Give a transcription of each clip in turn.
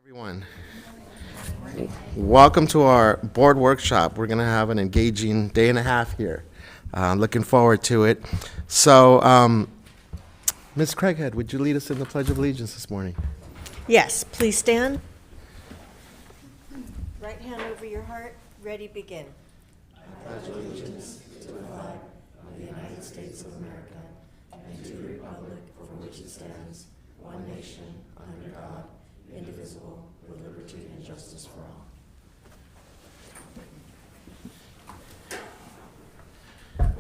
Everyone, welcome to our board workshop. We're going to have an engaging day and a half here. Looking forward to it. So, Ms. Craighead, would you lead us in the Pledge of Allegiance this morning? Yes, please stand. Right hand over your heart, ready, begin. I pledge allegiance to the flag of the United States of America and to the republic for which it stands, one nation, under God, indivisible, with liberty and justice for all.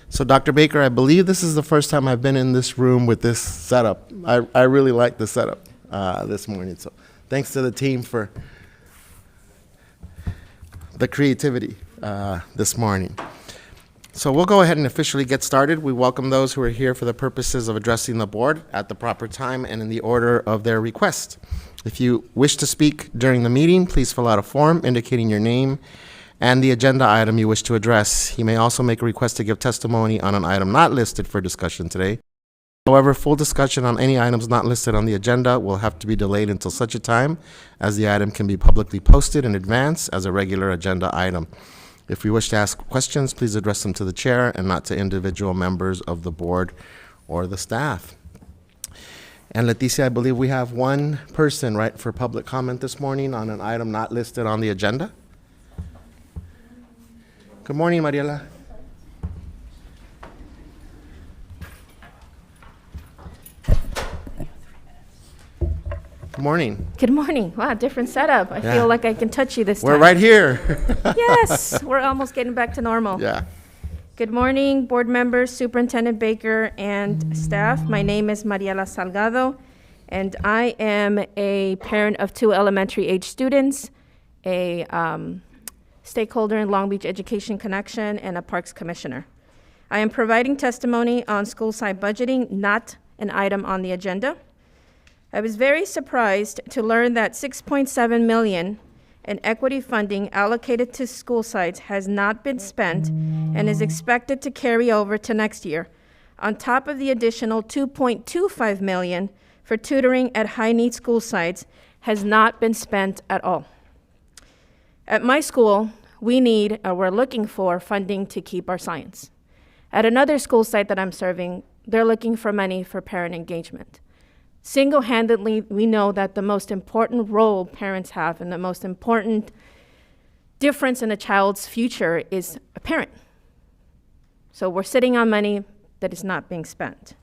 So, Dr. Baker, I believe this is the first time I've been in this room with this setup. I really like the setup this morning. So, thanks to the team for the creativity this morning. So we'll go ahead and officially get started. We welcome those who are here for the purposes of addressing the board at the proper time and in the order of their request. If you wish to speak during the meeting, please fill out a form indicating your name and the agenda item you wish to address. You may also make a request to give testimony on an item not listed for discussion today. However, full discussion on any items not listed on the agenda will have to be delayed until such a time as the item can be publicly posted in advance as a regular agenda item. If you wish to ask questions, please address them to the chair and not to individual members of the board or the staff. And Leticia, I believe we have one person, right, for public comment this morning on an item not listed on the agenda. Good morning, Mariela. Good morning. Good morning. Wow, different setup. I Yeah. feel like I can touch you this time. We're right here. Yes, we're almost getting back to normal. Yeah. Good morning, board members, Superintendent Baker, and staff. My name is Mariela Salgado, and I am a parent of 2 elementary-age students, a stakeholder in Long Beach Education Connection, and a Parks Commissioner. I am providing testimony on school site budgeting, not an item on the agenda. I was very surprised to learn that $6.7 million in equity funding allocated to school sites has not been spent and is expected to carry over to next year, on top of the additional $2.25 million for tutoring at high-need school sites has not been spent at all. At my school, we're looking for funding to keep our science. At another school site that I'm serving, they're looking for money for parent engagement. Single-handedly, we know that the most important role parents have and the most important difference in a child's future is a parent. So we're sitting on money that is not being spent.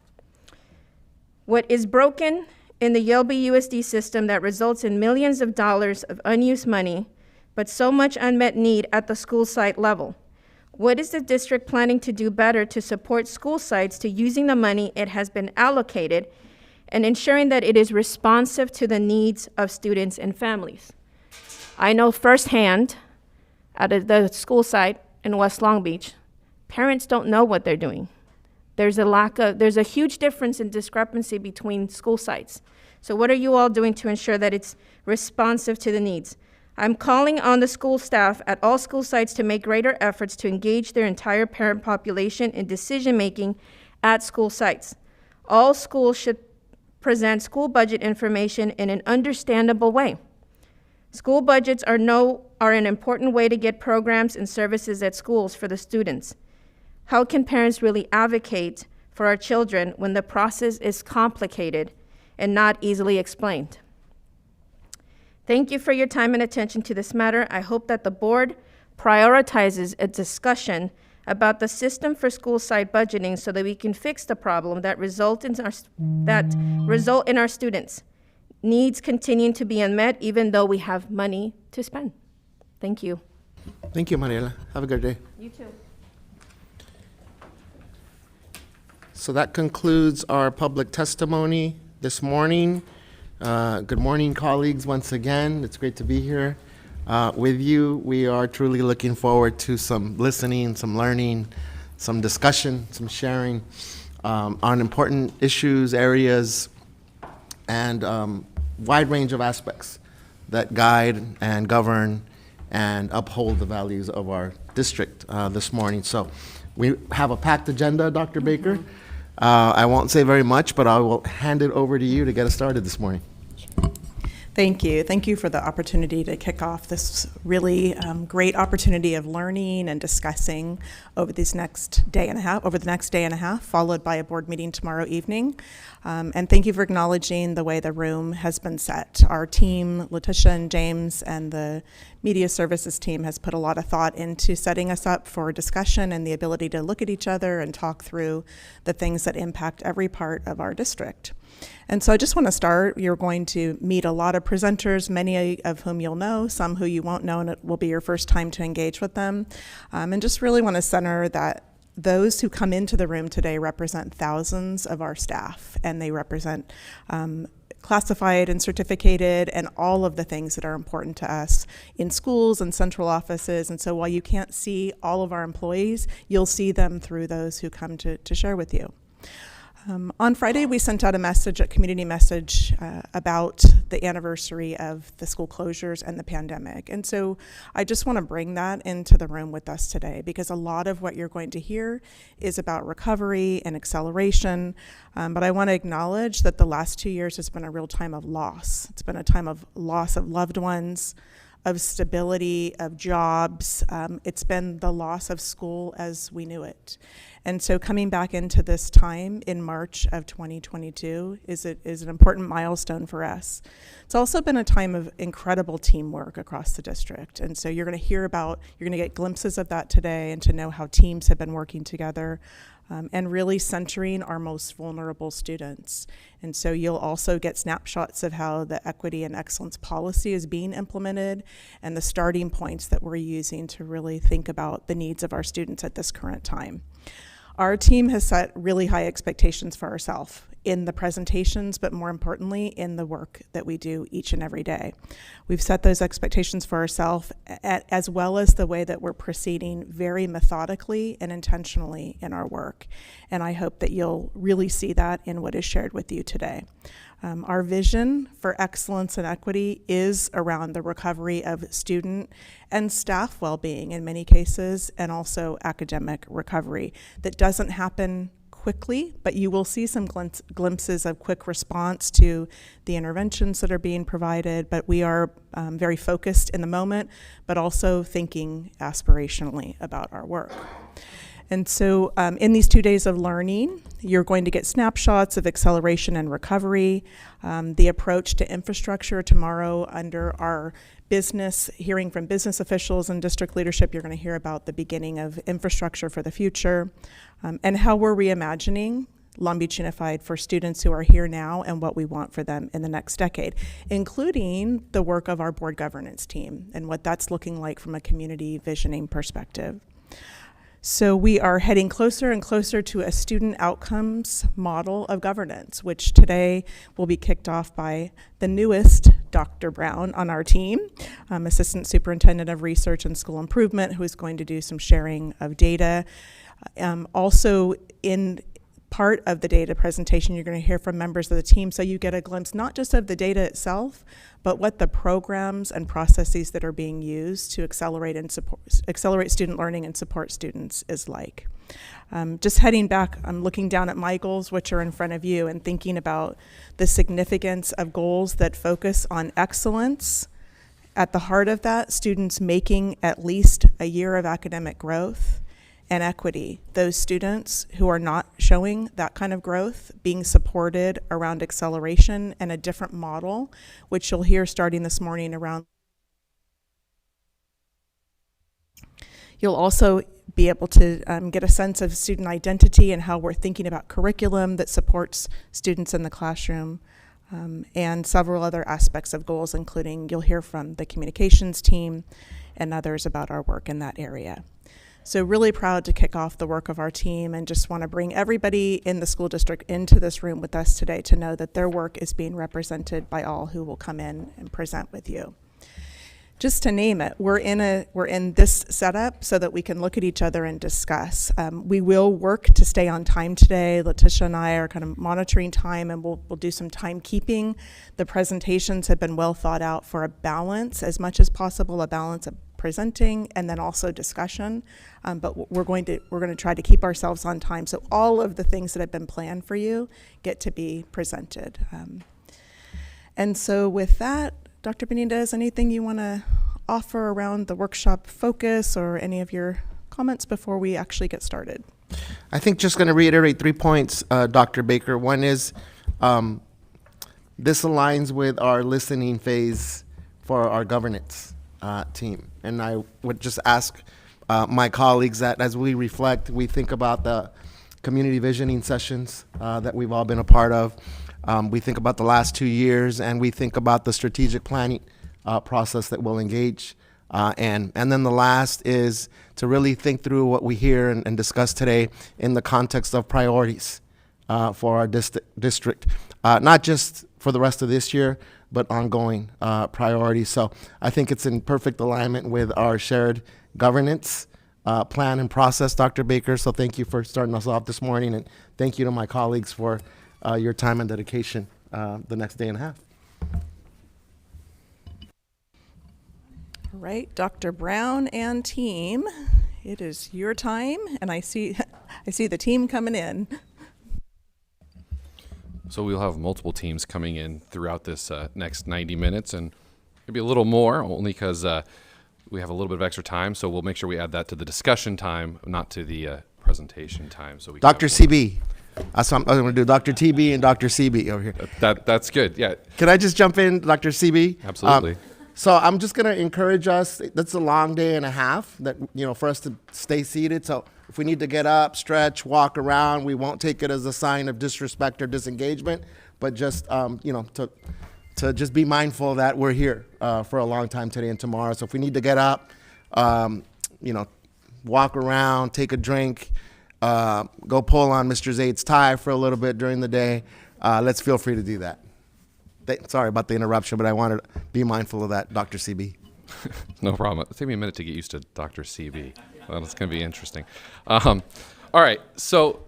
What is broken in the LBUSD system that results in millions of dollars of unused money, but so much unmet need at the school site level? What is the district planning to do better to support school sites to using the money it has been allocated and ensuring that it is responsive to the needs of students and families? I know firsthand at the school site in West Long Beach, parents don't know what they're doing. There's a huge difference in discrepancy between school sites. So what are you all doing to ensure that it's responsive to the needs? I'm calling on the school staff at all school sites to make greater efforts to engage their entire parent population in decision-making at school sites. All schools should present school budget information in an understandable way. School budgets are an important way to get programs and services at schools for the students. How can parents really advocate for our children when the process is complicated and not easily explained? Thank you for your time and attention to this matter. I hope that the board prioritizes a discussion about the system for school site budgeting so that we can fix the problem that result in our students' needs continuing to be unmet even though we have money to spend. Thank you. Thank you, Mariela. Have a good day. You too. So that concludes our public testimony this morning. Good morning, colleagues, once again. It's great to be here with you. We are truly looking forward to some listening, some learning, some discussion, some sharing on important issues, areas, and wide range of aspects that guide and govern and uphold the values of our district this morning. So we have a packed agenda, Dr. Baker. I won't say very much, but I will hand it over to you to get us started this morning. Thank you. Thank you for the opportunity to kick off this really great opportunity of learning and discussing over the next day and a half, followed by a board meeting tomorrow evening. And thank you for acknowledging the way the room has been set. Our team, Letitia and James, and the media services team has put a lot of thought into setting us up for discussion and the ability to look at each other and talk through the things that impact every part of our district. And so I just want to start. You're going to meet a lot of presenters, many of whom you'll know, some who you won't know, and it will be your first time to engage with them. And just really want to center that those who come into the room today represent thousands of our staff, and they represent classified and certificated and all of the things that are important to us in schools and central offices. And so while you can't see all of our employees, you'll see them through those who come to share with you. On Friday, we sent out a community message about the anniversary of the school closures and the pandemic. And so I just want to bring that into the room with us today, because a lot of what you're going to hear is about recovery and acceleration. But I want to acknowledge that the last 2 years has been a real time of loss. It's been a time of loss of loved ones, of stability, of jobs. It's been the loss of school as we knew it. And so coming back into this time in March of 2022 is an important milestone for us. It's also been a time of incredible teamwork across the district. And so you're going to get glimpses of that today, and to know how teams have been working together and really centering our most vulnerable students. And so you'll also get snapshots of how the equity and excellence policy is being implemented and the starting points that we're using to really think about the needs of our students at this current time. Our team has set really high expectations for ourselves in the presentations, but more importantly, in the work that we do each and every day. We've set those expectations for ourselves, as well as the way that we're proceeding very methodically and intentionally in our work. And I hope that you'll really see that in what is shared with you today. Our vision for excellence and equity is around the recovery of student and staff well-being in many cases, and also academic recovery that doesn't happen quickly, but you will see some glimpses of quick response to the interventions that are being provided. But we are very focused in the moment, but also thinking aspirationally about our work. And so in these 2 days of learning, you're going to get snapshots of acceleration and recovery, the approach to infrastructure tomorrow under our business, hearing from business officials and district leadership. You're going to hear about the beginning of infrastructure for the future, and how we're reimagining Long Beach Unified for students who are here now and what we want for them in the next decade, including the work of our board governance team and what that's looking like from a community visioning perspective. So we are heading closer and closer to a student outcomes model of governance, which today will be kicked off by the newest Dr. Brown on our team, Assistant Superintendent of Research and School Improvement, who is going to do some sharing of data. Also in part of the data presentation, you're going to hear from members of the team, so you get a glimpse not just of the data itself, but what the programs and processes that are being used to accelerate student learning and support students is like. Just heading back, I'm looking down at my goals, which are in front of you, and thinking about the significance of goals that focus on excellence. At the heart of that, students making at least a year of academic growth, and equity, those students who are not showing that kind of growth being supported around acceleration and a different model, which you'll hear starting this morning around. You'll also be able to get a sense of student identity and how we're thinking about curriculum that supports students in the classroom, and several other aspects of goals, including you'll hear from the communications team and others about our work in that area. So really proud to kick off the work of our team, and just want to bring everybody in the school district into this room with us today to know that their work is being represented by all who will come in and present with you. Just to name it, we're in this setup so that we can look at each other and discuss. We will work to stay on time today. Letitia and I are kind of monitoring time, and we'll do some timekeeping. The presentations have been well thought out for a balance, as much as possible, a balance of presenting and then also discussion. But we're going to try to keep ourselves on time, so all of the things that have been planned for you get to be presented. And so with that, Dr. Benitez, anything you want to offer around the workshop focus or any of your comments before we actually get started? I think just going to reiterate 3 points, Dr. Baker. One is this aligns with our listening phase for our governance team. And I would just ask my colleagues that as we reflect, we think about the community visioning sessions that we've all been a part of. We think about the last 2 years, and we think about the strategic planning process that we'll engage. And then the last is to really think through what we hear and discuss today in the context of priorities for our district, not just for the rest of this year, but ongoing priorities. So I think it's in perfect alignment with our shared governance plan and process, Dr. Baker. So thank you for starting us off this morning, and thank you to my colleagues for your time and dedication the next day and a half. All right, Dr. Brown and team, it is your time, and I see the team coming in. So we'll have multiple teams coming in throughout this next 90 minutes, and maybe a little more, only because we have a little bit of extra time. So we'll make sure we add that to the discussion time, not to the presentation time. So we Dr. CB. That's what I'm going to do. Dr. TB and Dr. CB over here. That's good. Yeah, Can I just jump in, Dr. CB? absolutely. So I'm just going to encourage us. That's a long day and a half that, for us to stay seated. So if we need to get up, stretch, walk around, we won't take it as a sign of disrespect or disengagement, but just, to just be mindful that we're here for a long time today and tomorrow. So if we need to get up, walk around, take a drink, go pull on Mr. Zaid's tie for a little bit during the day, let's feel free to do that. Sorry about the interruption, but I wanted to be mindful of that, Dr. CB. No problem. It'll take me a minute to get used to Dr. CB. Well, it's going to be interesting. All right. So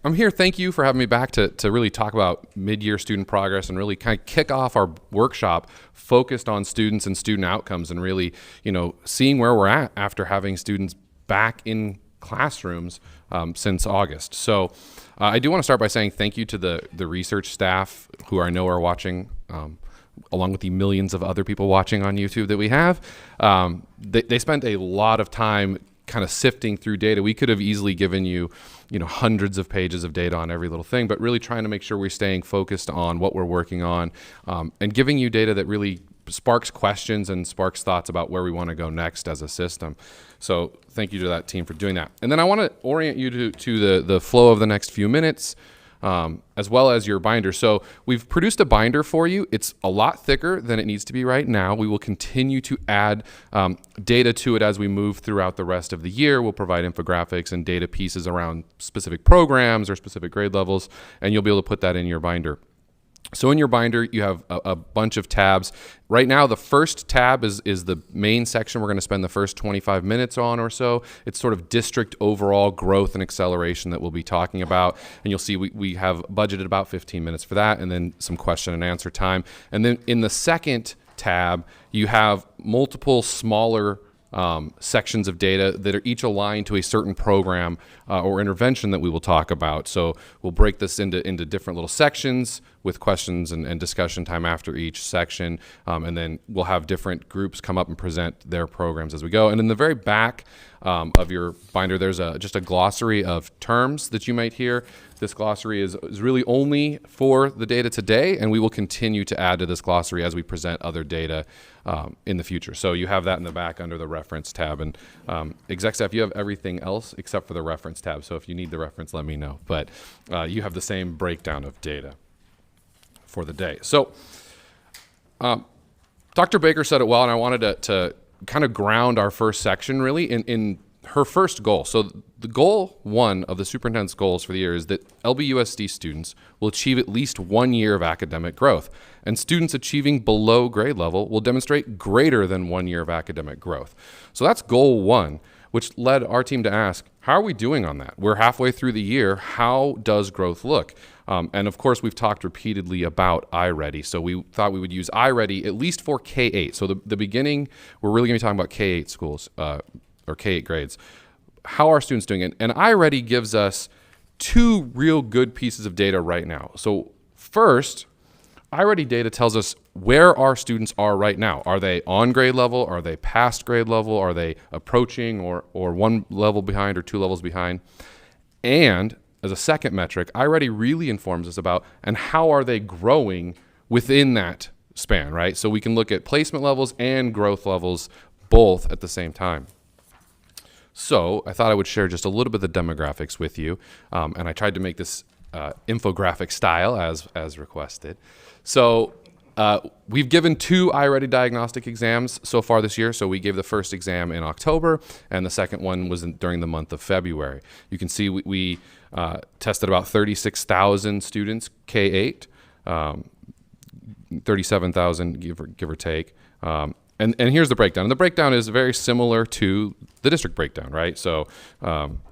I'm here. Thank you for having me back to really talk about mid-year student progress and really kind of kick off our workshop focused on students and student outcomes and really, seeing where we're at after having students back in classrooms since August. So I do want to start by saying thank you to the research staff who I know are watching, along with the millions of other people watching on YouTube that we have. They spent a lot of time kind of sifting through data. We could have easily given you, hundreds of pages of data on every little thing, but really trying to make sure we're staying focused on what we're working on and giving you data that really sparks questions and sparks thoughts about where we want to go next as a system. So thank you to that team for doing that. And then I want to orient you to the flow of the next few minutes, as well as your binder. So we've produced a binder for you. It's a lot thicker than it needs to be right now. We will continue to add data to it as we move throughout the rest of the year. We'll provide infographics and data pieces around specific programs or specific grade levels, and you'll be able to put that in your binder. So in your binder, you have a bunch of tabs. Right now, the first tab is the main section we're going to spend the first 25 minutes on or so. It's sort of district overall growth and acceleration that we'll be talking about. And you'll see we have budgeted about 15 minutes for that, and then some question and answer time. And then in the second tab, you have multiple smaller sections of data that are each aligned to a certain program or intervention that we will talk about. So we'll break this into different little sections with questions and discussion time after each section. And then we'll have different groups come up and present their programs as we go. And in the very back of your binder, there's just a glossary of terms that you might hear. This glossary is really only for the data today, and we will continue to add to this glossary as we present other data in the future. So you have that in the back under the reference tab. And exec staff, you have everything else except for the reference tab. So if you need the reference, let me know. But you have the same breakdown of data for the day. So Dr. Baker said it well, and I wanted to kind of ground our first section really in her first goal. So the goal one of the superintendent's goals for the year is that LBUSD students will achieve at least 1 year of academic growth, and students achieving below grade level will demonstrate greater than 1 year of academic growth. So that's goal one, which led our team to ask, how are we doing on that? We're halfway through the year. How does growth look? And of course, we've talked repeatedly about iReady. So we thought we would use iReady at least for K-8. So the beginning, we're really going to be talking about K-8 schools or K-8 grades. How are students doing? And iReady gives us two real good pieces of data right now. So first, iReady data tells us where our students are right now. Are they on grade level? Are they past grade level? Are they approaching or one level behind or two levels behind? And as a second metric, iReady really informs us about and how are they growing within that span, right? So we can look at placement levels and growth levels both at the same time. So I thought I would share just a little bit of the demographics with you, and I tried to make this infographic style as requested. So we've given 2 iReady diagnostic exams so far this year. So we gave the first exam in October, and the second one was during the month of February. You can see we tested about 36,000 students, K-8, 37,000 give or take. And here's the breakdown. And the breakdown is very similar to the district breakdown, right? So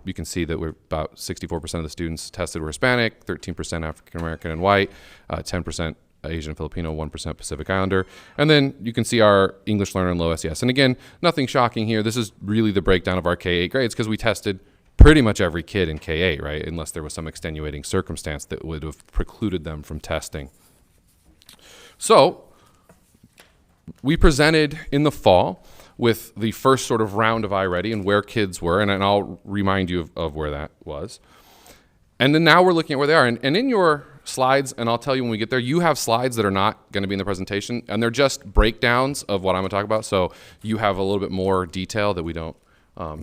you can see that we're about 64% of the students tested were Hispanic, 13% African American and white, 10% Asian and Filipino, 1% Pacific Islander. And then you can see our English learner and low SES. And again, nothing shocking here. This is really the breakdown of our K-8 grades because we tested pretty much every kid in K-8, right? Unless there was some extenuating circumstance that would have precluded them from testing. So we presented in the fall with the first sort of round of iReady and where kids were, and I'll remind you of where that was. And then now we're looking at where they are. And in your slides, and I'll tell you when we get there, you have slides that are not going to be in the presentation, and they're just breakdowns of what I'm going to talk about. So you have a little bit more detail that we don't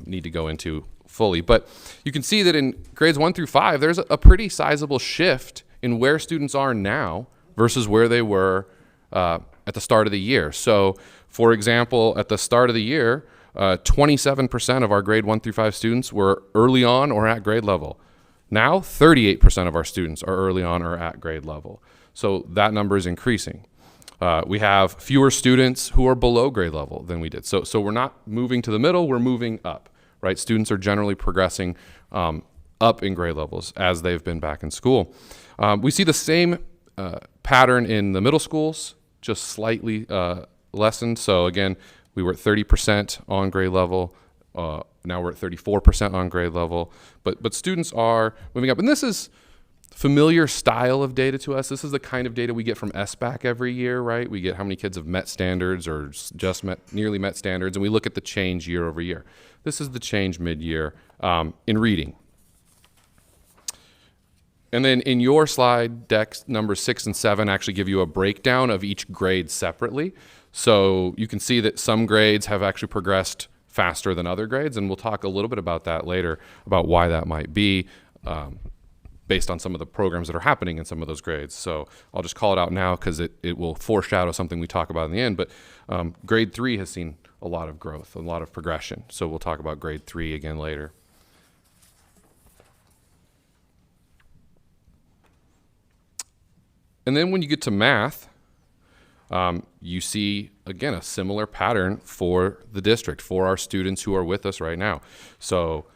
need to go into fully. But you can see that in grades 1 through 5, there's a pretty sizable shift in where students are now versus where they were at the start of the year. So, for example, at the start of the year, 27% of our grade 1 through 5 students were early on or at grade level. Now, 38% of our students are early on or at grade level. So that number is increasing. We have fewer students who are below grade level than we did. So we're not moving to the middle, we're moving up, right? Students are generally progressing up in grade levels as they've been back in school. We see the same pattern in the middle schools, just slightly lessened. So again, we were at 30% on grade level. Now we're at 34% on grade level. But students are moving up. And this is familiar style of data to us. This is the kind of data we get from SBAC every year, right? We get how many kids have met standards or just nearly met standards, and we look at the change year over year. This is the change mid-year in reading. And then in your slide decks, numbers 6 and 7 actually give you a breakdown of each grade separately. So you can see that some grades have actually progressed faster than other grades, and we'll talk a little bit about that later, about why that might be based on some of the programs that are happening in some of those grades. So I'll just call it out now because it will foreshadow something we talk about in the end. But grade 3 has seen a lot of growth, a lot of progression. So we'll talk about grade 3 again later. And then when you get to math, you see, again, a similar pattern for the district, for our students who are with us right now. So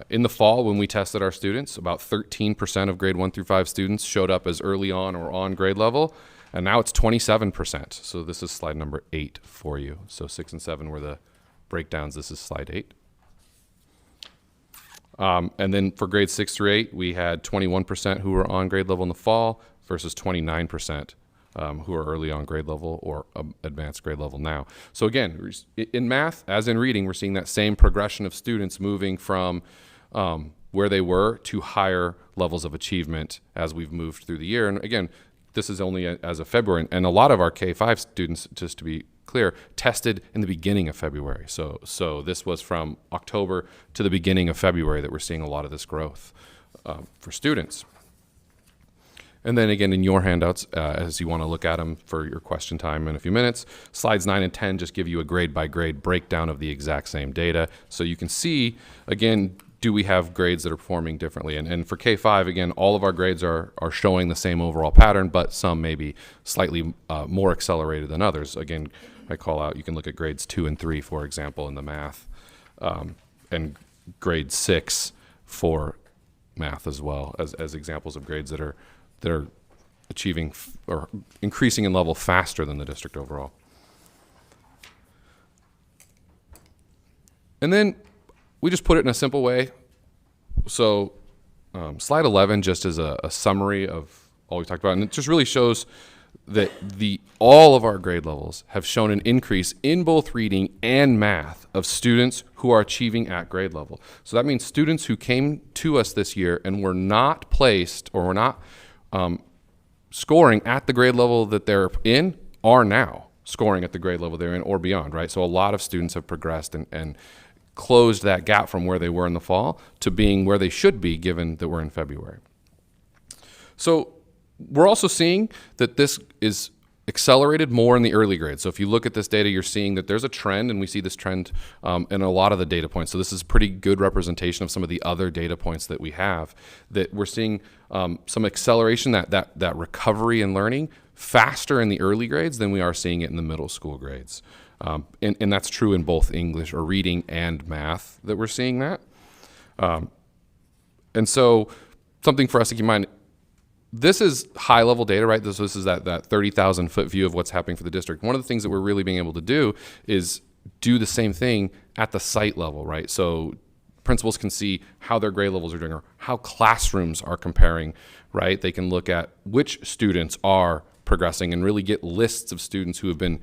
in the fall, when we tested our students, about 13% of grade 1 through 5 students showed up as early on or on grade level, and now it's 27%. So this is slide number 8 for you. So 6 and 7 were the breakdowns. This is slide 8. And then for grades 6 through 8, we had 21% who were on grade level in the fall versus 29% who are early on grade level or advanced grade level now. So again, in math, as in reading, we're seeing that same progression of students moving from where they were to higher levels of achievement as we've moved through the year. And again, this is only as of February. And a lot of our K-5 students, just to be clear, tested in the beginning of February. So this was from October to the beginning of February that we're seeing a lot of this growth for students. And then again, in your handouts, as you want to look at them for your question time in a few minutes, slides 9 and 10 just give you a grade-by-grade breakdown of the exact same data. So you can see, again, do we have grades that are performing differently? And for K-5, again, all of our grades are showing the same overall pattern, but some may be slightly more accelerated than others. Again, I call out, you can look at grades 2 and 3, for example, in the math, and grade 6 for math as well, as examples of grades that are achieving or increasing in level faster than the district overall. And then we just put it in a simple way. So slide 11 just is a summary of all we talked about, and it just really shows that all of our grade levels have shown an increase in both reading and math of students who are achieving at grade level. So that means students who came to us this year and were not placed or were not scoring at the grade level that they're in are now scoring at the grade level they're in or beyond, right? So a lot of students have progressed and closed that gap from where they were in the fall to being where they should be, given that we're in February. So we're also seeing that this is accelerated more in the early grades. So if you look at this data, you're seeing that there's a trend, and we see this trend in a lot of the data points. So this is pretty good representation of some of the other data points that we have, that we're seeing some acceleration, that recovery in learning faster in the early grades than we are seeing it in the middle school grades. And that's true in both English or reading and math that we're seeing that. And so something for us to keep in mind, this is high level data, right? This is that 30,000 foot view of what's happening for the district. One of the things that we're really being able to do is do the same thing at the site level, right? So principals can see how their grade levels are doing or how classrooms are comparing, right? They can look at which students are progressing and really get lists of students who have been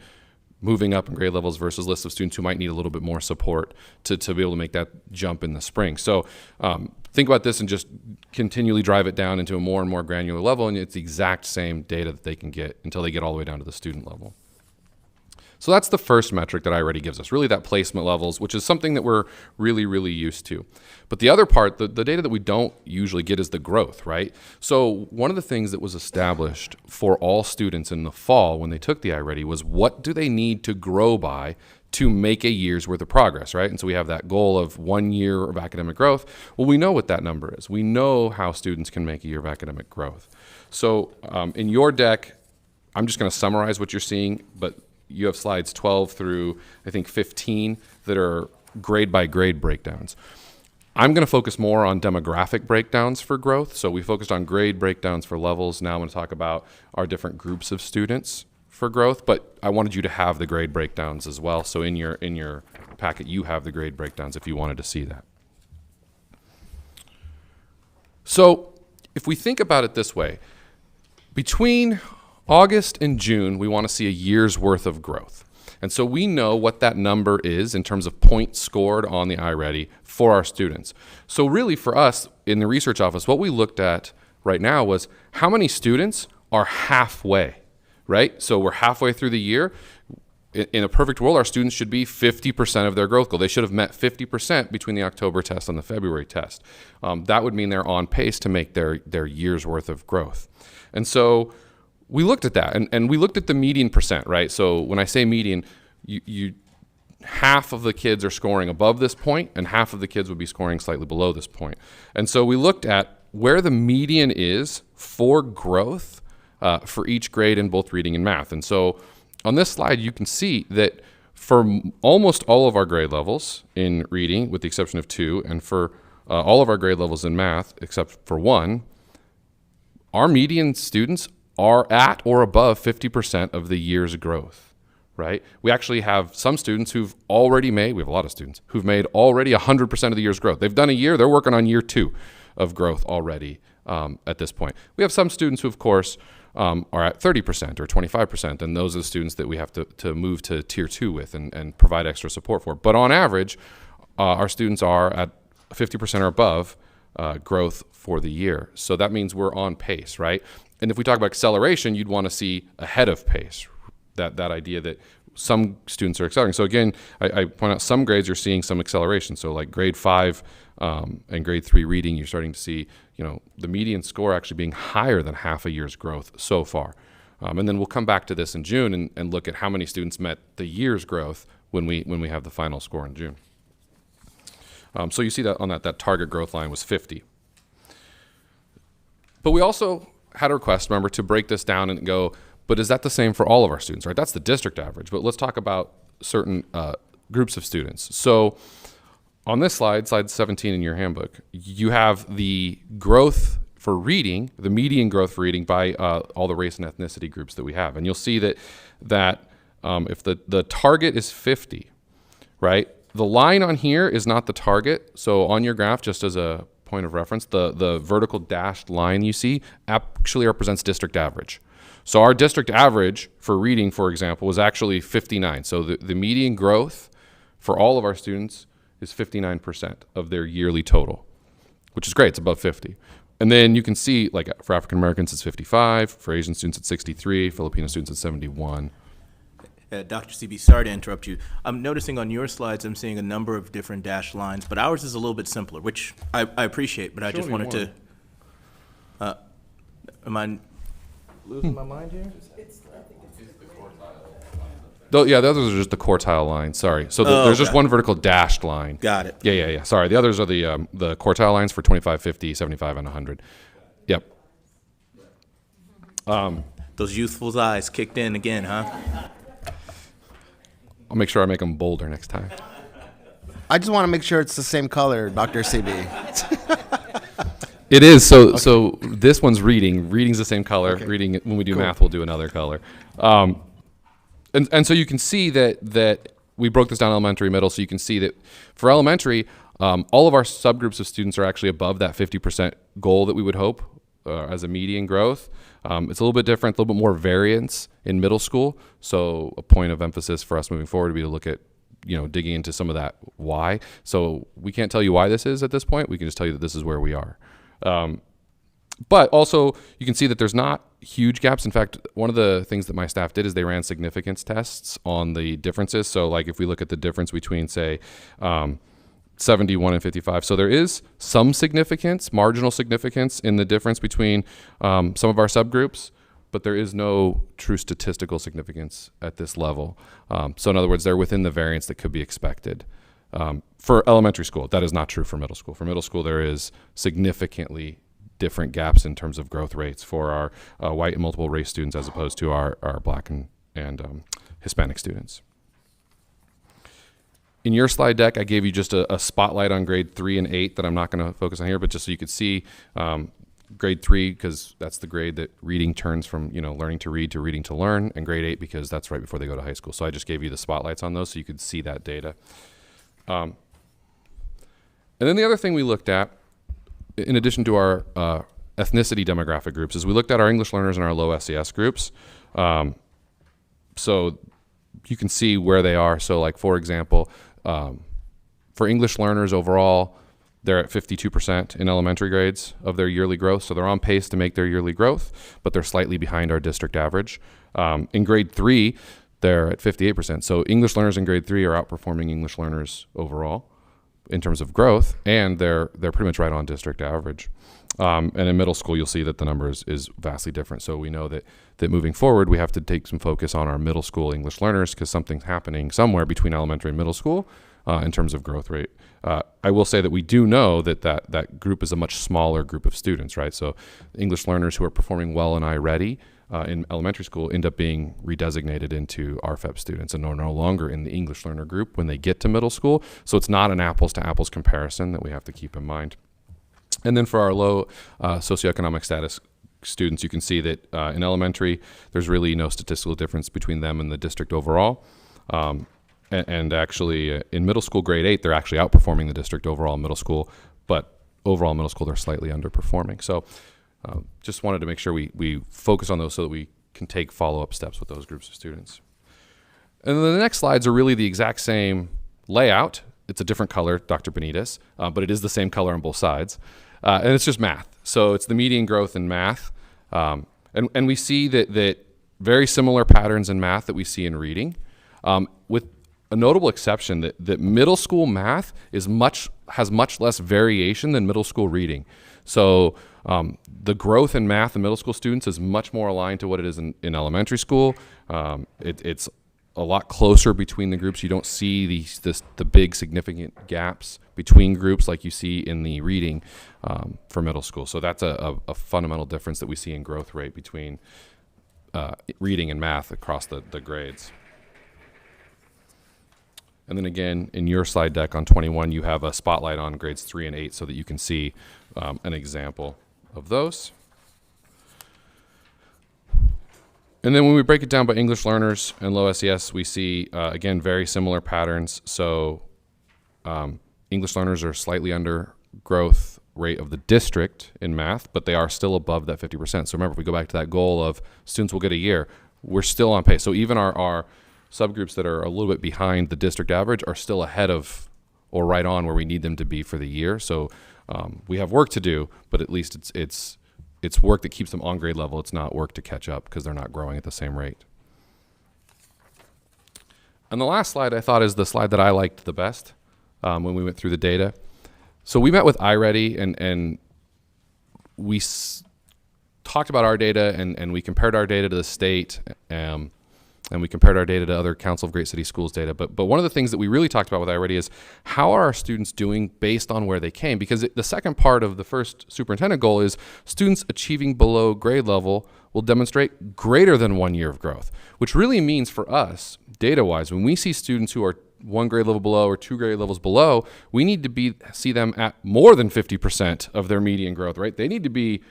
moving up in grade levels versus lists of students who might need a little bit more support to be able to make that jump in the spring. So think about this and just continually drive it down into a more and more granular level, and it's the exact same data that they can get until they get all the way down to the student level. So that's the first metric that iReady gives us, really that placement levels, which is something that we're really, really used to. But the other part, the data that we don't usually get is the growth, right? So one of the things that was established for all students in the fall when they took the iReady was, what do they need to grow by to make a year's worth of progress, right? And so we have that goal of 1 year of academic growth. Well, we know what that number is. We know how students can make a year of academic growth. So in your deck, I'm just going to summarize what you're seeing, but you have slides 12 through, I think, 15 that are grade by grade breakdowns. I'm going to focus more on demographic breakdowns for growth. So we focused on grade breakdowns for levels. Now I'm going to talk about our different groups of students for growth, but I wanted you to have the grade breakdowns as well. So in your packet, you have the grade breakdowns if you wanted to see that. So if we think about it this way, between August and June, we want to see a year's worth of growth. And so we know what that number is in terms of points scored on the iReady for our students. So really for us in the research office, what we looked at right now was how many students are halfway, right? So we're halfway through the year. In a perfect world, our students should be 50% of their growth goal. They should have met 50% between the October test and the February test. That would mean they're on pace to make their year's worth of growth. And so we looked at that, and we looked at the median percent, right? So when I say median, half of the kids are scoring above this point, and half of the kids would be scoring slightly below this point. And so we looked at where the median is for growth for each grade in both reading and math. And so on this slide, you can see that for almost all of our grade levels in reading, with the exception of 2, and for all of our grade levels in math, except for 1, our median students are at or above 50% of the year's growth, right? We actually have some students who've already made, we have a lot of students, who've made already 100% of the year's growth. They've done a year, they're working on year 2 of growth already at this point. We have some students who, of course, are at 30% or 25%, and those are the students that we have to move to tier 2 with and provide extra support for. But on average, our students are at 50% or above growth for the year. So that means we're on pace, right? And if we talk about acceleration, you'd want to see ahead of pace, that idea that some students are accelerating. So again, I point out some grades you're seeing some acceleration. So like grade 5 and grade 3 reading, you're starting to see, the median score actually being higher than half a year's growth so far. And then we'll come back to this in June and look at how many students met the year's growth when we have the final score in June. So you see that on that target growth line was 50. But we also had a request, remember, to break this down and go, but is that the same for all of our students, right? That's the district average, but let's talk about certain groups of students. So on this slide 17 in your handbook, you have the growth for reading, the median growth for reading by all the race and ethnicity groups that we have. And you'll see that if the target is 50, right? The line on here is not the target. So on your graph, just as a point of reference, the vertical dashed line you see actually represents district average. So our district average for reading, for example, was actually 59. So the median growth for all of our students is 59% of their yearly total, which is great. It's above 50. And then you can see, like, for African Americans, it's 55. For Asian students, it's 63. Filipino students, it's 71. Dr. CB, sorry to interrupt you. I'm noticing on your slides, I'm seeing a number of different dashed lines, but ours is a little bit simpler, which I appreciate, but I just wanted to. Am I losing my mind here? Though, yeah, the others are just the quartile lines. Sorry. So there's just one vertical dashed line. Got it. Yeah. Sorry. The others are the quartile lines for 25, 50, 75, and 100. Yep. Those youthful eyes kicked in again, huh? I'll make sure I make them bolder next time. I just want to make sure it's the same color, Dr. CB. It is. So this one's reading. Reading's the same color. Okay. Reading, when we do math, we'll do another color. And so you can see that we broke this down elementary, middle, so you can see that for elementary, all of our subgroups of students are actually above that 50% goal that we would hope as a median growth. It's a little bit different, a little bit more variance in middle school. So a point of emphasis for us moving forward would be to look at, digging into some of that why. So we can't tell you why this is at this point. We can just tell you that this is where we are. But also, you can see that there's not huge gaps. In fact, one of the things that my staff did is they ran significance tests on the differences. So like if we look at the difference between, say, 71 and 55. So there is some significance, marginal significance in the difference between some of our subgroups, but there is no true statistical significance at this level. So in other words, they're within the variance that could be expected. For elementary school, that is not true for middle school. For middle school, there is significantly different gaps in terms of growth rates for our white and multiple race students as opposed to our black and Hispanic students. In your slide deck, I gave you just a spotlight on grade 3 and 8 that I'm not going to focus on here, but just so you could see grade 3, because that's the grade that reading turns from learning to read to reading to learn, and grade 8 because that's right before they go to high school. So I just gave you the spotlights on those so you could see that data. And then the other thing we looked at, in addition to our ethnicity demographic groups, is we looked at our English learners and our low SES groups. So you can see where they are. So like, for example, for English learners overall, they're at 52% in elementary grades of their yearly growth. So they're on pace to make their yearly growth, but they're slightly behind our district average. In grade 3, they're at 58%. So English learners in grade 3 are outperforming English learners overall in terms of growth, and they're pretty much right on district average. And in middle school, you'll see that the number is vastly different. So we know that moving forward, we have to take some focus on our middle school English learners because something's happening somewhere between elementary and middle school in terms of growth rate. I will say that we do know that group is a much smaller group of students, right? So English learners who are performing well in iReady in elementary school end up being redesignated into RFEP students and are no longer in the English learner group when they get to middle school. So it's not an apples to apples comparison that we have to keep in mind. And then for our low socioeconomic status students, you can see that in elementary, there's really no statistical difference between them and the district overall. And actually in middle school, grade 8, they're actually outperforming the district overall in middle school, but overall in middle school, they're slightly underperforming. So just wanted to make sure we focus on those so that we can take follow-up steps with those groups of students. And then the next slides are really the exact same layout. It's a different color, Dr. Benitez, but it is the same color on both sides. And it's just math. So it's the median growth in math. And we see that very similar patterns in math that we see in reading, with a notable exception that middle school math has much less variation than middle school reading. So the growth in math in middle school students is much more aligned to what it is in elementary school. It's a lot closer between the groups. You don't see the big significant gaps between groups like you see in the reading for middle school. So that's a fundamental difference that we see in growth rate between reading and math across the grades. And then again, in your slide deck on 21, you have a spotlight on grades 3 and 8 so that you can see an example of those. And then when we break it down by English learners and low SES, we see, again, very similar patterns. So English learners are slightly under growth rate of the district in math, but they are still above that 50%. So remember, if we go back to that goal of students will get a year, we're still on pace. So even our subgroups that are a little bit behind the district average are still ahead of or right on where we need them to be for the year. So we have work to do, but at least it's work that keeps them on grade level. It's not work to catch up because they're not growing at the same rate. And the last slide I thought is the slide that I liked the best when we went through the data. So we met with iReady and we talked about our data and we compared our data to the state and we compared our data to other Council of Great City Schools data. But one of the things that we really talked about with iReady is how are our students doing based on where they came? Because the second part of the first superintendent goal is students achieving below grade level will demonstrate greater than 1 year of growth, which really means for us, data-wise, when we see students who are 1 grade level below or 2 grade levels below, we need to see them at more than 50% of their median growth, right? They need to be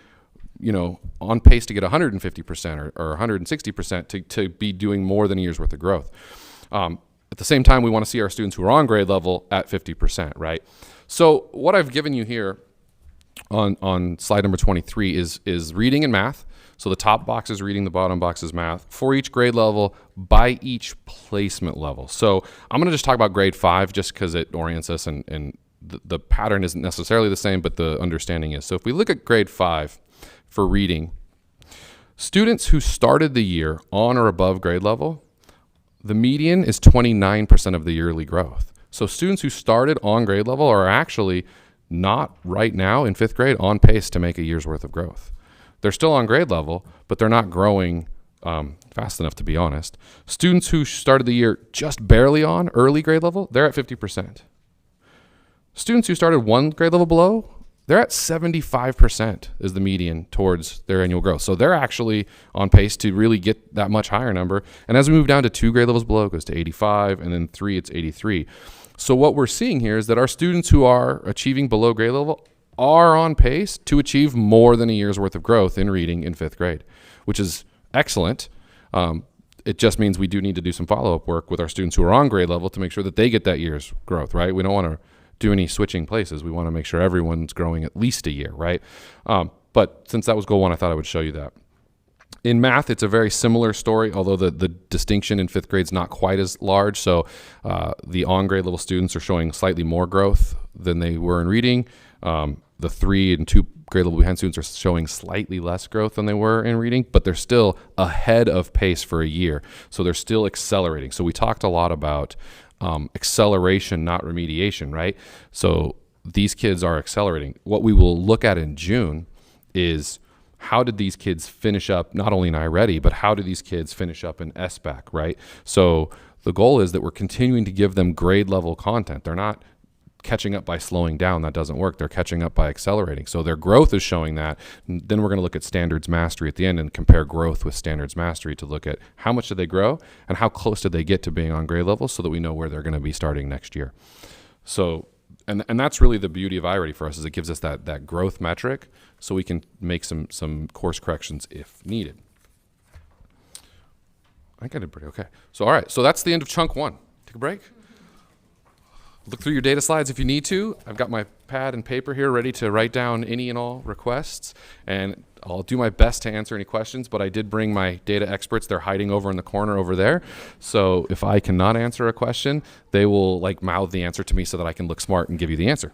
on pace to get 150% or 160% to be doing more than a year's worth of growth. At the same time, we want to see our students who are on grade level at 50%, right? So what I've given you here on slide number 23 is reading and math. So the top box is reading, the bottom box is math for each grade level by each placement level. So I'm going to just talk about grade 5 just because it orients us and the pattern isn't necessarily the same, but the understanding is. So if we look at grade 5 for reading, students who started the year on or above grade level, the median is 29% of the yearly growth. So students who started on grade level are actually not right now in 5th grade on pace to make a year's worth of growth. They're still on grade level, but they're not growing fast enough, to be honest. Students who started the year just barely on early grade level, they're at 50%. Students who started 1 grade level below, they're at 75% is the median towards their annual growth. So they're actually on pace to really get that much higher number. And as we move down to 2 grade levels below, it goes to 85, and then 3, it's 83. So what we're seeing here is that our students who are achieving below grade level are on pace to achieve more than a year's worth of growth in reading in 5th grade, which is excellent. It just means we do need to do some follow-up work with our students who are on grade level to make sure that they get that year's growth, right? We don't want to do any switching places. We want to make sure everyone's growing at least a year, right? But since that was goal 1, I thought I would show you that. In math, it's a very similar story, although the distinction in 5th grade is not quite as large. So the on-grade level students are showing slightly more growth than they were in reading. The 3 and 2 grade level behind students are showing slightly less growth than they were in reading, but they're still ahead of pace for a year. So they're still accelerating. So we talked a lot about acceleration, not remediation, right? So these kids are accelerating. What we will look at in June is how did these kids finish up, not only in iReady, but how do these kids finish up in SBAC, right? So the goal is that we're continuing to give them grade level content. They're not catching up by slowing down. That doesn't work. They're catching up by accelerating. So their growth is showing that. And then we're going to look at standards mastery at the end and compare growth with standards mastery to look at how much did they grow and how close did they get to being on grade level so that we know where they're going to be starting next year. So, and that's really the beauty of iReady for us is it gives us that growth metric so we can make some course corrections if needed. I think I did pretty okay. So, all right. So that's the end of chunk 1. Take a break. Look through your data slides if you need to. I've got my pad and paper here ready to write down any and all requests, and I'll do my best to answer any questions, but I did bring my data experts. They're hiding over in the corner over there. So if I cannot answer a question, they will mouth the answer to me so that I can look smart and give you the answer.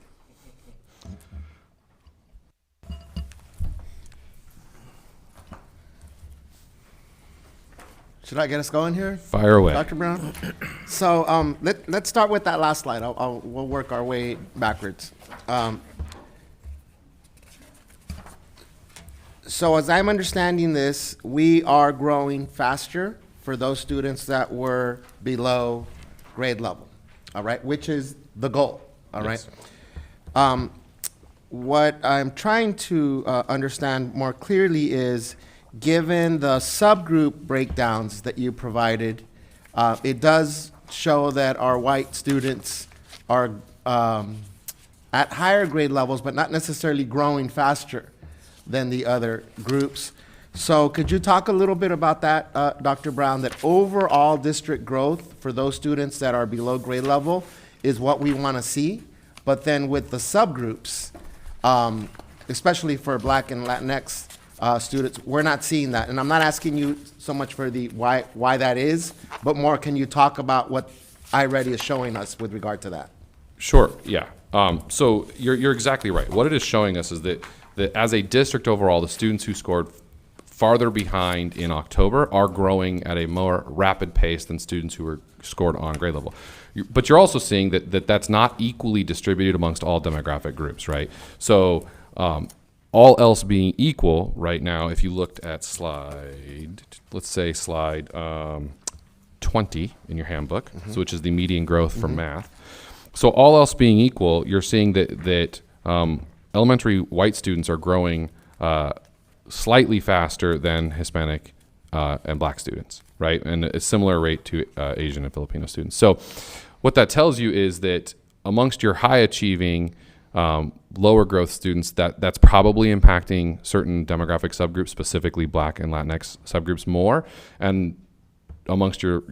Should I get us going here? Fire away. Dr. Brown? So let's start with that last slide. We'll work our way backwards. So as I'm understanding this, we are growing faster for those students that were below grade level, all right, which is the goal, all right? Yes. What I'm trying to understand more clearly is, given the subgroup breakdowns that you provided, it does show that our white students are at higher grade levels, but not necessarily growing faster than the other groups. So could you talk a little bit about that, Dr. Brown, that overall district growth for those students that are below grade level is what we want to see, but then with the subgroups, especially for Black and Latinx students, we're not seeing that. And I'm not asking you so much for the why that is, but more, can you talk about what iReady is showing us with regard to that? Sure, yeah. So you're exactly right. What it is showing us is that as a district overall, the students who scored farther behind in October are growing at a more rapid pace than students who were scored on grade level. But you're also seeing that that's not equally distributed amongst all demographic groups, right? So all else being equal right now, if you looked at let's say slide 20 in your handbook, so which is the median growth for math. So all else being equal, you're seeing that elementary white students are growing slightly faster than Hispanic and Black students, right? And a similar rate to Asian and Filipino students. So what that tells you is that amongst your high achieving lower growth students, that's probably impacting certain demographic subgroups, specifically Black and Latinx subgroups more. And amongst your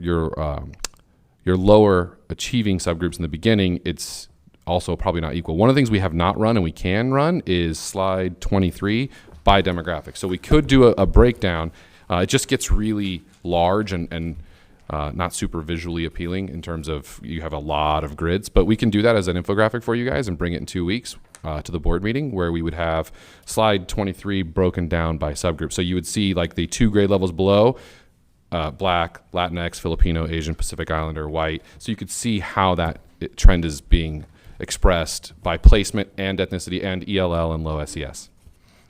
lower achieving subgroups in the beginning, it's also probably not equal. One of the things we have not run and we can run is slide 23 by demographic. So we could do a breakdown. It just gets really large and not super visually appealing in terms of you have a lot of grids, but we can do that as an infographic for you guys and bring it in 2 weeks to the board meeting, where we would have slide 23 broken down by subgroup. So you would see like the 2 grade levels below, Black, Latinx, Filipino, Asian, Pacific Islander, white. So you could see how that trend is being expressed by placement and ethnicity and ELL and low SES.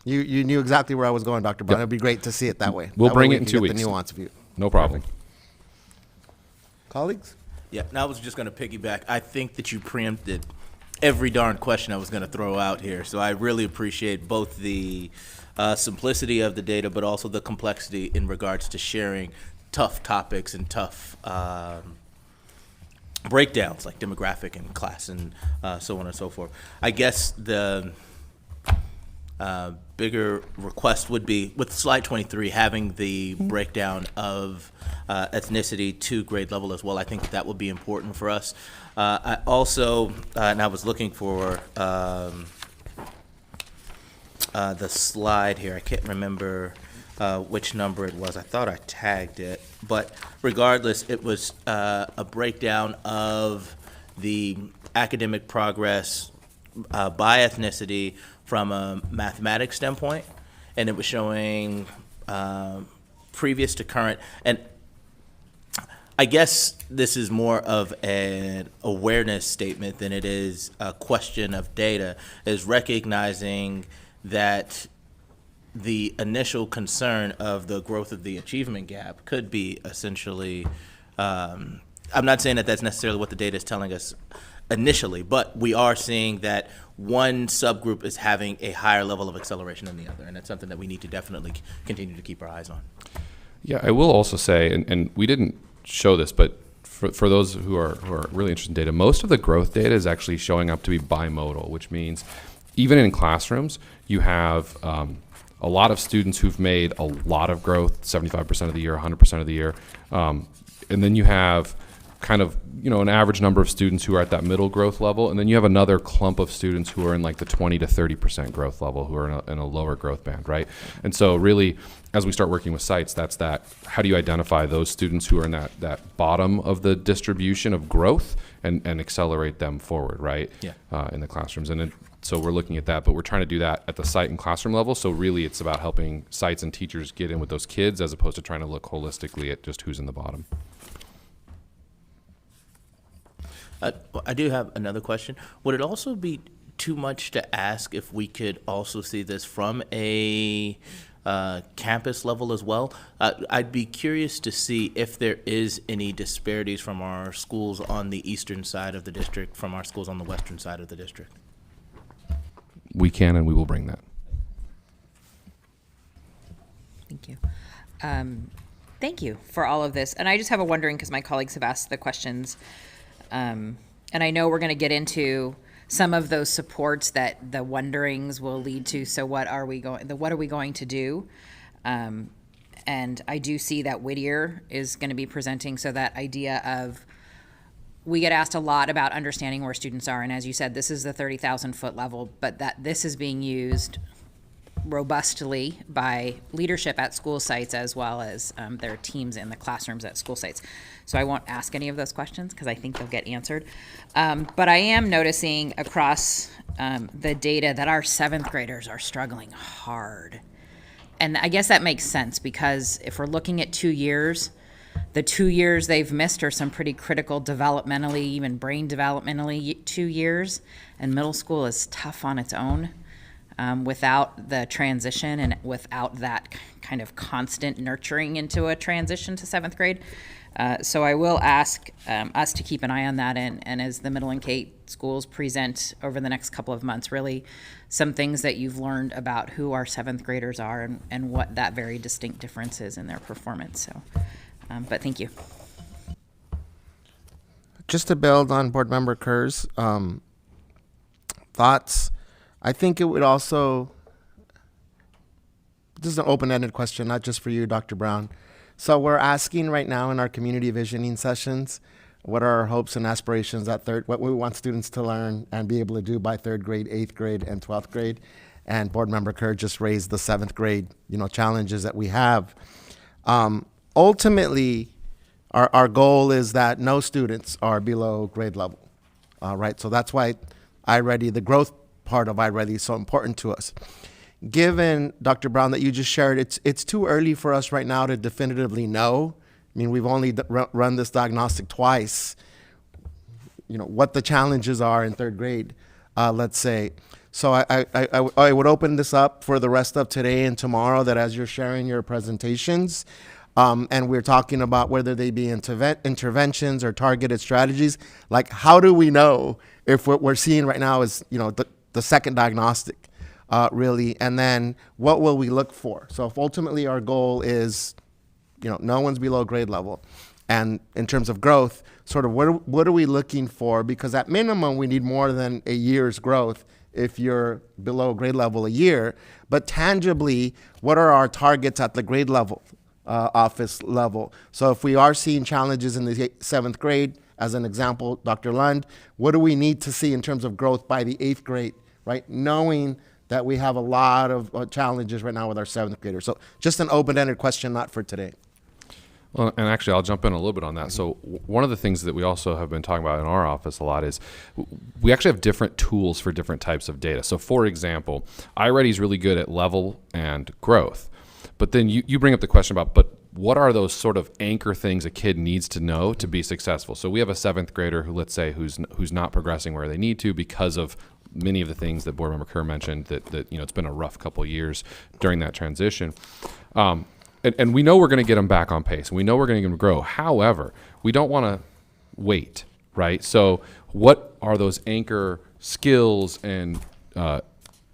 You knew exactly where I was going, Dr. Brown. It'd be great to see it that way. We'll That bring way it in we 2 can get weeks. the nuance view. No problem. Colleagues? Yeah, and I was just going to piggyback. I think that you preempted every darn question I was going to throw out here. So I really appreciate both the simplicity of the data, but also the complexity in regards to sharing tough topics and tough breakdowns like demographic and class and so on and so forth. I guess the bigger request would be, with slide 23, having the breakdown of ethnicity to grade level as well. I think that would be important for us. I also, and I was looking for the slide here. I can't remember which number it was. I thought I tagged it. But regardless, it was a breakdown of the academic progress by ethnicity from a mathematics standpoint, and it was showing previous to current. And I guess this is more of an awareness statement than it is a question of data, is recognizing that the initial concern of the growth of the achievement gap could be essentially, I'm not saying that that's necessarily what the data is telling us initially, but we are seeing that one subgroup is having a higher level of acceleration than the other, and that's something that we need to definitely continue to keep our eyes on. Yeah, I will also say, and we didn't show this, but for those who are really interested in data, most of the growth data is actually showing up to be bimodal, which means even in classrooms, you have a lot of students who've made a lot of growth, 75% of the year, 100% of the year, and then you have kind of, an average number of students who are at that middle growth level, and then you have another clump of students who are in like the 20 to 30% growth level, who are in a lower growth band, right? And so really, as we start working with sites, that's that, how do you identify those students who are in that bottom of the distribution of growth and accelerate them forward, right? Yeah. In the classrooms. And so we're looking at that, but we're trying to do that at the site and classroom level. So really it's about helping sites and teachers get in with those kids as opposed to trying to look holistically at just who's in the bottom. I do have another question. Would it also be too much to ask if we could also see this from a campus level as well? I'd be curious to see if there is any disparities from our schools on the eastern side of the district from our schools on the western side of the district. We can and we will bring that. Thank you. Thank you for all of this. And I just have a wondering, because my colleagues have asked the questions, and I know we're going to get into some of those supports that the wonderings will lead to. So what are we going to do? And I do see that MidYear is going to be presenting. So that idea of we get asked a lot about understanding where students are. And as you said, this is the 30,000 foot level, but that this is being used robustly by leadership at school sites as well as their teams in the classrooms at school sites. So I won't ask any of those questions because I think they'll get answered. But I am noticing across the data that our seventh graders are struggling hard. And I guess that makes sense because if we're looking at 2 years, the 2 years they've missed are some pretty critical developmentally, even brain developmentally 2 years. And middle school is tough on its own. Without the transition and without that kind of constant nurturing into a transition to seventh grade. So I will ask us to keep an eye on that, and as the Middle and K schools present over the next couple of months, really some things that you've learned about who our seventh graders are and what that very distinct difference is in their performance. So, but thank you. Just to build on Board Member Kerr's thoughts, I think it would also, this is an open-ended question, not just for you, Dr. Brown. So we're asking right now in our community visioning sessions, what are our hopes and aspirations at what we want students to learn and be able to do by third grade, eighth grade, and 12th grade. And Board Member Kerr just raised the seventh grade, challenges that we have. Ultimately, our goal is that no students are below grade level, right? So that's why the growth part of iReady is so important to us. Given, Dr. Brown, that you just shared, it's too early for us right now to definitively know. I mean, we've only run this diagnostic twice, what the challenges are in third grade, let's say. So I would open this up for the rest of today and tomorrow, that as you're sharing your presentations, and we're talking about whether they be interventions or targeted strategies, like how do we know if what we're seeing right now is, the second diagnostic, really, and then what will we look for? So if ultimately our goal is, no one's below grade level, and in terms of growth, sort of what are we looking for? Because at minimum, we need more than a year's growth if you're below grade level a year, but tangibly, what are our targets at the grade level, office level? So if we are seeing challenges in the seventh grade, as an example, Dr. Lund, what do we need to see in terms of growth by the eighth grade, right? Knowing that we have a lot of challenges right now with our seventh graders. So just an open-ended question, not for today. Well, and actually, I'll jump in a little bit on that. So one of the things that we also have been talking about in our office a lot is we actually have different tools for different types of data. So for example, iReady is really good at level and growth. But then you bring up the question about, but what are those sort of anchor things a kid needs to know to be successful? So we have a seventh grader who, let's say, who's not progressing where they need to because of many of the things that Board Member Kerr mentioned, that it's been a rough couple of years during that transition. And we know we're going to get them back on pace. We know we're going to get them to grow. However, we don't want to wait, right? So what are those anchor skills and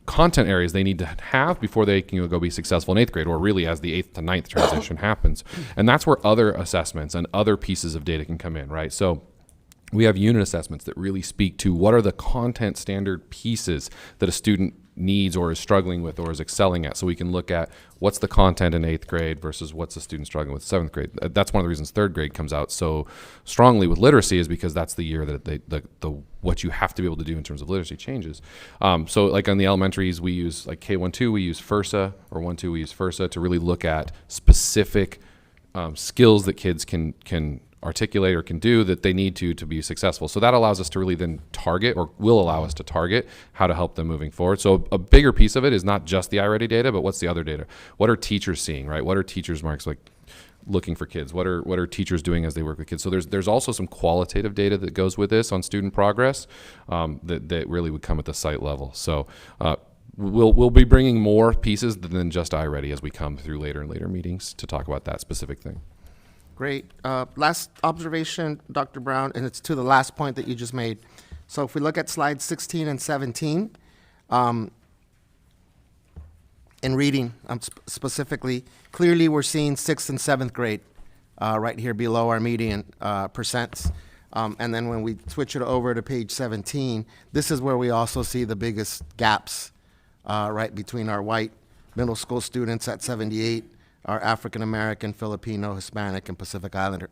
content areas they need to have before they can go be successful in eighth grade, or really as the 8th to 9th transition happens? And that's where other assessments and other pieces of data can come in, right? So we have unit assessments that really speak to what are the content standard pieces that a student needs or is struggling with or is excelling at. So we can look at what's the content in 8th grade versus what's the student struggling with 7th grade. That's one of the reasons 3rd grade comes out so strongly with literacy, is because that's the year that the what you have to be able to do in terms of literacy changes. So like on the elementaries, we use like K1-2, we use FIRSA, or 1-2, we use FIRSA to really look at specific skills that kids can articulate or can do that they need to be successful. So that allows us to really then target, or will allow us to target, how to help them moving forward. So a bigger piece of it is not just the iReady data, but what's the other data? What are teachers seeing, right? What are teachers' marks like looking for kids? What are teachers doing as they work with kids? So there's also some qualitative data that goes with this on student progress that really would come at the site level. So we'll be bringing more pieces than just iReady as we come through later and later meetings to talk about that specific thing. Great. Last observation, Dr. Brown, and it's to the last point that you just made. So if we look at slides 16 and 17, in reading specifically, clearly we're seeing 6th and 7th grade right here below our median percents. And then when we switch it over to page 17, this is where we also see the biggest gaps, right, between our white middle school students at 78, our African American, Filipino, Hispanic, and Pacific Islander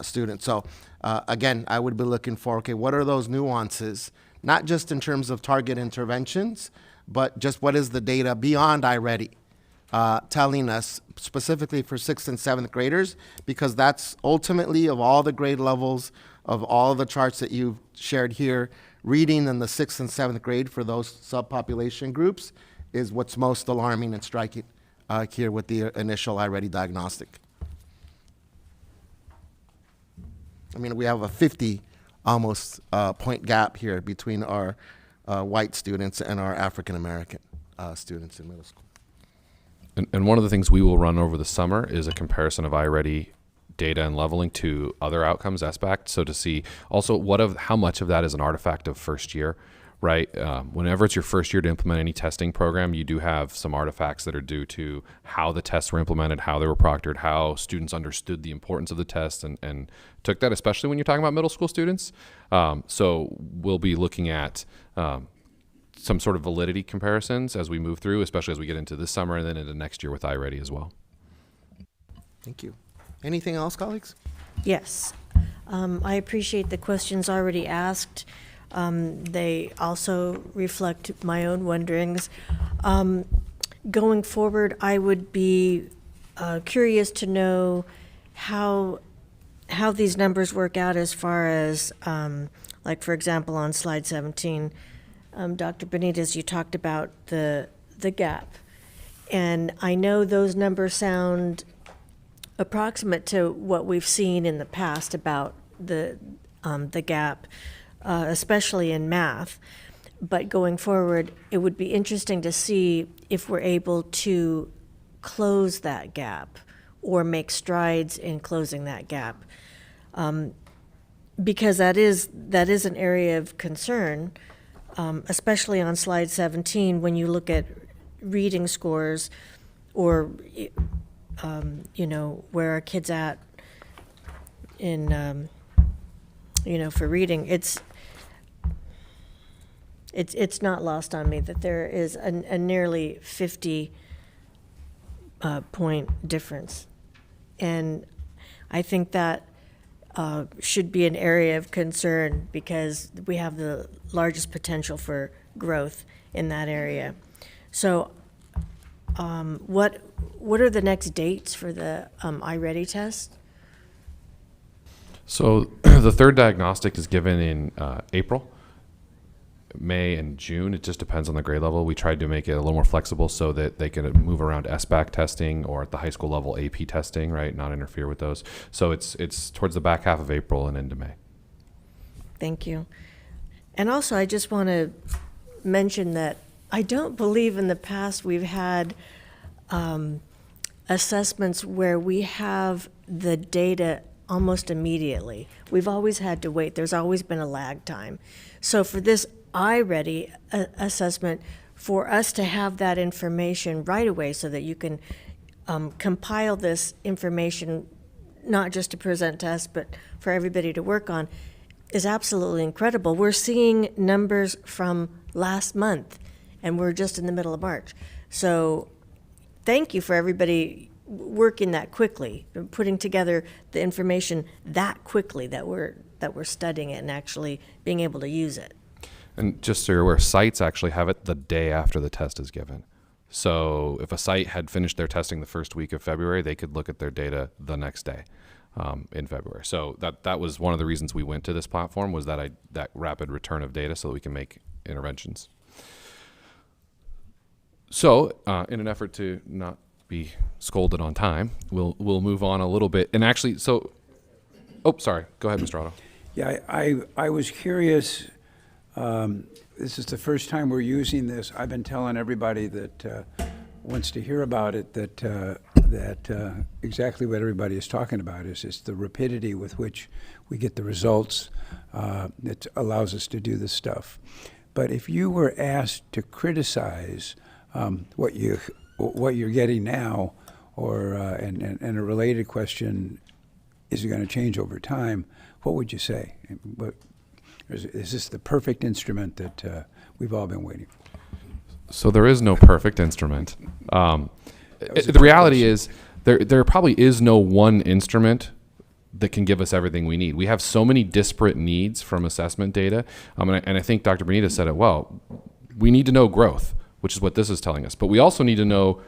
students. So again, I would be looking for, okay, what are those nuances, not just in terms of target interventions, but just what is the data beyond iReady telling us specifically for 6th and 7th graders, because that's ultimately, of all the grade levels, of all the charts that you've shared here, reading in the 6th and 7th grade for those subpopulation groups is what's most alarming and striking here with the initial iReady diagnostic. I mean, we have a 50 almost point gap here between our white students and our African American students in middle school. And one of the things we will run over the summer is a comparison of iReady data and leveling to other outcomes, SBAC, so to see also how much of that is an artifact of first year, right? Whenever it's your first year to implement any testing program, you do have some artifacts that are due to how the tests were implemented, how they were proctored, how students understood the importance of the test and took that, especially when you're talking about middle school students. So we'll be looking at some sort of validity comparisons as we move through, especially as we get into this summer and then into next year with iReady as well. Thank you. Anything else, colleagues? Yes. I appreciate the questions already asked. They also reflect my own wonderings. Going forward, I would be curious to know how these numbers work out as far as, like, for example, on slide 17, Dr. Benitez, you talked about the gap. And I know those numbers sound approximate to what we've seen in the past about the gap, especially in math. But going forward, it would be interesting to see if we're able to close that gap or make strides in closing that gap. Because that is an area of concern, especially on slide 17 when you look at reading scores or where are kids at in for reading. It's not lost on me that there is a nearly 50 point difference, and I think that should be an area of concern because we have the largest potential for growth in that area. So what are the next dates for the iReady test? So the third diagnostic is given in April, May, and June. It just depends on the grade level. We tried to make it a little more flexible so that they can move around SBAC testing or at the high school level AP testing, right? Not interfere with those. So it's towards the back half of April and into May. Thank you. And also, I just want to mention that I don't believe in the past we've had assessments where we have the data almost immediately. We've always had to wait. There's always been a lag time. So for this iReady assessment, for us to have that information right away so that you can compile this information, not just to present to us, but for everybody to work on, is absolutely incredible. We're seeing numbers from last month, and we're just in the middle of March. So thank you for everybody working that quickly, putting together the information that quickly that we're studying it and actually being able to use it. And just so you're aware, sites actually have it the day after the test is given. So if a site had finished their testing the first week of February, they could look at their data the next day in February. So that was one of the reasons we went to this platform, was that rapid return of data so that we can make interventions. So in an effort to not be scolded on time, we'll move on a little bit. And actually, sorry, go ahead, Mr. Otto. Yeah, I was curious. This is the first time we're using this. I've been telling everybody that wants to hear about it that exactly what everybody is talking about is the rapidity with which we get the results that allows us to do this stuff. But if you were asked to criticize what you're getting now, or and a related question, is it going to change over time? What would you say? Is this the perfect instrument that we've all been waiting for? So there is no perfect instrument. The reality is there probably is no one instrument that can give us everything we need. We have so many disparate needs from assessment data. And I think Dr. Benita said it well. We need to know growth, which is what this is telling us. But we also need to know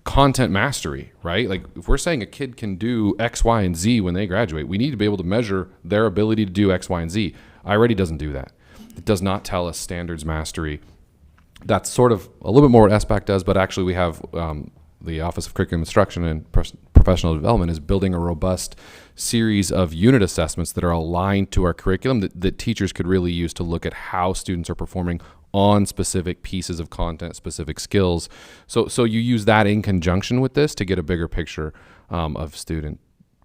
content mastery, right? Like if we're saying a kid can do X, Y, and Z when they graduate, we need to be able to measure their ability to do X, Y, and Z. iReady doesn't do that. It does not tell us standards mastery. That's sort of a little bit more what SBAC does, but actually we have the Office of Curriculum Instruction and Professional Development is building a robust series of unit assessments that are aligned to our curriculum that teachers could really use to look at how students are performing on specific pieces of content, specific skills. So you use that in conjunction with this to get a bigger picture of student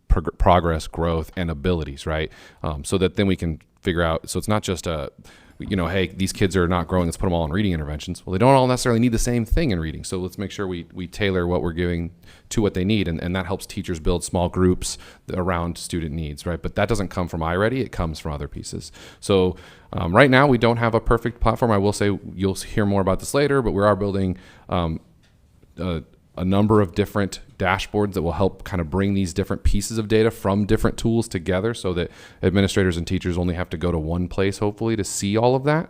progress, growth, and abilities, right? So that then we can figure out, so it's not just hey, these kids are not growing, let's put them all in reading interventions. Well, they don't all necessarily need the same thing in reading. So let's make sure we tailor what we're giving to what they need. And that helps teachers build small groups around student needs, right? But that doesn't come from iReady, it comes from other pieces. So right now we don't have a perfect platform. I will say you'll hear more about this later, but we are building a number of different dashboards that will help kind of bring these different pieces of data from different tools together so that administrators and teachers only have to go to one place, hopefully, to see all of that.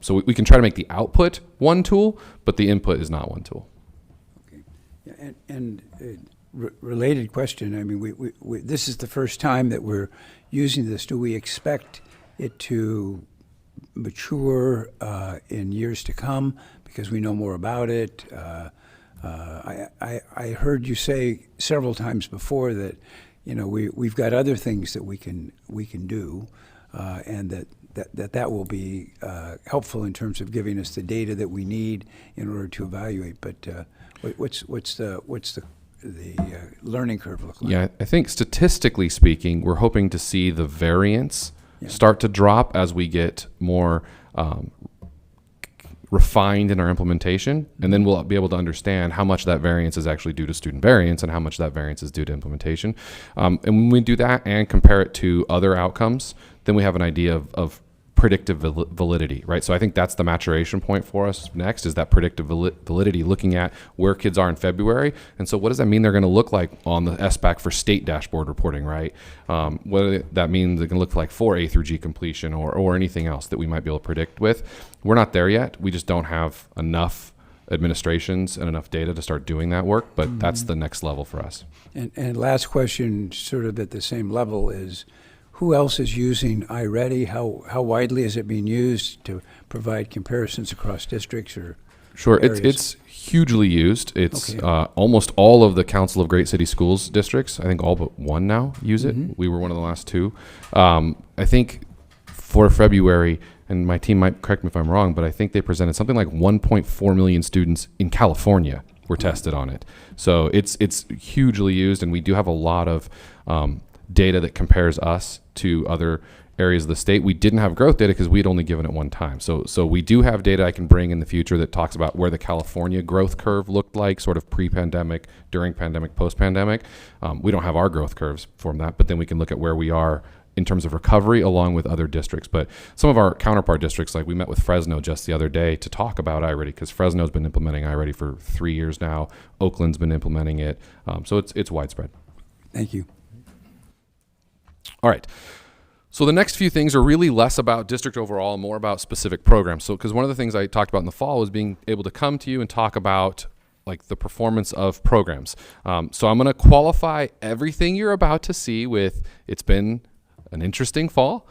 So we can try to make the output one tool, but the input is not one tool. Okay. Yeah, and related question, I mean, we this is the first time that we're using this. Do we expect it to mature in years to come because we know more about it? I heard you say several times before that, we've got other things that we can do, and that will be helpful in terms of giving us the data that we need in order to evaluate. But what's the learning curve look like? Yeah, I think statistically speaking, we're hoping to see the variance start to drop as we get more refined in our implementation, and then we'll be able to understand how much that variance is actually due to student variance and how much that variance is due to implementation. And when we do that and compare it to other outcomes, then we have an idea of predictive validity, right? So I think that's the maturation point for us next, is that predictive validity, looking at where kids are in February. And so what does that mean they're going to look like on the SBAC for state dashboard reporting, right? What that means they're going to look like for A through G completion or anything else that we might be able to predict with. We're not there yet. We just don't have enough administrations and enough data to start doing that work, but that's the next level for us. And last question, sort of at the same level, is who else is using iReady? How widely is it being used to provide comparisons across districts or Sure, areas? it's hugely used. It's Okay. Almost all of the Council of Great City Schools districts, I think all but one now use it. We were one of the last two. I think for February, and my team might correct me if I'm wrong, but I think they presented something like 1.4 million students in California were tested on it. So it's hugely used, and we do have a lot of data that compares us to other areas of the state. We didn't have growth data because we'd only given it one time. So we do have data I can bring in the future that talks about where the California growth curve looked like, sort of pre-pandemic, during pandemic, post-pandemic. We don't have our growth curves from that, but then we can look at where we are in terms of recovery along with other districts. But some of our counterpart districts, like we met with Fresno just the other day to talk about iReady, because Fresno's been implementing iReady for 3 years now. Oakland's been implementing it. So it's widespread. Thank you. All right. So the next few things are really less about district overall and more about specific programs. So because one of the things I talked about in the fall was being able to come to you and talk about like the performance of programs. So I'm going to qualify everything you're about to see with it's been an interesting fall.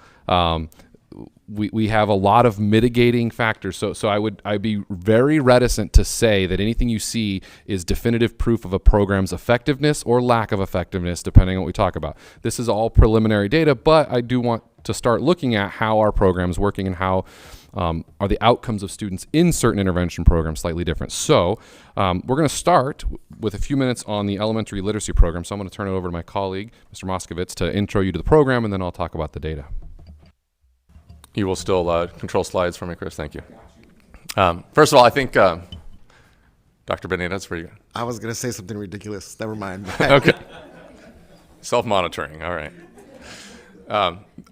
We have a lot of mitigating factors. So I'd be very reticent to say that anything you see is definitive proof of a program's effectiveness or lack of effectiveness, depending on what we talk about. This is all preliminary data, but I do want to start looking at how our program's working and how are the outcomes of students in certain intervention programs slightly different. So we're going to start with a few minutes on the elementary literacy program. So I'm going to turn it over to my colleague, Mr. Moskovitz, to intro you to the program, and then I'll talk about the data. You will still control slides for me, Chris? Thank you. First of all, I think, Dr. Benita, that's for you. I was going to say something ridiculous. Never mind. Okay. Self-monitoring, all right.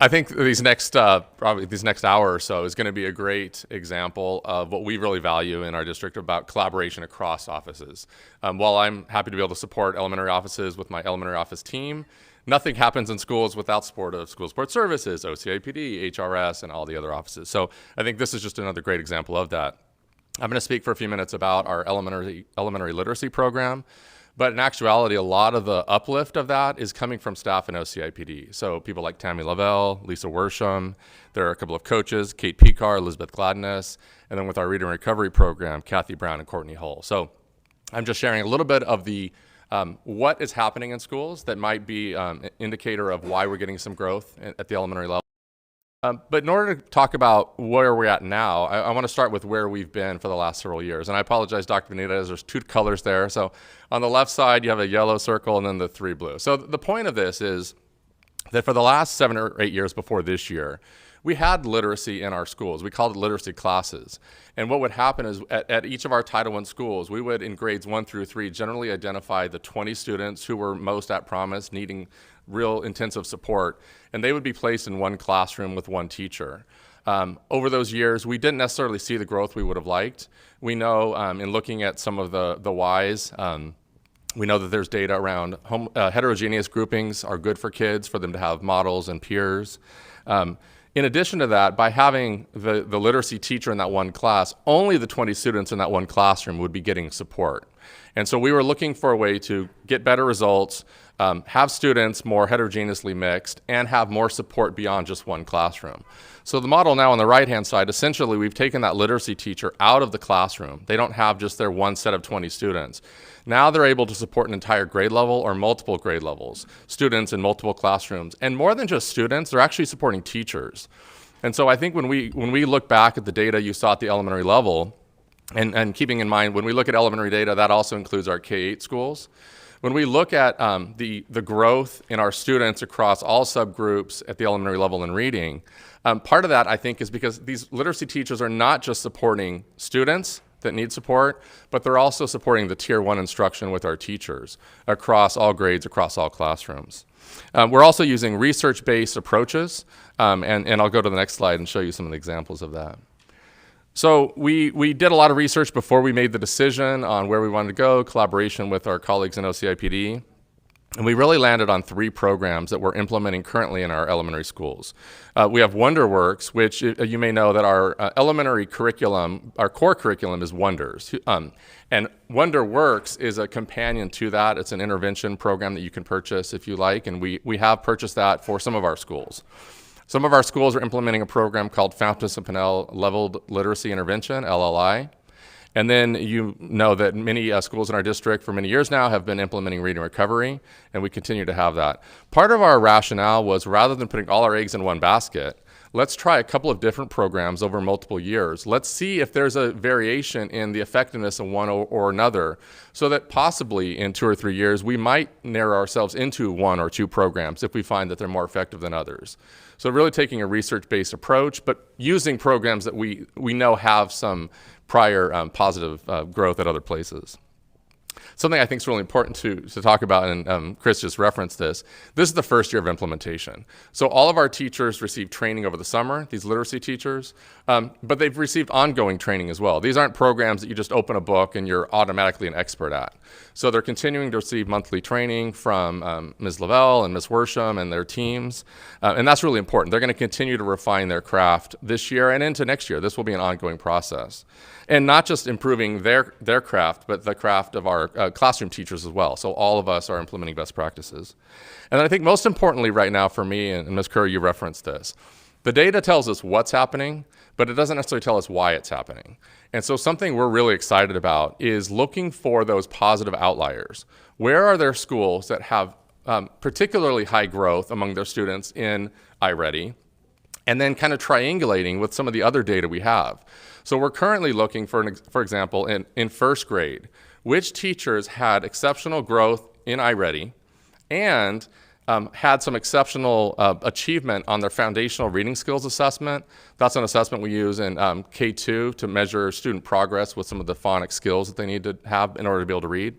I think probably these next hour or so is going to be a great example of what we really value in our district about collaboration across offices. While I'm happy to be able to support elementary offices with my elementary office team, nothing happens in schools without support of school support services, OCIPD, HRS, and all the other offices. So I think this is just another great example of that. I'm going to speak for a few minutes about our elementary literacy program. But in actuality, a lot of the uplift of that is coming from staff in OCIPD. So people like Tammy Lavelle, Lisa Worsham, there are a couple of coaches, Kate Picar, Elizabeth Gladness, and then with our Reading Recovery program, Kathy Brown and Courtney Hull. So I'm just sharing a little bit of the what is happening in schools that might be an indicator of why we're getting some growth at the elementary level. But in order to talk about where we're at now, I want to start with where we've been for the last several years. And I apologize, Dr. Benitez, there's two colors there. So on the left side, you have a yellow circle and then the three blue. So the point of this is that for the last 7 or 8 years before this year, we had literacy in our schools. We called it literacy classes. And what would happen is at each of our Title I schools, we would, in grades 1 through 3, generally identify the 20 students who were most at promise, needing real intensive support, and they would be placed in one classroom with one teacher. Over those years, we didn't necessarily see the growth we would have liked. We know in looking at some of the whys, we know that there's data around heterogeneous groupings are good for kids, for them to have models and peers. In addition to that, by having the literacy teacher in that one class, only the 20 students in that one classroom would be getting support. And so we were looking for a way to get better results, have students more heterogeneously mixed, and have more support beyond just one classroom. So the model now on the right-hand side, essentially we've taken that literacy teacher out of the classroom. They don't have just their one set of 20 students. Now they're able to support an entire grade level or multiple grade levels, students in multiple classrooms. And more than just students, they're actually supporting teachers. And so I think when we look back at the data you saw at the elementary level, and keeping in mind, when we look at elementary data, that also includes our K-8 schools. When we look at the growth in our students across all subgroups at the elementary level in reading, part of that, I think, is because these literacy teachers are not just supporting students that need support, but they're also supporting the Tier 1 instruction with our teachers across all grades, across all classrooms. We're also using research-based approaches, and I'll go to the next slide and show you some of the examples of that. So we did a lot of research before we made the decision on where we wanted to go, collaboration with our colleagues in OCIPD. And we really landed on 3 programs that we're implementing currently in our elementary schools. We have WonderWorks, which you may know that our elementary curriculum, our core curriculum is Wonders. And WonderWorks is a companion to that. It's an intervention program that you can purchase if you like, and we have purchased that for some of our schools. Some of our schools are implementing a program called Fountas and Pinnell Leveled Literacy Intervention, LLI. And then you know that many schools in our district for many years now have been implementing reading recovery, and we continue to have that. Part of our rationale was rather than putting all our eggs in one basket, let's try a couple of different programs over multiple years. Let's see if there's a variation in the effectiveness of one or another, so that possibly in 2 or 3 years, we might narrow ourselves into 1 or 2 programs if we find that they're more effective than others. So really taking a research-based approach, but using programs that we know have some prior positive growth at other places. Something I think is really important to talk about, and Chris just referenced this is the first year of implementation. So all of our teachers received training over the summer, these literacy teachers, but they've received ongoing training as well. These aren't programs that you just open a book and you're automatically an expert at. So they're continuing to receive monthly training from Ms. Lavelle and Ms. Worsham and their teams, and that's really important. They're going to continue to refine their craft this year and into next year. This will be an ongoing process. And not just improving their craft, but the craft of our classroom teachers as well. So all of us are implementing best practices. And then I think most importantly right now for me, and Ms. Curry, you referenced this, the data tells us what's happening, but it doesn't necessarily tell us why it's happening. And so something we're really excited about is looking for those positive outliers. Where are there schools that have particularly high growth among their students in iReady? And then kind of triangulating with some of the other data we have. So we're currently looking for example, in first grade, which teachers had exceptional growth in iReady and had some exceptional achievement on their foundational reading skills assessment. That's an assessment we use in K2 to measure student progress with some of the phonics skills that they need to have in order to be able to read.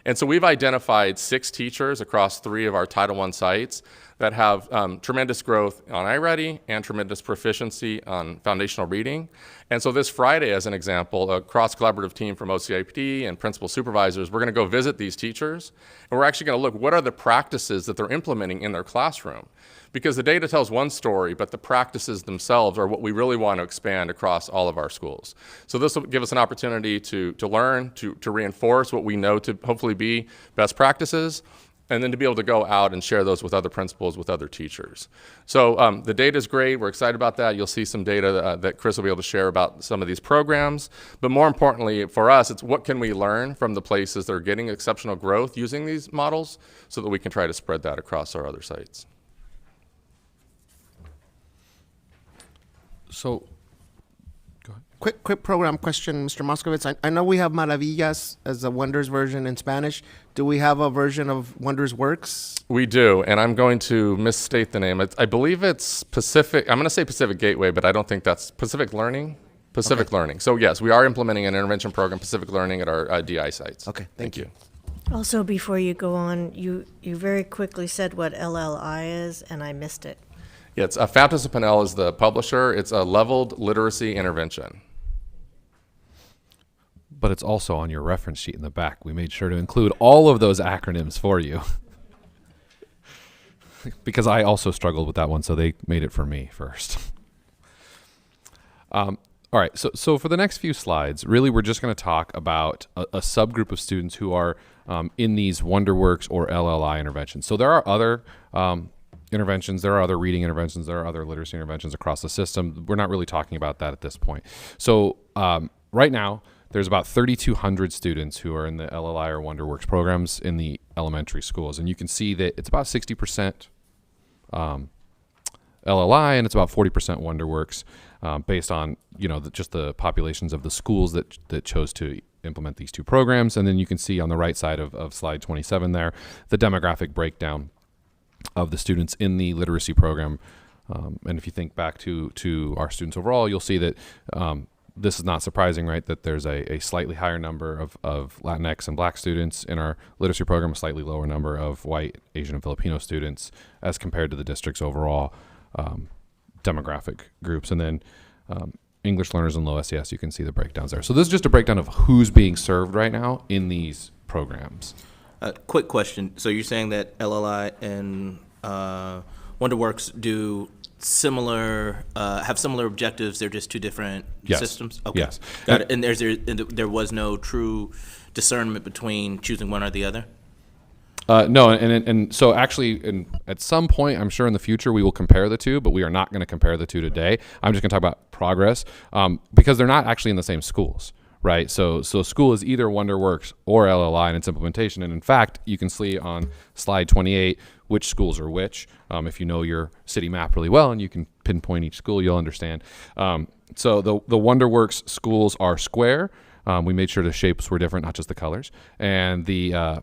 And so we've identified 6 teachers across 3 of our Title I sites that have tremendous growth on iReady and tremendous proficiency on foundational reading. And so this Friday, as an example, a cross-collaborative team from OCIPD and principal supervisors, we're going to go visit these teachers, and we're actually going to look what are the practices that they're implementing in their classroom. Because the data tells one story, but the practices themselves are what we really want to expand across all of our schools. So this will give us an opportunity to learn, to reinforce what we know to hopefully be best practices, and then to be able to go out and share those with other principals, with other teachers. So the data is great. We're excited about that. You'll see some data that Chris will be able to share about some of these programs. But more importantly, for us, it's what can we learn from the places that are getting exceptional growth using these models so that we can try to spread that across our other sites. So, go ahead. Quick program question, Mr. Moskowitz. I know we have Maravillas as a Wonders version in Spanish. Do we have a version of Wonders Works? We do, and I'm going to misstate the name. I believe it's Pacific. I'm going to say Pacific Gateway, but I don't think that's Pacific Learning. Pacific Learning. So yes, we are implementing an intervention program, Pacific Learning, at our DI sites. Okay, thank you. Also, before you go on, you very quickly said what LLI is, and I missed it. Yeah, it's Fountas of Pinnell is the publisher. It's a leveled literacy intervention. But it's also on your reference sheet in the back. We made sure to include all of those acronyms for you. Because I also struggled with that one, so they made it for me first. All right, so for the next few slides, really we're just going to talk about a subgroup of students who are in these WonderWorks or LLI interventions. So there are other interventions, there are other reading interventions, there are other literacy interventions across the system. We're not really talking about that at this point. So right now, there's about 3,200 students who are in the LLI or WonderWorks programs in the elementary schools. And you can see that it's about 60% LLI and it's about 40% WonderWorks based on, just the populations of the schools that chose to implement these two programs. And then you can see on the right side of slide 27 there, the demographic breakdown of the students in the literacy program. And if you think back to our students overall, you'll see that this is not surprising, right? That there's a slightly higher number of Latinx and Black students in our literacy program, a slightly lower number of white, Asian, and Filipino students as compared to the district's overall demographic groups. And then English learners and low SES, you can see the breakdowns there. So this is just a breakdown of who's being served right now in these programs. Quick question. So you're saying that LLI and WonderWorks do have similar objectives. They're just two different systems. Okay. Yes. Got it. And there was no true discernment between choosing one or the other. No, and so actually, at some point, I'm sure in the future we will compare the two, but we are not going to compare the two today. I'm just going to talk about progress because they're not actually in the same schools. Right, so school is either WonderWorks or LLI in its implementation, and in fact, you can see on slide 28 which schools are which. If you know your city map really well and you can pinpoint each school, you'll understand. So the WonderWorks schools are square. We made sure the shapes were different, not just the colors, and the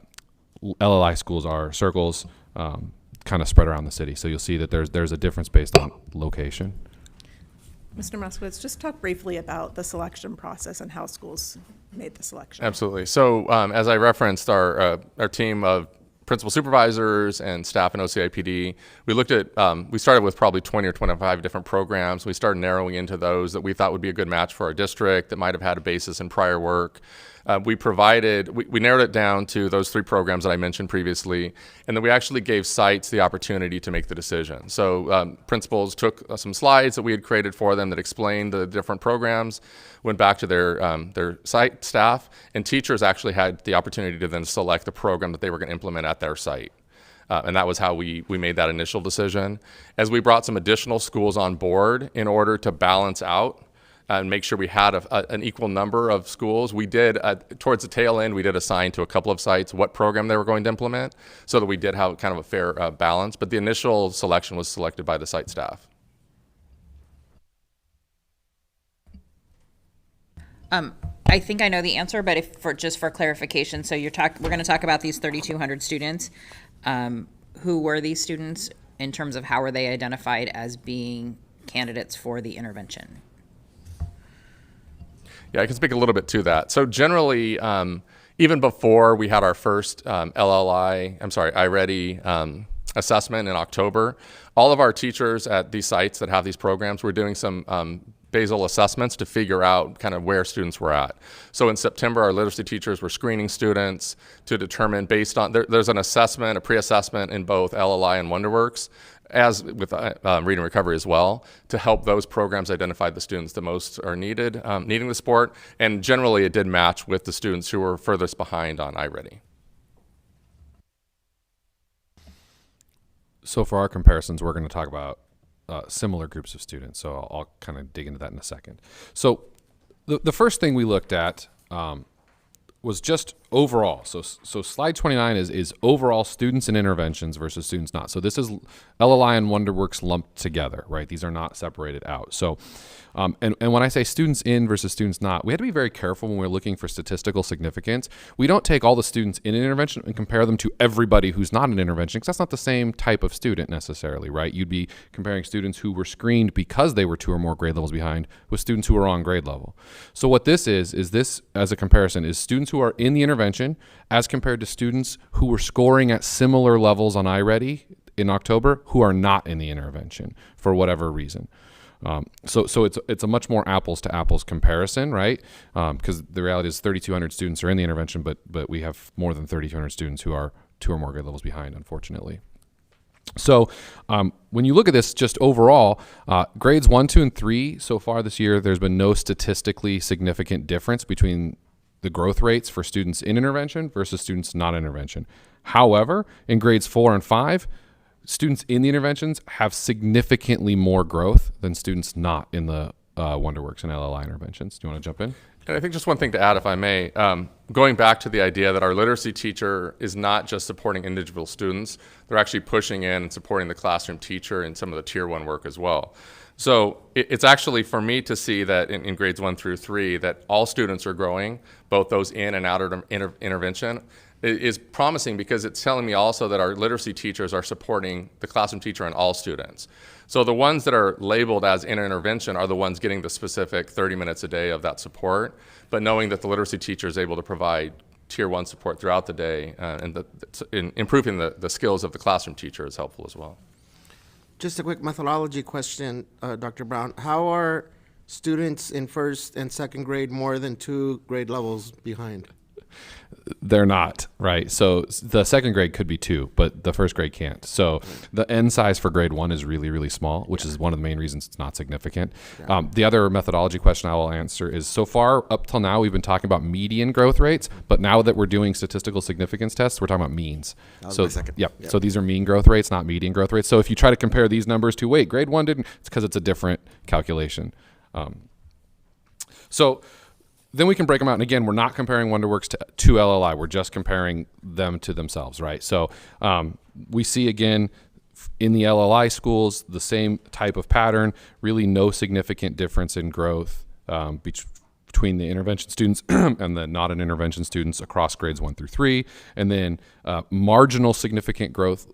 LLI schools are circles, kind of spread around the city. So you'll see that there's a difference based on location. Mr. Moskowitz, just talk briefly about the selection process and how schools made the selection. Absolutely. So as I referenced, our team of principal supervisors and staff in OCIPD, we looked at, we started with probably 20 or 25 different programs. We started narrowing into those that we thought would be a good match for our district that might have had a basis in prior work. We narrowed it down to those three programs that I mentioned previously, and then we actually gave sites the opportunity to make the decision. So principals took some slides that we had created for them that explained the different programs, went back to their site staff, and teachers actually had the opportunity to then select the program that they were going to implement at their site. And that was how we made that initial decision. As we brought some additional schools on board in order to balance out and make sure we had an equal number of schools, we did, towards the tail end, we did assign to a couple of sites what program they were going to implement so that we did have kind of a fair balance. But the initial selection was selected by the site staff. I think I know the answer, but just for clarification, so we're going to talk about these 3,200 students. Who were these students in terms of how were they identified as being candidates for the intervention? Yeah, I can speak a little bit to that. So generally, even before we had our first iReady assessment in October. All of our teachers at these sites that have these programs were doing some basal assessments to figure out kind of where students were at. So in September, our literacy teachers were screening students to determine based on, there's an assessment, a pre-assessment in both LLI and WonderWorks, as with reading recovery as well, to help those programs identify the students that most are needing the support. And generally it did match with the students who were furthest behind on iReady. So for our comparisons, we're going to talk about similar groups of students. So I'll kind of dig into that in a second. So the first thing we looked at was just overall. So slide 29 is overall students and interventions versus students not. So this is LLI and WonderWorks lumped together, right? These are not separated out. So, and when I say students in versus students not, we have to be very careful when we're looking for statistical significance. We don't take all the students in an intervention and compare them to everybody who's not an intervention, because that's not the same type of student necessarily, right? You'd be comparing students who were screened because they were 2 or more grade levels behind with students who are on grade level. So what this is this, as a comparison, is students who are in the intervention as compared to students who were scoring at similar levels on iReady in October who are not in the intervention for whatever reason. So it's a much more apples to apples comparison, right? Because the reality is 3,200 students are in the intervention, but we have more than 3,200 students who are 2 or more grade levels behind, unfortunately. So when you look at this just overall, grades 1, 2, and 3 so far this year, there's been no statistically significant difference between the growth rates for students in intervention versus students not in intervention. However, in grades 4 and 5, students in the interventions have significantly more growth than students not in the WonderWorks and LLI interventions. Do you want to jump in? And I think just one thing to add, if I may, going back to the idea that our literacy teacher is not just supporting individual students, they're actually pushing in and supporting the classroom teacher in some of the tier 1 work as well. So it's actually for me to see that in grades 1 through 3 that all students are growing, both those in and out of intervention, is promising, because it's telling me also that our literacy teachers are supporting the classroom teacher and all students. So the ones that are labeled as in intervention are the ones getting the specific 30 minutes a day of that support, but knowing that the literacy teacher is able to provide tier 1 support throughout the day and in improving the skills of the classroom teacher is helpful as well. Just a quick methodology question, Dr. Brown. How are students in first and second grade more than 2 grade levels behind? They're not, right? So the second grade could be 2, but the first grade can't. So the N size for grade 1 is really, really small, which is one of the main reasons it's not significant. The other methodology question I will answer is, so far up till now, we've been talking about median growth rates, but now that we're doing statistical significance tests, we're talking about means. So, so these are mean growth rates, not median growth rates. So if you try to compare these numbers to, wait, grade 1 didn't, it's because it's a different calculation. So then we can break them out. And again, we're not comparing WonderWorks to LLI. We're just comparing them to themselves, right? So we see, again, in the LLI schools, the same type of pattern, really no significant difference in growth between the intervention students and the not in intervention students across grades 1 through 3. And then marginal significant growth,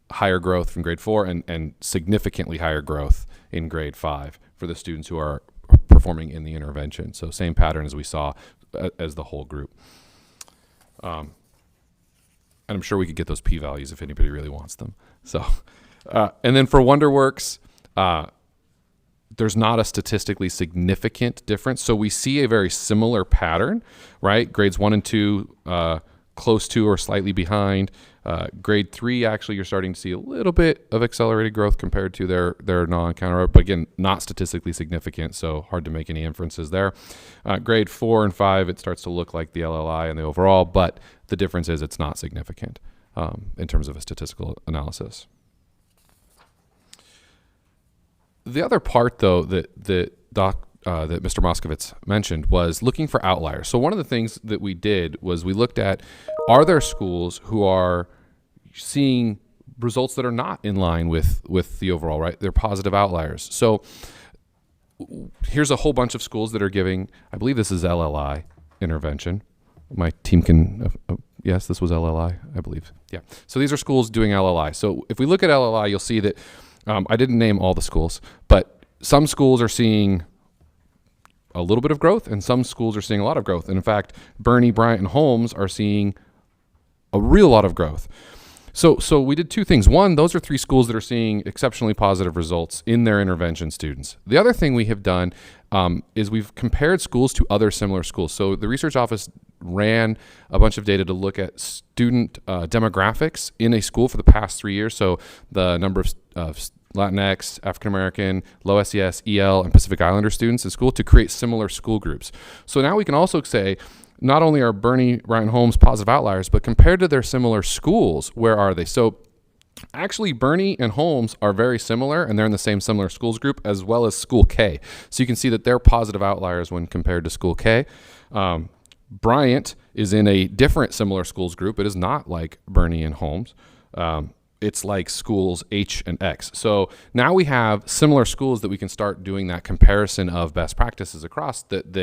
higher growth from grade 4, and significantly higher growth in grade 5 for the students who are performing in the intervention. So same pattern as we saw as the whole group. And I'm sure we could get those p-values if anybody really wants them. So, and then for WonderWorks, there's not a statistically significant difference. So we see a very similar pattern, right? Grades 1 and 2, close to or slightly behind. Grade 3, actually, you're starting to see a little bit of accelerated growth compared to their non-counter, but again, not statistically significant, so hard to make any inferences there. Grade 4 and 5, it starts to look like the LLI and the overall, but the difference is it's not significant in terms of a statistical analysis. The other part, though, that Mr. Moskovitz mentioned was looking for outliers. So one of the things that we did was we looked at, are there schools who are seeing results that are not in line with the overall, right? They're positive outliers. So here's a whole bunch of schools that are giving, I believe this is LLI intervention. My team can, yes, this was LLI, I believe. Yeah. So these are schools doing LLI. So if we look at LLI, you'll see that I didn't name all the schools, but some schools are seeing a little bit of growth, and some schools are seeing a lot of growth. And in fact, Bernie, Bryant, and Holmes are seeing a real lot of growth. So we did two things. One, those are 3 schools that are seeing exceptionally positive results in their intervention students. The other thing we have done is we've compared schools to other similar schools. So the research office ran a bunch of data to look at student demographics in a school for the past 3 years. So the number of Latinx, African American, low SES, EL, and Pacific Islander students in school to create similar school groups. So now we can also say, not only are Bernie, Bryant, Holmes positive outliers, but compared to their similar schools, where are they? So actually, Bernie and Holmes are very similar, and they're in the same similar schools group, as well as School K. So you can see that they're positive outliers when compared to School K. Bryant is in a different similar schools group. It is not like Bernie and Holmes. It's like schools H and X. So now we have similar schools that we can start doing that comparison of best practices across that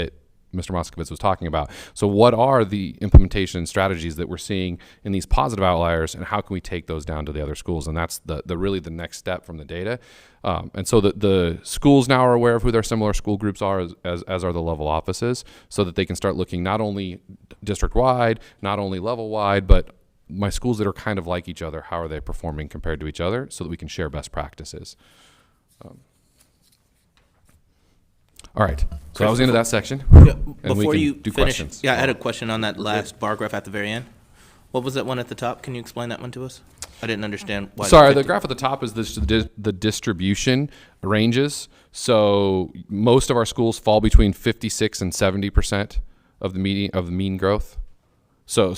Mr. Moskovitz was talking about. So what are the implementation strategies that we're seeing in these positive outliers, and how can we take those down to the other schools? And that's the really the next step from the data. And so the schools now are aware of who their similar school groups are, as are the level offices, so that they can start looking not only district-wide, not only level-wide, but my schools that are kind of like each other, how are they performing compared to each other, so that we can share best practices. All right, so that was the end of that section. And we Before can you do finish, questions. I had a question on that last bar graph at the very end. What was that one at the top? Can you explain that one to us? I didn't understand why. Sorry, the 50 graph at the top is the distribution ranges. So most of our schools fall between 56 and 70% of the mean growth. So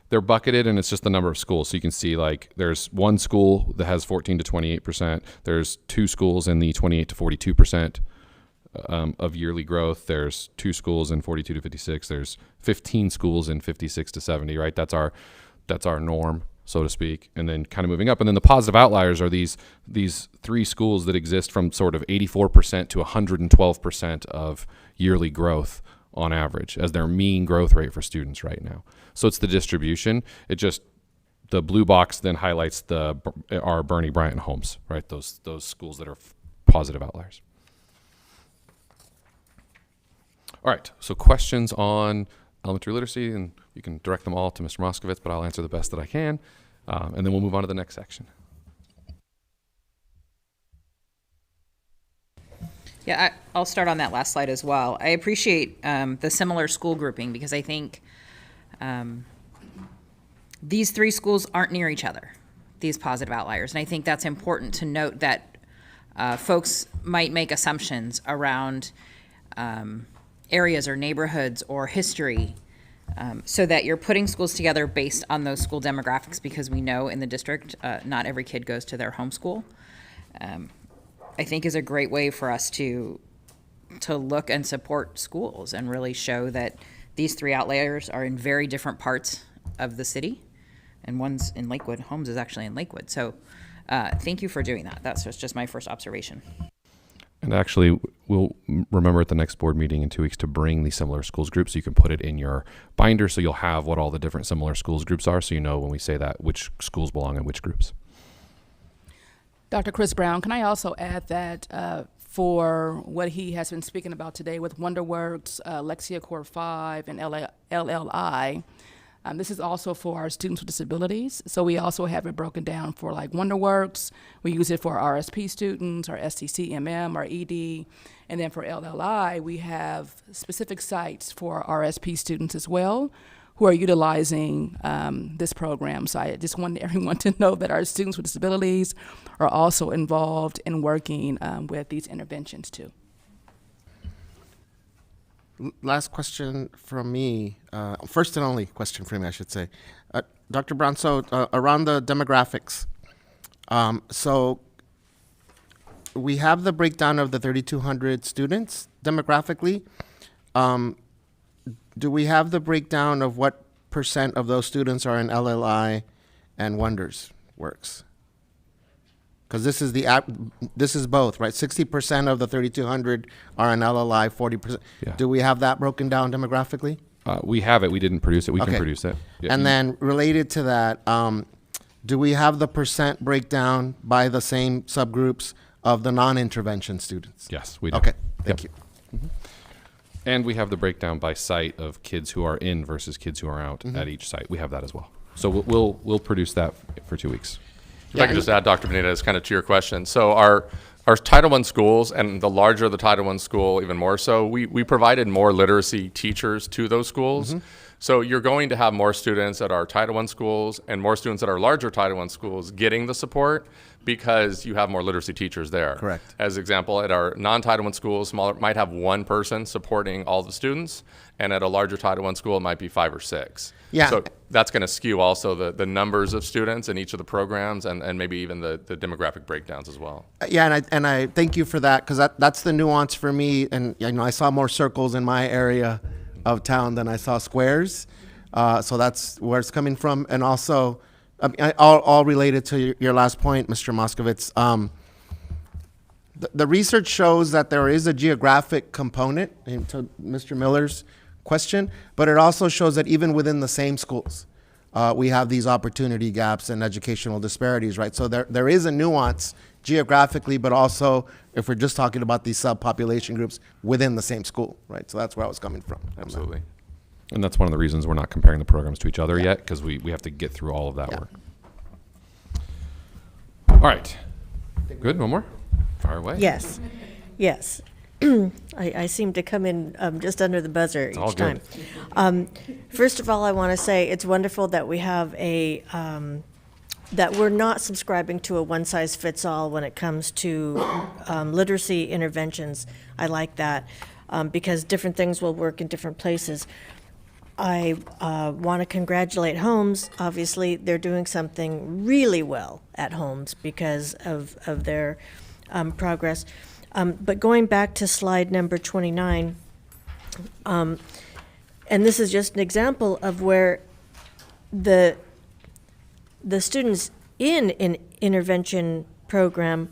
they're bucketed, and it's just the number of schools. So you can see, like, there's one school that has 14 to 28%. There's 2 schools in the 28 to 42% of yearly growth. There's 2 schools in 42 to 56. There's 15 schools in 56 to 70. Right, that's our norm, so to speak. And then kind of moving up. And then the positive outliers are these 3 schools that exist from sort of 84% to 112% of yearly growth on average as their mean growth rate for students right now. So it's the distribution. The blue box then highlights our Bernie, Bryant, and Holmes, right? Those schools that are positive outliers. All right, so questions on elementary literacy, and you can direct them all to Mr. Moskovitz, but I'll answer the best that I can, and then we'll move on to the next section. Yeah, I'll start on that last slide as well. I appreciate the similar school grouping, because I think these 3 schools aren't near each other, these positive outliers. And I think that's important to note, that folks might make assumptions around areas or neighborhoods or history, so that you're putting schools together based on those school demographics, because we know in the district not every kid goes to their home school. I think is a great way for us to look and support schools and really show that these 3 outliers are in very different parts of the city, and one's in Lakewood. Holmes is actually in Lakewood. So thank you for doing that. That's just my first observation. And actually, we'll remember at the next board meeting in 2 weeks to bring the similar schools groups, so you can put it in your binder, so you'll have what all the different similar schools groups are, so you know when we say that which schools belong in which groups. Dr. Chris Brown, can I also add that for what he has been speaking about today with WonderWorks, Lexia Core 5, and LLI, this is also for our students with disabilities. So we also have it broken down for, like, WonderWorks. We use it for our RSP students, our STCMM, our ED. And then for LLI, we have specific sites for RSP students as well, who are utilizing this program. So I just wanted everyone to know that our students with disabilities are also involved in working with these interventions too. Last question from me, first and only question from me, I should say. Dr. Brown, so around the demographics, so we have the breakdown of the 3,200 students demographically. Do we have the breakdown of what % of those students are in LLI and Wonders Works? Because this is both, right? 60% of the 3,200 are in LLI, 40%. Yeah. Do we have that broken down demographically? We have it. We didn't produce it. We Okay. can produce it. Yeah. And then related to that, do we have the % breakdown by the same subgroups of the non-intervention students? Yes, we do. Okay, thank Yep. you. And we have the breakdown by site of kids who are in versus kids who are out at each site. We have that as well. So we'll produce that for 2 weeks. If I could just add, Dr. Benitez, kind of to your question. So our Title I schools, and the larger the Title I school, even more so, we provided more literacy teachers to those schools. So you're going to have more students at our Title I schools and more students at our larger Title I schools getting the support because you have more literacy teachers there. Correct. As example, at our non-Title I schools, smaller, might have one person supporting all the students, and at a larger Title I school, it might be 5 or 6. Yeah. So that's going to skew also the numbers of students in each of the programs and maybe even the demographic breakdowns as well. Yeah, and I thank you for that, because that's the nuance for me. And I saw more circles in my area of town than I saw squares, so that's where it's coming from. And also, all related to your last point, Mr. Moskowitz. The research shows that there is a geographic component, and to Mr. Miller's question, but it also shows that even within the same schools, we have these opportunity gaps and educational disparities, right? So there is a nuance geographically, but also if we're just talking about these subpopulation groups within the same school, right? So that's where I was coming from. Absolutely. And that's one of the reasons we're not comparing the programs to each other yet, because we have to get through all of that work. All right. Good. One more? Fire away. Yes, yes. I seem to come in just under the buzzer all each good. time. First of all, I want to say it's wonderful that we have that we're not subscribing to a one-size-fits-all when it comes to literacy interventions. I like that because different things will work in different places. I want to congratulate Holmes. Obviously, they're doing something really well at Holmes because of their progress. But going back to slide number 29, and this is just an example of where the students in an intervention program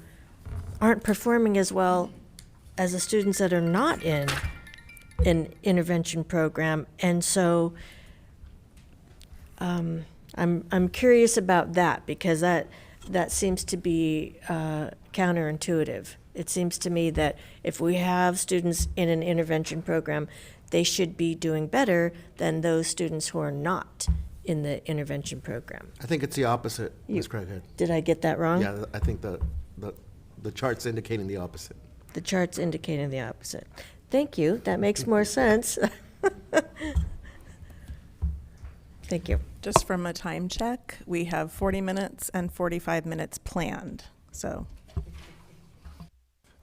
aren't performing as well as the students that are not in an intervention program. And so I'm curious about that, because that seems to be counterintuitive. It seems to me that if we have students in an intervention program, they should be doing better than those students who are not in the intervention program. I think it's the opposite, Ms. Craighead. Did I get that wrong? Yeah, I think the chart's indicating the opposite. The chart's indicating the opposite. Thank you. That makes more sense. Thank you. Just from a time check, we have 40 minutes and 45 minutes planned, so.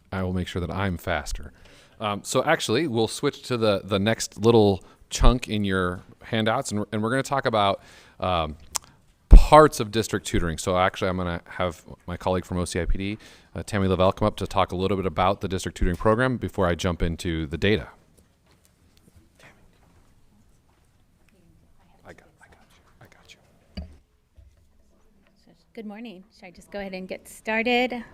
I will make sure that I'm faster. So actually, we'll switch to the next little chunk in your handouts, and we're going to talk about parts of district tutoring. So actually, I'm going to have my colleague from OCIPD, Tammy Lavelle, come up to talk a little bit about the district tutoring program before I jump into the data. I got you. Good morning. Should I just go ahead and get started?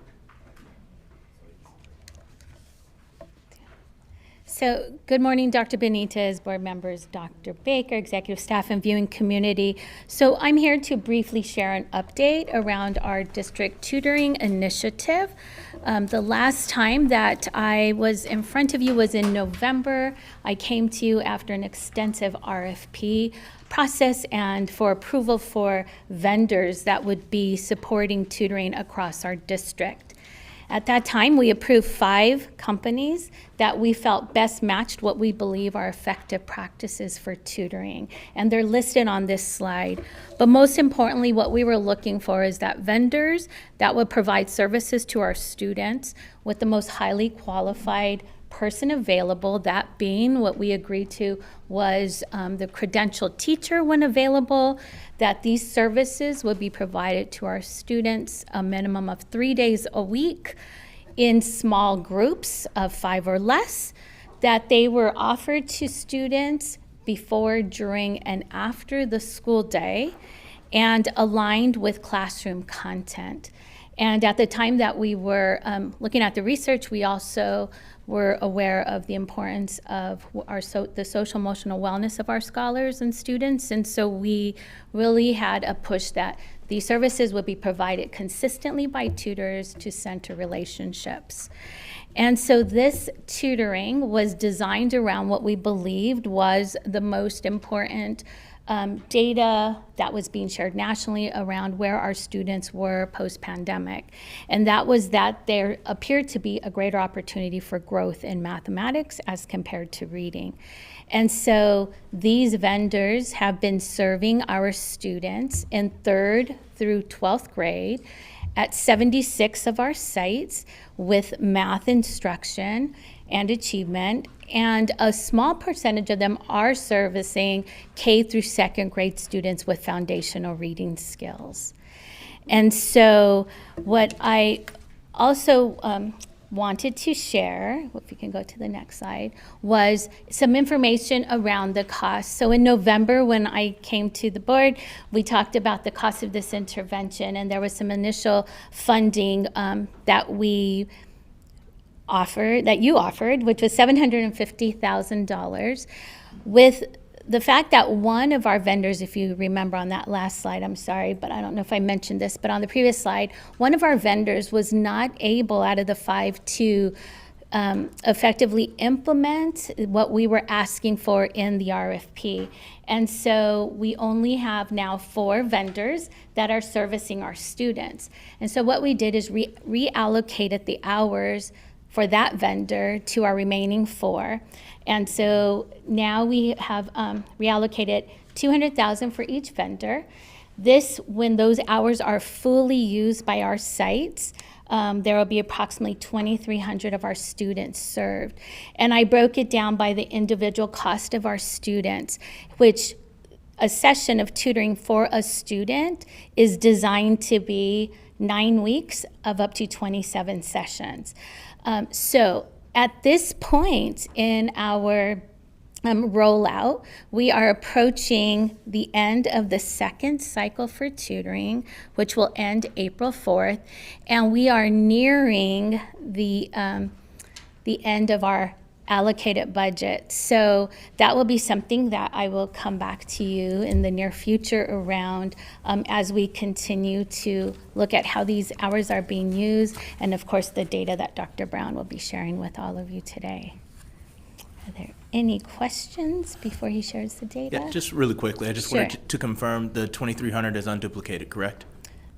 So, good morning, Dr. Benitez, board members, Dr. Baker, executive staff, and viewing community. So, I'm here to briefly share an update around our district tutoring initiative. The last time that I was in front of you was in November. I came to you after an extensive RFP process and for approval for vendors that would be supporting tutoring across our district. At that time, we approved 5 companies that we felt best matched what we believe are effective practices for tutoring. And they're listed on this slide. But most importantly, what we were looking for is that vendors that would provide services to our students with the most highly qualified person available, that being what we agreed to was the credentialed teacher when available, that these services would be provided to our students a minimum of 3 days a week in small groups of 5 or less, that they were offered to students before, during, and after the school day, and aligned with classroom content. And at the time that we were looking at the research, we also were aware of the importance of the social emotional wellness of our scholars and students. And so we really had a push that these services would be provided consistently by tutors to center relationships. And so this tutoring was designed around what we believed was the most important data that was being shared nationally around where our students were post-pandemic. And that was that there appeared to be a greater opportunity for growth in mathematics as compared to reading. And so these vendors have been serving our students in 3rd through 12th grade at 76 of our sites with math instruction and achievement, and a small percentage of them are servicing K through 2nd grade students with foundational reading skills. And so what I also wanted to share, if you can go to the next slide, was some information around the cost. So in November, when I came to the board, we talked about the cost of this intervention, and there was some initial funding that we offered, that you offered, which was $750,000, with the fact that one of our vendors, if you remember on that last slide, I'm sorry, but I don't know if I mentioned this, but on the previous slide, one of our vendors was not able out of the 5 to effectively implement what we were asking for in the RFP. And so we only have now 4 vendors that are servicing our students. And so what we did is reallocated the hours for that vendor to our remaining 4. And so now we have reallocated $200,000 for each vendor. This, when those hours are fully used by our sites, there will be approximately 2,300 of our students served. And I broke it down by the individual cost of our students, which a session of tutoring for a student is designed to be 9 weeks of up to 27 sessions. So at this point in our rollout, we are approaching the end of the 2nd cycle for tutoring, which will end April 4th, and we are nearing the end of our allocated budget. So that will be something that I will come back to you in the near future around as we continue to look at how these hours are being used, and of course the data that Dr. Brown will be sharing with all of you today. Are there any questions before he shares the data? Yeah, just really quickly, I just Sure. wanted to confirm the 2,300 is unduplicated, correct?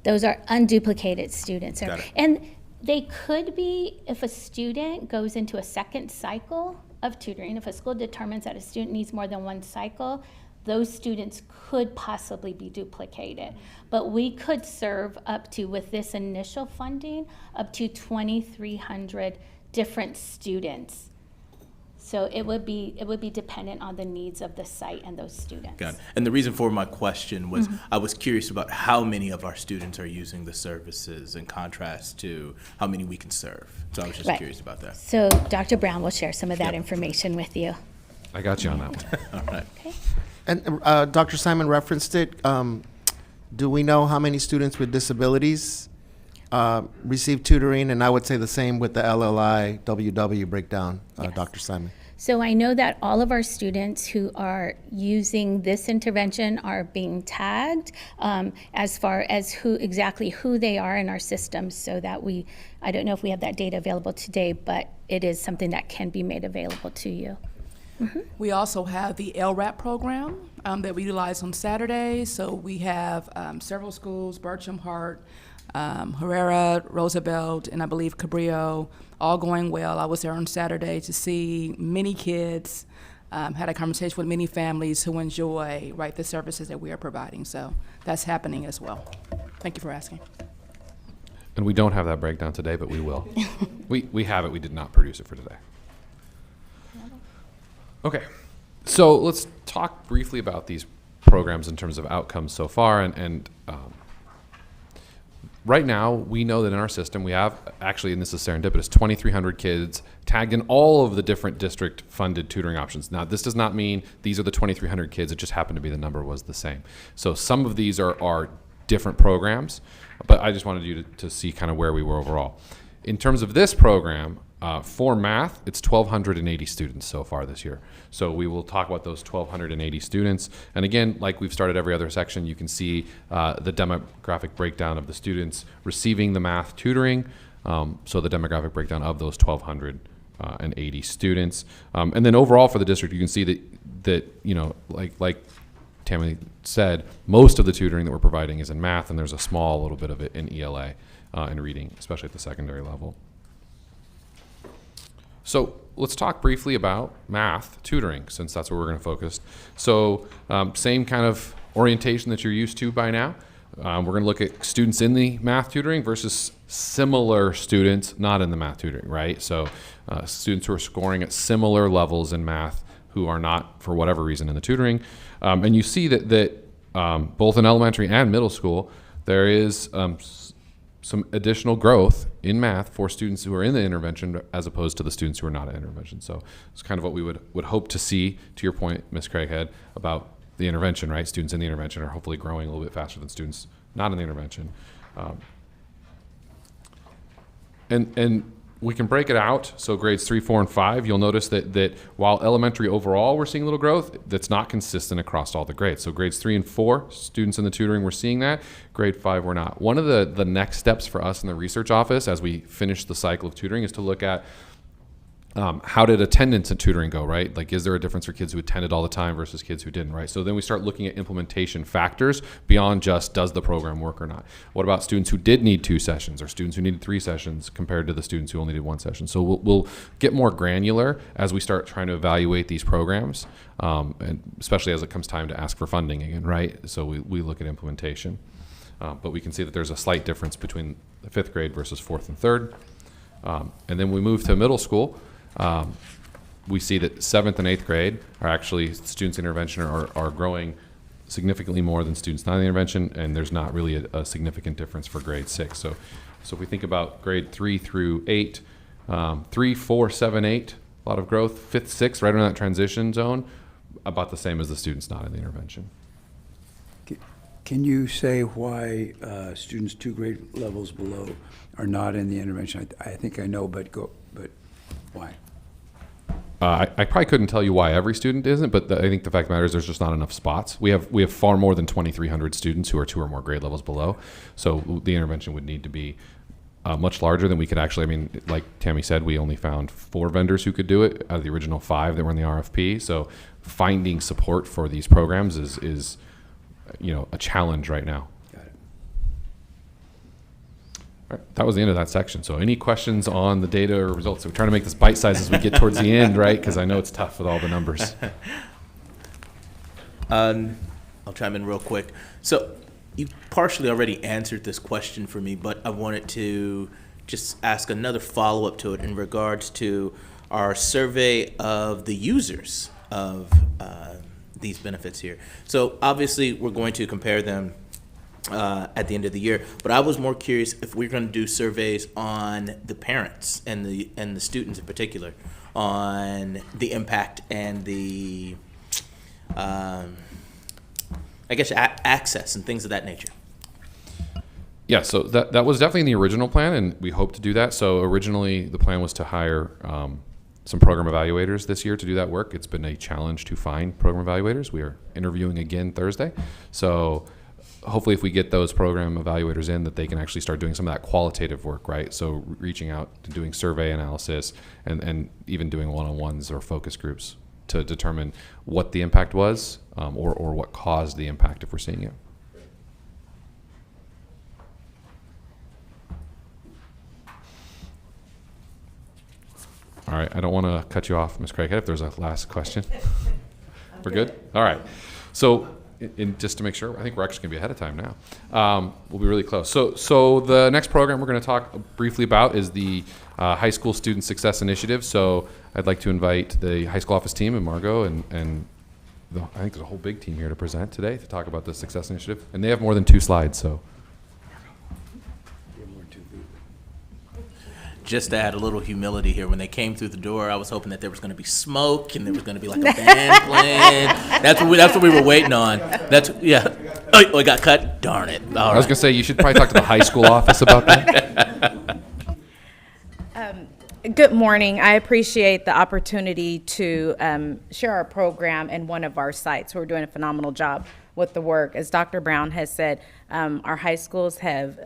Those are unduplicated students. Got it. And they could be if a student goes into a 2nd cycle of tutoring. If a school determines that a student needs more than 1 cycle, those students could possibly be duplicated. But we could serve up to, with this initial funding, up to 2,300 different students. So it would be dependent on the needs of the site and those students. Got it. And the reason for my question was I was curious about how many of our students are using the services in contrast to how many we can serve. So I was just Right. curious about that. So Dr. Brown will share some of that information with you. I got you on that one. All right. Okay. And Dr. Simon referenced it. Do we know how many students with disabilities receive tutoring? And I would say the same with the LLI WW breakdown, Yes. Dr. Simon. So I know that all of our students who are using this intervention are being tagged as far as who they are in our system, so that I don't know if we have that data available today, but it is something that can be made available to you. We also have the LRAP program that we utilize on Saturdays. So we have several schools, Bircham, Hart, Herrera, Roosevelt, and I believe Cabrillo, all going well. I was there on Saturday to see many kids, had a conversation with many families who enjoy the services that we are providing. So that's happening as well. Thank you for asking. And we don't have that breakdown today, but we will. we have it. We did not produce it for today. Okay, so let's talk briefly about these programs in terms of outcomes so far. And right now, we know that in our system, we have, actually, and this is serendipitous, 2,300 kids tagged in all of the different district-funded tutoring options. Now, this does not mean these are the 2,300 kids. It just happened to be the number was the same. So some of these are different programs, but I just wanted you to see kind of where we were overall. In terms of this program, for math, it's 1,280 students so far this year. So we will talk about those 1,280 students. And again, like we've started every other section, you can see the demographic breakdown of the students receiving the math tutoring. So the demographic breakdown of those 1,280 students. And then overall for the district, you can see that like Tammy said, most of the tutoring that we're providing is in math, and there's a small little bit of it in ELA and reading, especially at the secondary level. So let's talk briefly about math tutoring, since that's where we're going to focus. So same kind of orientation that you're used to by now. We're going to look at students in the math tutoring versus similar students not in the math tutoring, right? So students who are scoring at similar levels in math who are not, for whatever reason, in the tutoring. And you see that both in elementary and middle school, there is some additional growth in math for students who are in the intervention as opposed to the students who are not in intervention. So it's kind of what we would hope to see, to your point, Ms. Craighead, about the intervention, right? Students in the intervention are hopefully growing a little bit faster than students not in the intervention. And we can break it out. So grades 3, 4, and 5, you'll notice that while elementary overall we're seeing a little growth, that's not consistent across all the grades. So grades 3 and 4, students in the tutoring, we're seeing that. Grade 5, we're not. One of the next steps for us in the research office as we finish the cycle of tutoring is to look at how did attendance at tutoring go, right? Like, is there a difference for kids who attended all the time versus kids who didn't, right? So then we start looking at implementation factors beyond just does the program work or not. What about students who did need 2 sessions or students who needed 3 sessions compared to the students who only did 1 session? So we'll get more granular as we start trying to evaluate these programs, and especially as it comes time to ask for funding again, right? So we look at implementation. But we can see that there's a slight difference between the 5th grade versus 4th and 3rd. And then we move to middle school. We see that 7th and 8th grade are actually students in intervention are growing significantly more than students not in the intervention, and there's not really a significant difference for grade 6. So if we think about grade 3 through 8, 3, 4, 7, 8, a lot of growth. 5th, 6th, right around that transition zone, about the same as the students not in the intervention. Can you say why students 2 grade levels below are not in the intervention? I think I know, but why? I probably couldn't tell you why every student isn't, but I think the fact of the matter is there's just not enough spots. We have far more than 2,300 students who are 2 or more grade levels below, so the intervention would need to be much larger than we could actually. I mean, like Tammy said, we only found 4 vendors who could do it out of the original 5 that were in the RFP. So finding support for these programs is a challenge right now. All right, that was the end of that section. So any questions on the data or results? So we're trying to make this bite-sized as we get towards the end, right? Because I know it's tough with all the numbers. I'll chime in real quick. So you partially already answered this question for me, but I wanted to just ask another follow-up to it in regards to our survey of the users of these benefits here. So obviously we're going to compare them at the end of the year, but I was more curious if we're going to do surveys on the parents and the students in particular on the impact and the access and things of that nature. Yeah, so that was definitely in the original plan, and we hope to do that. So originally the plan was to hire some program evaluators this year to do that work. It's been a challenge to find program evaluators. We are interviewing again Thursday. So hopefully if we get those program evaluators in, that they can actually start doing some of that qualitative work, right? So reaching out to doing survey analysis and even doing one-on-ones or focus groups to determine what the impact was or what caused the impact if we're seeing it. All right, I don't want to cut you off, Ms. Craighead, if there's a last question. We're good? All right. So just to make sure, I think we're actually going to be ahead of time now. We'll be really close. So the next program we're going to talk briefly about is the High School Student Success Initiative. So I'd like to invite the high school office team and Margot and I think there's a whole big team here to present today to talk about the Success Initiative. And they have more than 2 slides, so. Just to add a little humility here, when they came through the door, I was hoping that there was going to be smoke and there was going to be like a band playing. That's what we were waiting on. Oh, it got cut. Darn it! I was going to say you should probably talk to the high school office about that. Good morning. I appreciate the opportunity to share our program in one of our sites. We're doing a phenomenal job with the work. As Dr. Brown has said, our high schools have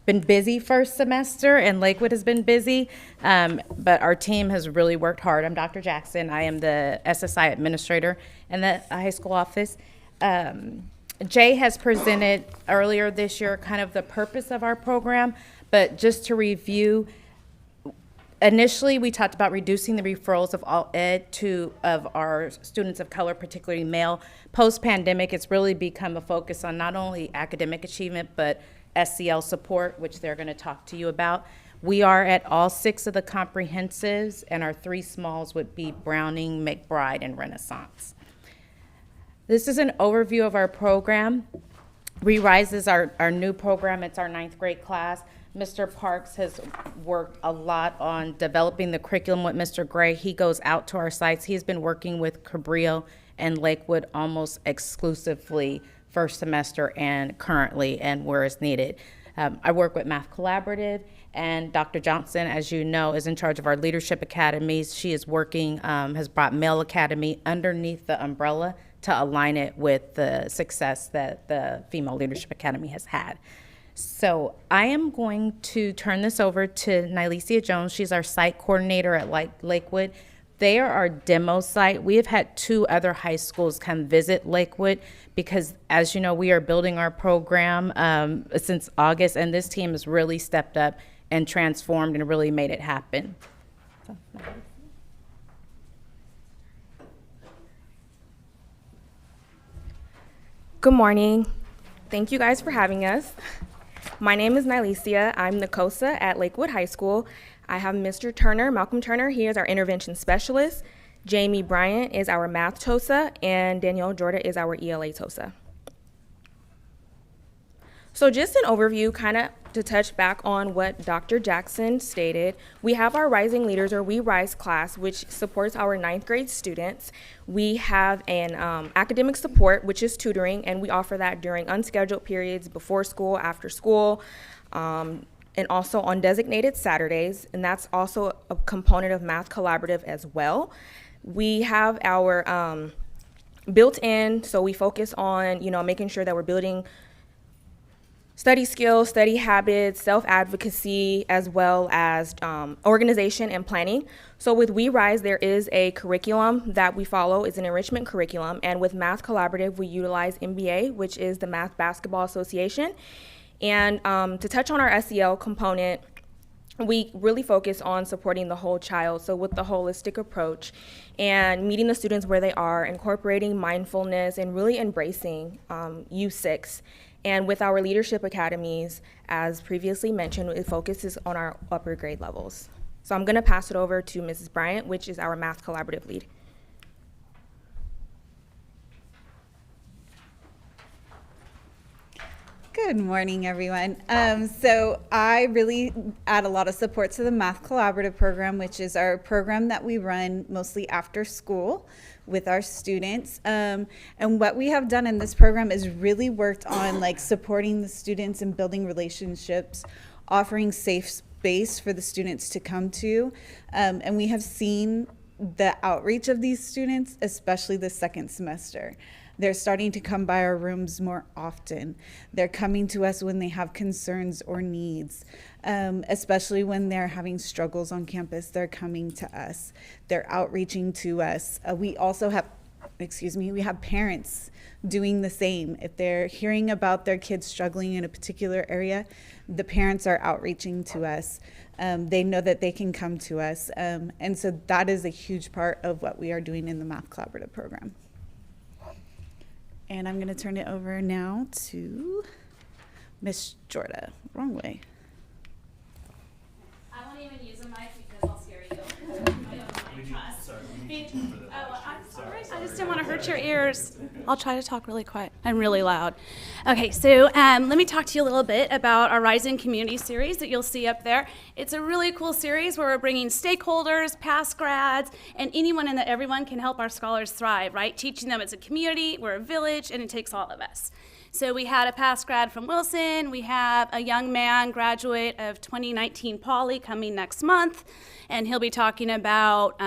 been busy first semester, and Lakewood has been busy, but our team has really worked hard. I'm Dr. Jackson. I am the SSI administrator in the high school office. Jay has presented earlier this year kind of the purpose of our program, but just to review, initially we talked about reducing the referrals of all ed of our students of color, particularly male. Post-pandemic, it's really become a focus on not only academic achievement, but SEL support, which they're going to talk to you about. We are at all 6 of the comprehensives, and our 3 smalls would be Browning, McBride, and Renaissance. This is an overview of our program. ReRise is our new program. It's our 9th grade class. Mr. Parks has worked a lot on developing the curriculum with Mr. Gray. He goes out to our sites. He's been working with Cabrillo and Lakewood almost exclusively first semester and currently and where it's needed. I work with Math Collaborative, and Dr. Johnson, as you know, is in charge of our leadership academies. She is working, has brought Male Academy underneath the umbrella to align it with the success that the Female Leadership Academy has had. So I am going to turn this over to Nylesia Jones. She's our site coordinator at Lakewood. They are our demo site. We have had 2 other high schools come visit Lakewood because, as you know, we are building our program since August, and this team has really stepped up and transformed and really made it happen. Good morning. Thank you guys for having us. My name is Nylesia. I'm the COSA at Lakewood High School. I have Mr. Turner, Malcolm Turner. He is our intervention specialist. Jamie Bryant is our math TOSA, and Danielle Jorda is our ELA TOSA. So just an overview, kind of to touch back on what Dr. Jackson stated. We have our Rising Leaders, or We Rise class, which supports our 9th grade students. We have an academic support, which is tutoring, and we offer that during unscheduled periods, before school, after school, and also on designated Saturdays, and that's also a component of Math Collaborative as well. We have our built-in, so we focus on, making sure that we're building study skills, study habits, self-advocacy, as well as organization and planning. So with We Rise, there is a curriculum that we follow. It's an enrichment curriculum. And with Math Collaborative, we utilize MBA, which is the Math Basketball Association. And to touch on our SEL component, we really focus on supporting the whole child, so with the holistic approach and meeting the students where they are, incorporating mindfulness, and really embracing U6. And with our leadership academies, as previously mentioned, it focuses on our upper grade levels. So I'm going to pass it over to Mrs. Bryant, which is our Math Collaborative lead. Good morning, everyone. So I really add a lot of support to the Math Collaborative program, which is our program that we run mostly after school with our students. And what we have done in this program is really worked on supporting the students and building relationships, offering safe space for the students to come to. And we have seen the outreach of these students, especially the second semester. They're starting to come by our rooms more often. They're coming to us when they have concerns or needs, especially when they're having struggles on campus. They're coming to us. They're outreaching to us. We also have, we have parents doing the same. If they're hearing about their kids struggling in a particular area, the parents are outreaching to us. They know that they can come to us. And so that is a huge part of what we are doing in the Math Collaborative program. And I'm going to turn it over now to Miss Jorda. Wrong way. I won't even use a mic because I'll scare you. I'm sorry. I just didn't want to hurt your ears. I'll try to talk really quiet and really loud. Okay, so let me talk to you a little bit about our Rising Community series that you'll see up there. It's a really cool series where we're bringing stakeholders, past grads, and anyone and everyone can help our scholars thrive, right? Teaching them it's a community, we're a village, and it takes all of us. So we had a past grad from Wilson. We have a young man, graduate of 2019 Poly, coming next month, and he'll be talking about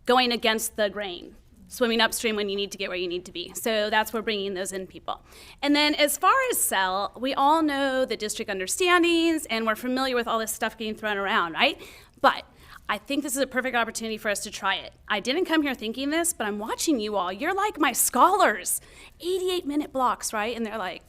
going against the grain, swimming upstream when you need to get where you need to be. So that's where we're bringing those in people. And then as far as SEL, we all know the district understandings, and we're familiar with all this stuff getting thrown around, right? But I think this is a perfect opportunity for us to try it. I didn't come here thinking this, but I'm watching you all. You're like my scholars. 88-minute blocks, right? And they're like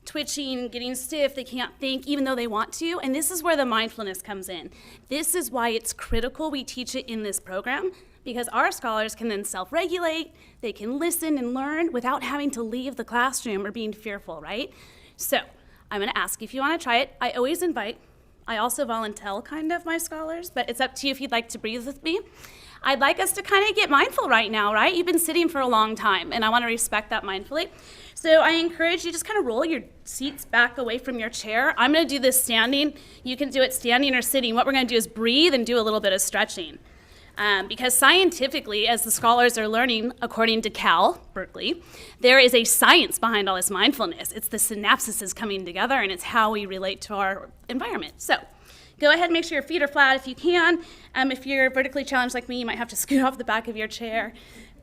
twitching, getting stiff, they can't think even though they want to. And this is where the mindfulness comes in. This is why it's critical we teach it in this program, because our scholars can then self-regulate, they can listen and learn without having to leave the classroom or being fearful, right? So I'm gonna ask if you wanna try it. I always invite. I also volunteer kind of my scholars, but it's up to you if you'd like to breathe with me. I'd like us to kind of get mindful right now, right? You've been sitting for a long time, and I want to respect that mindfully. So I encourage you just kind of roll your seats back away from your chair. I'm going to do this standing. You can do it standing or sitting. What we're going to do is breathe and do a little bit of stretching. Because scientifically, as the scholars are learning, according to Cal, Berkeley, there is a science behind all this mindfulness. It's the synapses coming together, and it's how we relate to our environment. So go ahead and make sure your feet are flat if you can. If you're vertically challenged like me, you might have to scoot off the back of your chair.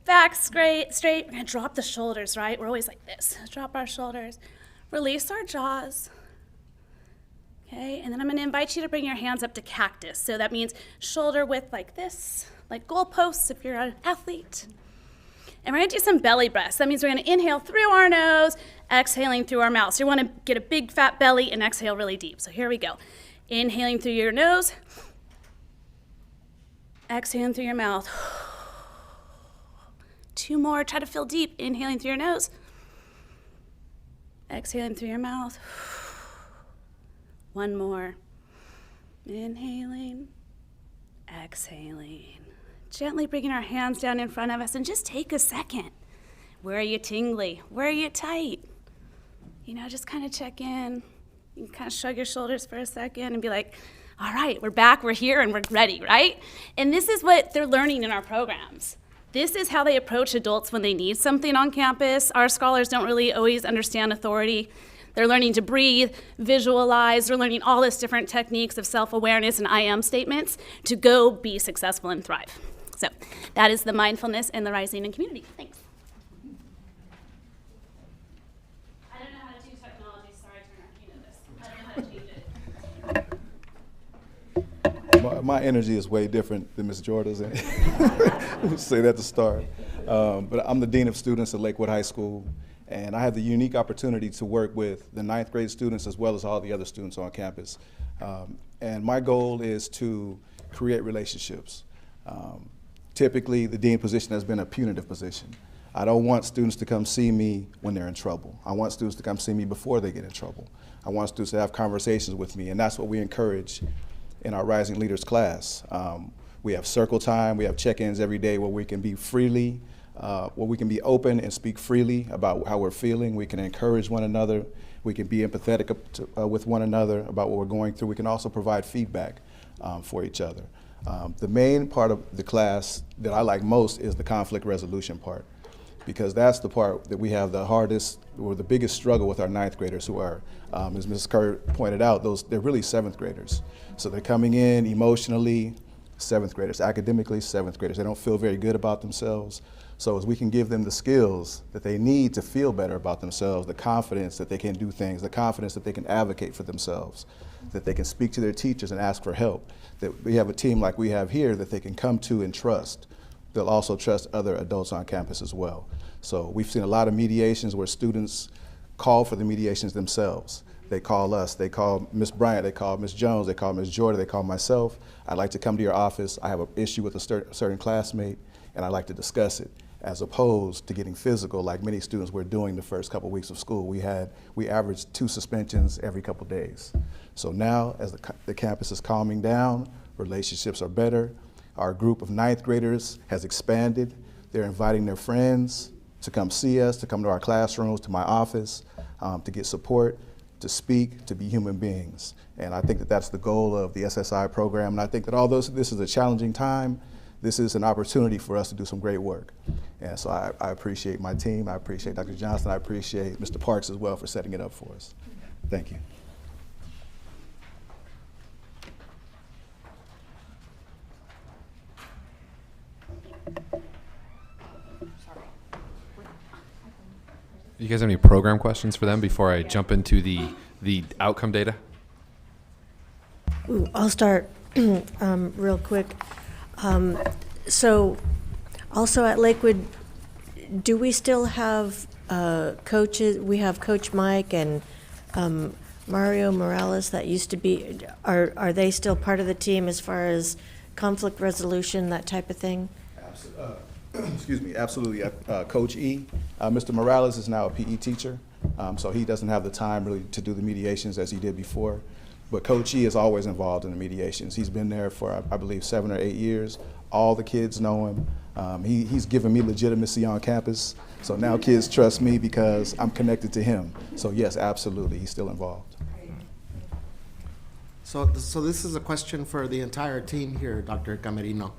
Back straight. We're going to drop the shoulders, right? We're always like this. Drop our shoulders. Release our jaws. Okay, and then I'm going to invite you to bring your hands up to cactus. So that means shoulder width like this, like goalposts if you're an athlete. And we're going to do some belly breaths. That means we're going to inhale through our nose, exhaling through our mouth. So you want to get a big fat belly and exhale really deep. So here we go. Inhaling through your nose, exhaling through your mouth. 2 more, try to fill deep. Inhaling through your nose, exhaling through your mouth. 1 more. Inhaling, exhaling. Gently bringing our hands down in front of us and just take a second. Where are you tingly? Where are you tight? You know, just kind of check in. You can kind of shrug your shoulders for a second and be like, all right, we're back, we're here, and we're ready, right? And this is what they're learning in our programs. This is how they approach adults when they need something on campus. Our scholars don't really always understand authority. They're learning to breathe, visualize. They're learning all this different techniques of self-awareness and I am statements to go be successful and thrive. So that is the mindfulness and the rising in community. Thanks. I don't know how to do technology. Sorry, Turner. You know this. I don't know how to change it. My energy is way different than Ms. Jordan's. Say that to start. But I'm the Dean of Students at Lakewood High School. And I have the unique opportunity to work with the 9th grade students as well as all the other students on campus. And my goal is to create relationships. Typically, the dean position has been a punitive position. I don't want students to come see me when they're in trouble. I want students to come see me before they get in trouble. I want students to have conversations with me, and that's what we encourage in our Rising Leaders class. We have circle time, we have check-ins every day where we can be freely where we can be open and speak freely about how we're feeling. We can encourage one another. We can be empathetic with one another about what we're going through. We can also provide feedback for each other. The main part of the class that I like most is the conflict resolution part, because that's the part that we have the hardest or the biggest struggle with our 9th graders who are, as Mrs. Kerr pointed out, they're really 7th graders. So they're coming in emotionally, 7th graders, academically, 7th graders. They don't feel very good about themselves. So as we can give them the skills that they need to feel better about themselves, the confidence that they can do things, the confidence that they can advocate for themselves, that they can speak to their teachers and ask for help, that we have a team like we have here that they can come to and trust. They'll also trust other adults on campus as well. So we've seen a lot of mediations where students call for the mediations themselves. They call us, they call Ms. Bryant, they call Ms. Jones, they call Ms. Jordan, they call myself. I'd like to come to your office. I have an issue with a certain classmate, and I'd like to discuss it, as opposed to getting physical like many students were doing the first couple weeks of school. We averaged 2 suspensions every couple days. So now, as the campus is calming down, relationships are better. Our group of 9th graders has expanded. They're inviting their friends to come see us, to come to our classrooms, to my office, to get support, to speak, to be human beings. And I think that that's the goal of the SSI program. And I think that although this is a challenging time, this is an opportunity for us to do some great work. And so I appreciate my team. I appreciate Dr. Johnson. I appreciate Mr. Parks as well for setting it up for us. Thank you. You guys have any program questions for them before I jump into the outcome data? I'll start real quick. So also at Lakewood, do we still have coaches? We have Coach Mike and Mario Morales that used to be, are they still part of the team as far as conflict resolution, that type of thing? Excuse me, absolutely. Coach E, Mr. Morales is now a PE teacher, so he doesn't have the time really to do the mediations as he did before. But Coach E is always involved in the mediations. He's been there for, I believe, 7 or 8 years. All the kids know him. He's given me legitimacy on campus, so now kids trust me because I'm connected to him. So yes, absolutely, he's still involved. So this is a question for the entire team here, Dr. Camerino.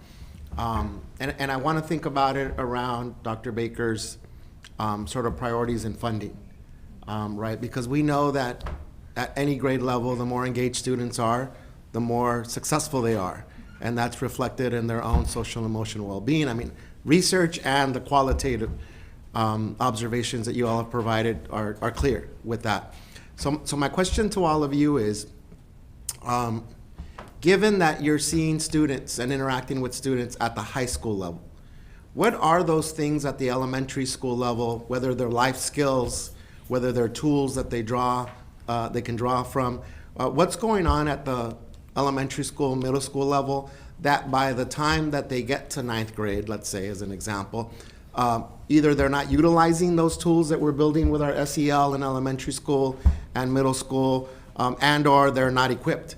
And I want to think about it around Dr. Baker's sort of priorities in funding, right? Because we know that at any grade level, the more engaged students are, the more successful they are. And that's reflected in their own social and emotional well-being. I mean, research and the qualitative observations that you all have provided are clear with that. So my question to all of you is, given that you're seeing students and interacting with students at the high school level, what are those things at the elementary school level, whether they're life skills, whether they're tools that they can draw from, what's going on at the elementary school, middle school level, that by the time that they get to 9th grade, let's say as an example, either they're not utilizing those tools that we're building with our SEL in elementary school and middle school, and or they're not equipped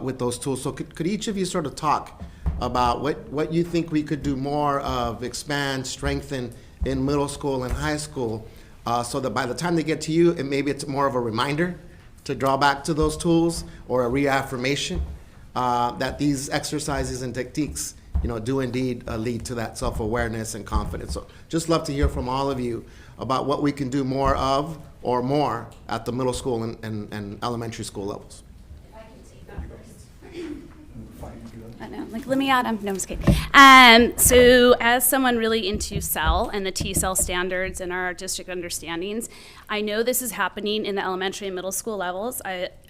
with those tools. So could each of you sort of talk about what you think we could do more of, expand, strengthen in middle school and high school, so that by the time they get to you, maybe it's more of a reminder to draw back to those tools, or a reaffirmation that these exercises and techniques, do indeed lead to that self-awareness and confidence. So just love to hear from all of you about what we can do more of or more at the middle school and elementary school levels. I know, let me add, no, I'm just kidding. So as someone really into CEL and the T-cell standards and our district understandings, I know this is happening in the elementary and middle school levels.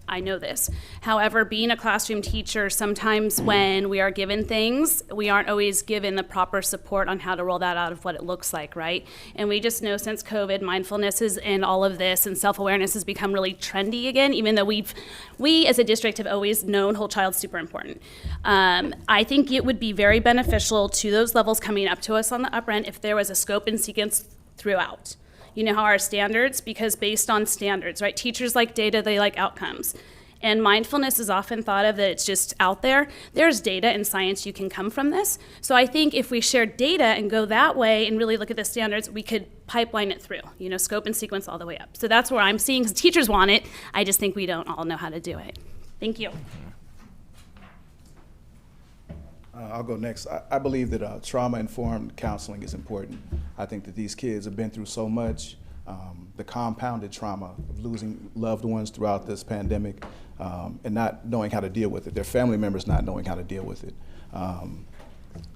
I know this. However, being a classroom teacher, sometimes when we are given things, we aren't always given the proper support on how to roll that out of what it looks like, right? And we just know since COVID, mindfulness is and all of this and self-awareness has become really trendy again, even though we as a district have always known whole child's super important. I think it would be very beneficial to those levels coming up to us on the upper end if there was a scope and sequence throughout. You know how our standards, because based on standards, right? Teachers like data, they like outcomes. And mindfulness is often thought of that it's just out there. There's data and science you can come from this. So I think if we share data and go that way and really look at the standards, we could pipeline it through, scope and sequence all the way up. So that's where I'm seeing, because teachers want it. I just think we don't all know how to do it. Thank you. I'll go next. I believe that trauma-informed counseling is important. I think that these kids have been through so much, the compounded trauma of losing loved ones throughout this pandemic, and not knowing how to deal with it. Their family members not knowing how to deal with it.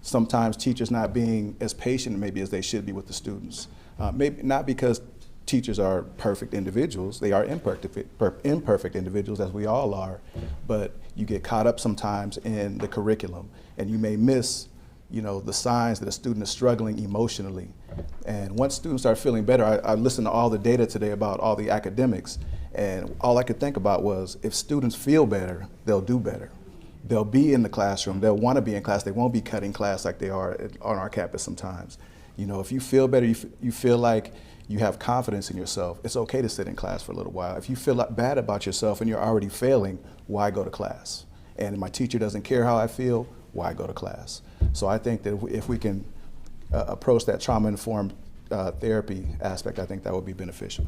Sometimes teachers not being as patient maybe as they should be with the students. Maybe not because teachers are perfect individuals. They are imperfect individuals, as we all are, but you get caught up sometimes in the curriculum, and you may miss, the signs that a student is struggling emotionally. And once students start feeling better, I listened to all the data today about all the academics, and all I could think about was, if students feel better, they'll do better. They'll be in the classroom, they'll want to be in class, they won't be cutting class like they are on our campus sometimes. If you feel better, you feel like you have confidence in yourself, it's okay to sit in class for a little while. If you feel bad about yourself and you're already failing, why go to class? And if my teacher doesn't care how I feel, why go to class? So I think that if we can approach that trauma-informed therapy aspect, I think that would be beneficial.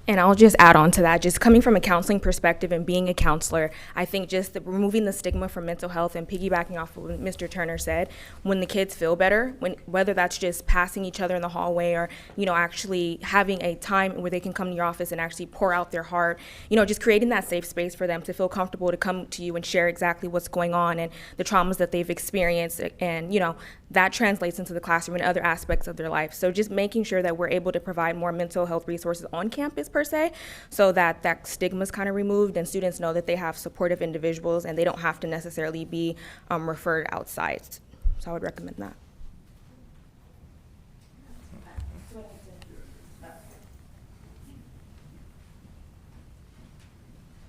And I'll just add on to that, just coming from a counseling perspective and being a counselor, I think just removing the stigma from mental health and piggybacking off of what Mr. Turner said, when the kids feel better, whether that's just passing each other in the hallway or, actually having a time where they can come to your office and actually pour out their heart, just creating that safe space for them to feel comfortable to come to you and share exactly what's going on and the traumas that they've experienced, and, that translates into the classroom and other aspects of their life. So just making sure that we're able to provide more mental health resources on campus per se, so that that stigma is kind of removed and students know that they have supportive individuals and they don't have to necessarily be referred outside. So I would recommend that.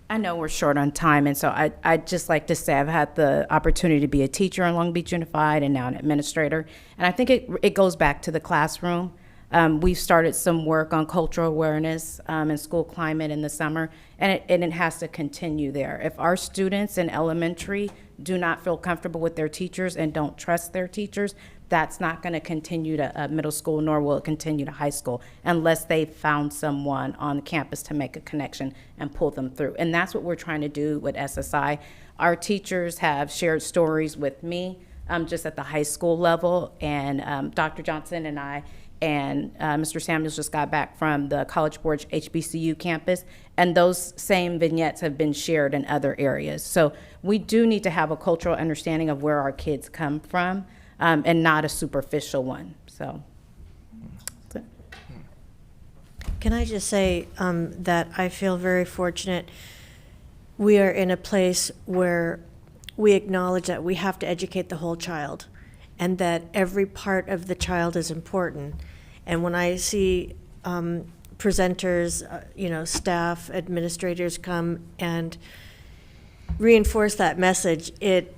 I know we're short on time, and so I'd just like to say I've had the opportunity to be a teacher in Long Beach Unified and now an administrator, and I think it goes back to the classroom. We've started some work on cultural awareness and school climate in the summer, and it has to continue there. If our students in elementary do not feel comfortable with their teachers and don't trust their teachers, that's not going to continue to middle school, nor will it continue to high school, unless they've found someone on campus to make a connection and pull them through. And that's what we're trying to do with SSI. Our teachers have shared stories with me just at the high school level, and Dr. Johnson and I and Mr. Samuels just got back from the College Board HBCU campus, and those same vignettes have been shared in other areas. So we do need to have a cultural understanding of where our kids come from, and not a superficial one. So. Can I just say that I feel very fortunate. We are in a place where we acknowledge that we have to educate the whole child and that every part of the child is important. And when I see presenters, staff, administrators come and reinforce that message, it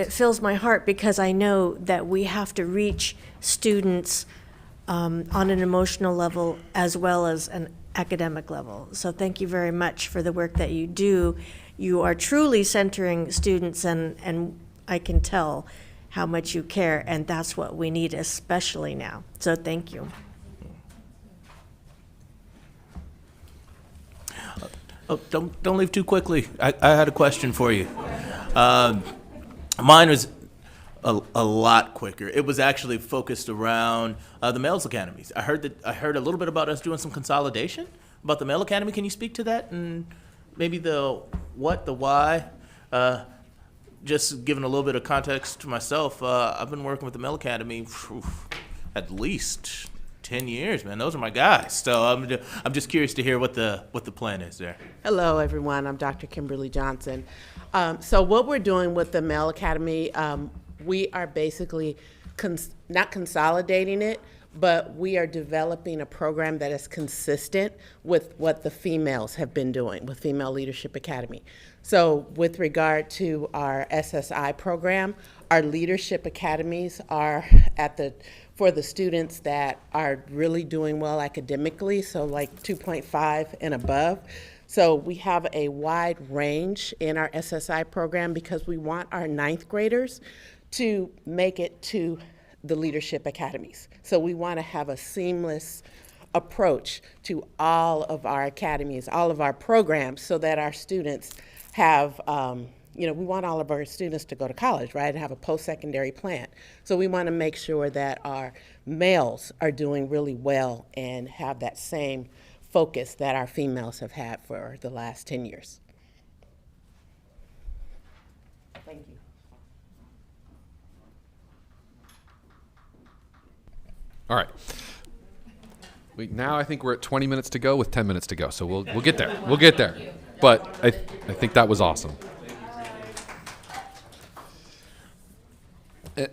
fills my heart because I know that we have to reach students on an emotional level as well as an academic level. So thank you very much for the work that you do. You are truly centering students, and I can tell how much you care, and that's what we need, especially now. So thank you. Oh, don't leave too quickly. I had a question for you. Mine was a lot quicker. It was actually focused around the males academies. I heard a little bit about us doing some consolidation about the male academy. Can you speak to that and maybe the what, the why? Just giving a little bit of context to myself, I've been working with the male academy for at least 10 years, man. Those are my guys. So I'm just curious to hear what the plan is there. Hello, everyone. I'm Dr. Kimberly Johnson. So what we're doing with the Male Academy, we are basically not consolidating it, but we are developing a program that is consistent with what the females have been doing with Female Leadership Academy. So with regard to our SSI program, our leadership academies are for the students that are really doing well academically, so like 2.5 and above. So we have a wide range in our SSI program because we want our 9th graders to make it to the leadership academies. So we want to have a seamless approach to all of our academies, all of our programs, so that our students have, we want all of our students to go to college, right, and have a post-secondary plan. So we want to make sure that our males are doing really well and have that same focus that our females have had for the last 10 years. Thank you. All right. Now I think we're at 20 minutes to go with 10 minutes to go, so we'll get there. We'll get there. But I think that was awesome.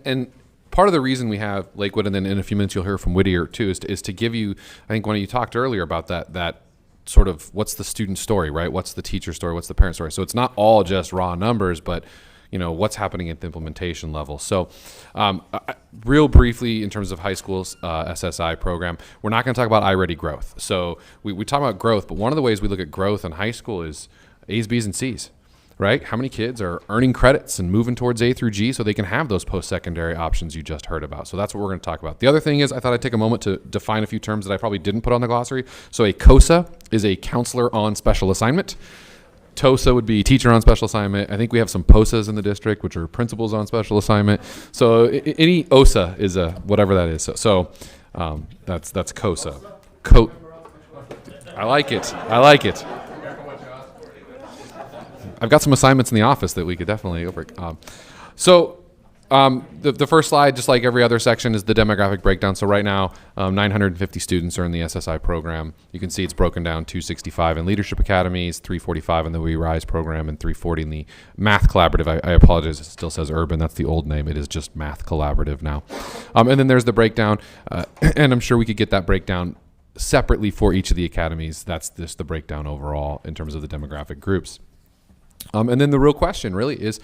And part of the reason we have Lakewood, and then in a few minutes you'll hear from MidYear too, is to give you, I think when you talked earlier about that sort of what's the student story, right? What's the teacher story? What's the parent story? So it's not all just raw numbers, but what's happening at the implementation level. So real briefly, in terms of high school's SSI program, we're not going to talk about iReady growth. So we talk about growth, but one of the ways we look at growth in high school is A's, B's, and C's, right? How many kids are earning credits and moving towards A through G so they can have those post-secondary options you just heard about. So that's what we're going to talk about. The other thing is I thought I'd take a moment to define a few terms that I probably didn't put on the glossary. So a COSA is a counselor on special assignment. TOSA would be teacher on special assignment. I think we have some POSAs in the district, which are principals on special assignment. So any OSA is a whatever that is. So that's COSA. I like it. I like it. I've got some assignments in the office that we could definitely over. So The first slide, just like every other section, is the demographic breakdown. So right now, 950 students are in the SSI program. You can see it's broken down: 265 in Leadership Academies, 345 in the We Rise program, and 340 in the Math Collaborative. I apologize, it still says Urban. That's the old name. It is just Math Collaborative now. And then there's the breakdown, and I'm sure we could get that breakdown separately for each of the academies. That's just the breakdown overall in terms of the demographic groups. And then the real question really is,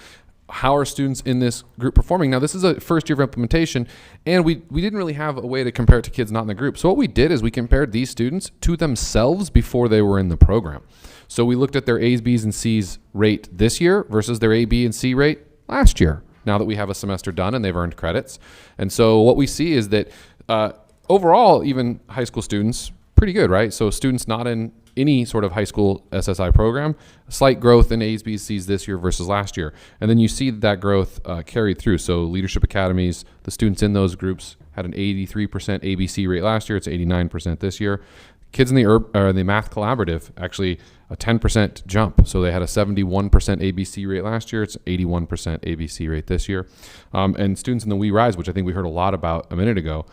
how are students in this group performing? Now, this is a first year of implementation, and we didn't really have a way to compare it to kids not in the group. So what we did is we compared these students to themselves before they were in the program. So we looked at their A's, B's, and C's rate this year versus their A, B, and C rate last year, now that we have a semester done and they've earned credits. And so what we see is that overall, even high school students, pretty good, right? So students not in any sort of high school SSI program, slight growth in A's, B's, C's this year versus last year. And then you see that growth carried through. So Leadership Academies, the students in those groups had an 83% ABC rate last year. It's 89% this year. Kids in the Math Collaborative, actually a 10% jump. So they had a 71% ABC rate last year. It's 81% ABC rate this year. And students in the We Rise, which I think we heard a lot about a minute ago,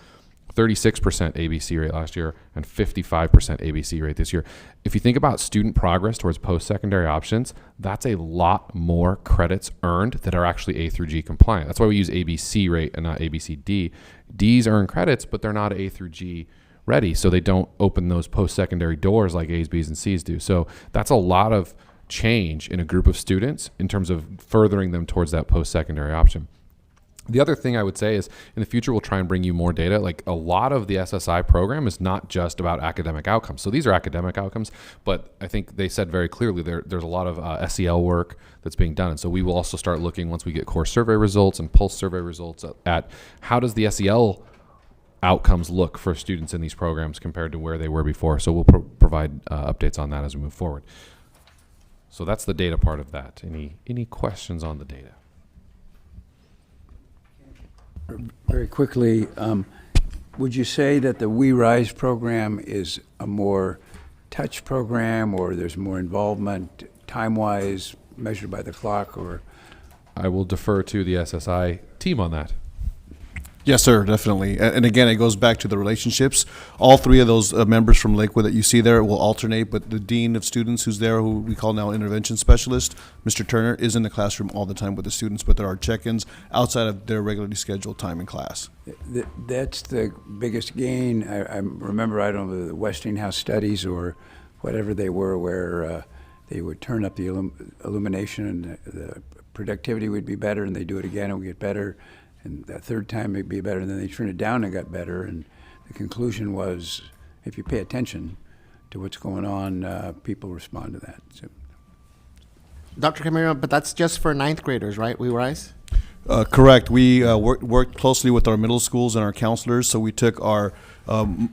36% ABC rate last year and 55% ABC rate this year. If you think about student progress towards post-secondary options, that's a lot more credits earned that are actually A through G compliant. That's why we use ABC rate and not ABCD. D's earn credits, but they're not A through G ready, so they don't open those post-secondary doors like A's, B's, and C's do. So that's a lot of change in a group of students in terms of furthering them towards that post-secondary option. The other thing I would say is in the future, we'll try and bring you more data. Like a lot of the SSI program is not just about academic outcomes. So these are academic outcomes, but I think they said very clearly there's a lot of SEL work that's being done. And so we will also start looking, once we get core survey results and pulse survey results, at how does the SEL outcomes look for students in these programs compared to where they were before. So we'll provide updates on that as we move forward. So that's the data part of that. Any questions on the data? Very quickly, would you say that the We Rise program is a more touch program, or there's more involvement time-wise, measured by the clock, or? I will defer to the SSI team on that. Yes, sir, definitely. And again, it goes back to the relationships. All three of those members from Lakewood that you see there will alternate, but the dean of students who's there, who we call now intervention specialist, Mr. Turner, is in the classroom all the time with the students, but there are check-ins outside of their regularly scheduled time in class. That's the biggest gain. I remember, I don't know, the Westinghouse studies or whatever they were, where they would turn up the illumination and the productivity would be better, and they do it again, it would get better. And that third time it'd be better, and then they turned it down and it got better. And the conclusion was, if you pay attention to what's going on, people respond to that. So. Dr. Camero, but that's just for ninth graders, right? We Rise? Correct. We worked closely with our middle schools and our counselors, so we took our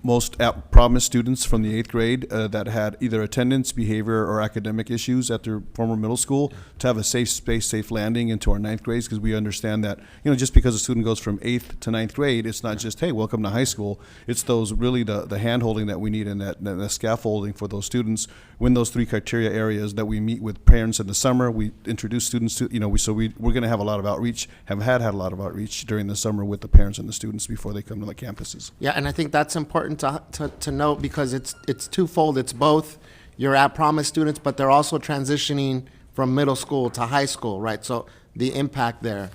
most promised students from the 8th grade that had either attendance, behavior, or academic issues at their former middle school to have a safe space, safe landing into our 9th grades, because we understand that, just because a student goes from 8th to 9th grade, it's not just, hey, welcome to high school. It's those really the hand-holding that we need, and that scaffolding for those students when those 3 criteria areas that we meet with parents in the summer. We introduce students to, we're going to have a lot of outreach, have had a lot of outreach during the summer with the parents and the students before they come to the campuses. Yeah, and I think that's important to note, because it's twofold. It's both your at-promise students, but they're also transitioning from middle school to high school, right? So the impact there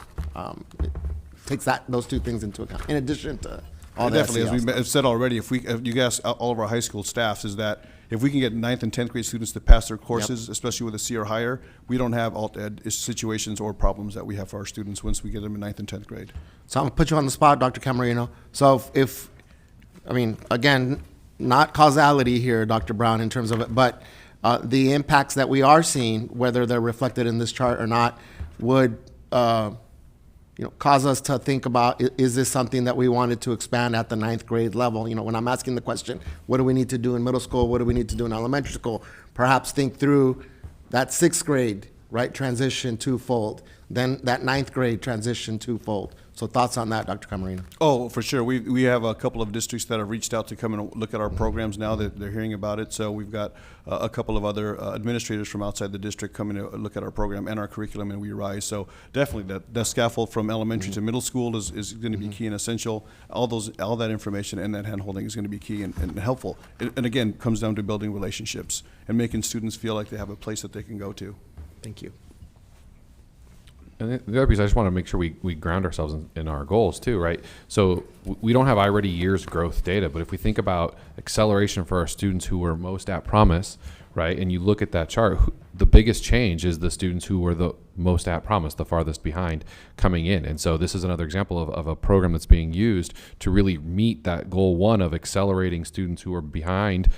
takes those 2 things into account, in addition to all the definitely, SEL as we stuff. said already, if you guys, all of our high school staffs, is that if we can get 9th and 10th grade students to pass their courses, especially with a C or higher, we don't have alt-ed situations or problems that we have for our students once we get them in 9th and 10th grade. So I'm gonna put you on the spot, Dr. Camarino. So if again, not causality here, Dr. Brown, in terms of it, but the impacts that we are seeing, whether they're reflected in this chart or not, would cause us to think about, is this something that we wanted to expand at the 9th grade level? When I'm asking the question, what do we need to do in middle school? What do we need to do in elementary school? Perhaps think through that 6th grade right, transition twofold. Then that ninth grade transition twofold. So thoughts on that, Dr. Camarino? Oh, for sure. We have a couple of districts that have reached out to come and look at our programs now that they're hearing about it. So we've got a couple of other administrators from outside the district coming to look at our program and our curriculum, and we rise. So definitely that scaffold from elementary to middle school is going to be key and essential. All that information and that handholding is going to be key and helpful. And again, comes down to building relationships and making students feel like they have a place that they can go to. Thank you. And the other piece, I just want to make sure we ground ourselves in our goals too, right? So we don't have already years growth data, but if we think about acceleration for our students who were most at promise, right? And you look at that chart, the biggest change is the students who were the most at promise, the farthest behind coming in. And so this is another example of a program that's being used to really meet that goal one of accelerating students who are behind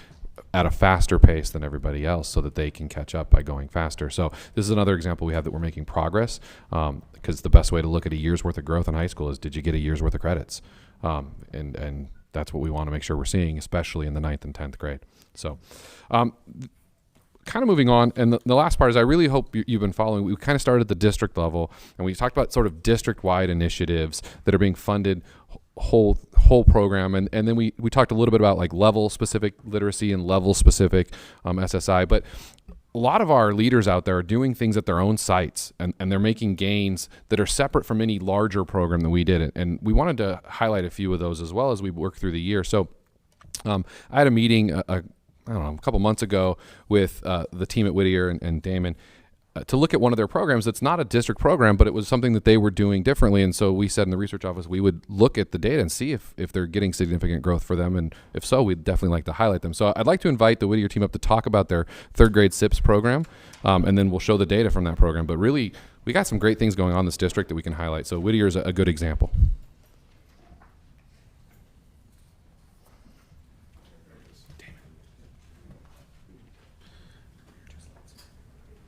at a faster pace than everybody else so that they can catch up by going faster. So this is another example we have that we're making progress, because the best way to look at a year's worth of growth in high school is, did you get a year's worth of credits? And that's what we want to make sure we're seeing, especially in the 9th and 10th grade. So kind of moving on, and the last part is I really hope you've been following. We kind of started at the district level, and we talked about sort of district-wide initiatives that are being funded whole program, and then we talked a little bit about like level specific literacy and level specific SSI, but a lot of our leaders out there are doing things at their own sites, and they're making gains that are separate from any larger program that we did, and we wanted to highlight a few of those as well as we work through the year. So I had a meeting I don't know, a couple months ago with the team at MidYear and Damon to look at one of their programs that's not a district program, but it was something that they were doing differently. And so we said in the research office, we would look at the data and see if they're getting significant growth for them. And if so, we'd definitely like to highlight them. So I'd like to invite the MidYear team up to talk about their 3rd grade SIPS program. And then we'll show the data from that program. But really, we got some great things going on in this district that we can highlight. So MidYear is a good example.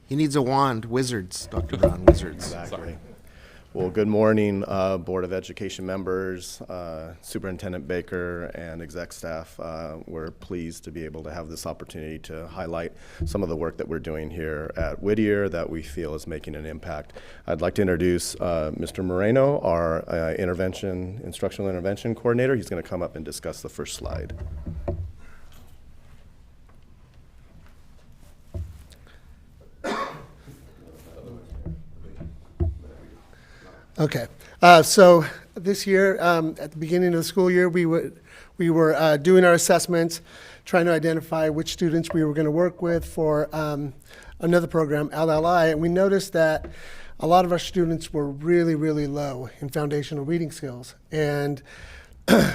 He needs a wand. Wizards, Dr. Brown, wizards. Exactly. Well, good morning, Board of Education members, Superintendent Baker, and exec staff. We're pleased to be able to have this opportunity to highlight some of the work that we're doing here at MidYear that we feel is making an impact. I'd like to introduce Mr. Moreno, our instructional intervention coordinator. He's going to come up and discuss the first slide. Okay, so this year, at the beginning of the school year, we were doing our assessments, trying to identify which students we were going to work with for another program, LLI, and we noticed that a lot of our students were really, really low in foundational reading skills, and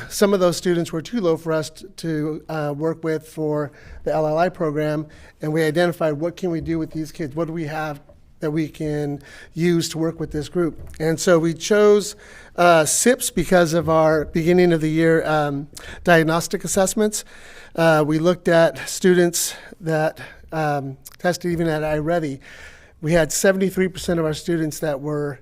some of those students were too low for us to work with for the LLI program, and we identified what can we do with these kids, what do we have that we can use to work with this group. And so we chose SIPS because of our beginning of the year diagnostic assessments. We looked at students that tested even at iReady. We had 73% of our students that were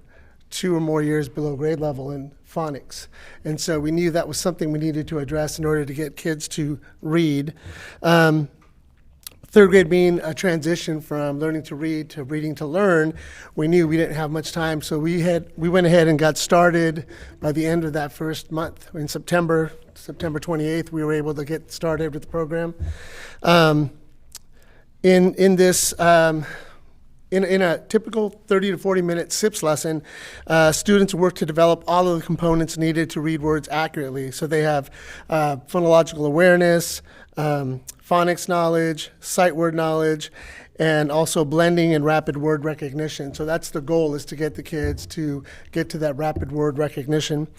2 or more years below grade level in phonics. And so we knew that was something we needed to address in order to get kids to read. 3rd grade being a transition from learning to read to reading to learn, we knew we didn't have much time, so we went ahead and got started by the end of that first month. In September 28th, we were able to get started with the program. In a typical 30 to 40 minute SIPS lesson, students work to develop all of the components needed to read words accurately. So they have phonological awareness, phonics knowledge, sight word knowledge, and also blending and rapid word recognition. So that's the goal, is to get the kids to get to that rapid word recognition.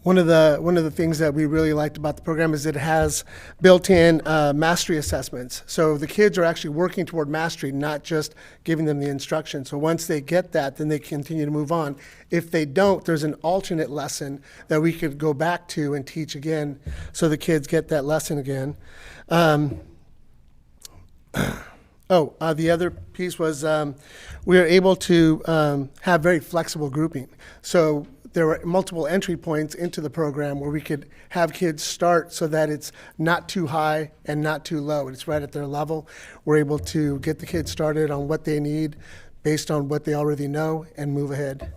One of the things that we really liked about the program is it has built-in mastery assessments. So the kids are actually working toward mastery, not just giving them the instruction. So once they get that, then they continue to move on. If they don't, there's an alternate lesson that we could go back to and teach again, so the kids get that lesson again. The other piece was we were able to have very flexible grouping. So there were multiple entry points into the program where we could have kids start so that it's not too high and not too low. It's right at their level. We're able to get the kids started on what they need based on what they already know and move ahead.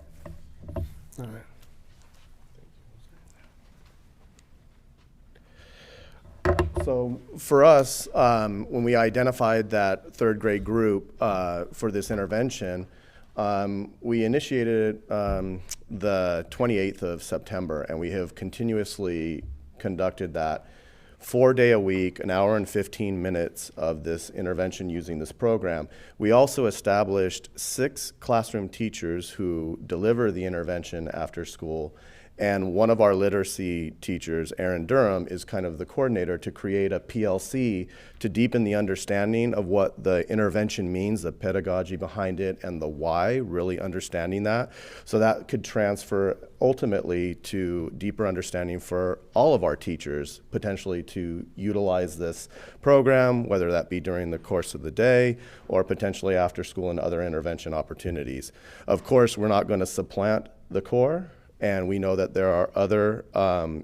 All right. So for us, when we identified that third grade group for this intervention, we initiated the 28th of September, and we have continuously conducted that 4-day a week, an hour and 15 minutes of this intervention using this program. We also established 6 classroom teachers who deliver the intervention after school. And one of our literacy teachers, Erin Durham, is kind of the coordinator to create a PLC to deepen the understanding of what the intervention means, the pedagogy behind it, and the why, really understanding that. So that could transfer ultimately to deeper understanding for all of our teachers, potentially to utilize this program, whether that be during the course of the day or potentially after school and other intervention opportunities. Of course, we're not going to supplant the core. And we know that there are other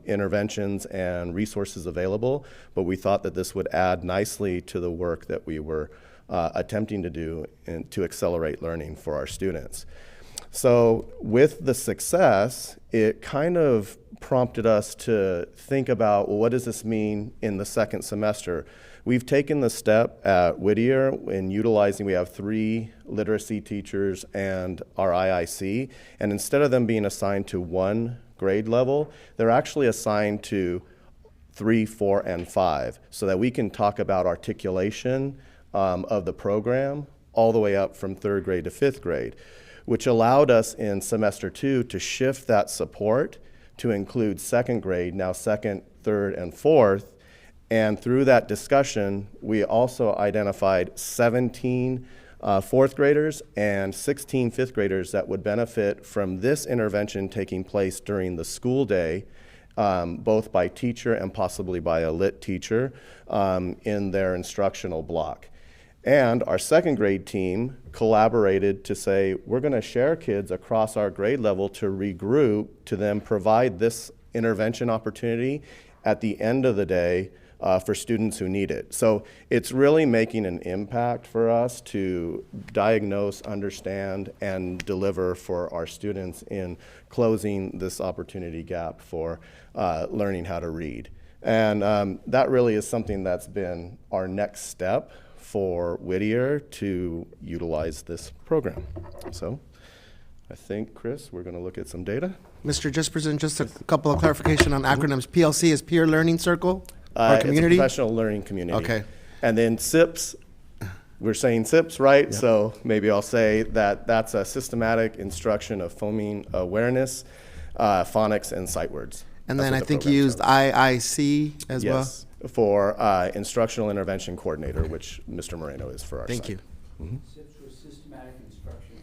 interventions and resources available, but we thought that this would add nicely to the work that we were attempting to do and to accelerate learning for our students. So with the success, it kind of prompted us to think about, well, what does this mean in the second semester? We've taken the step at MidYear in utilizing, we have 3 literacy teachers and our IIC, and instead of them being assigned to one grade level, they're actually assigned to 3, 4, and 5, so that we can talk about articulation of the program all the way up from 3rd grade to 5th grade, which allowed us in semester 2 to shift that support to include 2nd grade, now 2nd, 3rd, and 4th. And through that discussion, we also identified 17 4th graders and 16 5th graders that would benefit from this intervention taking place during the school day, both by teacher and possibly by a lit teacher in their instructional block. And our 2nd grade team collaborated to say, we're going to share kids across our grade level to regroup to then provide this intervention opportunity at the end of the day for students who need it. So it's really making an impact for us to diagnose, understand, and deliver for our students in closing this opportunity gap for learning how to read. And that really is something that's been our next step for MidYear to utilize this program. So I think, Chris, we're going to look at some data. Mr. Jesperson, just a couple of clarification on acronyms. PLC is Peer Learning Circle or Community? It's a professional learning community. Okay. And then SIPs, we're saying SIPs, right? Yep. So maybe I'll say that that's a systematic instruction of phoneme awareness, phonics, and sight words. And then I think you used IIC as well? Yes, for Instructional Intervention Coordinator, which Mr. Moreno is for our Thank site. you. Mm-hmm. SIPs for systematic instruction.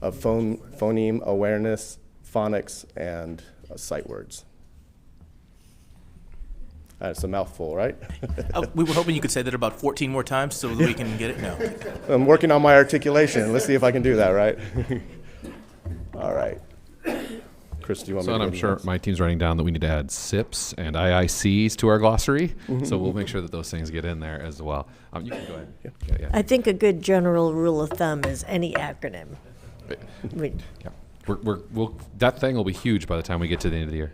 Of phoneme awareness, phonics, and sight words. It's a mouthful, right? We were hoping you could say that about 14 more times so that we can get it. No. I'm working on my articulation. Let's see if I can do that, right? All right. Chris, do you want me to So go I'm to sure next? my team's writing down that we need to add SIPs and IICs to our glossary. Mhm. So we'll make sure that those things get in there as well. You can go ahead. Yeah. I think a good general rule of thumb is any acronym. Yeah. We'll that thing will be huge by the time we get to the end of the year.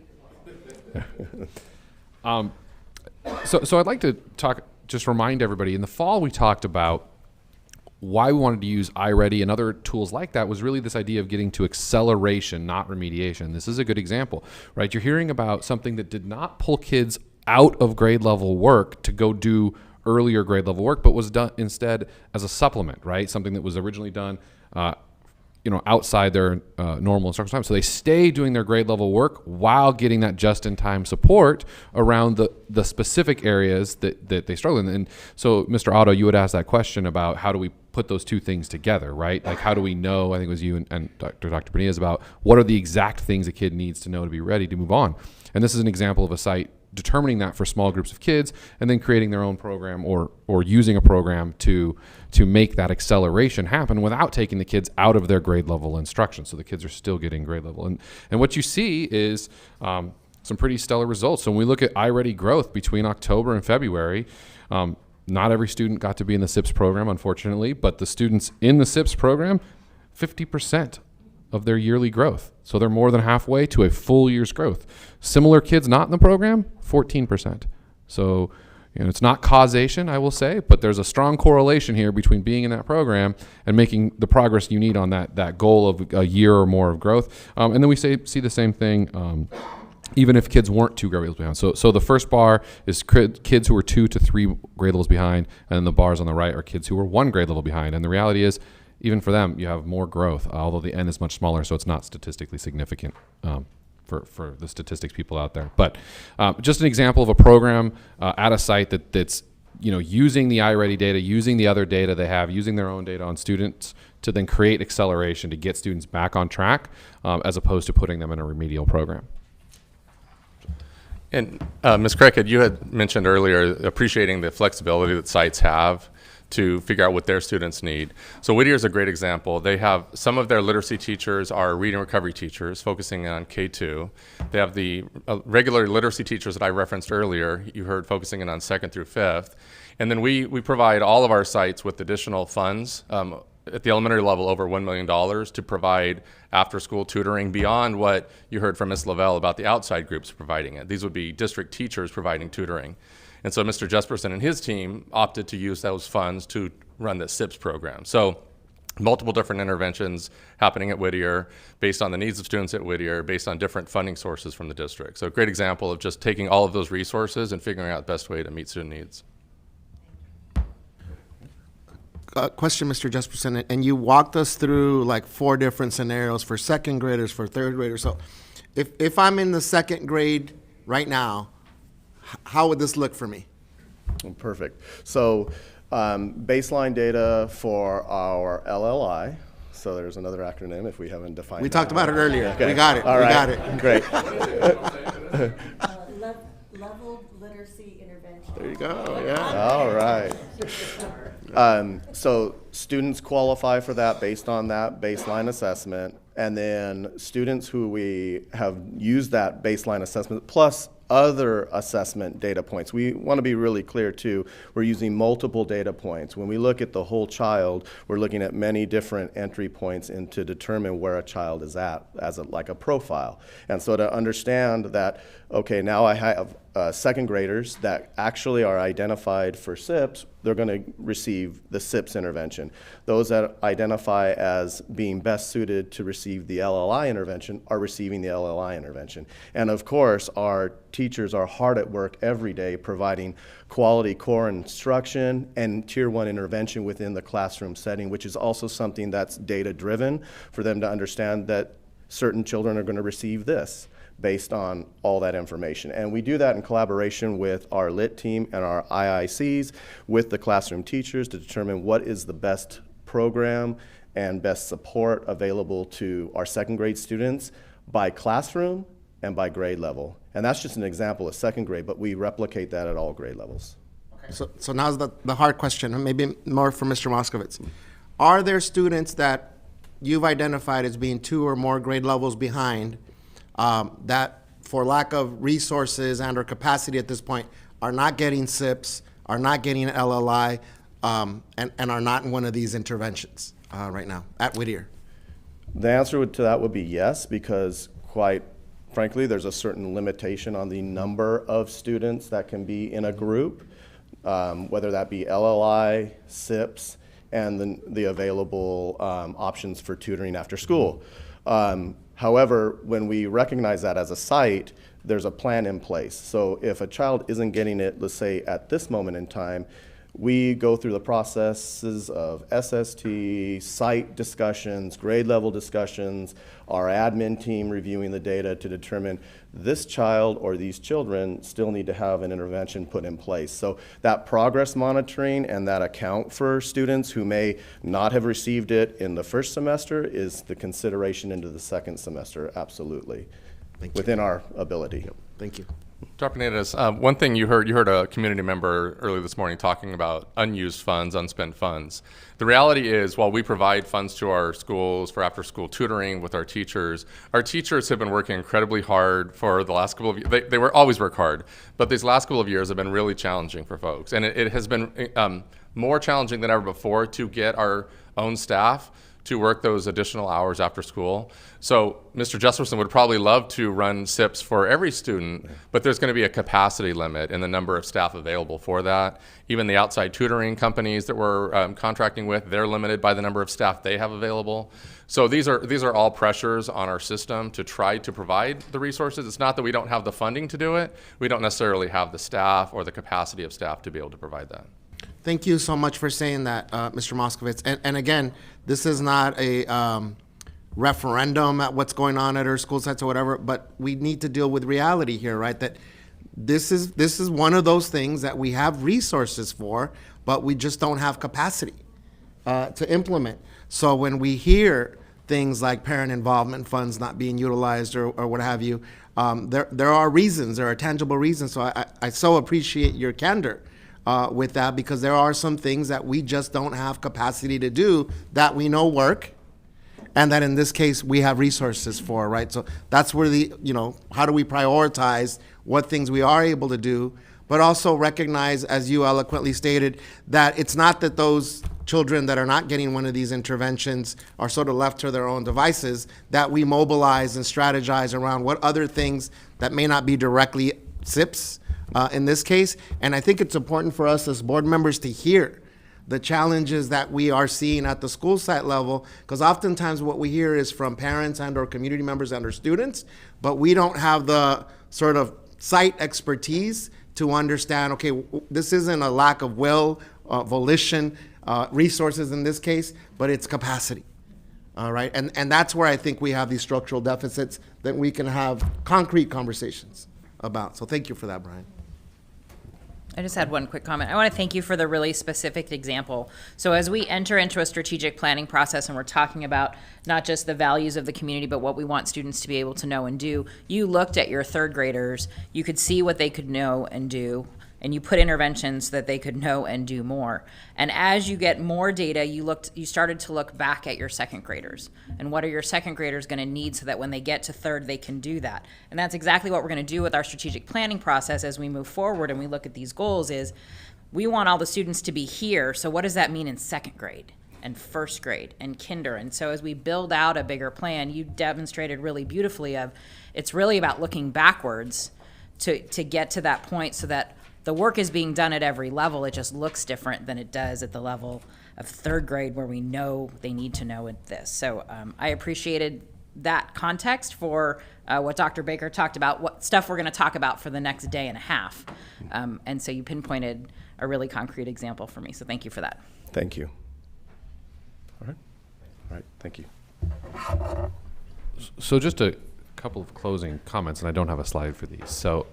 So I'd like to just remind everybody, in the fall we talked about why we wanted to use iReady and other tools like that was really this idea of getting to acceleration, not remediation. This is a good example, right? You're hearing about something that did not pull kids out of grade level work to go do earlier grade level work, but was done instead as a supplement, right? Something that was originally done outside their normal instructional time. So they stay doing their grade level work while getting that just-in-time support around the specific areas that they struggle in. And so, Mr. Otto, you would ask that question about how do we put those two things together, right? Like how do we know, I think it was you and Dr. Benitez, about what are the exact things a kid needs to know to be ready to move on. And this is an example of a site determining that for small groups of kids, and then creating their own program or using a program to make that acceleration happen without taking the kids out of their grade level instruction. So the kids are still getting grade level. And what you see is some pretty stellar results. So when we look at iReady growth between October and February, not every student got to be in the SIPS program, unfortunately, but the students in the SIPS program, 50% of their yearly growth. So they're more than halfway to a full year's growth. Similar kids not in the program, 14%. So it's not causation, I will say, but there's a strong correlation here between being in that program and making the progress you need on that goal of a year or more of growth. And then we see the same thing even if kids weren't 2 grade levels behind. So the first bar is kids who were 2 to 3 grade levels behind, and then the bars on the right are kids who were 1 grade level behind. And the reality is, even for them, you have more growth, although the N is much smaller, so it's not statistically significant for the statistics people out there. But just an example of a program at a site that's using the iReady data, using the other data they have, using their own data on students to then create acceleration to get students back on track, as opposed to putting them in a remedial program. And Ms. Cricket, you had mentioned earlier appreciating the flexibility that sites have to figure out what their students need. So MidYear is a great example. They have some of their literacy teachers are reading recovery teachers focusing on K2. They have the regular literacy teachers that I referenced earlier, you heard focusing in on 2nd through 5th. And then we provide all of our sites with additional funds at the elementary level over $1 million to provide after-school tutoring beyond what you heard from Ms. Lavelle about the outside groups providing it. These would be district teachers providing tutoring. And so Mr. Jesperson and his team opted to use those funds to run the SIPS program. So multiple different interventions happening at MidYear based on the needs of students at MidYear, based on different funding sources from the district. So a great example of just taking all of those resources and figuring out the best way to meet student needs. Question, Mr. Jesperson, and you walked us through like 4 different scenarios for 2nd graders, for 3rd graders. So if I'm in the 2nd grade right now, how would this look for me? Perfect. So baseline data for our LLI. So there's another acronym if we haven't defined it. We talked about it earlier. Okay. We got it. All we right. got it. Great. Level literacy intervention. There you go. Yeah. All right. So students qualify for that based on that baseline assessment, and then students who we have used that baseline assessment plus other assessment data points. We want to be really clear too, we're using multiple data points. When we look at the whole child, we're looking at many different entry points and to determine where a child is at as like a profile. And so to understand that, okay, now I have 2nd graders that actually are identified for SIPS, they're going to receive the SIPS intervention. Those that identify as being best suited to receive the LLI intervention are receiving the LLI intervention. And of course, our teachers are hard at work every day providing quality core instruction and Tier 1 intervention within the classroom setting, which is also something that's data driven for them to understand that certain children are going to receive this based on all that information. And we do that in collaboration with our LIT team and our IICs with the classroom teachers to determine what is the best program and best support available to our 2nd grade students by classroom and by grade level. And that's just an example of 2nd grade, but we replicate that at all grade levels. Okay. So now's the hard question, and maybe more for Mr. Moskowitz. Are there students that you've identified as being 2 or more grade levels behind that for lack of resources and or capacity at this point are not getting SIPS, are not getting LLI, and are not in one of these interventions right now at MidYear? The answer to that would be yes, because quite frankly, there's a certain limitation on the number of students that can be in a group, whether that be LLI, SIPS, and the available options for tutoring after school. However, when we recognize that as a site, there's a plan in place. So if a child isn't getting it, let's say at this moment in time, we go through the processes of SST, site discussions, grade level discussions, our admin team reviewing the data to determine this child or these children still need to have an intervention put in place. So that progress monitoring and that account for students who may not have received it in the 1st semester is the consideration into the 2nd semester, absolutely, within our ability. Thank you. Dr. Benitez, one thing you heard a community member earlier this morning talking about unused funds, unspent funds. The reality is, while we provide funds to our schools for after-school tutoring with our teachers have been working incredibly hard for the last couple of years. They always work hard, but these last couple of years have been really challenging for folks. And it has been more challenging than ever before to get our own staff to work those additional hours after school. So Mr. Jesperson would probably love to run SIPs for every student, but there's going to be a capacity limit in the number of staff available for that. Even the outside tutoring companies that we're contracting with, they're limited by the number of staff they have available. So these are all pressures on our system to try to provide the resources. It's not that we don't have the funding to do it. We don't necessarily have the staff or the capacity of staff to be able to provide that. Thank you so much for saying that, Mr. Moskowitz. And again, this is not a referendum at what's going on at our school sites or whatever, but we need to deal with reality here, right? That this is one of those things that we have resources for, but we just don't have capacity to implement. So when we hear things like parent involvement funds not being utilized or what have you, there are reasons, there are tangible reasons. So I so appreciate your candor with that, because there are some things that we just don't have capacity to do that we know work, and that in this case we have resources for, right? So that's where how do we prioritize what things we are able to do, but also recognize, as you eloquently stated, that it's not that those children that are not getting one of these interventions are sort of left to their own devices, that we mobilize and strategize around what other things that may not be directly SIPs in this case. And I think it's important for us as board members to hear the challenges that we are seeing at the school site level, because oftentimes what we hear is from parents and or community members and or students, but we don't have the sort of site expertise to understand, okay, this isn't a lack of will, volition, resources in this case, but it's capacity. All right, and that's where I think we have these structural deficits that we can have concrete conversations about. So thank you for that, Brian. I just had one quick comment. I want to thank you for the really specific example. So as we enter into a strategic planning process and we're talking about not just the values of the community, but what we want students to be able to know and do, you looked at your third graders, you could see what they could know and do, and you put interventions that they could know and do more. And as you get more data, you started to look back at your second graders. And what are your second graders going to need so that when they get to third, they can do that? And that's exactly what we're going to do with our strategic planning process as we move forward and we look at these goals is we want all the students to be here. So what does that mean in second grade and first grade and kinder? And so as we build out a bigger plan, you demonstrated really beautifully of it's really about looking backwards to get to that point so that the work is being done at every level. It just looks different than it does at the level of third grade where we know they need to know this. So I appreciated that context for what Dr. Baker talked about, what stuff we're going to talk about for the next day and a half. And so you pinpointed a really concrete example for me. So thank you for that. Thank you. All right, thank you. So just a couple of closing comments, and I don't have a slide for these. So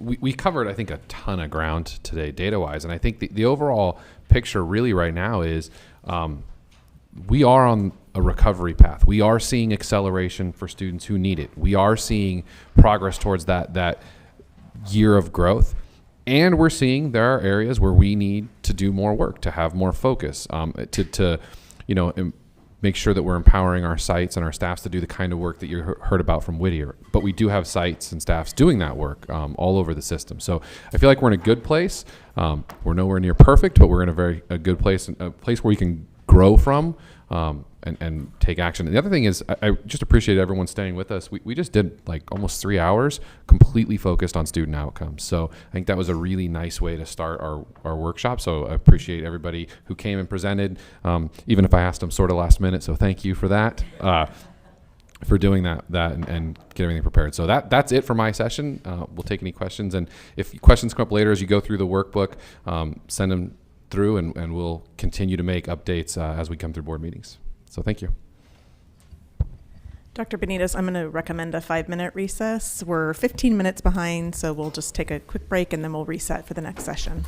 we covered, I think, a ton of ground today data-wise, and I think the overall picture really right now is we are on a recovery path. We are seeing acceleration for students who need it. We are seeing progress towards that year of growth, and we're seeing there are areas where we need to do more work, to have more focus, to make sure that we're empowering our sites and our staffs to do the kind of work that you heard about from MidYear. But we do have sites and staffs doing that work all over the system. So I feel like we're in a good place. We're nowhere near perfect, but we're in a good place, a place where we can grow from and take action. And the other thing is I just appreciate everyone staying with us. We just did like almost 3 hours completely focused on student outcomes. So I think that was a really nice way to start our workshop. So I appreciate everybody who came and presented, even if I asked them sort of last minute. So thank you for that, for doing that and get everything prepared. So that's it for my session. We'll take any questions. And if questions come up later as you go through the workbook, send them through and we'll continue to make updates as we come through board meetings. So thank you. Dr. Benitez, I'm going to recommend a 5-minute recess. We're 15 minutes behind, so we'll just take a quick break and then we'll reset for the next session.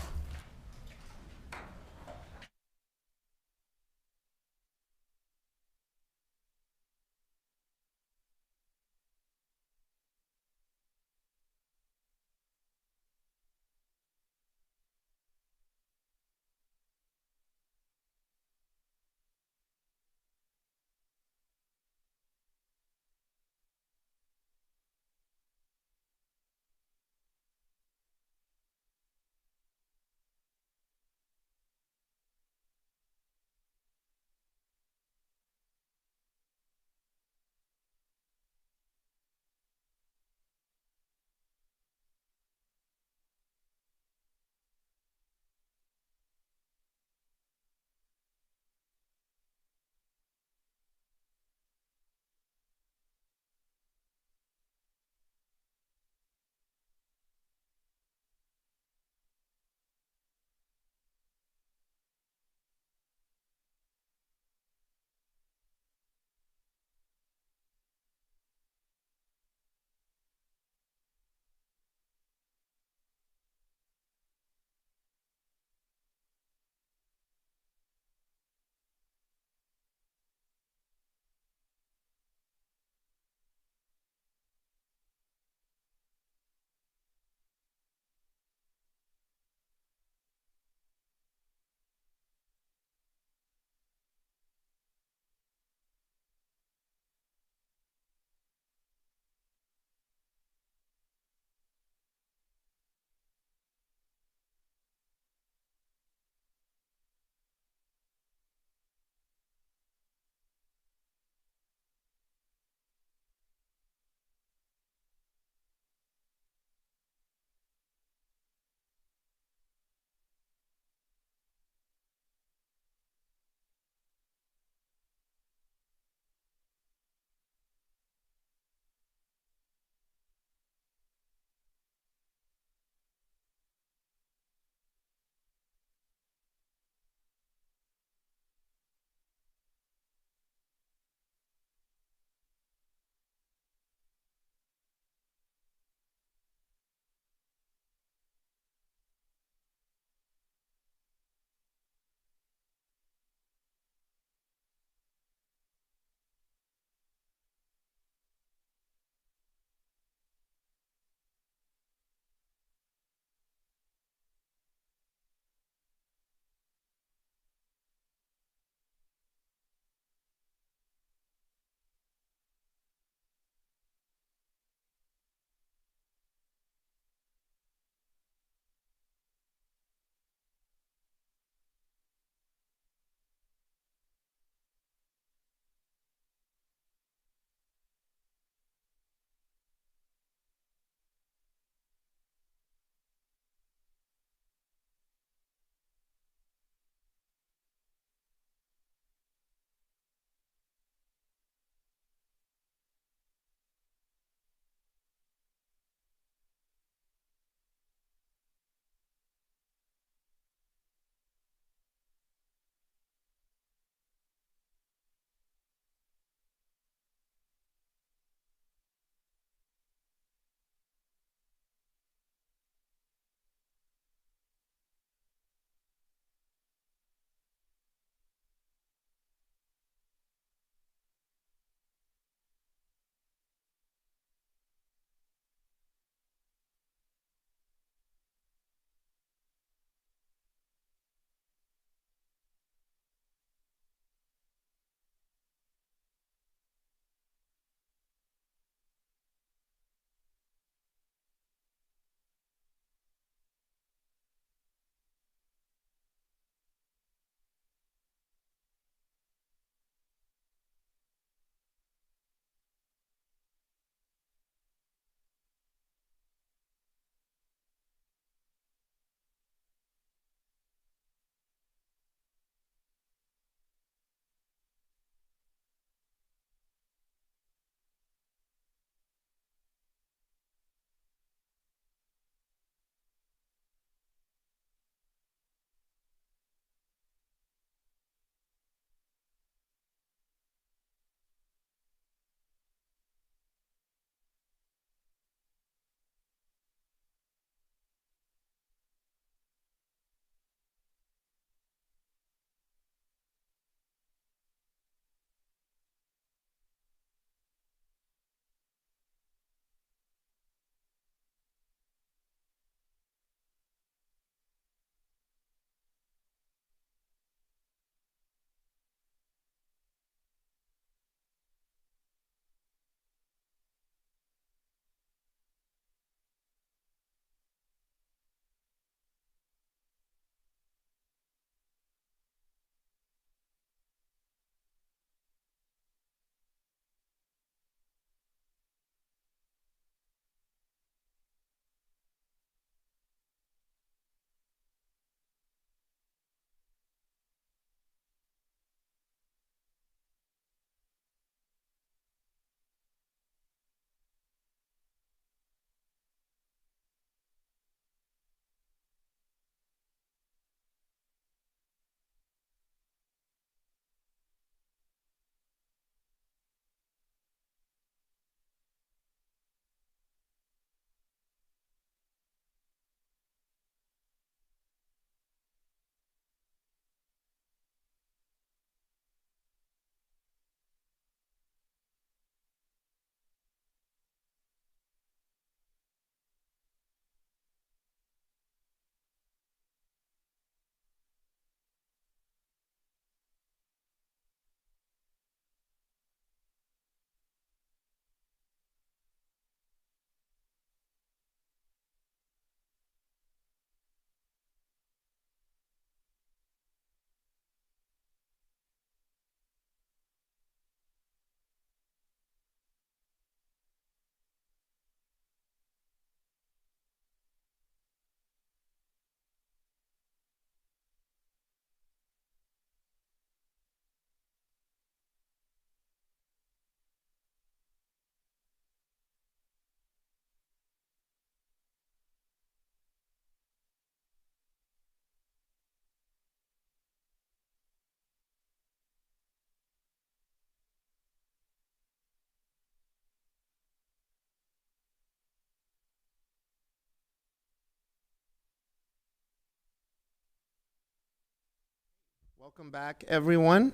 Welcome back, everyone.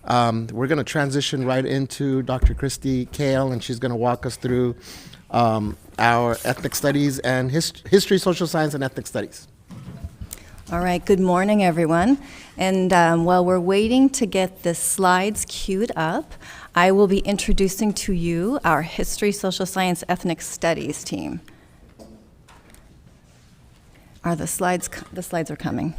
We're going to transition right into Dr. Christy Kale, and she's going to walk us through our ethnic studies and history, social science, and ethnic studies. All right, good morning, everyone. And while we're waiting to get the slides queued up, I will be introducing to you our history, social science, ethnic studies team. Are the slides are coming.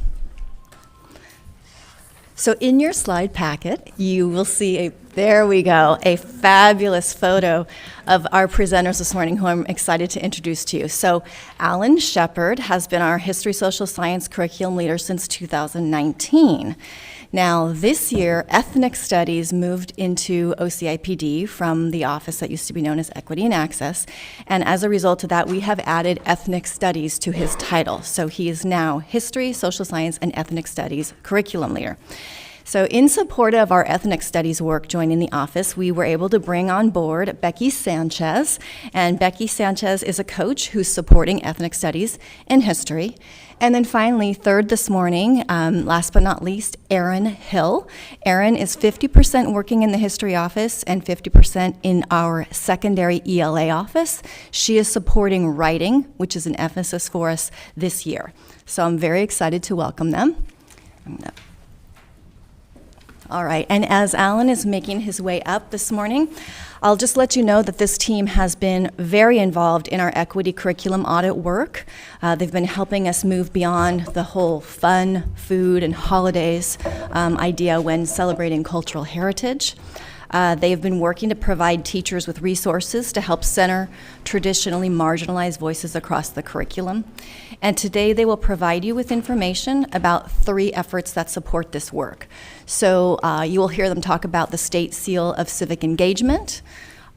So in your slide packet, you will see there we go, a fabulous photo of our presenters this morning who I'm excited to introduce to you. So Alan Shepard has been our history, social science curriculum leader since 2019. Now, this year, ethnic studies moved into OCIPD from the office that used to be known as Equity and Access, and as a result of that, we have added ethnic studies to his title. So he is now history, social science, and ethnic studies curriculum leader. So in support of our ethnic studies work joining the office, we were able to bring on board Becky Sanchez. And Becky Sanchez is a coach who's supporting ethnic studies and history. And then finally, third this morning, last but not least, Erin Hill. Erin is 50% working in the history office and 50% in our secondary ELA office. She is supporting writing, which is an emphasis for us this year. So I'm very excited to welcome them. All right, and as Alan is making his way up this morning, I'll just let you know that this team has been very involved in our equity curriculum audit work. They've been helping us move beyond the whole fun, food, and holidays idea when celebrating cultural heritage. They have been working to provide teachers with resources to help center traditionally marginalized voices across the curriculum. And today they will provide you with information about 3 efforts that support this work. So you will hear them talk about the State Seal of Civic Engagement,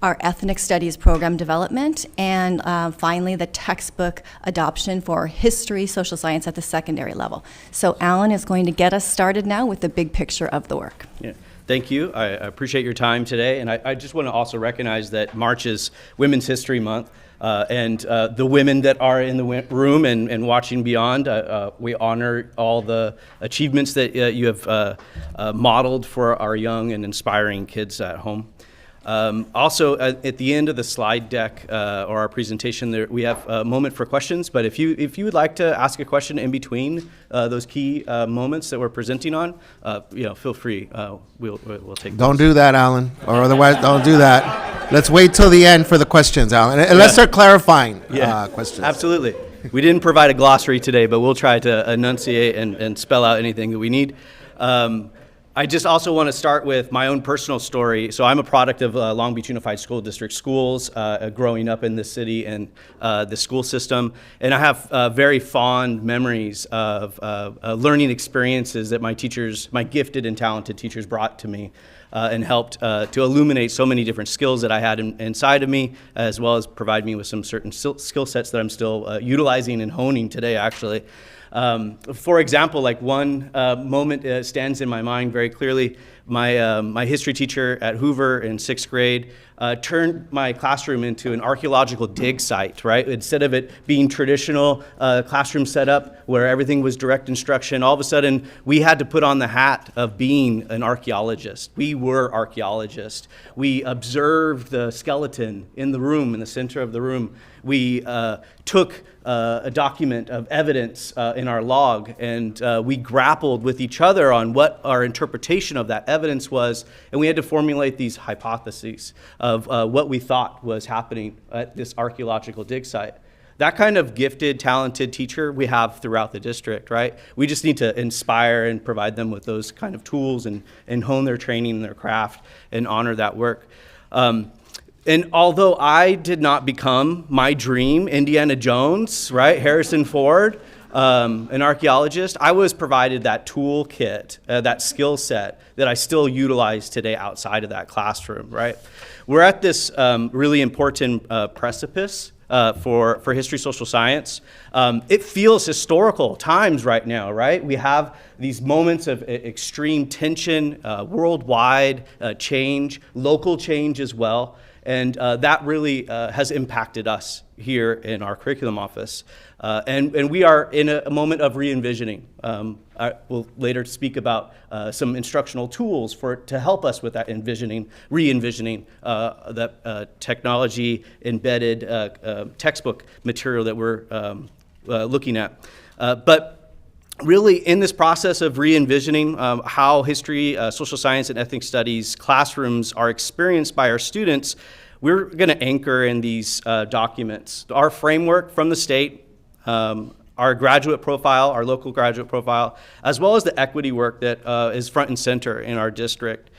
our Ethnic Studies Program development, and finally the textbook adoption for history, social science at the secondary level. So Alan is going to get us started now with the big picture of the work. Yeah. Thank you. I appreciate your time today. And I just want to also recognize that March is Women's History Month. And the women that are in the room and watching beyond, we honor all the achievements that you have modeled for our young and inspiring kids at home. Also, at the end of the slide deck or our presentation, there we have a moment for questions. But if you would like to ask a question in between those key moments that we're presenting on, feel free. We'll take. Don't do that, Alan, or otherwise don't do that. Let's wait till the end for the questions, Alan, and let's start clarifying questions. Absolutely. We didn't provide a glossary today, but we'll try to enunciate and spell out anything that we need. I just also want to start with my own personal story. So I'm a product of Long Beach Unified School District schools, growing up in the city and the school system. And I have very fond memories of learning experiences that my teachers, my gifted and talented teachers brought to me and helped to illuminate so many different skills that I had inside of me, as well as provide me with some certain skill sets that I'm still utilizing and honing today, actually. For example, like one moment stands in my mind very clearly. My history teacher at Hoover in 6th grade turned my classroom into an archaeological dig site, right? Instead of it being traditional classroom setup where everything was direct instruction, all of a sudden we had to put on the hat of being an archaeologist. We were archaeologists. We observed the skeleton in the room, in the center of the room. We took a document of evidence in our log, and we grappled with each other on what our interpretation of that evidence was, and we had to formulate these hypotheses of what we thought was happening at this archaeological dig site. That kind of gifted, talented teacher we have throughout the district, right? We just need to inspire and provide them with those kind of tools and hone their training and their craft and honor that work. And although I did not become my dream, Indiana Jones, right, Harrison Ford, an archaeologist, I was provided that toolkit, that skill set that I still utilize today outside of that classroom, right? We're at this really important precipice for history, social science. It feels historical times right now, right? We have these moments of extreme tension, worldwide change, local change as well. And that really has impacted us here in our curriculum office. And we are in a moment of re-envisioning. We'll later speak about some instructional tools to help us with that re-envisioning that technology-embedded textbook material that we're looking at. But really, in this process of re-envisioning how history, social science, and ethnic studies classrooms are experienced by our students, we're going to anchor in these documents our framework from the state, our graduate profile, our local graduate profile, as well as the equity work that is front and center in our district.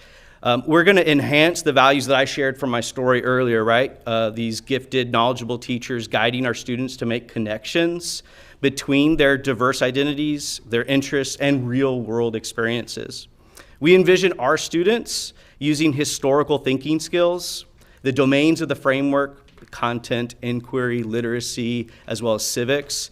We're going to enhance the values that I shared from my story earlier, right? These gifted, knowledgeable teachers guiding our students to make connections between their diverse identities, their interests, and real-world experiences. We envision our students using historical thinking skills, the domains of the framework, content, inquiry, literacy, as well as civics,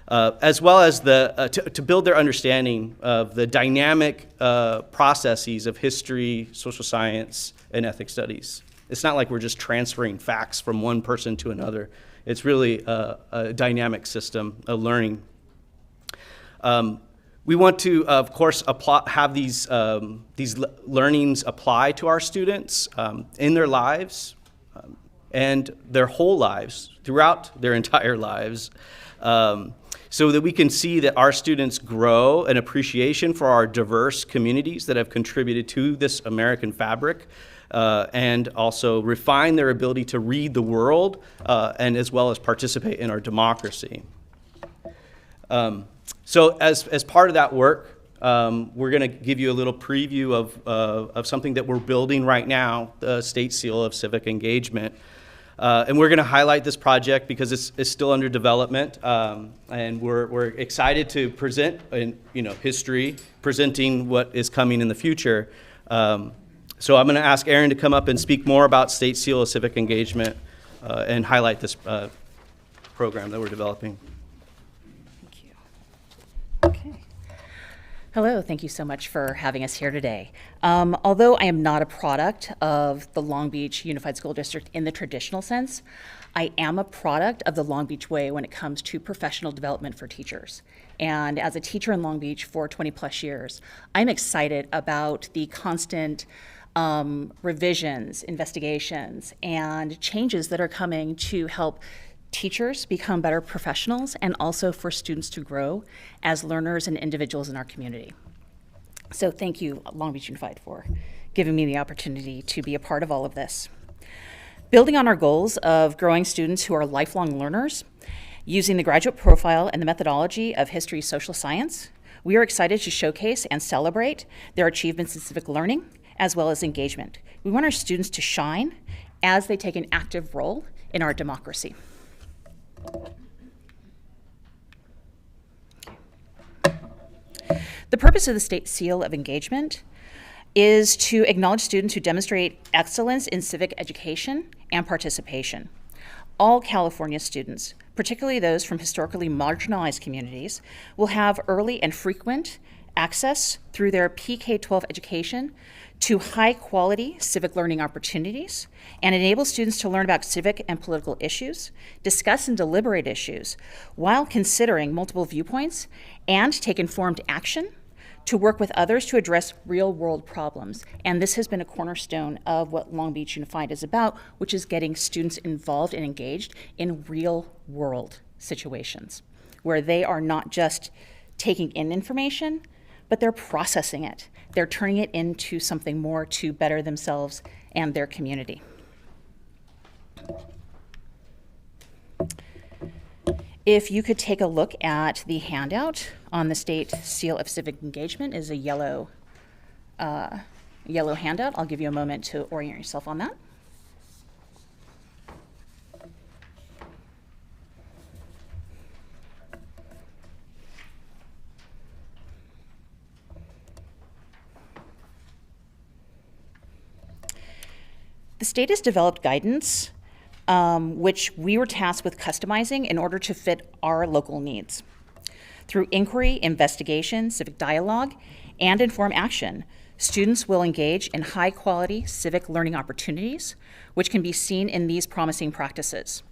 as well as to build their understanding of the dynamic processes of history, social science, and ethnic studies. It's not like we're just transferring facts from one person to another. It's really a dynamic system of learning. We want to, of course, have these learnings apply to our students in their lives and their whole lives, throughout their entire lives, so that we can see that our students grow an appreciation for our diverse communities that have contributed to this American fabric, and also refine their ability to read the world and as well as participate in our democracy. So as part of that work, we're going to give you a little preview of something that we're building right now, the State Seal of Civic Engagement. And we're going to highlight this project because it's still under development, and we're excited to present history, presenting what is coming in the future. So I'm going to ask Aaron to come up and speak more about State Seal of Civic Engagement and highlight this program that we're developing. Thank you. Okay. Hello, thank you so much for having us here today. Although I am not a product of the Long Beach Unified School District in the traditional sense, I am a product of the Long Beach way when it comes to professional development for teachers. And as a teacher in Long Beach for 20 plus years, I'm excited about the constant revisions, investigations, and changes that are coming to help teachers become better professionals and also for students to grow as learners and individuals in our community. So thank you, Long Beach Unified, for giving me the opportunity to be a part of all of this. Building on our goals of growing students who are lifelong learners, using the graduate profile and the methodology of history social science, we are excited to showcase and celebrate their achievements in civic learning as well as engagement. We want our students to shine as they take an active role in our democracy. The purpose of the State Seal of Engagement is to acknowledge students who demonstrate excellence in civic education and participation. All California students, particularly those from historically marginalized communities, will have early and frequent access through their PK-12 education to high-quality civic learning opportunities and enable students to learn about civic and political issues, discuss and deliberate issues while considering multiple viewpoints, and take informed action to work with others to address real-world problems. And this has been a cornerstone of what Long Beach Unified is about, which is getting students involved and engaged in real-world situations, where they are not just taking in information, but they're processing it. They're turning it into something more to better themselves and their community. If you could take a look at the handout on the State Seal of Civic Engagement, is a yellow handout. I'll give you a moment to orient yourself on that. The state has developed guidance which we were tasked with customizing in order to fit our local needs. Through inquiry, investigation, civic dialogue, and informed action, Students will engage in high-quality civic learning opportunities, which can be seen in these promising practices.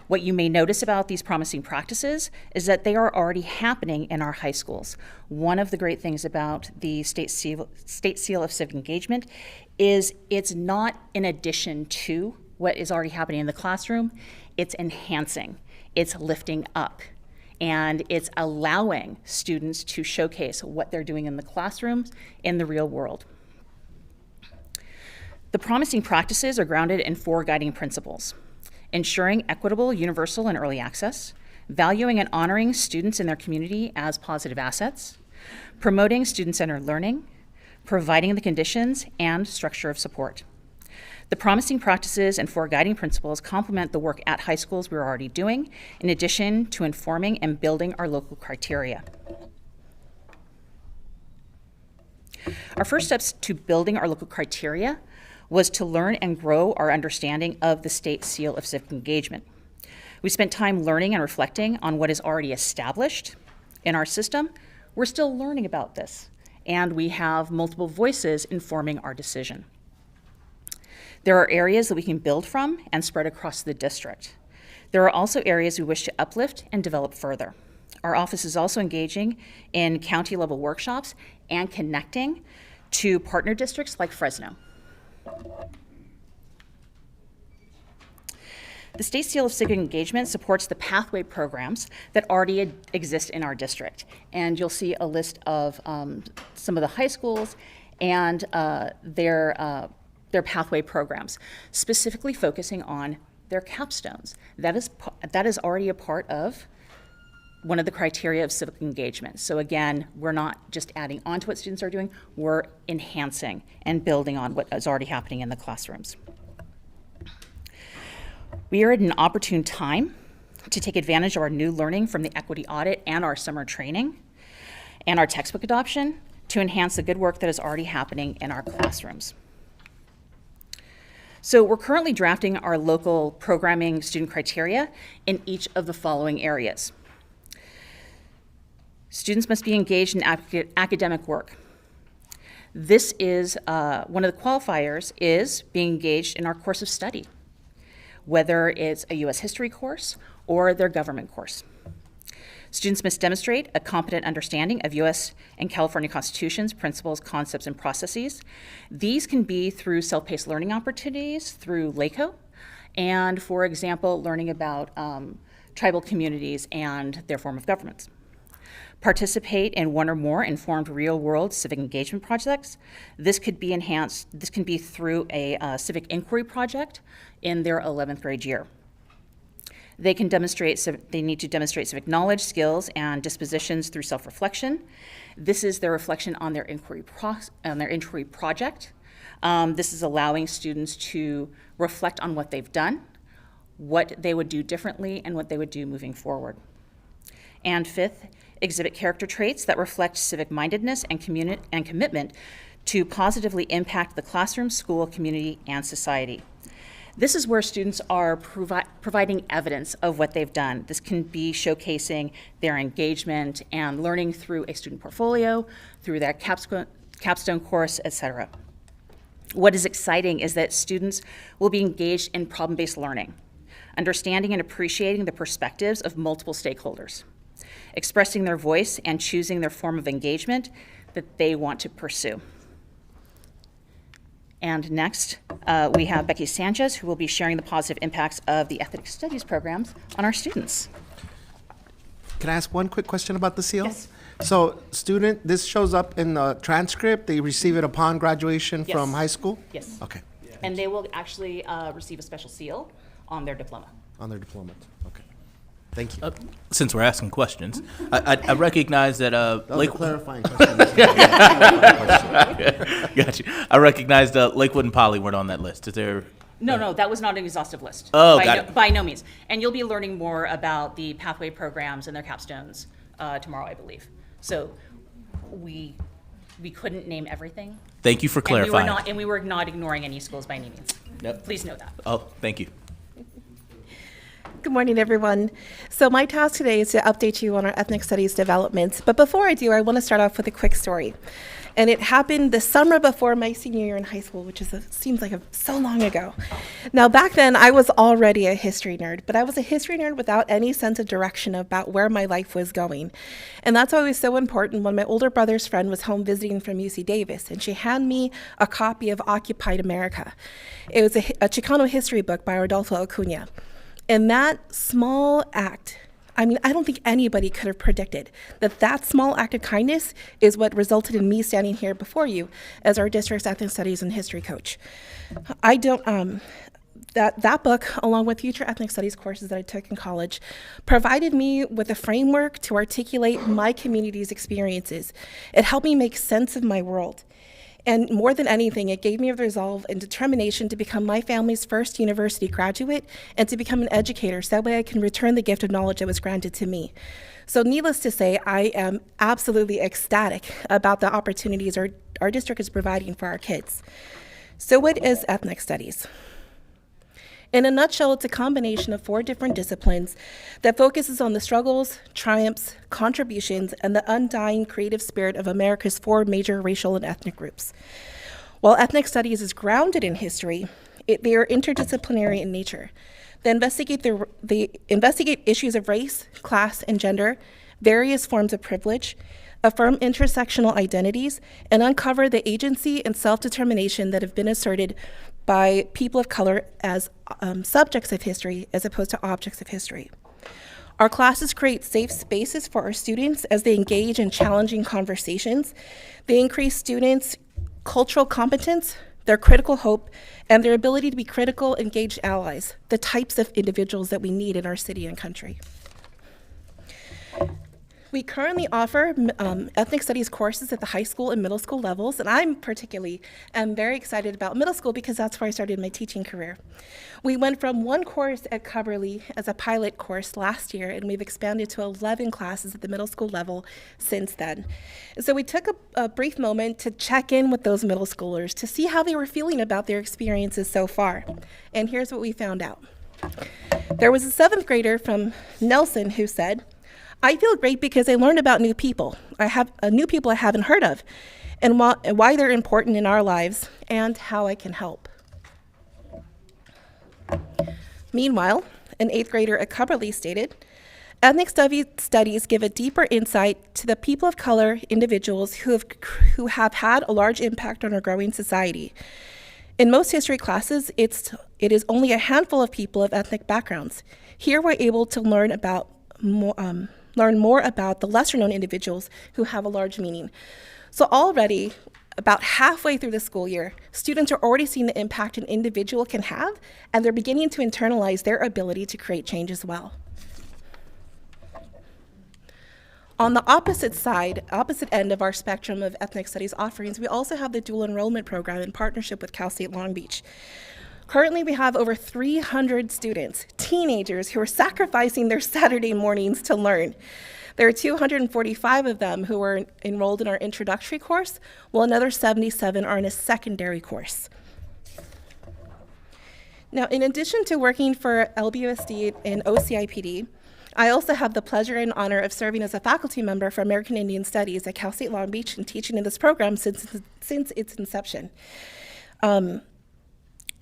What you may notice about these promising practices is that they are already happening in our high schools. One of the great things about the State Seal of Civic Engagement is it's not in addition to what is already happening in the classroom, it's enhancing, it's lifting up, and it's allowing students to showcase what they're doing in the classrooms in the real world. The promising practices are grounded in 4 guiding principles: ensuring equitable, universal, and early access, valuing and honoring students in their community as positive assets, promoting student-centered learning, providing the conditions and structure of support. The promising practices and 4 guiding principles complement the work at high schools we're already doing, in addition to informing and building our local criteria. Our first steps to building our local criteria was to learn and grow our understanding of the State Seal of Civic Engagement. We spent time learning and reflecting on what is already established in our system. We're still learning about this, and we have multiple voices informing our decision. There are areas that we can build from and spread across the district. There are also areas we wish to uplift and develop further. Our office is also engaging in county-level workshops and connecting to partner districts like Fresno. The State Seal of Civic Engagement supports the pathway programs that already exist in our district. And you'll see a list of some of the high schools and their pathway programs, specifically focusing on their capstones. That is already a part of one of the criteria of civic engagement. So again, we're not just adding on to what students are doing, we're enhancing and building on what is already happening in the classrooms. We are at an opportune time to take advantage of our new learning from the equity audit and our summer training and our textbook adoption to enhance the good work that is already happening in our classrooms. So we're currently drafting our local programming student criteria in each of the following areas. Students must be engaged in academic work. This is, one of the qualifiers is being engaged in our course of study, whether it's a U.S. history course or their government course. Students must demonstrate a competent understanding of U.S. and California constitutions, principles, concepts, and processes. These can be through self-paced learning opportunities through LACO, and for example, learning about tribal communities and their form of governments. Participate in one or more informed real-world civic engagement projects. This could be enhanced, this can be through a civic inquiry project in their 11th grade year. They need to demonstrate civic knowledge, skills, and dispositions through self-reflection. This is their reflection on their inquiry project. This is allowing students to reflect on what they've done, what they would do differently, and what they would do moving forward. And 5th, exhibit character traits that reflect civic mindedness and commitment to positively impact the classroom, school, community, and society. This is where students are providing evidence of what they've done. This can be showcasing their engagement and learning through a student portfolio, through their capstone course, etc. What is exciting is that students will be engaged in problem-based learning, understanding and appreciating the perspectives of multiple stakeholders, expressing their voice and choosing their form of engagement that they want to pursue. And next, we have Becky Sanchez, who will be sharing the positive impacts of the Ethnic Studies programs on our students. Can I ask one quick question about the seal? Yes. So this shows up in the transcript, they receive it upon graduation from high school? Yes. Okay. And they will actually receive a special seal on their diploma. On their diploma, okay. Thank you. Since we're asking questions, I recognize that That was a Lakewood. clarifying question. Got you. I recognize Lakewood and Poly weren't on that list. Is there? No, that was not an exhaustive list. Oh, got it. By no means. And you'll be learning more about the pathway programs and their capstones tomorrow, I believe. So we couldn't name everything. Thank you for clarifying. And we were not ignoring any schools by any means. Yep. Please know that. Oh, thank you. Good morning, everyone. So my task today is to update you on our ethnic studies developments. But before I do, I want to start off with a quick story. And it happened the summer before my senior year in high school, which seems like so long ago. Now, back then, I was already a history nerd, but I was a history nerd without any sense of direction about where my life was going. And that's why it was so important when my older brother's friend was home visiting from UC Davis, and she handed me a copy of Occupied America. It was a Chicano history book by Rodolfo Acuna. And that small act, I don't think anybody could have predicted that small act of kindness is what resulted in me standing here before you as our district's ethnic studies and history coach. That book, along with future ethnic studies courses that I took in college, provided me with a framework to articulate my community's experiences. It helped me make sense of my world. And more than anything, it gave me the resolve and determination to become my family's first university graduate and to become an educator, so that way I can return the gift of knowledge that was granted to me. So needless to say, I am absolutely ecstatic about the opportunities our district is providing for our kids. So what is ethnic studies? In a nutshell, it's a combination of 4 different disciplines that focuses on the struggles, triumphs, contributions, and the undying creative spirit of America's 4 major racial and ethnic groups. While ethnic studies is grounded in history, they are interdisciplinary in nature. They investigate issues of race, class, and gender, various forms of privilege, affirm intersectional identities, and uncover the agency and self-determination that have been asserted by people of color as subjects of history as opposed to objects of history. Our classes create safe spaces for our students as they engage in challenging conversations. They increase students' cultural competence, their critical hope, and their ability to be critical, engaged allies, the types of individuals that we need in our city and country. We currently offer ethnic studies courses at the high school and middle school levels, and I'm particularly very excited about middle school because that's where I started my teaching career. We went from 1 course at Cubberley as a pilot course last year, and we've expanded to 11 classes at the middle school level since then. So we took a brief moment to check in with those middle schoolers to see how they were feeling about their experiences so far. And here's what we found out. There was a 7th grader from Nelson who said, "I feel great because I learned about new people. I have new people I haven't heard of, and why they're important in our lives, and how I can help." Meanwhile, an 8th grader at Cubberley stated, "Ethnic studies give a deeper insight to the people of color individuals who have had a large impact on our growing society. In most history classes, it is only a handful of people of ethnic backgrounds. Here we're able to learn more about the lesser-known individuals who have a large meaning." So already, about halfway through the school year, students are already seeing the impact an individual can have, and they're beginning to internalize their ability to create change as well. On the opposite end of our spectrum of ethnic studies offerings, we also have the dual enrollment program in partnership with Cal State Long Beach. Currently, we have over 300 students, teenagers, who are sacrificing their Saturday mornings to learn. There are 245 of them who are enrolled in our introductory course, while another 77 are in a secondary course. Now, in addition to working for LBUSD and OCIPD, I also have the pleasure and honor of serving as a faculty member for American Indian Studies at Cal State Long Beach and teaching in this program since its inception.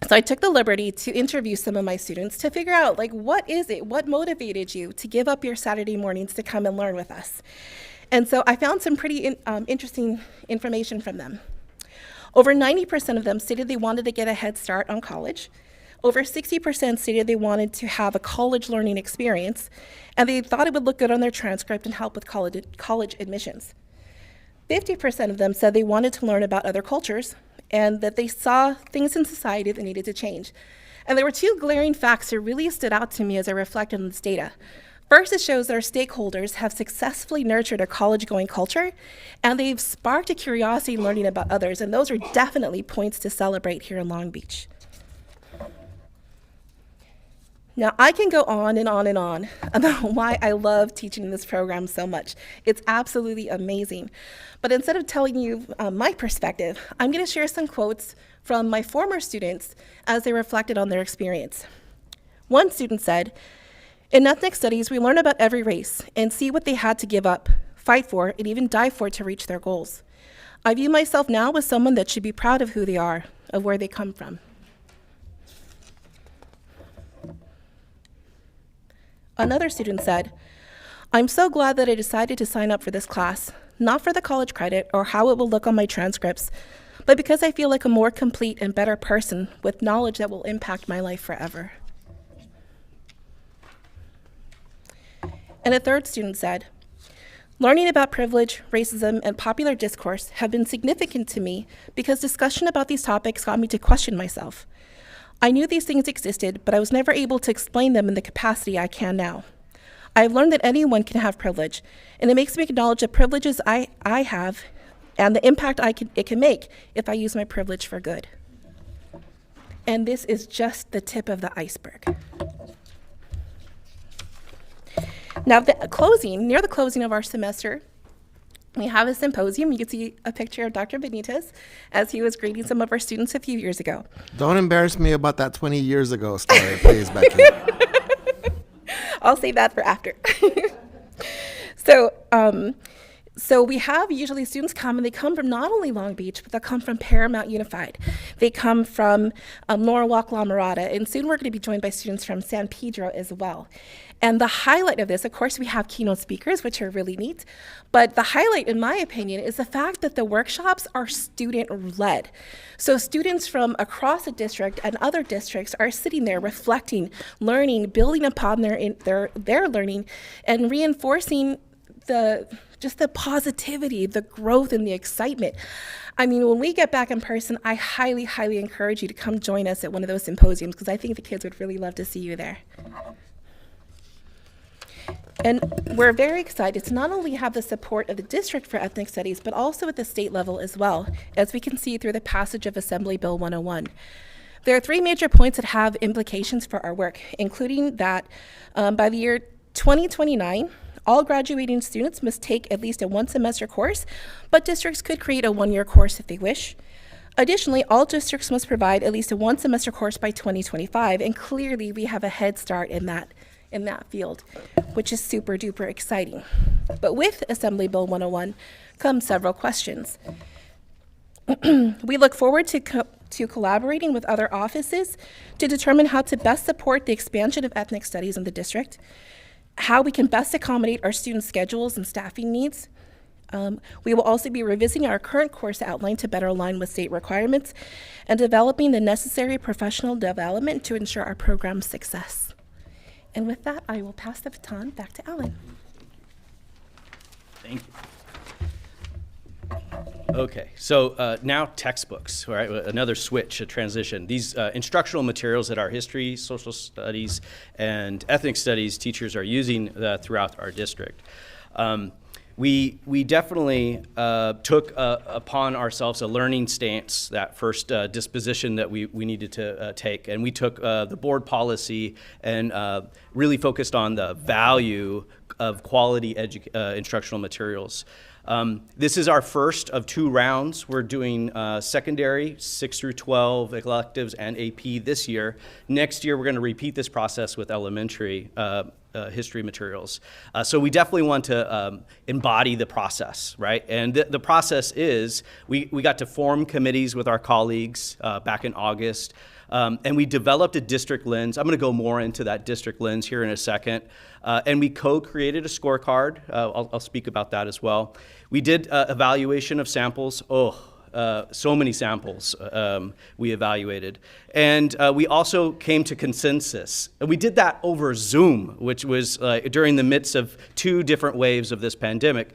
So I took the liberty to interview some of my students to figure out, what motivated you to give up your Saturday mornings to come and learn with us? And so I found some pretty interesting information from them. Over 90% of them stated they wanted to get a head start on college. Over 60% stated they wanted to have a college learning experience, and they thought it would look good on their transcript and help with college admissions. 50% of them said they wanted to learn about other cultures, and that they saw things in society that needed to change. And there were 2 glaring facts that really stood out to me as I reflected on this data. First, it shows that our stakeholders have successfully nurtured a college-going culture, and they've sparked a curiosity in learning about others, and those are definitely points to celebrate here in Long Beach. Now, I can go on and on and on about why I love teaching in this program so much. It's absolutely amazing. But instead of telling you my perspective, I'm going to share some quotes from my former students as they reflected on their experience. One student said, In ethnic studies, we learn about every race and see what they had to give up, fight for, and even die for to reach their goals. I view myself now as someone that should be proud of who they are, of where they come from. Another student said, "I'm so glad that I decided to sign up for this class, not for the college credit or how it will look on my transcripts, but because I feel like a more complete and better person with knowledge that will impact my life forever." And a third student said, "Learning about privilege, racism, and popular discourse have been significant to me because discussion about these topics got me to question myself. I knew these things existed, but I was never able to explain them in the capacity I can now. I have learned that anyone can have privilege, and it makes me acknowledge the privileges I have and the impact it can make if I use my privilege for good." And this is just the tip of the iceberg. Now, near the closing of our semester, we have a symposium. You can see a picture of Dr. Benitez as he was greeting some of our students a few years ago. Don't embarrass me about that 20 years ago story, please, Becky. I'll save that for after. So we have usually students come, and they come from not only Long Beach, but they come from Paramount Unified. They come from Norwalk, La Mirada, and soon we're going to be joined by students from San Pedro as well. And the highlight of this, of course, we have keynote speakers, which are really neat, but the highlight, in my opinion, is the fact that the workshops are student-led. So students from across the district and other districts are sitting there reflecting, learning, building upon their learning, and reinforcing the positivity, the growth, and the excitement. I mean, when we get back in person, I highly, highly encourage you to come join us at one of those symposiums because I think the kids would really love to see you there. And we're very excited to not only have the support of the district for ethnic studies, but also at the state level as well, as we can see through the passage of Assembly Bill 101. There are 3 major points that have implications for our work, including that by the year 2029, all graduating students must take at least a 1-semester course, but districts could create a 1-year course if they wish. Additionally, all districts must provide at least a 1-semester course by 2025, and clearly we have a head start in that field, which is super duper exciting. But with Assembly Bill 101 come several questions. We look forward to collaborating with other offices to determine how to best support the expansion of ethnic studies in the district, how we can best accommodate our students' schedules and staffing needs. We will also be revisiting our current course outline to better align with state requirements and developing the necessary professional development to ensure our program's success. And with that, I will pass the baton back to Alan. Thank you. Okay, so now textbooks, all right, another switch, a transition. These instructional materials that our history, social studies, and ethnic studies teachers are using throughout our district. We definitely took upon ourselves a learning stance, that first disposition that we needed to take, and we took the board policy and really focused on the value of quality instructional materials. This is our first of 2 rounds. We're doing secondary, 6 through 12, electives, and AP this year. Next year, we're going to repeat this process with elementary history materials. So we definitely want to embody the process, right? And the process is, we got to form committees with our colleagues back in August, and we developed a district lens. I'm going to go more into that district lens here in a second. And we co-created a scorecard. I'll speak about that as well. We did evaluation of samples. So many samples we evaluated. And we also came to consensus. And we did that over Zoom, which was during the midst of 2 different waves of this pandemic,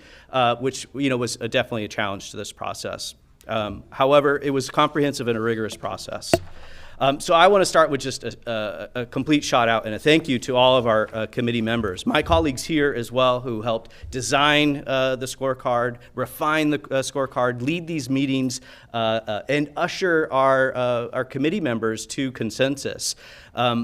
which was definitely a challenge to this process. However, it was comprehensive and a rigorous process. So I want to start with just a complete shout out and a thank you to all of our committee members. My colleagues here as well who helped design the scorecard, refine the scorecard, lead these meetings, and usher our committee members to consensus.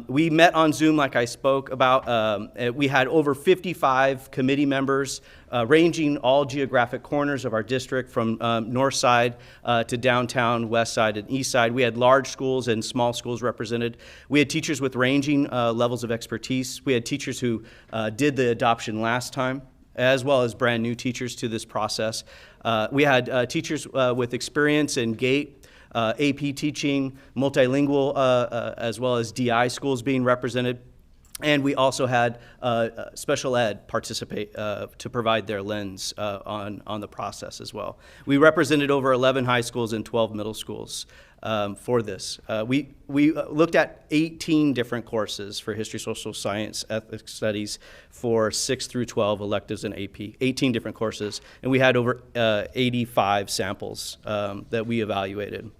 We met on Zoom, like I spoke about. We had over 55 committee members ranging all geographic corners of our district, from north side to downtown, west side, and east side. We had large schools and small schools represented. We had teachers with ranging levels of expertise. We had teachers who did the adoption last time, as well as brand new teachers to this process. We had teachers with experience in GATE, AP teaching, multilingual, as well as DI schools being represented. And we also had special ed participate to provide their lens on the process as well. We represented over 11 high schools and 12 middle schools for this. We looked at 18 different courses for history, social science, ethnic studies for 6 through 12 electives in AP, 18 different courses, and we had over 85 samples that we evaluated.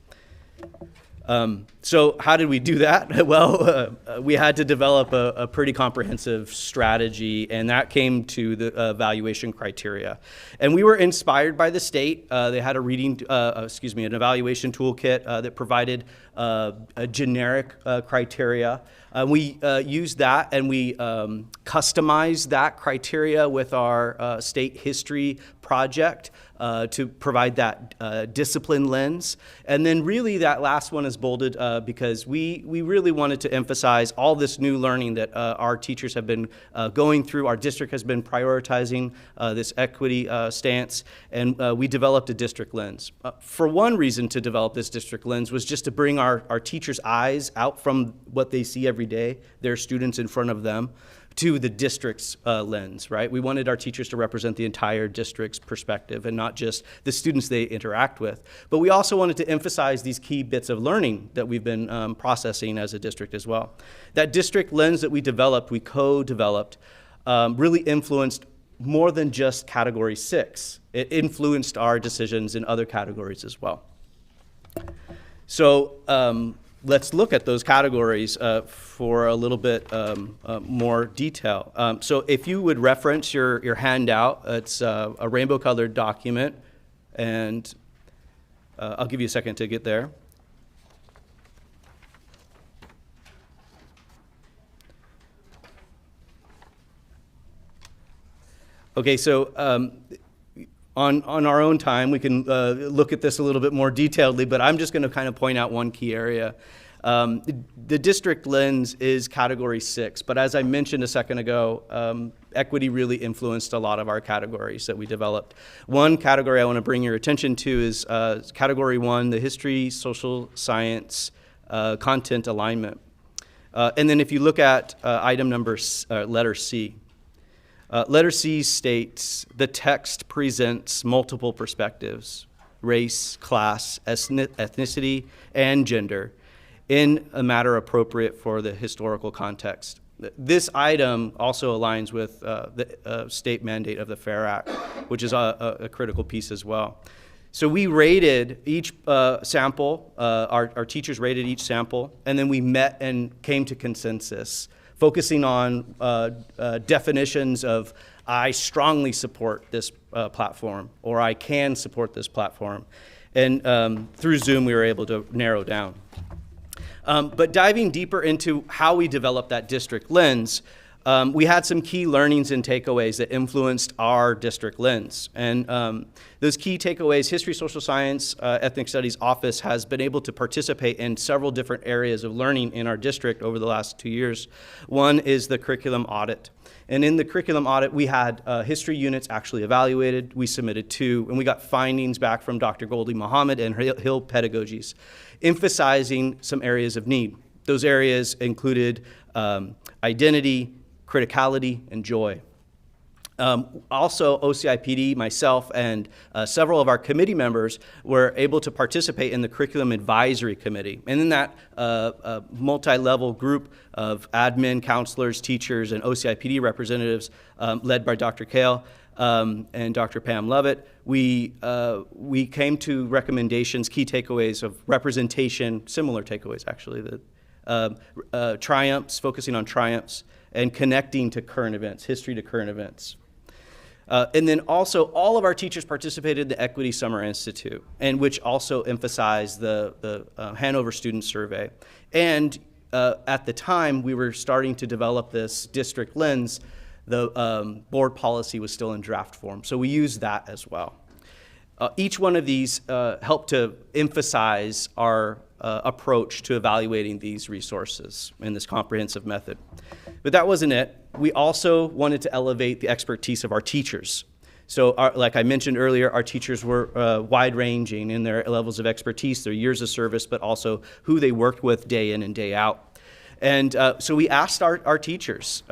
So how did we do that? Well, we had to develop a pretty comprehensive strategy, and that came to the evaluation criteria. And we were inspired by the state. They had an evaluation toolkit that provided a generic criteria. We used that, and we customized that criteria with our state history project to provide that discipline lens. And then really that last one is bolded because we really wanted to emphasize all this new learning that our teachers have been going through. Our district has been prioritizing this equity stance, and we developed a district lens. For one reason to develop this district lens was just to bring our teachers' eyes out from what they see every day, their students in front of them, to the district's lens, right? We wanted our teachers to represent the entire district's perspective and not just the students they interact with. But we also wanted to emphasize these key bits of learning that we've been processing as a district as well. That district lens that we co-developed, really influenced more than just Category 6. It influenced our decisions in other categories as well. So let's look at those categories for a little bit more detail. So if you would reference your handout, it's a rainbow-colored document, and I'll give you a second to get there. Okay, so on our own time, we can look at this a little bit more detailedly, but I'm just going to kind of point out one key area. The district lens is Category 6, but as I mentioned a second ago, equity really influenced a lot of our categories that we developed. One category I want to bring your attention to is Category 1, the history, social science, content alignment. And then if you look at item number, letter C, letter C states, the text presents multiple perspectives, race, class, ethnicity, and gender, in a matter appropriate for the historical context. This item also aligns with the state mandate of the FAIR Act, which is a critical piece as well. So we rated each sample, our teachers rated each sample, and then we met and came to consensus, focusing on definitions of I strongly support this platform, or I can support this platform. And through Zoom, we were able to narrow down. But diving deeper into how we developed that district lens, we had some key learnings and takeaways that influenced our district lens. And those key takeaways, History, Social Science, Ethnic Studies Office has been able to participate in several different areas of learning in our district over the last 2 years. One is the curriculum audit. And in the curriculum audit, we had history units actually evaluated. We submitted 2, and we got findings back from Dr. Goldie Muhammad and Hill Pedagogies, emphasizing some areas of need. Those areas included identity, criticality, and joy. Also, OCIPD, myself, and several of our committee members were able to participate in the Curriculum Advisory Committee. And in that multi-level group of admin, counselors, teachers, and OCIPD representatives led by Dr. Kale and Dr. Pam Lovett, we came to recommendations, key takeaways of representation, similar takeaways actually, triumphs, focusing on triumphs, and connecting to current events, history to current events. And then also, all of our teachers participated in the Equity Summer Institute, and which also emphasized the Hanover Student Survey. And at the time we were starting to develop this district lens, the board policy was still in draft form. So we used that as well. Each one of these helped to emphasize our approach to evaluating these resources in this comprehensive method. But that wasn't it. We also wanted to elevate the expertise of our teachers. So like I mentioned earlier, our teachers were wide-ranging in their levels of expertise, their years of service, but also who they worked with day in and day out. And so we asked our teachers,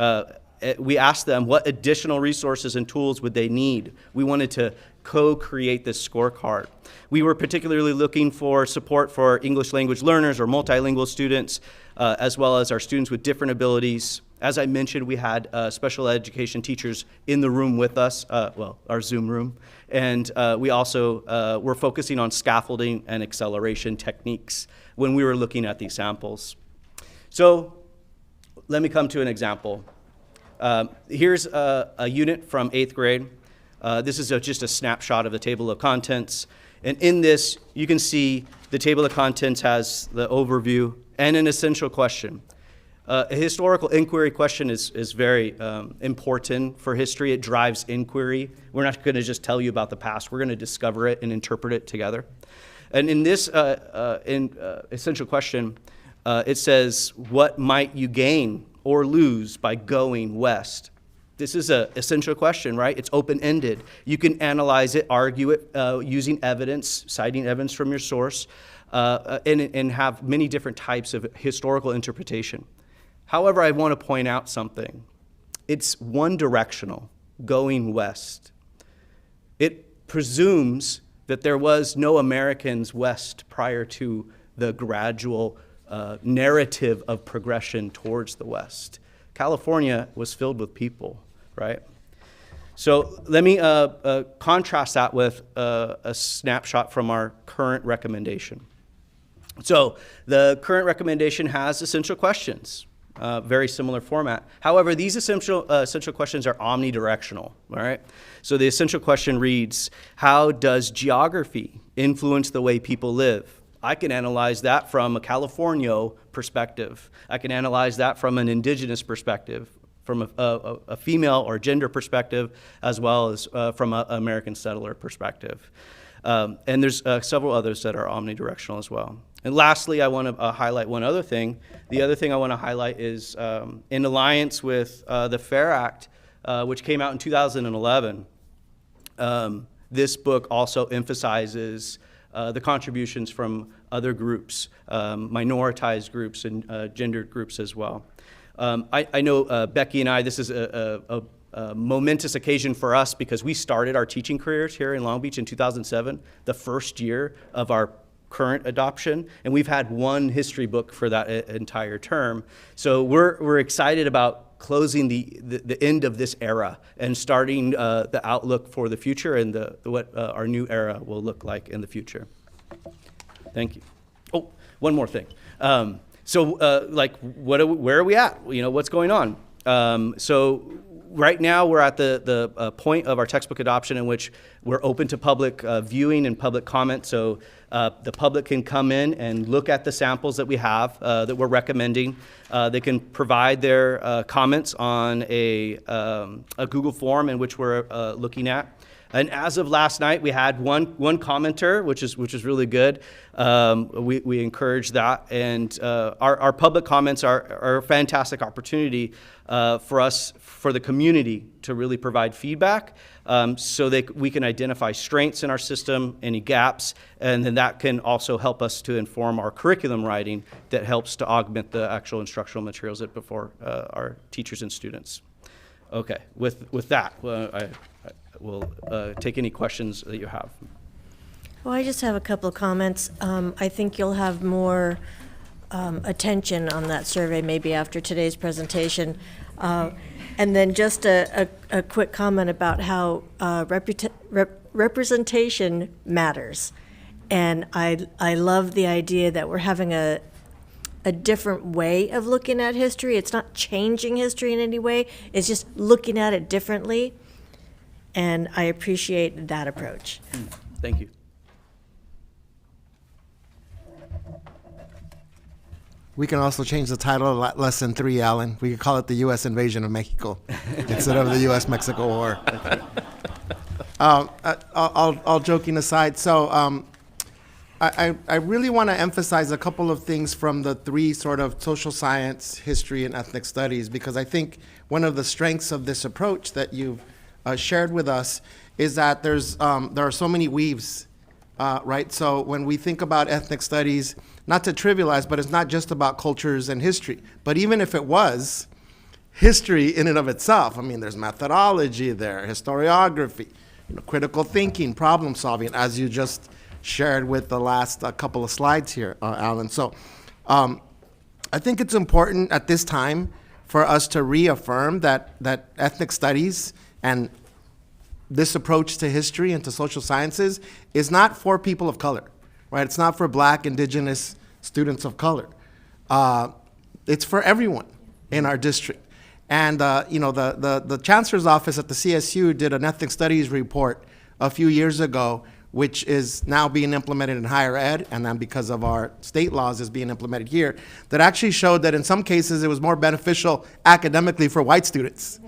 we asked them what additional resources and tools would they need. We wanted to co-create this scorecard. We were particularly looking for support for English language learners or multilingual students, as well as our students with different abilities. As I mentioned, we had special education teachers in the room with us, well, our Zoom room. And we also were focusing on scaffolding and acceleration techniques when we were looking at these samples. So let me come to an example. Here's a unit from 8th grade. This is just a snapshot of the table of contents. And in this, you can see the table of contents has the overview and an essential question. A historical inquiry question is very important for history. It drives inquiry. We're not going to just tell you about the past. We're going to discover it and interpret it together. And in this essential question, it says, what might you gain or lose by going west? This is an essential question, right? It's open-ended. You can analyze it, argue it using evidence, citing evidence from your source, and have many different types of historical interpretation. However, I want to point out something. It's one-directional, going west. It presumes that there was no Americans west prior to the gradual narrative of progression towards the west. California was filled with people, right? So let me contrast that with a snapshot from our current recommendation. So the current recommendation has essential questions, very similar format. However, these essential questions are omnidirectional, all right? So the essential question reads, how does geography influence the way people live? I can analyze that from a California perspective. I can analyze that from an indigenous perspective, from a female or gender perspective, as well as from an American settler perspective. And there's several others that are omnidirectional as well. And lastly, I want to highlight one other thing. The other thing I want to highlight is in alliance with the FAIR Act, which came out in 2011, this book also emphasizes the contributions from other groups, minoritized groups and gendered groups as well. I know Becky and I, this is a momentous occasion for us because we started our teaching careers here in Long Beach in 2007, the first year of our current adoption, and we've had one history book for that entire term. So we're excited about closing the end of this era and starting the outlook for the future and what our new era will look like in the future. Thank you. Oh, one more thing. Where are we at? You know, what's going on? So right now we're at the point of our textbook adoption in which we're open to public viewing and public comment. So the public can come in and look at the samples that we have that we're recommending. They can provide their comments on a Google form in which we're looking at. And as of last night, we had one commenter, which is really good. We encourage that, and our public comments are a fantastic opportunity for the community to really provide feedback, so we can identify strengths in our system, any gaps, and then that can also help us to inform our curriculum writing that helps to augment the actual instructional materials that before our teachers and students. Okay, with that, we'll take any questions that you have. Well, I just have a couple of comments. I think you'll have more attention on that survey maybe after today's presentation. And then just a quick comment about how representation matters. And I love the idea that we're having a different way of looking at history. It's not changing history in any way. It's just looking at it differently. And I appreciate that approach. Thank you. We can also change the title of Lesson 3, Alan. We could call it the U.S. Invasion of Mexico instead of the U.S.-Mexico War. All joking aside, so I really want to emphasize a couple of things from the three sort of social science, history, and ethnic studies, because I think one of the strengths of this approach that you've shared with us is that there are so many weaves, right? So when we think about ethnic studies, not to trivialize, but it's not just about cultures and history. But even if it was, history in and of itself, I mean, there's methodology there, historiography, critical thinking, problem solving, as you just shared with the last couple of slides here, Alan. So I think it's important at this time for us to reaffirm that ethnic studies and this approach to history and to social sciences is not for people of color, right? It's not for Black, Indigenous students of color. It's for everyone in our district. And the Chancellor's Office at the CSU did an ethnic studies report a few years ago, which is now being implemented in higher ed, and then because of our state laws is being implemented here, that actually showed that in some cases it was more beneficial academically for white students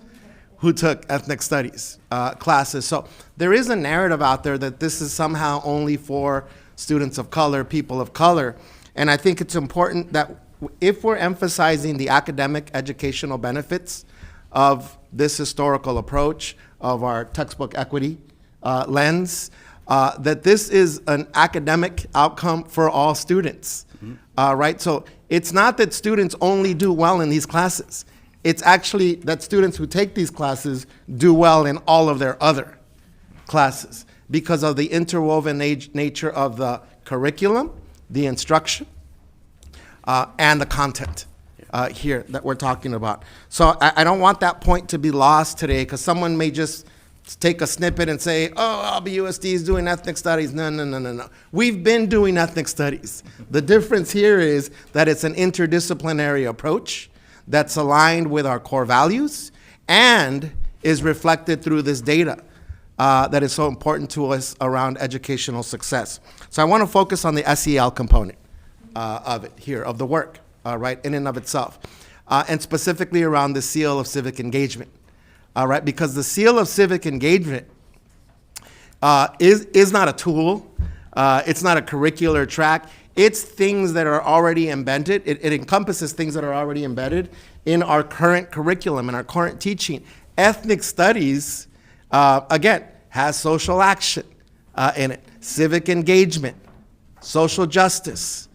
who took ethnic studies classes. So there is a narrative out there that this is somehow only for students of color, people of color. And I think it's important that if we're emphasizing the academic educational benefits of this historical approach, of our textbook equity lens, that this is an academic outcome for all students, right? So it's not that students only do well in these classes. It's actually that students who take these classes do well in all of their other classes because of the interwoven nature of the curriculum, the instruction, and the content here that we're talking about. So I don't want that point to be lost today, because someone may just take a snippet and say, oh, LBUSD is doing ethnic studies. No. We've been doing ethnic studies. The difference here is that it's an interdisciplinary approach that's aligned with our core values and is reflected through this data that is so important to us around educational success. So I want to focus on the SEL component of it here, of the work, right, in and of itself, and specifically around the seal of civic engagement, right, because the seal of civic engagement is not a tool, it's not a curricular track, it's things that are already embedded, it encompasses things that are already embedded in our current curriculum, in our current teaching. Ethnic studies, again, has social action in it, civic engagement, social justice,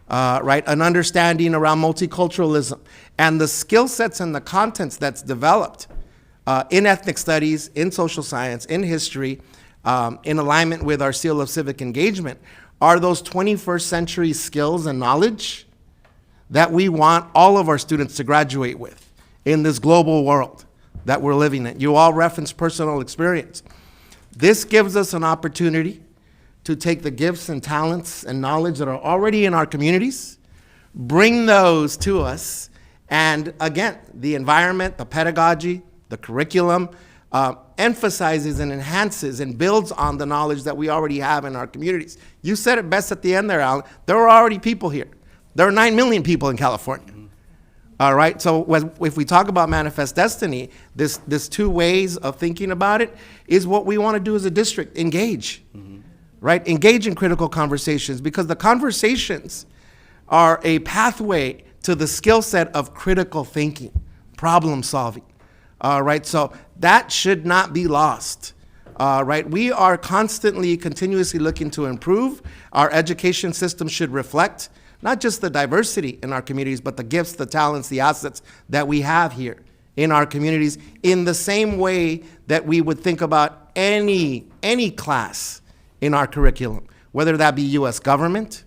right? An understanding around multiculturalism, and the skill sets and the contents that's developed in ethnic studies, in social science, in history, in alignment with our seal of civic engagement, are those 21st century skills and knowledge that we want all of our students to graduate with in this global world that we're living in. You all referenced personal experience. This gives us an opportunity to take the gifts and talents and knowledge that are already in our communities, bring those to us, and again, the environment, the pedagogy, the curriculum emphasizes and enhances and builds on the knowledge that we already have in our communities. You said it best at the end there, Alan. There are already people here. There are 9 million people in California. All right, so if we talk about manifest destiny, this two ways of thinking about it is what we want to do as a district, engage. Right? Engage in critical conversations, because the conversations are a pathway to the skill set of critical thinking, problem solving. Right? So that should not be lost. Right? We are constantly, continuously looking to improve. Our education system should reflect not just the diversity in our communities, but the gifts, the talents, the assets that we have here in our communities, in the same way that we would think about any class in our curriculum, whether that be U.S. government,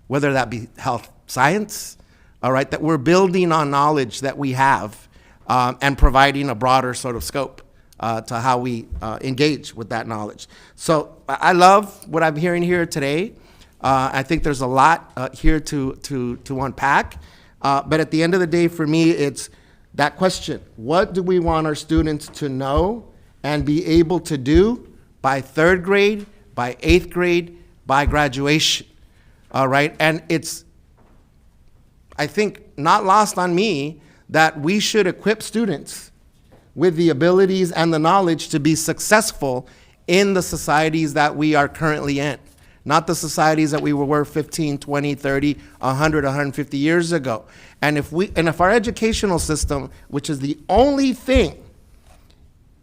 whether that be health science, all right, that we're building on knowledge that we have and providing a broader sort of scope to how we engage with that knowledge. So I love what I'm hearing here today. I think there's a lot here to unpack, but at the end of the day, for me, it's that question: what do we want our students to know and be able to do by 3rd grade, by 8th grade, by graduation? All right, and it's I think not lost on me that we should equip students with the abilities and the knowledge to be successful in the societies that we are currently in. Not the societies that we were 15, 20, 30, 100, 150 years ago. And if our educational system, which is the only thing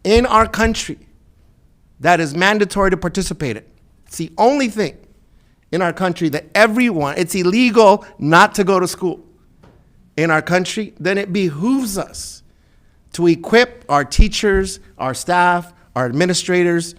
in our country that is mandatory to participate in, it's the only thing in our country that everyone, it's illegal not to go to school in our country, then it behooves us to equip our teachers, our staff, our administrators,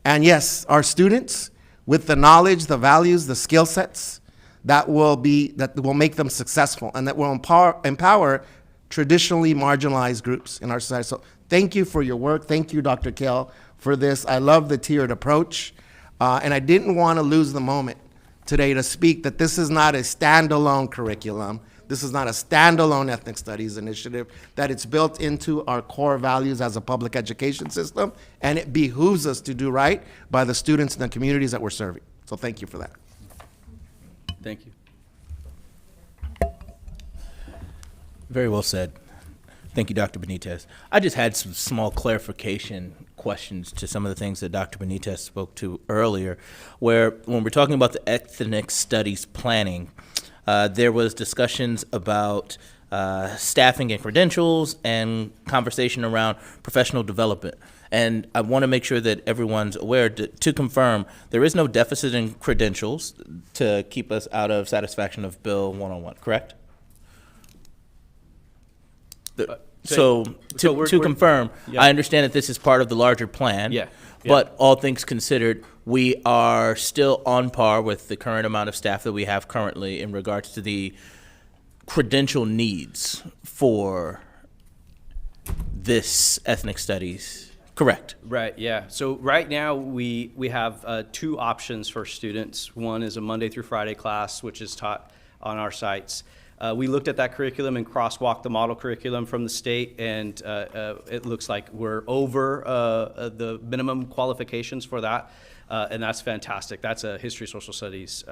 and yes, our students with the knowledge, the values, the skill sets that will make them successful and that will empower traditionally marginalized groups in our society. So thank you for your work. Thank you, Dr. Kell, for this. I love the tiered approach. And I didn't want to lose the moment today to speak that this is not a standalone curriculum. This is not a standalone ethnic studies initiative, that it's built into our core values as a public education system, and it behooves us to do right by the students and the communities that we're serving. So thank you for that. Thank you. Very well said. Thank you, Dr. Benitez. I just had some small clarification questions to some of the things that Dr. Benitez spoke to earlier, where when we're talking about the ethnic studies planning, there was discussions about staffing and credentials and conversation around professional development. And I want to make sure that everyone's aware to confirm there is no deficit in credentials to keep us out of satisfaction of Bill 101, correct? So to confirm, yeah. I understand that this is part of the larger plan. Yeah. But all things considered, we are still on par with the current amount of staff that we have currently in regards to the credential needs for this ethnic studies. Correct. Right, yeah. So right now we have 2 options for students. One is a Monday through Friday class, which is taught on our sites. We looked at that curriculum and crosswalked the model curriculum from the state, and it looks like we're over the minimum qualifications for that, and that's fantastic. That's a history social studies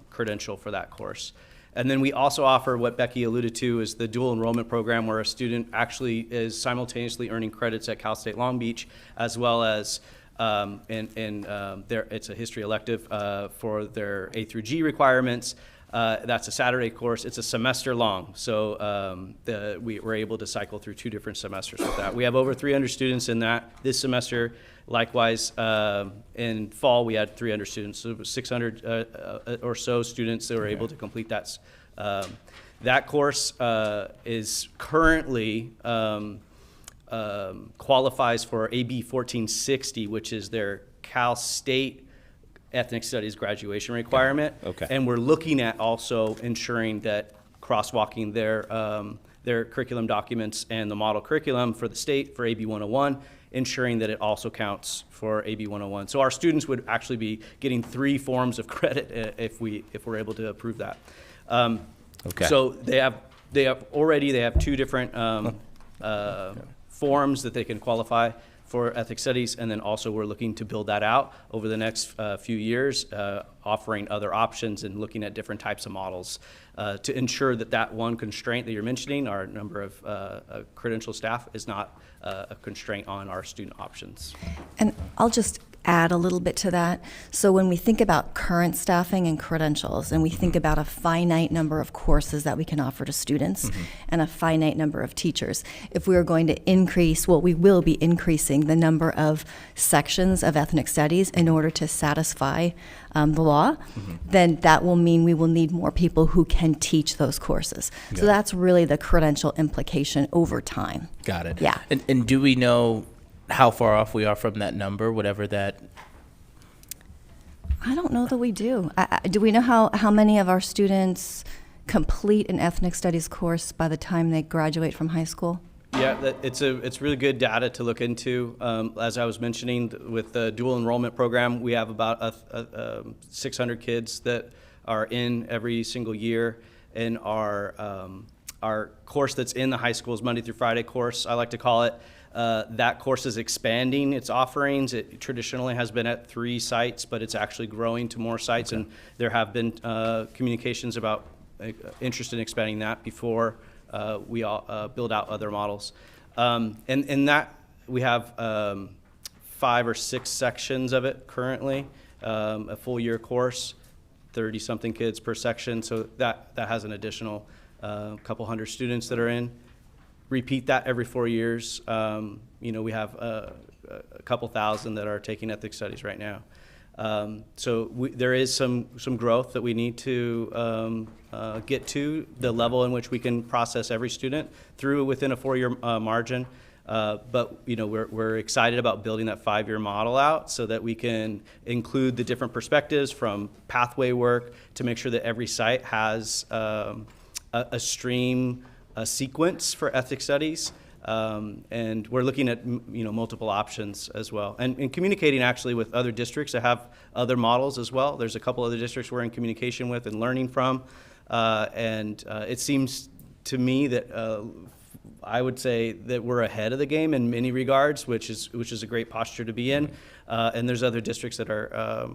credential for that course. And then we also offer what Becky alluded to is the dual enrollment program, where a student actually is simultaneously earning credits at Cal State Long Beach, as well as it's a history elective for their A through G requirements. That's a Saturday course. It's a semester long, so we were able to cycle through 2 different semesters with that. We have over 300 students in that this semester. Likewise, in fall, we had 300 students, so it was 600 or so students that were able to complete that. That course is currently qualifies for AB 1460, which is their Cal State ethnic studies graduation requirement. Okay. And we're looking at also ensuring that crosswalking their curriculum documents and the model curriculum for the state for AB 101, ensuring that it also counts for AB 101. So our students would actually be getting 3 forms of credit if we're able to approve that. Okay. So they have 2 different forms that they can qualify for ethnic studies, and then also we're looking to build that out over the next few years, offering other options and looking at different types of models to ensure that one constraint that you're mentioning, our number of credential staff, is not a constraint on our student options. And I'll just add a little bit to that. So when we think about current staffing and credentials, and we think about a finite number of courses that we can offer to students and a finite number of teachers, if we are going to increase, well, we will be increasing the number of sections of ethnic studies in order to satisfy the law, then that will mean we will need more people who can teach those courses. So that's really the credential implication over time. Got it. Yeah. And do we know how far off we are from that number, whatever that? I don't know that we do. Do we know how many of our students complete an ethnic studies course by the time they graduate from high school? Yeah, it's really good data to look into. As I was mentioning, with the dual enrollment program, we have about 600 kids that are in every single year. And our course that's in the high school is Monday through Friday course, I like to call it. That course is expanding its offerings. It traditionally has been at 3 sites, but it's actually growing to more sites. And there have been communications about interested in expanding that before we all build out other models. And in that, we have 5 or 6 sections of it currently, a full year course, 30-something kids per section, so that has an additional couple hundred students that are in. Repeat that every 4 years. We have a couple thousand that are taking ethnic studies right now. So there is some growth that we need to get to the level in which we can process every student through within a 4-year margin. But we're excited about building that 5-year model out so that we can include the different perspectives from pathway work to make sure that every site has a stream, a sequence for ethnic studies. And we're looking at multiple options as well, and communicating actually with other districts that have other models as well. There's a couple other districts we're in communication with and learning from, and it seems to me that I would say that we're ahead of the game in many regards, which is a great posture to be in. And there's other districts that are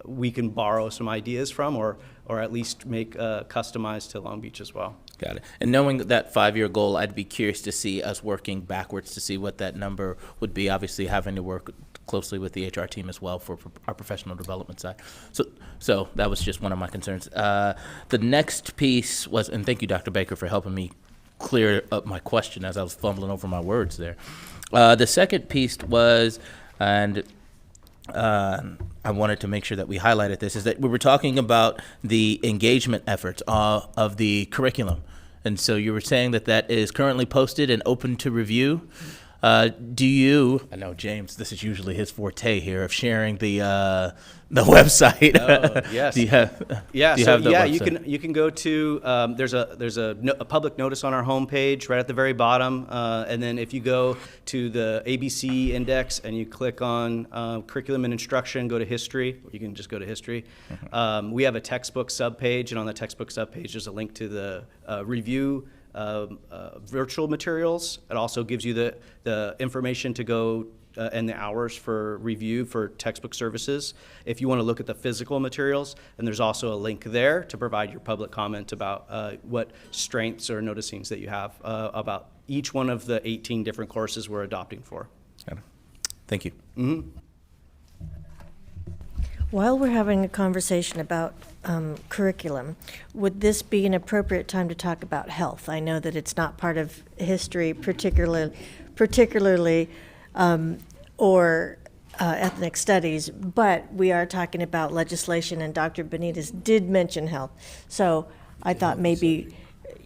we can borrow some ideas from, or at least make customized to Long Beach as well. Got it. And knowing that 5-year goal, I'd be curious to see us working backwards to see what that number would be. Obviously, having to work closely with the HR team as well for our professional development side. So that was just one of my concerns. The next piece was, and thank you, Dr. Baker, for helping me clear up my question as I was fumbling over my words there. The second piece was, and I wanted to make sure that we highlighted this, is that we were talking about the engagement efforts of the curriculum. And so you were saying that is currently posted and open to review. Do you, I know James, this is usually his forte here of sharing the website. Oh, yes. Do you have the website? You can go to, there's a public notice on our homepage right at the very bottom. And then if you go to the ABC index and you click on curriculum and instruction, go to history, you can just go to history. Mm-hmm. We have a textbook subpage, and on the textbook subpage, there's a link to the review virtual materials. It also gives you the information to go and the hours for review for textbook services. If you want to look at the physical materials, and there's also a link there to provide your public comment about what strengths or noticings that you have about each one of the 18 different courses we're adopting for. Thank you. Mm-hmm. While we're having a conversation about curriculum, would this be an appropriate time to talk about health? I know that it's not part of history particularly or ethnic studies, but we are talking about legislation, and Dr. Benitez did mention health. So I thought maybe,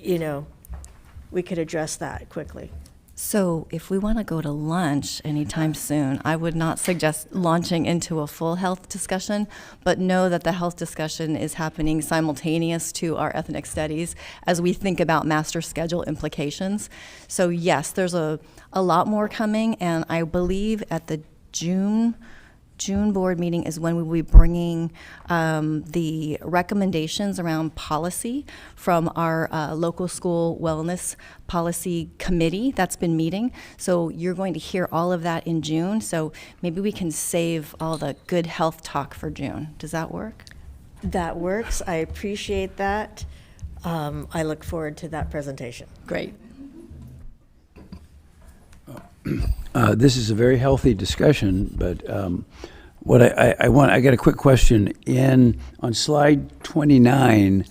we could address that quickly. So if we want to go to lunch anytime soon, I would not suggest launching into a full health discussion, but know that the health discussion is happening simultaneous to our ethnic studies as we think about master schedule implications. So yes, there's a lot more coming, and I believe at the June board meeting is when we will be bringing the recommendations around policy from our local school wellness policy committee that's been meeting. So you're going to hear all of that in June. So maybe we can save all the good health talk for June. Does that work? That works. I appreciate that. I look forward to that presentation. Great. This is a very healthy discussion, but what I got a quick question. On slide 29,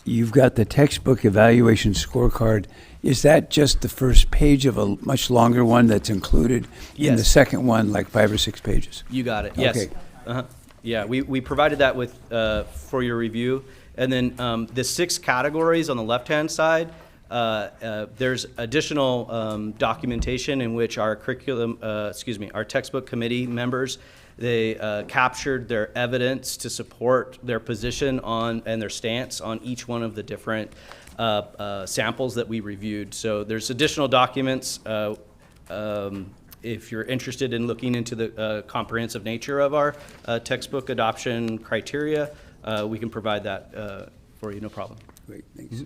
you've got the textbook evaluation scorecard. Is that just the first page of a much longer one that's included in the second one, like 5 or 6 pages? You got it. Yes. Okay. Yeah, we provided that with for your review, and then the 6 categories on the left-hand side. There's additional documentation in which our our textbook committee members, they captured their evidence to support their position on and their stance on each one of the different samples that we reviewed. So there's additional documents. If you're interested in looking into the comprehensive nature of our textbook adoption criteria, we can provide that for you, no problem. Great, thanks.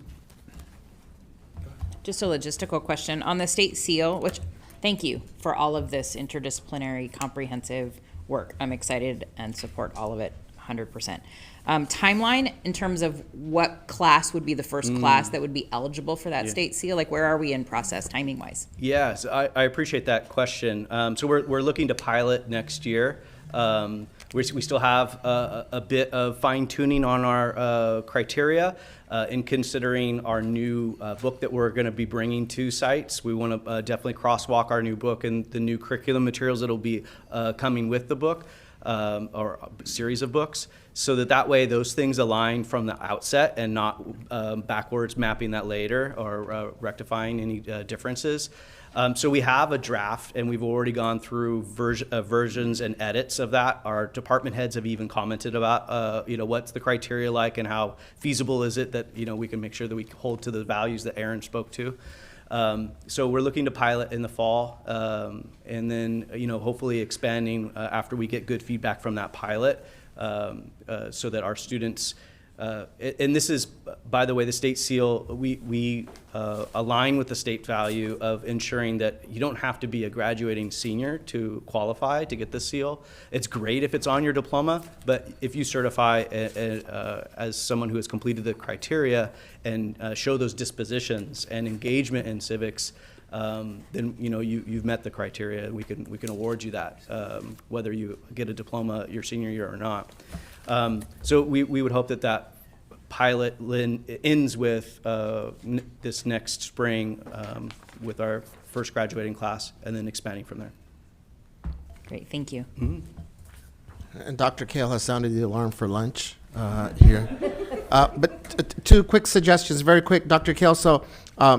Just a logistical question on the state seal, which thank you for all of this interdisciplinary comprehensive work. I'm excited and support all of it. 100%. Timeline in terms of what class would be the first class that would be eligible for that state seal? Like, where are we in process, timing-wise? Yes, I appreciate that question. So we're looking to pilot next year. We still have a bit of fine tuning on our criteria in considering our new book that we're going to be bringing to sites. We want to definitely crosswalk our new book and the new curriculum materials that'll be coming with the book or a series of books, so that way those things align from the outset and not backwards mapping that later or rectifying any differences. So we have a draft, and we've already gone through versions and edits of that. Our department heads have even commented about, what's the criteria like and how feasible is it that, we can make sure that we hold to the values that Aaron spoke to. So we're looking to pilot in the fall, and then, hopefully expanding after we get good feedback from that pilot, so that our students, and this is, by the way, the state seal, we align with the state value of ensuring that you don't have to be a graduating senior to qualify to get the seal. It's great if it's on your diploma, but if you certify as someone who has completed the criteria and show those dispositions and engagement in civics, then you've met the criteria. We can award you that, whether you get a diploma your senior year or not. So we would hope that pilot ends with this next spring with our first graduating class, and then expanding from there. Great, thank you. And Dr. Kale has sounded the alarm for lunch here. But two quick suggestions, very quick, Dr. Kale. So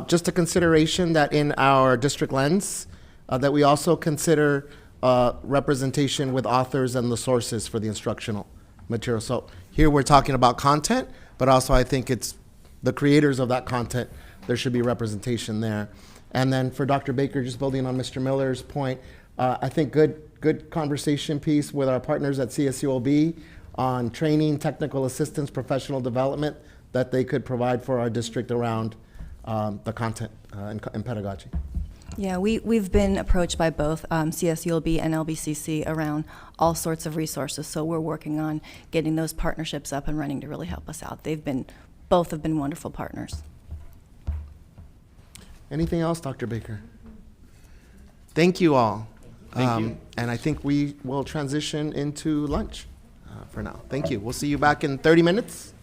just a consideration that in our district lens, that we also consider representation with authors and the sources for the instructional material. So here we're talking about content, but also I think it's the creators of that content. There should be representation there. And then for Dr. Baker, just building on Mr. Miller's point, I think good conversation piece with our partners at CSULB on training, technical assistance, professional development that they could provide for our district around the content and pedagogy. Yeah, we've been approached by both CSULB and LBCC around all sorts of resources, so we're working on getting those partnerships up and running to really help us out. Both have been wonderful partners. Anything else, Dr. Baker? Thank you all. Thank you. And I think we will transition into lunch for now. Thank you. We'll see you back in 30 minutes.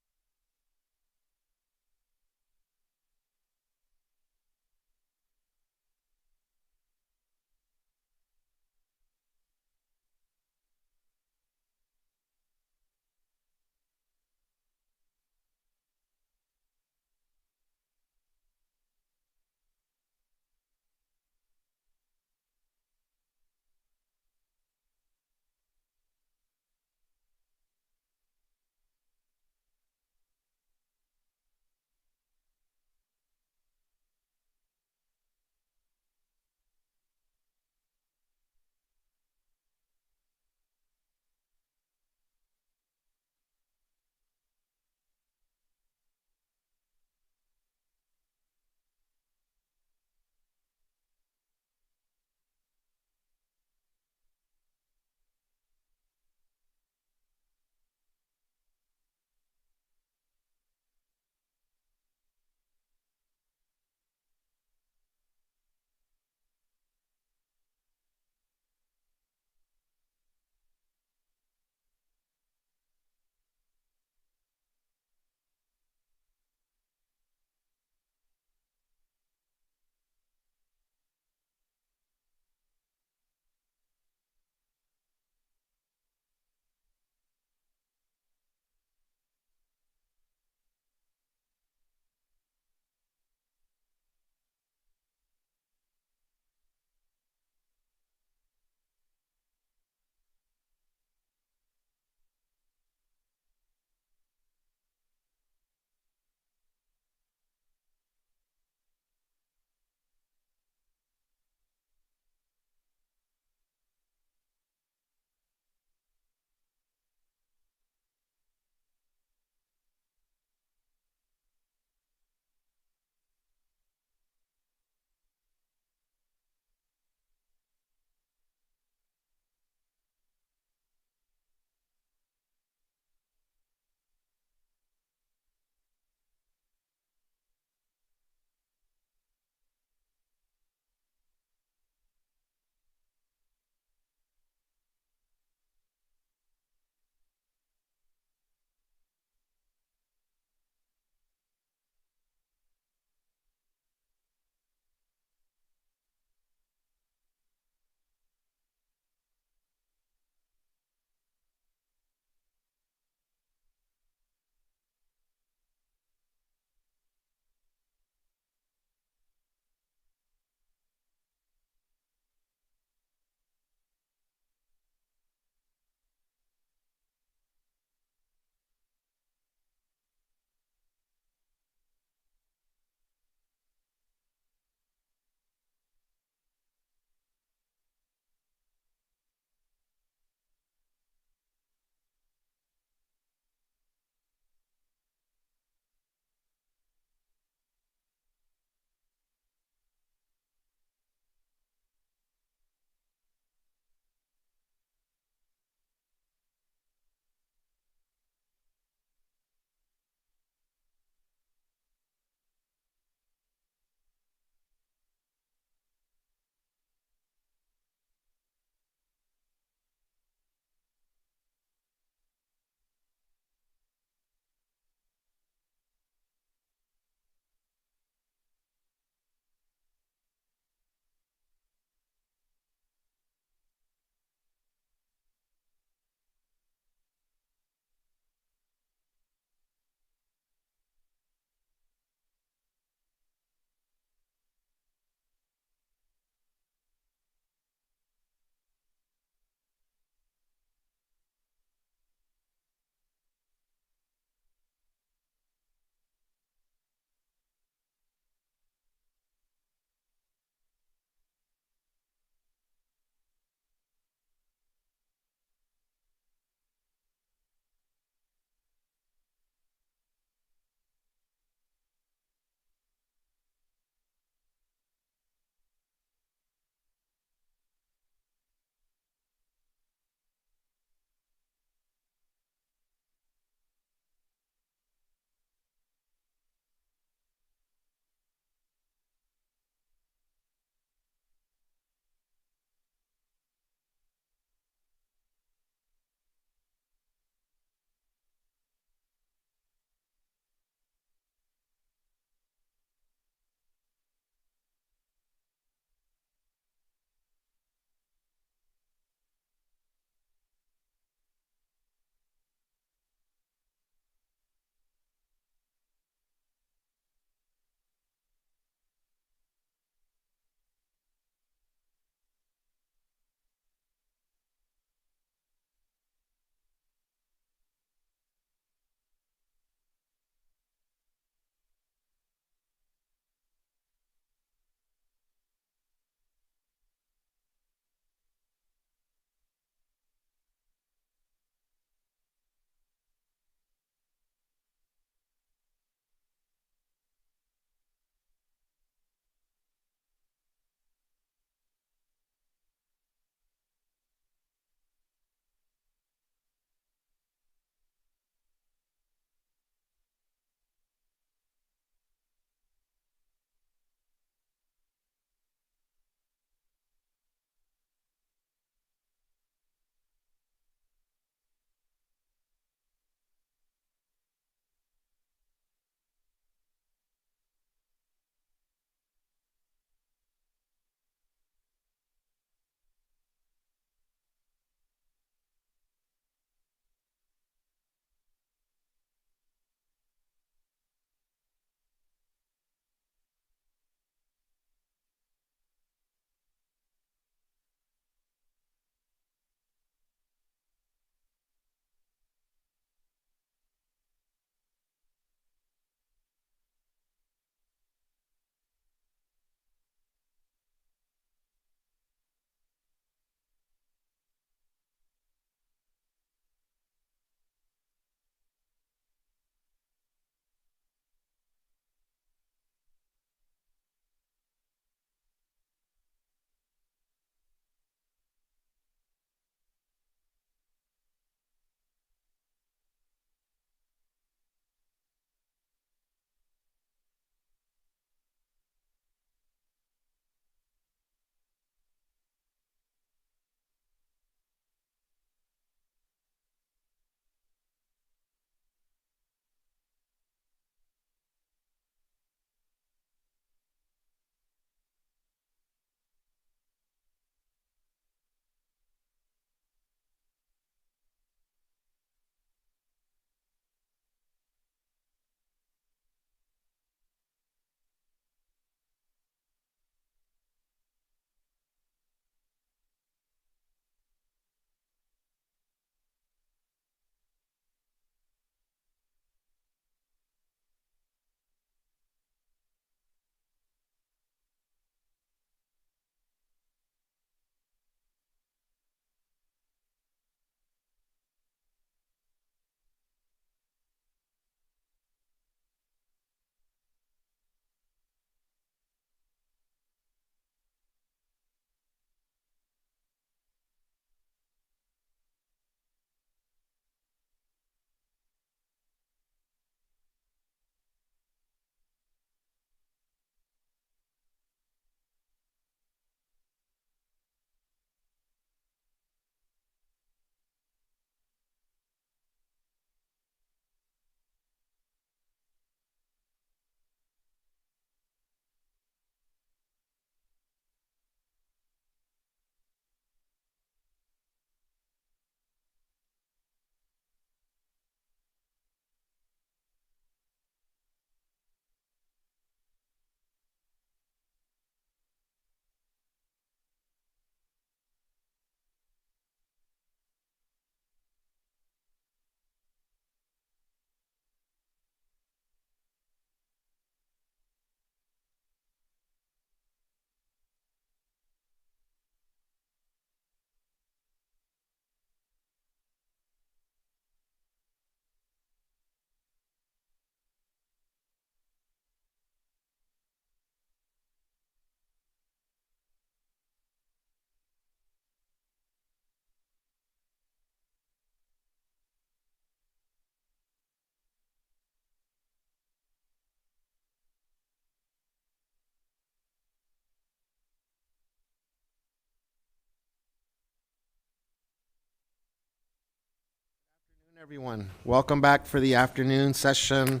Everyone, welcome back for the afternoon session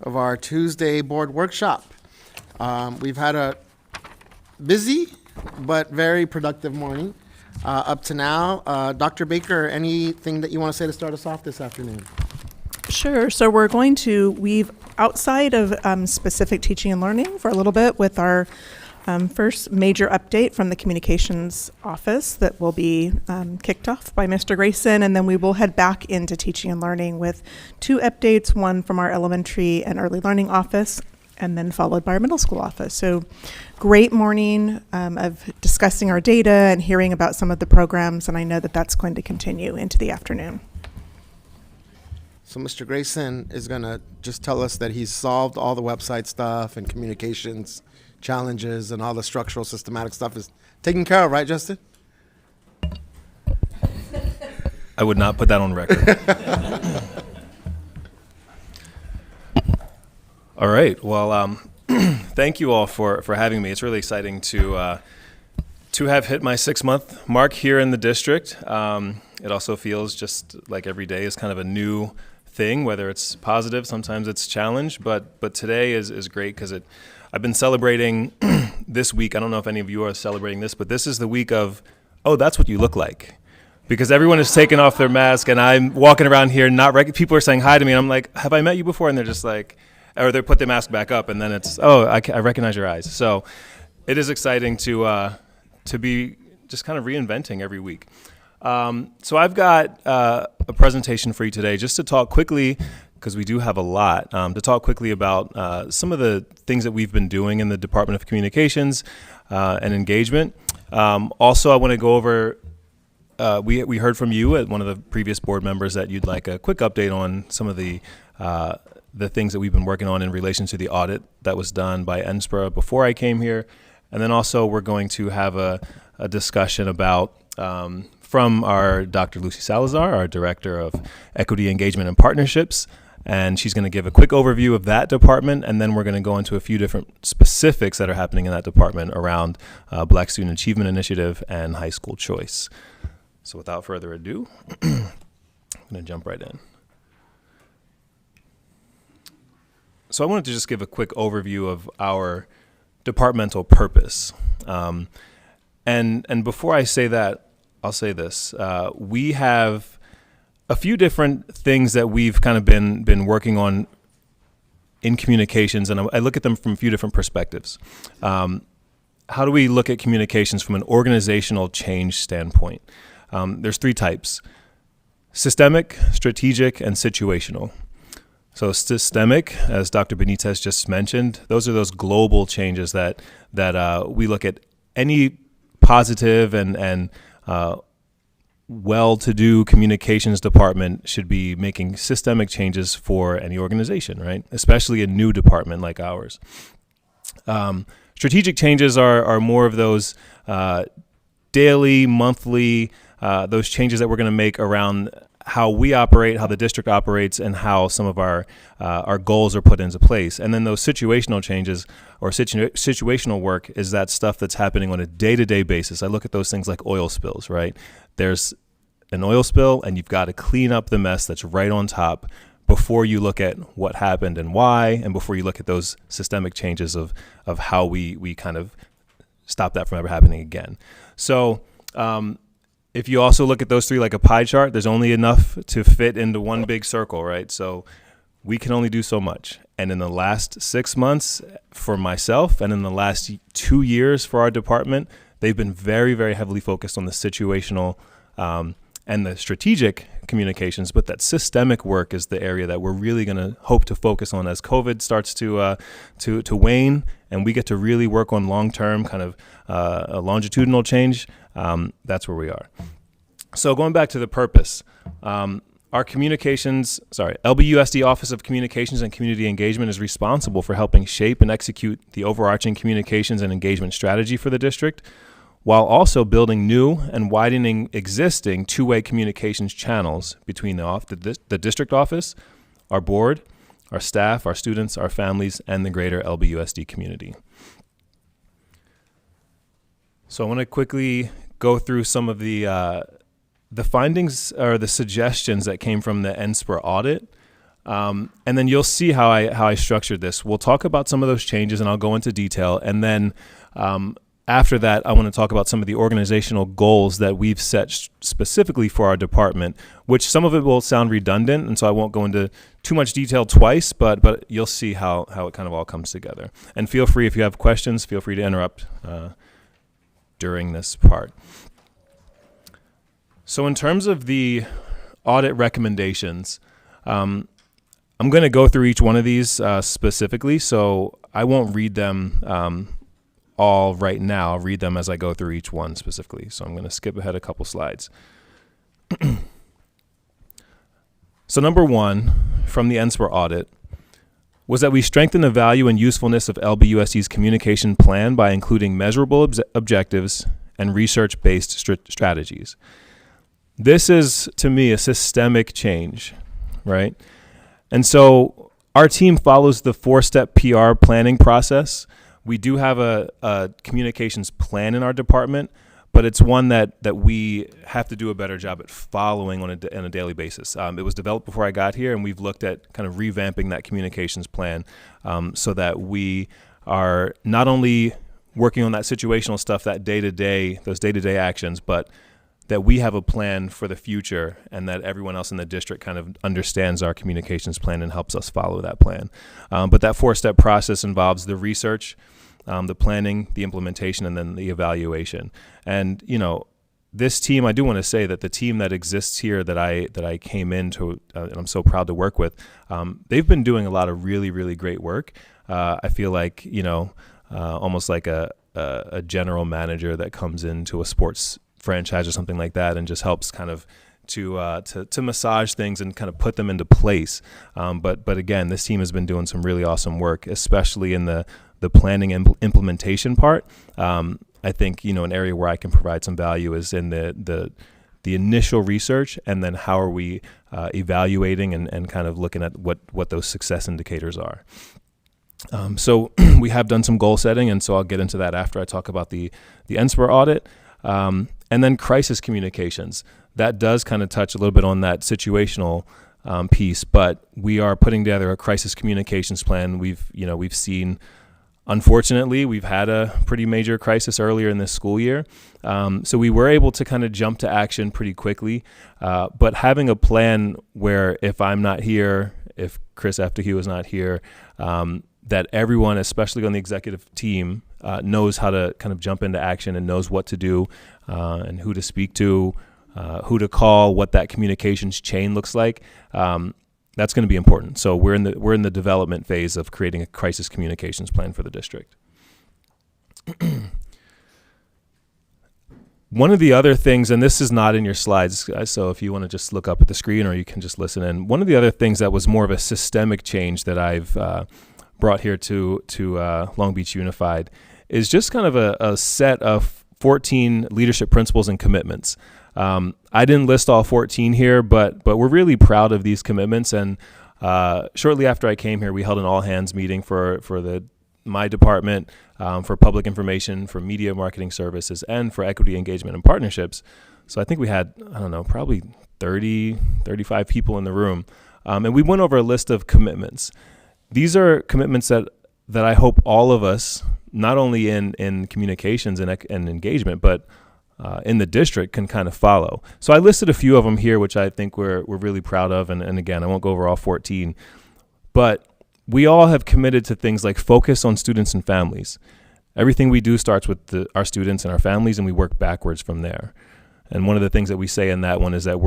of our Tuesday board workshop. We've had a busy but very productive morning up to now. Dr. Baker, anything that you want to say to start us off this afternoon? Sure. So we're going to weave outside of specific teaching and learning for a little bit with our first major update from the communications office that will be kicked off by Mr. Grayson, and then we will head back into teaching and learning with two updates, one from our elementary and early learning office, and then followed by our middle school office. So great morning of discussing our data and hearing about some of the programs, and I know that that's going to continue into the afternoon. So Mr. Grayson is going to just tell us that he's solved all the website stuff and communications challenges and all the structural systematic stuff is taken care of, right, Justin? I would not put that on record. All right. Well, thank you all for having me. It's really exciting to have hit my 6-month mark here in the district. It also feels just like every day is kind of a new thing, whether it's positive, sometimes it's challenge, but today is great because I've been celebrating this week. I don't know if any of you are celebrating this, but this is the week of, oh, that's what you look like. Because everyone has taken off their mask and I'm walking around here, people are saying hi to me and I'm like, have I met you before? And they're just like, or they put their mask back up and then it's, oh, I recognize your eyes. So it is exciting to be just kind of reinventing every week. So I've got a presentation for you today just to talk quickly, because we do have a lot, to talk quickly about some of the things that we've been doing in the Department of Communications and Engagement. Also, I want to go over, we heard from you at one of the previous board members that you'd like a quick update on some of the things that we've been working on in relation to the audit that was done by NSPRA before I came here. And then also we're going to have a discussion about from our Dr. Lucy Salazar, our Director of Equity, Engagement, and Partnerships. And she's going to give a quick overview of that department, and then we're going to go into a few different specifics that are happening in that department around Black Student Achievement Initiative and high school choice. So without further ado, I'm going to jump right in. So I wanted to just give a quick overview of our departmental purpose. And before I say that, I'll say this. We have a few different things that we've kind of been working on in communications, and I look at them from a few different perspectives. How do we look at communications from an organizational change standpoint? There's 3 types: systemic, strategic, and situational. So systemic, as Dr. Benitez just mentioned, those are those global changes that we look at. Any positive and well-to-do communications department should be making systemic changes for any organization, right? Especially a new department like ours. Strategic changes are more of those daily, monthly, those changes that we're going to make around how we operate, how the district operates, and how some of our goals are put into place. And then those situational changes or situational work is that stuff that's happening on a day-to-day basis. I look at those things like oil spills, right? There's an oil spill, and you've got to clean up the mess that's right on top before you look at what happened and why, and before you look at those systemic changes of how we kind of stop that from ever happening again. So if you also look at those 3 like a pie chart, there's only enough to fit into one big circle, right? So we can only do so much. And in the last 6 months for myself and in the last 2 years for our department, they've been very, very heavily focused on the situational and the strategic communications, but that systemic work is the area that we're really going to hope to focus on as COVID starts to wane, and we get to really work on long-term kind of a longitudinal change. That's where we are. So going back to the purpose, our LBUSD Office of Communications and Community Engagement is responsible for helping shape and execute the overarching communications and engagement strategy for the district, while also building new and widening existing two-way communications channels between the district office, our board, our staff, our students, our families, and the greater LBUSD community. So I want to quickly go through some of the the findings or the suggestions that came from the NSPR audit. And then you'll see how I structured this. We'll talk about some of those changes and I'll go into detail. And then after that, I want to talk about some of the organizational goals that we've set specifically for our department, which some of it will sound redundant. And so I won't go into too much detail twice, but you'll see how it kind of all comes together. And feel free, if you have questions, feel free to interrupt during this part. So in terms of the audit recommendations, I'm going to go through each one of these specifically, so I won't read them all right now. I'll read them as I go through each one specifically. So I'm going to skip ahead a couple slides. So number one from the NSPR audit was that we strengthen the value and usefulness of LBUSD's communication plan by including measurable objectives and research-based strategies. This is, to me, a systemic change, right? And so our team follows the 4-step PR planning process. We do have a communications plan in our department, but it's one that we have to do a better job at following on a daily basis. It was developed before I got here, and we've looked at kind of revamping that communications plan so that we are not only working on that situational stuff, those day-to-day actions, but that we have a plan for the future and that everyone else in the district kind of understands our communications plan and helps us follow that plan. But that 4-step process involves the research, the planning, the implementation, and then the evaluation. And, this team, I do want to say that the team that exists here that I came into, and I'm so proud to work with, they've been doing a lot of really, really great work. I feel like, almost like a general manager that comes into a sports franchise or something like that and just helps kind of to massage things and kind of put them into place. But again, this team has been doing some really awesome work, especially in the planning and implementation part. I think, an area where I can provide some value is in the initial research, and then how are we evaluating and kind of looking at what those success indicators are. So we have done some goal setting, and so I'll get into that after I talk about the NSPR audit. And then crisis communications. That does kind of touch a little bit on that situational piece, but we are putting together a crisis communications plan. We've seen, unfortunately, we've had a pretty major crisis earlier in this school year. So we were able to kind of jump to action pretty quickly, but having a plan where if I'm not here, if Chris Eftehu is not here, that everyone, especially on the executive team, knows how to kind of jump into action and knows what to do and who to speak to, who to call, what that communications chain looks like. That's going to be important. So we're in the development phase of creating a crisis communications plan for the district. One of the other things, and this is not in your slides, so if you want to just look up at the screen or you can just listen in, one of the other things that was more of a systemic change that I've brought here to Long Beach Unified is just kind of a set of 14 leadership principles and commitments. I didn't list all 14 here, but we're really proud of these commitments. And shortly after I came here, we held an all-hands meeting for my department, for public information, for media marketing services, and for equity engagement and partnerships. So I think we had, probably 30, 35 people in the room. And we went over a list of commitments. These are commitments that I hope all of us, not only in communications and engagement, but in the district can kind of follow. So I listed a few of them here, which I think we're really proud of. And again, I won't go over all 14, but we all have committed to things like focus on students and families. Everything we do starts with our students and our families, and we work backwards from there. And one of the things that we say in that one is that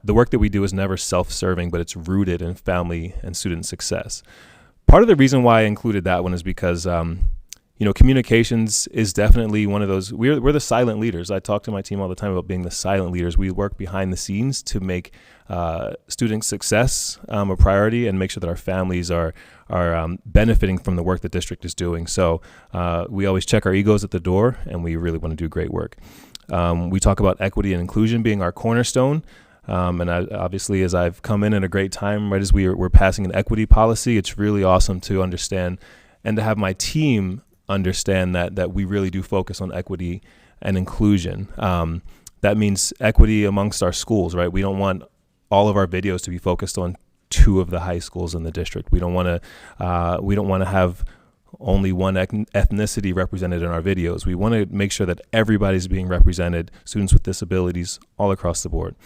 the work that we do is never self-serving, but it's rooted in family and student success. Part of the reason why I included that one is because, communications is definitely one of those, we're the silent leaders. I talk to my team all the time about being the silent leaders. We work behind the scenes to make student success a priority and make sure that our families are benefiting from the work the district is doing. So we always check our egos at the door, and we really want to do great work. We talk about equity and inclusion being our cornerstone. And obviously, as I've come in at a great time, right as we're passing an equity policy, it's really awesome to understand and to have my team understand that we really do focus on equity and inclusion. that means equity amongst our schools, right? We don't want all of our videos to be focused on 2 of the high schools in the district. We don't want to have only one ethnicity represented in our videos. We want to make sure that everybody's being represented, students with disabilities all across the board.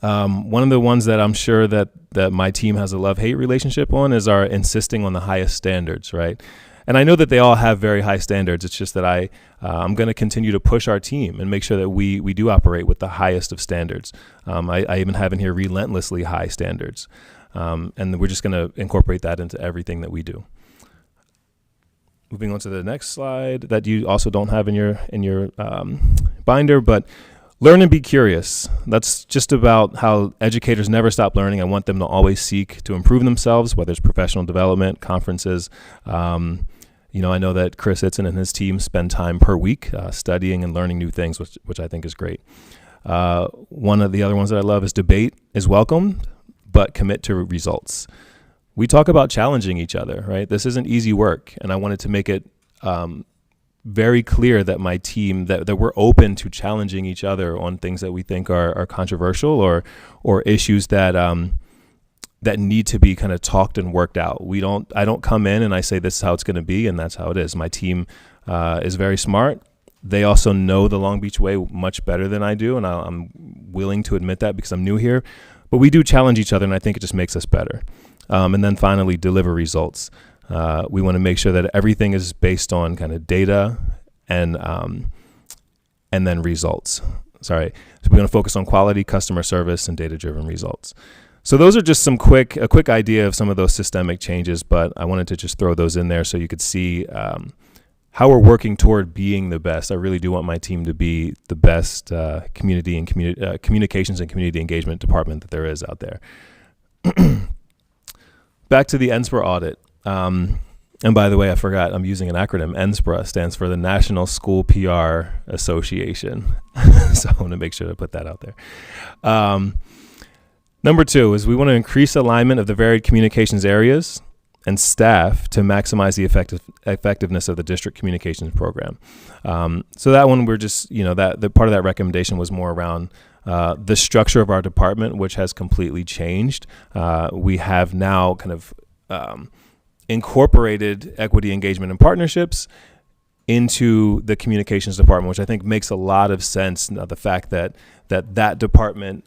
One of the ones that I'm sure that my team has a love-hate relationship on is our insisting on the highest standards, right? And I know that they all have very high standards. It's just that I'm going to continue to push our team and make sure that we do operate with the highest of standards. I even have in here relentlessly high standards. And we're just going to incorporate that into everything that we do. Moving on to the next slide that you also don't have in your binder, but learn and be curious. That's just about how educators never stop learning. I want them to always seek to improve themselves, whether it's professional development, conferences. I know that Chris Itzen and his team spend time per week studying and learning new things, which I think is great. One of the other ones that I love is debate is welcome, but commit to results. We talk about challenging each other, right? This isn't easy work, and I wanted to make it very clear that my team, that we're open to challenging each other on things that we think are controversial or issues that need to be kind of talked and worked out. I don't come in and I say this is how it's going to be and that's how it is. My team is very smart. They also know the Long Beach way much better than I do, and I'm willing to admit that because I'm new here. But we do challenge each other, and I think it just makes us better. And then finally, deliver results. We want to make sure that everything is based on kind of data and then results. So we're going to focus on quality, customer service, and data-driven results. So those are just a quick idea of some of those systemic changes, but I wanted to just throw those in there so you could see how we're working toward being the best. I really do want my team to be the best communications and community engagement department that there is out there. Back to the NSPRA audit. And by the way, I forgot, I'm using an acronym. NSPRA stands for the National School PR Association. So I want to make sure to put that out there. Number 2 is we want to increase alignment of the varied communications areas and staff to maximize the effectiveness of the district communications program. So that one, we're just, the part of that recommendation was more around the structure of our department, which has completely changed. We have now kind of incorporated equity, engagement, and partnerships into the communications department, which I think makes a lot of sense. Now, the fact that department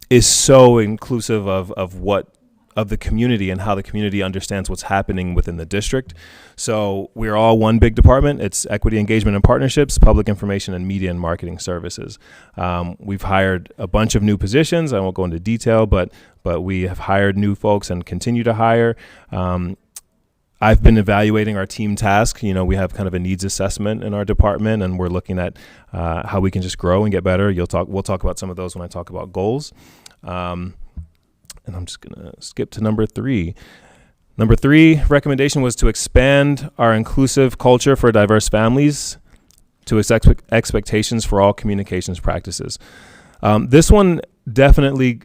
is so inclusive of the community and how the community understands what's happening within the district. So we're all one big department. It's equity, engagement, and partnerships, public information, and media and marketing services. We've hired a bunch of new positions. I won't go into detail, but we have hired new folks and continue to hire. I've been evaluating our team task. We have kind of a needs assessment in our department, and we're looking at how we can just grow and get better. We'll talk about some of those when I talk about goals. And I'm just going to skip to number 3. Number 3 recommendation was to expand our inclusive culture for diverse families to expectations for all communications practices. This one definitely,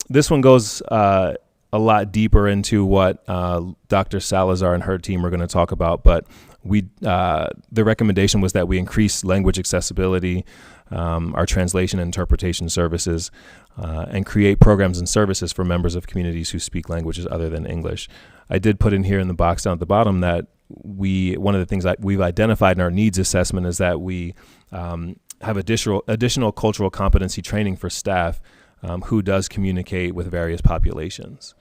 this one goes a lot deeper into what Dr. Salazar and her team are going to talk about, but the recommendation was that we increase language accessibility, our translation and interpretation services, and create programs and services for members of communities who speak languages other than English. I did put in here in the box down at the bottom that one of the things that we've identified in our needs assessment is that we have additional cultural competency training for staff who does communicate with various populations.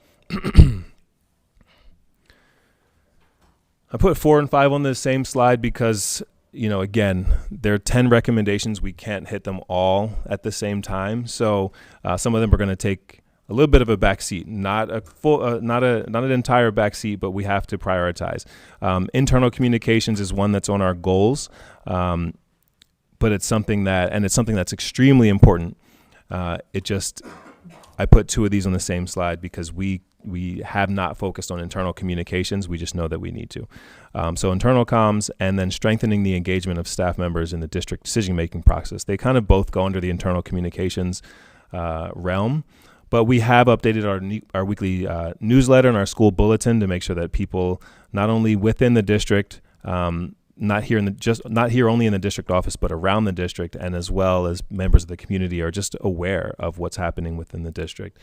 I put 4 and 5 on the same slide because, again, there are 10 recommendations. We can't hit them all at the same time. So some of them are going to take a little bit of a back seat, not an entire back seat, but we have to prioritize. Internal communications is one that's on our goals, but it's something that's extremely important. I put 2 of these on the same slide because we have not focused on internal communications. We just know that we need to. So internal comms and then strengthening the engagement of staff members in the district decision-making process. They kind of both go under the internal communications realm, but we have updated our weekly newsletter and our school bulletin to make sure that people, not only within the district, not here only in the district office, but around the district, and as well as members of the community are just aware of what's happening within the district.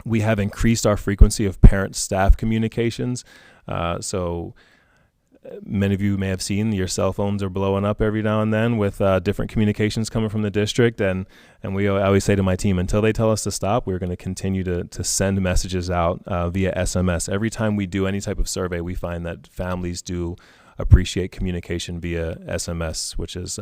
We have increased our frequency of parent-staff communications. So many of you may have seen your cell phones are blowing up every now and then with different communications coming from the district. And I always say to my team, until they tell us to stop, we're going to continue to send messages out via SMS. Every time we do any type of survey, we find that families do appreciate communication via SMS, which is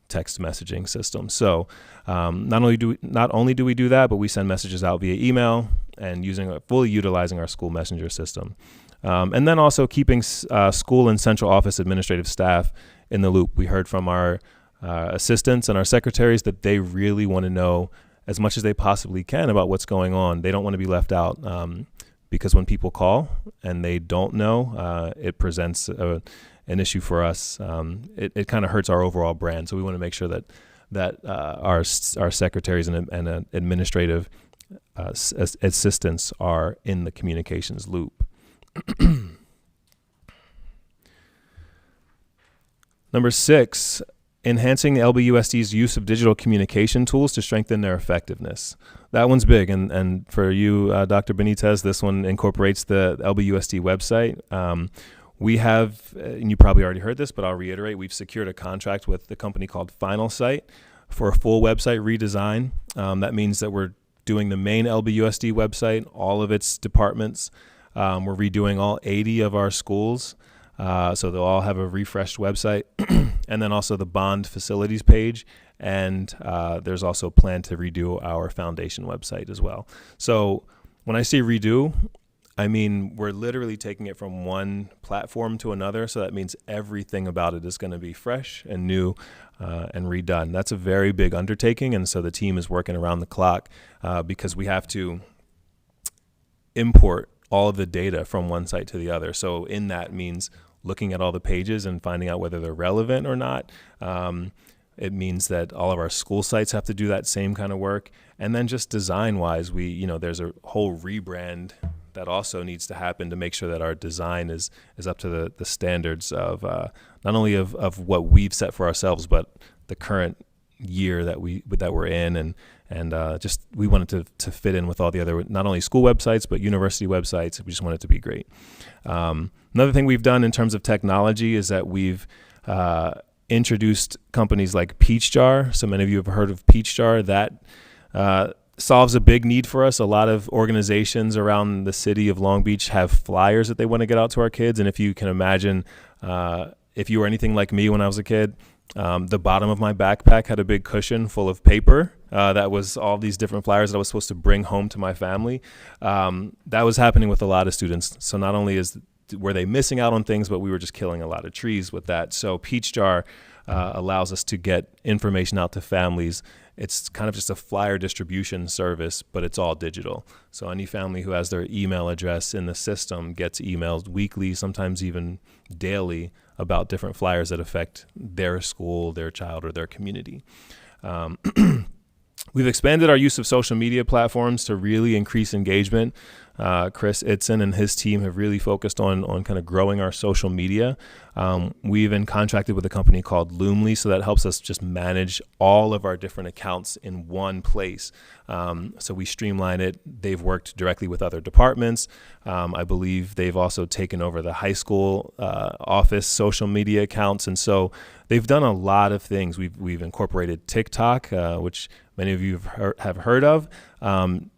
text messaging system. So not only do we do that, but we send messages out via email and fully utilizing our school messenger system. And then also keeping school and central office administrative staff in the loop. We heard from our assistants and our secretaries that they really want to know as much as they possibly can about what's going on. They don't want to be left out because when people call and they don't know, it presents an issue for us. It kind of hurts our overall brand. So we want to make sure that our secretaries and administrative assistants are in the communications loop. Number 6, enhancing the LBUSD's use of digital communication tools to strengthen their effectiveness. That one's big, and for you, Dr. Benitez, this one incorporates the LBUSD website. We have, and you probably already heard this, but I'll reiterate, we've secured a contract with the company called Final Site for a full website redesign. That means that we're doing the main LBUSD website, all of its departments. We're redoing all 80 of our schools, so they'll all have a refreshed website, and then also the bond facilities page, and there's also a plan to redo our foundation website as well. So when I say redo, I mean we're literally taking it from one platform to another, so that means everything about it is going to be fresh and new and redone. That's a very big undertaking, and so the team is working around the clock because we have to import all of the data from one site to the other. So in that means looking at all the pages and finding out whether they're relevant or not. It means that all of our school sites have to do that same kind of work. And then just design-wise, there's a whole rebrand that also needs to happen to make sure that our design is up to the standards of not only of what we've set for ourselves, but the current year that we're in, and just we wanted to fit in with all the other, not only school websites but university websites. We just want it to be great. Another thing we've done in terms of technology is that we've introduced companies like PeachJar. So many of you have heard of PeachJar. That solves a big need for us. A lot of organizations around the city of Long Beach have flyers that they want to get out to our kids, and if you can imagine, if you were anything like me when I was a kid, the bottom of my backpack had a big cushion full of paper that was all these different flyers that I was supposed to bring home to my family. That was happening with a lot of students. So not only were they missing out on things, but we were just killing a lot of trees with that. So PeachJar allows us to get information out to families. It's kind of just a flyer distribution service, but it's all digital. So any family who has their email address in the system gets emails weekly, sometimes even daily, about different flyers that affect their school, their child, or their community. We've expanded our use of social media platforms to really increase engagement. Chris Itzen and his team have really focused on kind of growing our social media. We even contracted with a company called Loomly, so that helps us just manage all of our different accounts in one place. So we streamline it. They've worked directly with other departments. I believe they've also taken over the high school office social media accounts, and so they've done a lot of things. We've incorporated TikTok, which many of you have heard of.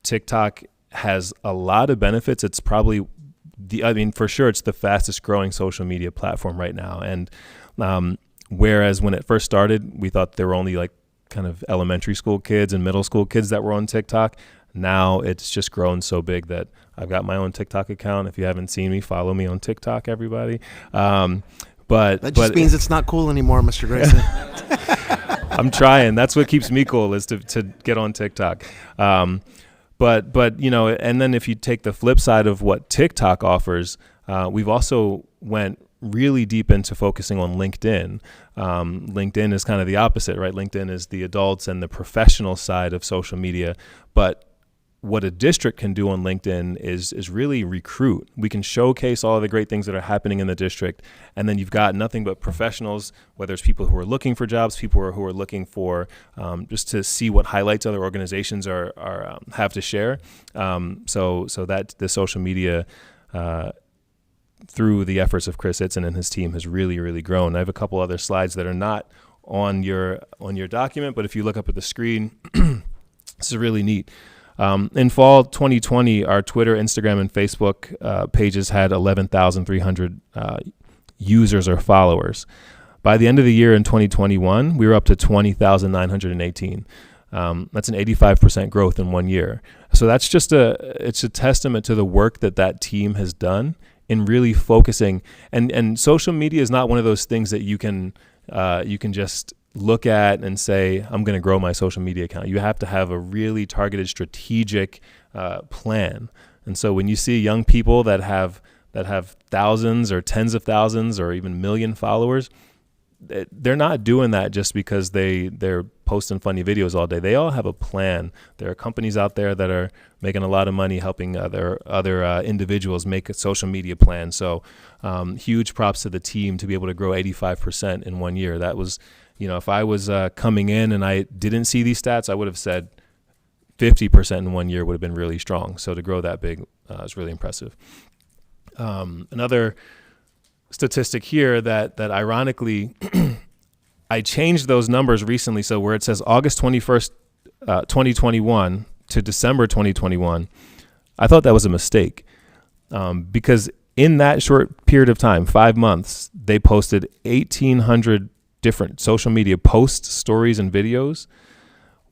TikTok has a lot of benefits. It's probably for sure it's the fastest growing social media platform right now. And whereas when it first started, we thought there were only like kind of elementary school kids and middle school kids that were on TikTok. Now it's just grown so big that I've got my own TikTok account. If you haven't seen me, follow me on TikTok, everybody. But that just means it's not cool anymore, Mr. Grayson. I'm trying. That's what keeps me cool, is to get on TikTok. But and then if you take the flip side of what TikTok offers, we've also went really deep into focusing on LinkedIn. LinkedIn is kind of the opposite, right? LinkedIn is the adults and the professional side of social media, but what a district can do on LinkedIn is really recruit. We can showcase all of the great things that are happening in the district, and then you've got nothing but professionals, whether it's people who are looking for jobs, people who are looking for just to see what highlights other organizations have to share. So that the social media through the efforts of Chris Itzen and his team has really, really grown. I have a couple other slides that are not on your document, but if you look up at the screen, this is really neat. In fall 2020, our Twitter, Instagram, and Facebook pages had 11,300 users or followers. By the end of the year in 2021, we were up to 20,918. That's an 85% growth in 1 year. So that's just it's a testament to the work that team has done in really focusing. And social media is not one of those things that you can just look at and say, I'm going to grow my social media account. You have to have a really targeted strategic plan. And so when you see young people that have thousands or tens of thousands or even million followers, they're not doing that just because they're posting funny videos all day. They all have a plan. There are companies out there that are making a lot of money helping other individuals make a social media plan. So huge props to the team to be able to grow 85% in 1 year. That was, if I was coming in and I didn't see these stats, I would have said 50% in 1 year would have been really strong. So to grow that big is really impressive. Another statistic here that ironically I changed those numbers recently. So where it says August 21st, 2021 to December 2021, I thought that was a mistake because in that short period of time, 5 months, they posted 1,800 different social media posts, stories, and videos,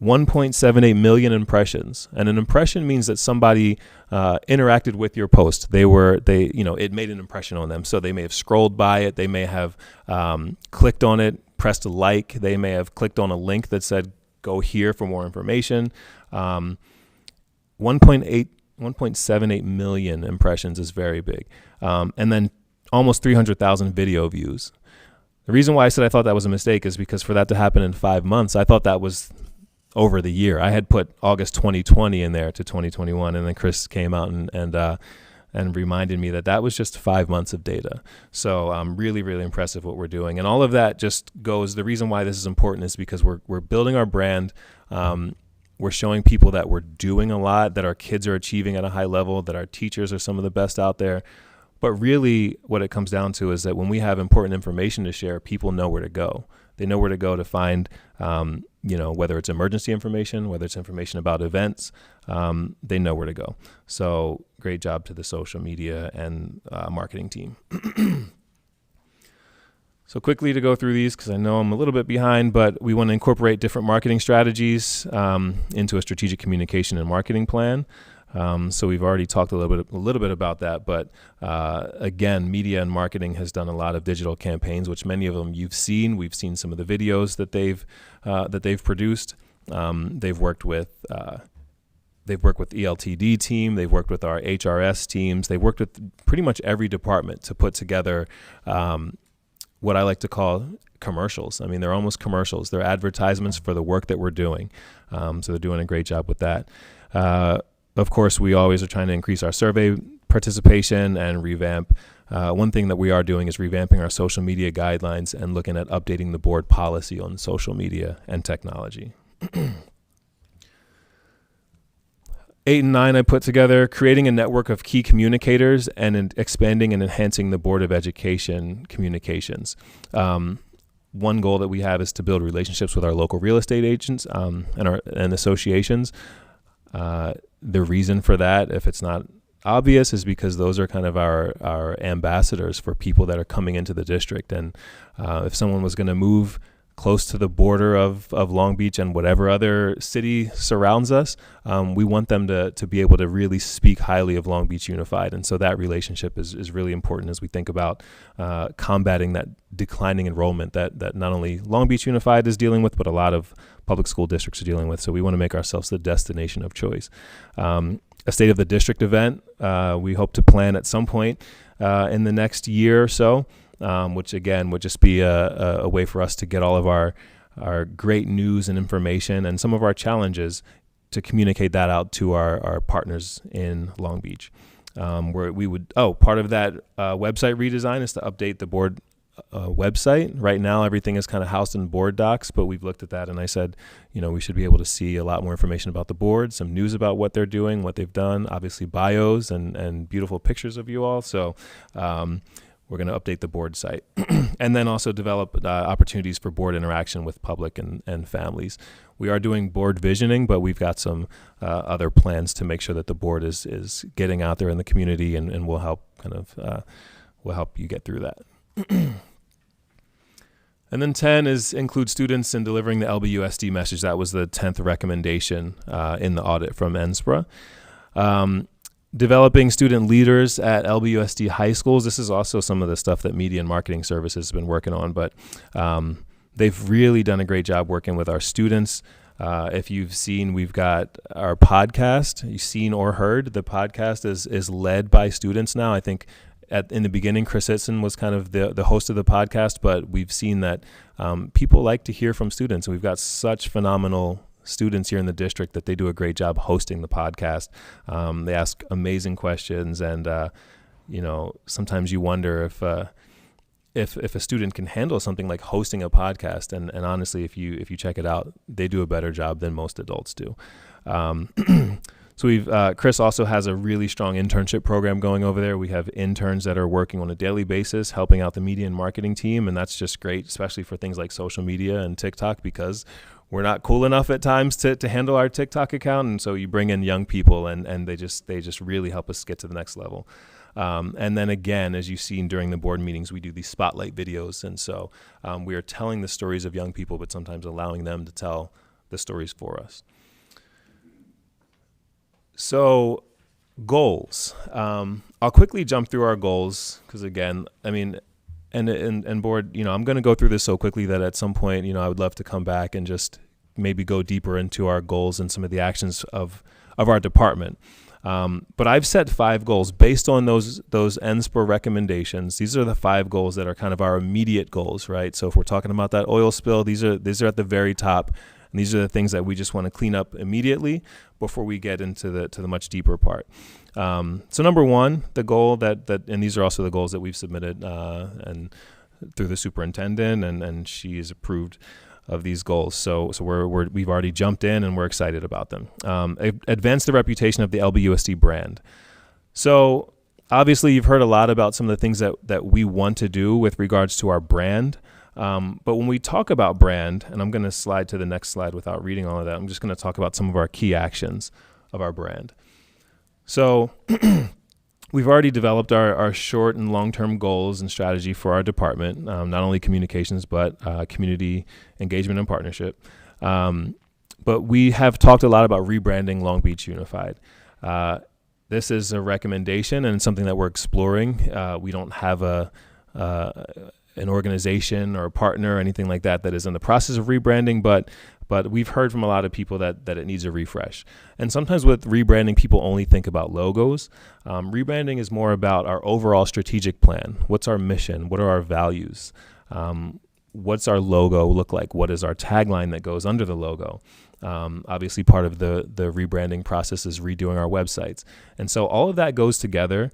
1.78 million impressions. And an impression means that somebody interacted with your post. It made an impression on them. So they may have scrolled by it. They may have clicked on it, pressed a like. They may have clicked on a link that said, go here for more information. 1.78 million impressions is very big. And then almost 300,000 video views. The reason why I said I thought that was a mistake is because for that to happen in 5 months, I thought that was over the year. I had put August 2020 in there to 2021, and then Chris came out and reminded me that was just 5 months of data. So really, really impressive what we're doing. And all of that just goes, the reason why this is important is because we're building our brand. We're showing people that we're doing a lot, that our kids are achieving at a high level, that our teachers are some of the best out there. But really what it comes down to is that when we have important information to share, people know where to go. They know where to go to find, whether it's emergency information, whether it's information about events, they know where to go. So great job to the social media and marketing team. So quickly to go through these, because I know I'm a little bit behind, but we want to incorporate different marketing strategies into a strategic communication and marketing plan. So we've already talked a little bit about that, but again, media and marketing has done a lot of digital campaigns, which many of them you've seen. We've seen some of the videos that they've produced. They've worked with ELTD team. They've worked with our HRS teams. They've worked with pretty much every department to put together what I like to call commercials. I mean, they're almost commercials. They're advertisements for the work that we're doing. So they're doing a great job with that. Of course, we always are trying to increase our survey participation and revamp. One thing that we are doing is revamping our social media guidelines and looking at updating the board policy on social media and technology. 8 and 9 I put together, creating a network of key communicators and expanding and enhancing the Board of Education communications. One goal that we have is to build relationships with our local real estate agents and associations. The reason for that, if it's not obvious, is because those are kind of our ambassadors for people that are coming into the district. And if someone was going to move close to the border of Long Beach and whatever other city surrounds us, we want them to be able to really speak highly of Long Beach Unified. And so that relationship is really important as we think about combating that declining enrollment that not only Long Beach Unified is dealing with, but a lot of public school districts are dealing with. So we want to make ourselves the destination of choice. A State of the District event, we hope to plan at some point in the next year or so. Which again would just be a way for us to get all of our great news and information and some of our challenges to communicate that out to our partners in Long Beach. Where we would, part of that website redesign is to update the board website. Right now, everything is kind of housed in board docs, but we've looked at that and I said, we should be able to see a lot more information about the board, some news about what they're doing, what they've done, obviously bios and beautiful pictures of you all. So we're going to update the board site and then also develop opportunities for board interaction with public and families. We are doing board visioning, but we've got some other plans to make sure that the board is getting out there in the community and will help will help you get through that. And then 10 include students in delivering the LBUSD message. That was the 10th recommendation in the audit from NSPRA. Developing student leaders at LBUSD high schools. This is also some of the stuff that Media and Marketing Services has been working on, but they've really done a great job working with our students. If you've seen, we've got our podcast. You've seen or heard, the podcast is led by students now. I think in the beginning, Chris Hitson was kind of the host of the podcast, but we've seen that people like to hear from students. We've got such phenomenal students here in the district that they do a great job hosting the podcast. They ask amazing questions, and sometimes you wonder if a student can handle something like hosting a podcast. And honestly, if you check it out, they do a better job than most adults do. So Chris also has a really strong internship program going over there. We have interns that are working on a daily basis, helping out the media and marketing team. And that's just great, especially for things like social media and TikTok, because we're not cool enough at times to handle our TikTok account. And so you bring in young people and they just really help us get to the next level. And then again, as you've seen during the board meetings, we do these spotlight videos. And so we are telling the stories of young people, but sometimes allowing them to tell the stories for us. So goals. I'll quickly jump through our goals because, again, I mean, and board, I'm going to go through this so quickly that at some point, I would love to come back and just maybe go deeper into our goals and some of the actions of our department. But I've set 5 goals based on those NSPRA recommendations. These are the 5 goals that are kind of our immediate goals, right? So if we're talking about that oil spill, these are at the very top. And these are the things that we just want to clean up immediately before we get into the much deeper part. So number 1, the goal and these are also the goals that we've submitted and through the superintendent, and she is approved of these goals. So we've already jumped in and we're excited about them. Advance the reputation of the LBUSD brand. So obviously you've heard a lot about some of the things that we want to do with regards to our brand. But when we talk about brand, and I'm going to slide to the next slide without reading all of that, I'm just going to talk about some of our key actions of our brand. So we've already developed our short and long-term goals and strategy for our department, not only communications, but community engagement and partnership. But we have talked a lot about rebranding Long Beach Unified. This is a recommendation and something that we're exploring. We don't have an organization or a partner or anything like that is in the process of rebranding, but we've heard from a lot of people that it needs a refresh. And sometimes with rebranding, people only think about logos. Rebranding is more about our overall strategic plan. What's our mission? What are our values? What's our logo look like? What is our tagline that goes under the logo? Obviously, part of the rebranding process is redoing our websites. And so all of that goes together.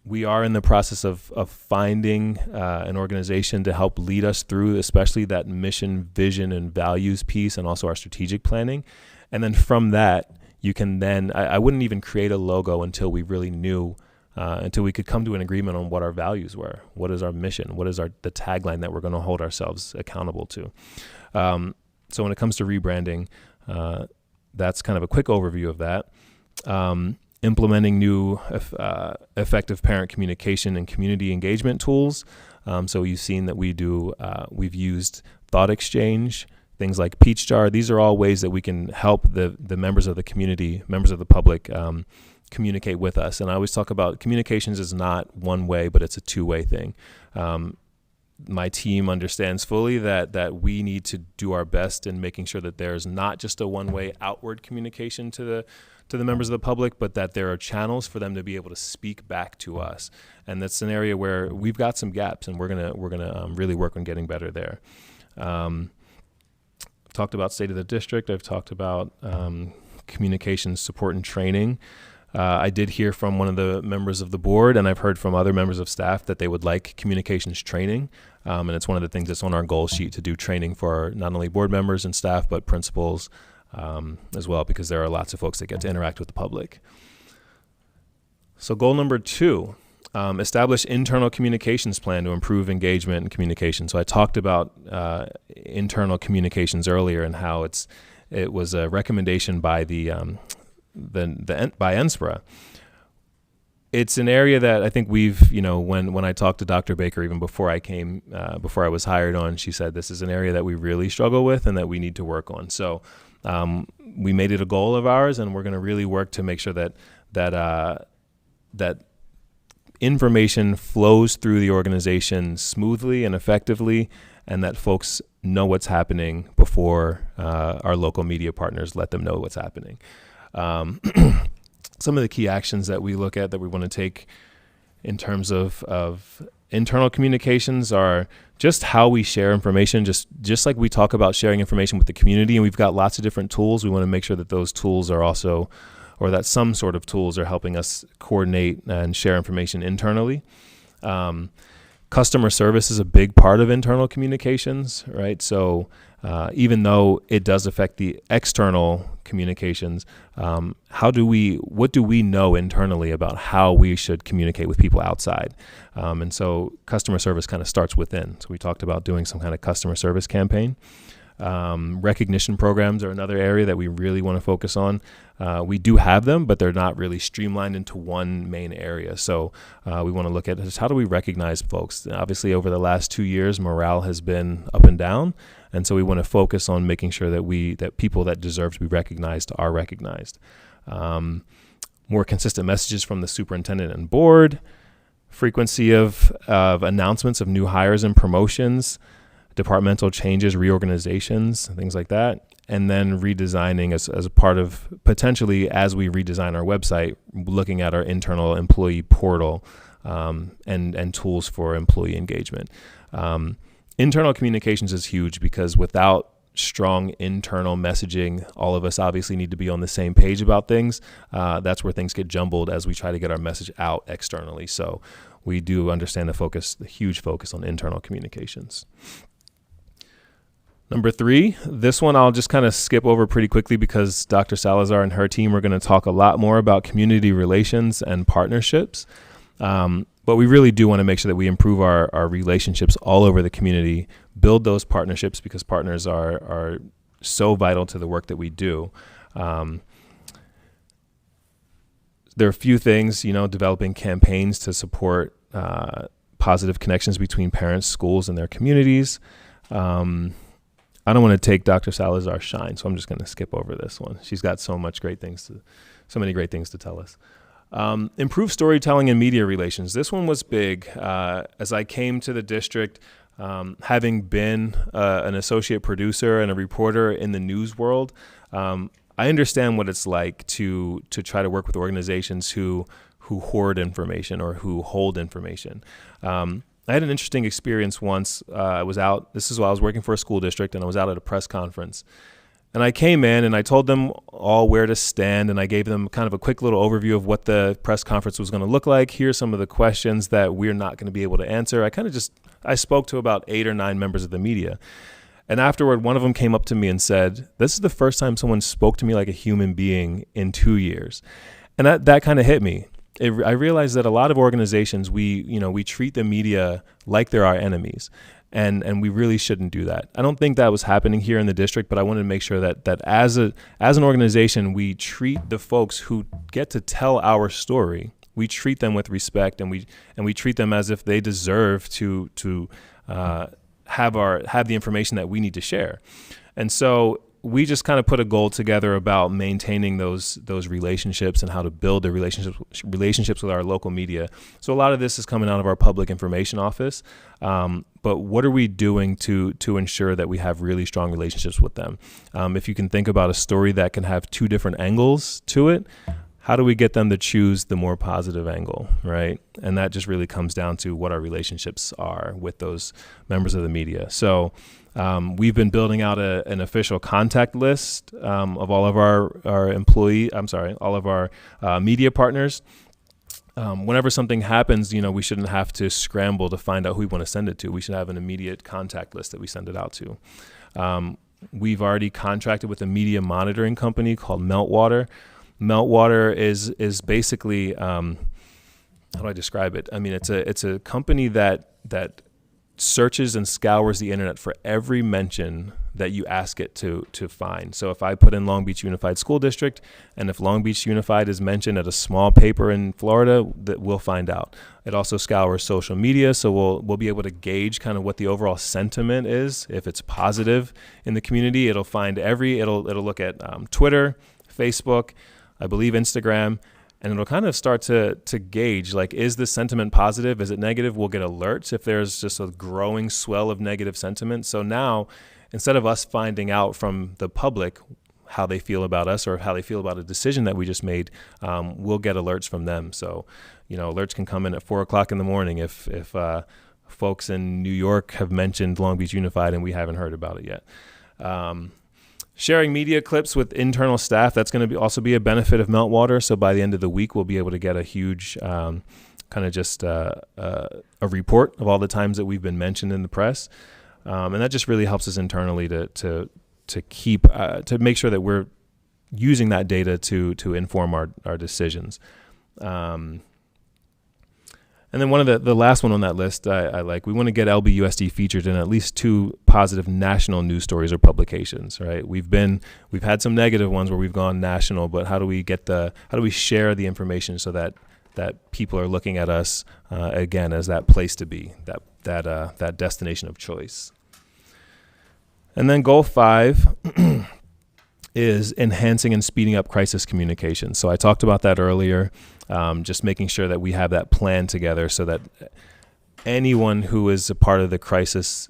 We are in the process of finding an organization to help lead us through, especially that mission, vision, and values piece, and also our strategic planning. And then from that, you can then, I wouldn't even create a logo until we really knew, until we could come to an agreement on what our values were. What is our mission? What is the tagline that we're going to hold ourselves accountable to? So when it comes to rebranding, that's kind of a quick overview of that. Implementing new effective parent communication and community engagement tools. So you've seen that we've used Thought Exchange, things like Peach Jar. These are all ways that we can help the members of the community, members of the public, communicate with us. And I always talk about communications is not one way, but it's a two-way thing. My team understands fully that we need to do our best in making sure that there's not just a one-way outward communication to the members of the public, but that there are channels for them to be able to speak back to us. And that's an area where we've got some gaps, and we're gonna really work on getting better there. I've talked about state of the district. I've talked about communications support and training. I did hear from one of the members of the board, and I've heard from other members of staff that they would like communications training. And it's one of the things that's on our goal sheet to do training for not only board members and staff, but principals as well, because there are lots of folks that get to interact with the public. So goal number 2, establish internal communications plan to improve engagement and communication. So I talked about internal communications earlier and how it was a recommendation by by NSPRA. It's an area that I think we've, when I talked to Dr. Baker, even before I was hired on, she said this is an area that we really struggle with and that we need to work on. So we made it a goal of ours, and we're going to really work to make sure that information flows through the organization smoothly and effectively, and that folks know what's happening before our local media partners let them know what's happening. Some of the key actions that we look at that we want to take in terms of internal communications are just how we share information, just like we talk about sharing information with the community, and we've got lots of different tools. We want to make sure that those tools are also, or that some sort of tools are helping us coordinate and share information internally. Customer service is a big part of internal communications, right? So even though it does affect the external communications, what do we know internally about how we should communicate with people outside? And so customer service kind of starts within. So we talked about doing some kind of customer service campaign. Recognition programs are another area that we really want to focus on. We do have them, but they're not really streamlined into one main area. So we want to look at just how do we recognize folks? Obviously, over the last 2 years, morale has been up and down. And so we want to focus on making sure that people that deserve to be recognized are recognized. More consistent messages from the superintendent and board, frequency of announcements of new hires and promotions, departmental changes, reorganizations, things like that, and then redesigning as a part of, potentially as we redesign our website, looking at our internal employee portal and tools for employee engagement. Internal communications is huge because without strong internal messaging, all of us obviously need to be on the same page about things. That's where things get jumbled as we try to get our message out externally. So we do understand the huge focus on internal communications. Number 3, this one I'll just kind of skip over pretty quickly because Dr. Salazar and her team are going to talk a lot more about community relations and partnerships. But we really do want to make sure that we improve our relationships all over the community, build those partnerships because partners are so vital to the work that we do. There are a few things, developing campaigns to support positive connections between parents, schools, and their communities. I don't want to take Dr. Salazar's shine, so I'm just going to skip over this one. She's got so many great things to tell us. Improve storytelling and media relations. This one was big. As I came to the district, having been an associate producer and a reporter in the news world, I understand what it's like to try to work with organizations who hoard information or who hold information. I had an interesting experience once. This is while I was working for a school district, and I was out at a press conference. And I came in and I told them all where to stand, and I gave them kind of a quick little overview of what the press conference was going to look like. Here's some of the questions that we're not going to be able to answer. I spoke to about 8 or 9 members of the media. And afterward, one of them came up to me and said, "This is the first time someone spoke to me like a human being in 2 years." And that kind of hit me. I realized that a lot of organizations, we treat the media like they're our enemies. And we really shouldn't do that. I don't think that was happening here in the district, but I wanted to make sure that as an organization, we treat the folks who get to tell our story, we treat them with respect, and we treat them as if they deserve to have the information that we need to share. And so we just kind of put a goal together about maintaining those relationships and how to build the relationships with our local media. So a lot of this is coming out of our public information office. But what are we doing to ensure that we have really strong relationships with them? If you can think about a story that can have 2 different angles to it, how do we get them to choose the more positive angle, right? And that just really comes down to what our relationships are with those members of the media. So We've been building out an official contact list of all of our all of our media partners. Whenever something happens, we shouldn't have to scramble to find out who we want to send it to. We should have an immediate contact list that we send it out to. We've already contracted with a media monitoring company called Meltwater. Meltwater is basically, how do I describe it? I mean, it's a company that searches and scours the internet for every mention that you ask it to find. So if I put in Long Beach Unified School District, and if Long Beach Unified is mentioned at a small paper in Florida, that we'll find out. It also scours social media, so we'll be able to gauge kind of what the overall sentiment is. If it's positive in the community, it'll look at Twitter, Facebook, I believe Instagram, and it'll kind of start to gauge, like, is this sentiment positive? Is it negative? We'll get alerts if there's just a growing swell of negative sentiment. So now, instead of us finding out from the public how they feel about us or how they feel about a decision that we just made, we'll get alerts from them. So, alerts can come in at 4 o'clock in the morning if folks in New York have mentioned Long Beach Unified and we haven't heard about it yet. Sharing media clips with internal staff, that's going to also be a benefit of Meltwater. So by the end of the week, we'll be able to get a huge kind of just a report of all the times that we've been mentioned in the press. And that just really helps us internally to keep to make sure that we're using that data to inform our decisions. And then one of the last one on that list I like, we want to get LBUSD featured in at least 2 positive national news stories or publications, right? We've had some negative ones where we've gone national, but how do we share the information so that people are looking at us again as that place to be, that destination of choice. And then goal 5 is enhancing and speeding up crisis communication. So I talked about that earlier, just making sure that we have that plan together so that anyone who is a part of the crisis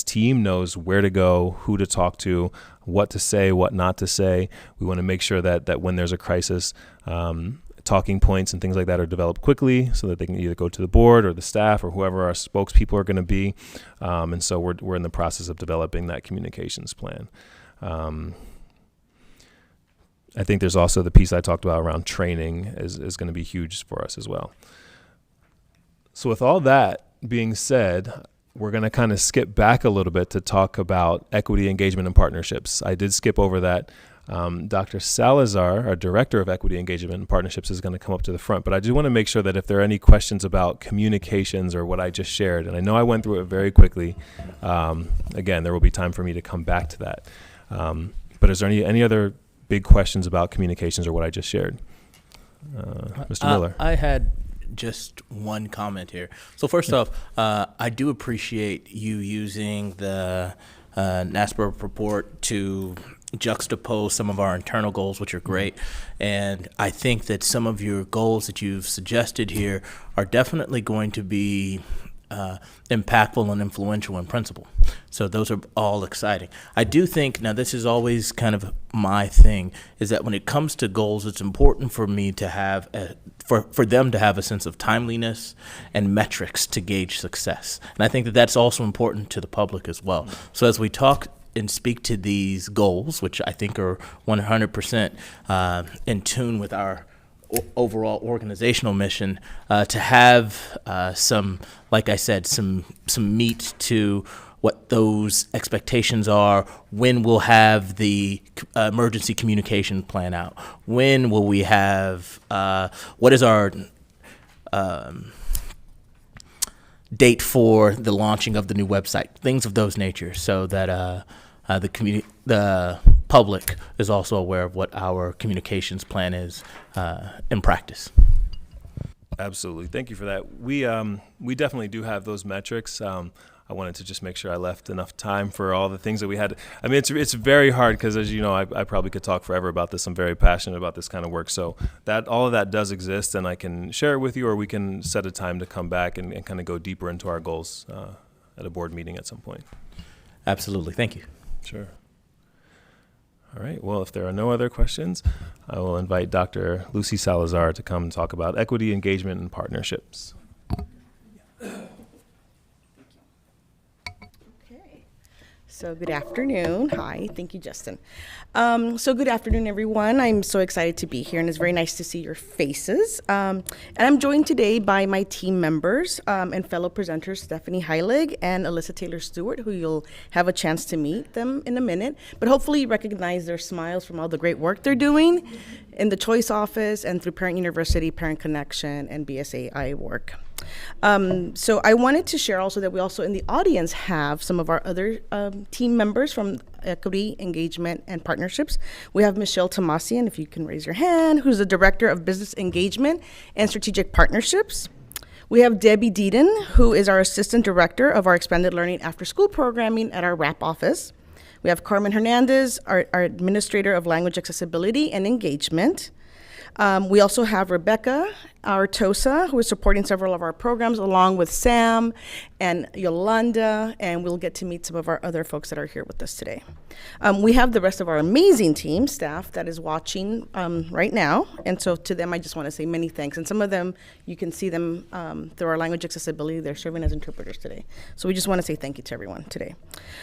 team knows where to go, who to talk to, what to say, what not to say. We want to make sure that when there's a crisis, talking points and things like that are developed quickly so that they can either go to the board or the staff or whoever our spokespeople are going to be. And so we're in the process of developing that communications plan. I think there's also the piece I talked about around training is going to be huge for us as well. So with all that being said, we're going to kind of skip back a little bit to talk about equity, engagement, and partnerships. I did skip over that. Dr. Salazar, our Director of Equity, Engagement, and Partnerships, is going to come up to the front. But I do want to make sure that if there are any questions about communications or what I just shared, and I know I went through it very quickly, again, there will be time for me to come back to that. But is there any other big questions about communications or what I just shared? Mr. Miller. I had just one comment here. So first off, I do appreciate you using the NASPER report to juxtapose some of our internal goals, which are great. And I think that some of your goals that you've suggested here are definitely going to be impactful and influential in principle. So those are all exciting. I do think, now this is always kind of my thing, is that when it comes to goals, it's important for me to have, for them to have a sense of timeliness and metrics to gauge success. And I think that that's also important to the public as well. So as we talk and speak to these goals, which I think are 100% in tune with our overall organizational mission, to have some, like I said, some meat to what those expectations are, when we'll have the emergency communication plan out, when will we have, what is our date for the launching of the new website, things of those nature, so that the public is also aware of what our communications plan is in practice. Absolutely. Thank you for that. We definitely do have those metrics. I wanted to just make sure I left enough time for all the things that we had. I mean, it's very hard because, as you know, I probably could talk forever about this. I'm very passionate about this kind of work. So that all of that does exist, and I can share it with you, or we can set a time to come back and kind of go deeper into our goals at a board meeting at some point. Absolutely. Thank you. Sure. All right. Well, if there are no other questions, I will invite Dr. Lucy Salazar to come and talk about equity, engagement, and partnerships. So good afternoon. Hi, thank you, Justin. So good afternoon, everyone. I'm so excited to be here, and it's very nice to see your faces. And I'm joined today by my team members and fellow presenters, Stephanie Heilig and Alyssa Taylor-Stewart, who you'll have a chance to meet them in a minute. But hopefully you recognize their smiles from all the great work they're doing in the Choice Office and through Parent University, Parent Connection, and BSAI work. So I wanted to share also that we also in the audience have some of our other team members from Equity, Engagement, and Partnerships. We have Michelle Tomasian, if you can raise your hand, who's the Director of Business Engagement and Strategic Partnerships. We have Debbie Deeden, who is our Assistant Director of our Expanded Learning After School Programming at our RAP office. We have Carmen Hernandez, our Administrator of Language Accessibility and Engagement. We also have Rebecca Artosa, who is supporting several of our programs, along with Sam and Yolanda, and we'll get to meet some of our other folks that are here with us today. We have the rest of our amazing team staff that is watching right now, and so to them I just want to say many thanks. And some of them, you can see them through our language accessibility. They're serving as interpreters today. So we just want to say thank you to everyone today.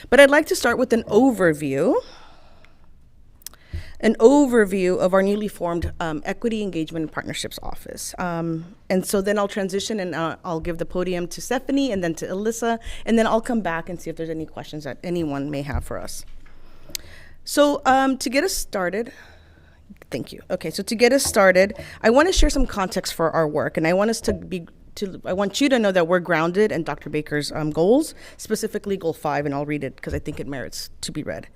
But I'd like to start with an overview of our newly formed Equity, Engagement, and Partnerships Office. And so then I'll transition and I'll give the podium to Stephanie and then to Alyssa, and then I'll come back and see if there's any questions that anyone may have for us. So to get us started, thank you. Okay, so to get us started, I want to share some context for our work, and I want us I want you to know that we're grounded in Dr. Baker's goals, specifically Goal 5, and I'll read it because I think it merits to be read.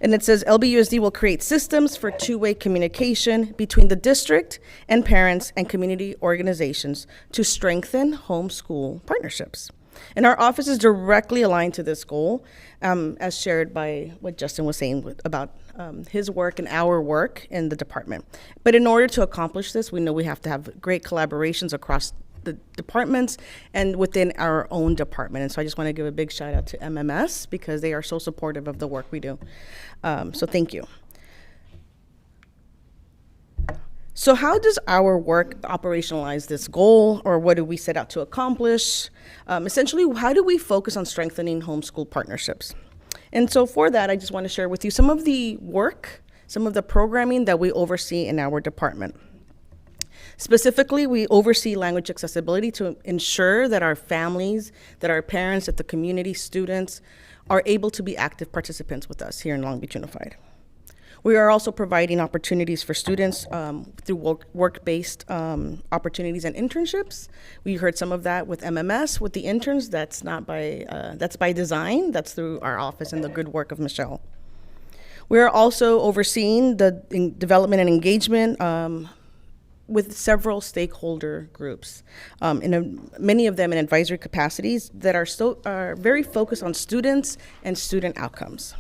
And it says, LBUSD will create systems for two-way communication between the district and parents and community organizations to strengthen homeschool partnerships. And our office is directly aligned to this goal, as shared by what Justin was saying about his work and our work in the department. But in order to accomplish this, we know we have to have great collaborations across the departments and within our own department. And so I just want to give a big shout out to MMS because they are so supportive of the work we do. So thank you. So how does our work operationalize this goal, or what do we set out to accomplish? Essentially, how do we focus on strengthening homeschool partnerships? And so for that, I just want to share with you some of the work, some of the programming that we oversee in our department. Specifically, we oversee language accessibility to ensure that our families, that our parents, that the community, students are able to be active participants with us here in Long Beach Unified. We are also providing opportunities for students through work-based opportunities and internships. We heard some of that with MMS, with the interns. That's by design. That's through our office and the good work of Michelle. We are also overseeing the development and engagement with several stakeholder groups, many of them in advisory capacities that are very focused on students and student outcomes.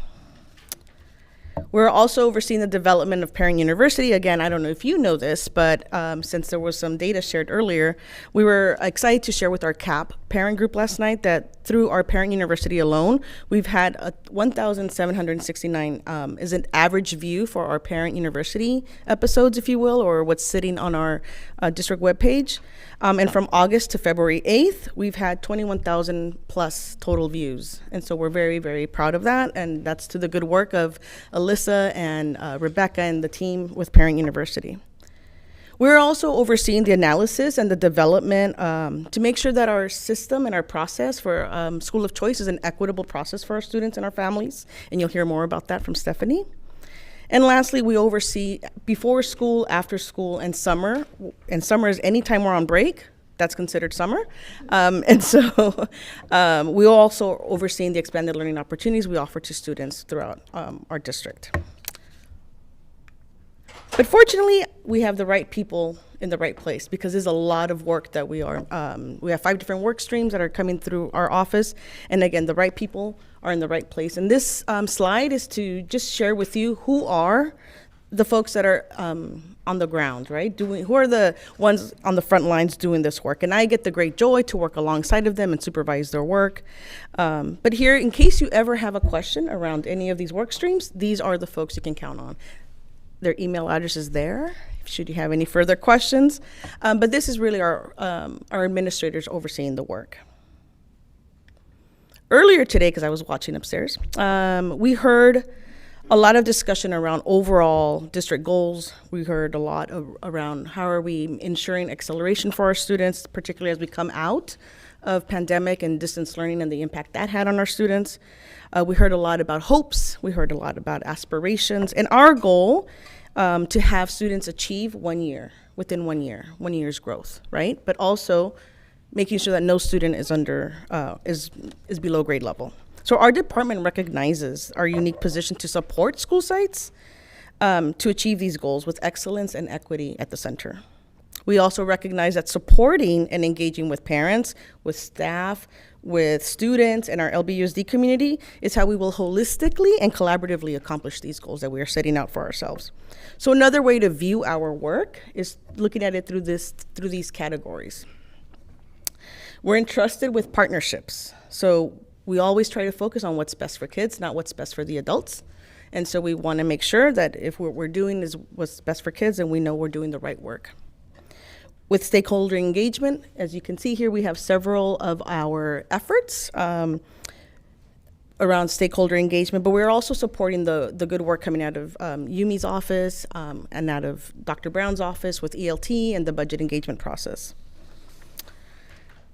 We're also overseeing the development of Parent University. Again, I don't know if you know this, but since there was some data shared earlier, we were excited to share with our CAP parent group last night that through our Parent University alone, we've had 1,769 is an average view for our Parent University episodes, if you will, or what's sitting on our district webpage. And from August to February 8th, we've had 21,000 plus total views. And so we're very, very proud of that. And that's to the good work of Alyssa and Rebecca and the team with Parent University. We're also overseeing the analysis and the development to make sure that our system and our process for School of Choice is an equitable process for our students and our families. And you'll hear more about that from Stephanie. And lastly, we oversee before school, after school, and summer. And summer is any time we're on break. That's considered summer. And so we also overseeing the expanded learning opportunities we offer to students throughout our district. But fortunately, we have the right people in the right place because there's a lot of work that we have 5 different work streams that are coming through our office. And again, the right people are in the right place. And this slide is to just share with you who are the folks that are on the ground, right? Who are the ones on the front lines doing this work? And I get the great joy to work alongside of them and supervise their work. But here, in case you ever have a question around any of these work streams, these are the folks you can count on. Their email address is there, should you have any further questions. But this is really our administrators overseeing the work. earlier today, because I was watching upstairs, we heard a lot of discussion around overall district goals. We heard a lot around how are we ensuring acceleration for our students, particularly as we come out of pandemic and distance learning and the impact that had on our students. We heard a lot about hopes. We heard a lot about aspirations. And our goal to have students achieve 1 year, within 1 year, 1 year's growth, right? But also making sure that no student is is below grade level. So our department recognizes our unique position to support school sites to achieve these goals with excellence and equity at the center. We also recognize that supporting and engaging with parents, with staff, with students, and our LBUSD community is how we will holistically and collaboratively accomplish these goals that we are setting out for ourselves. So another way to view our work is looking at it through these categories. We're entrusted with partnerships. So we always try to focus on what's best for kids, not what's best for the adults. And so we want to make sure that if what we're doing is what's best for kids, and we know we're doing the right work. With stakeholder engagement, as you can see here, we have several of our efforts around stakeholder engagement, but we're also supporting the good work coming out of Yumi's office and out of Dr. Brown's office with ELT and the budget engagement process.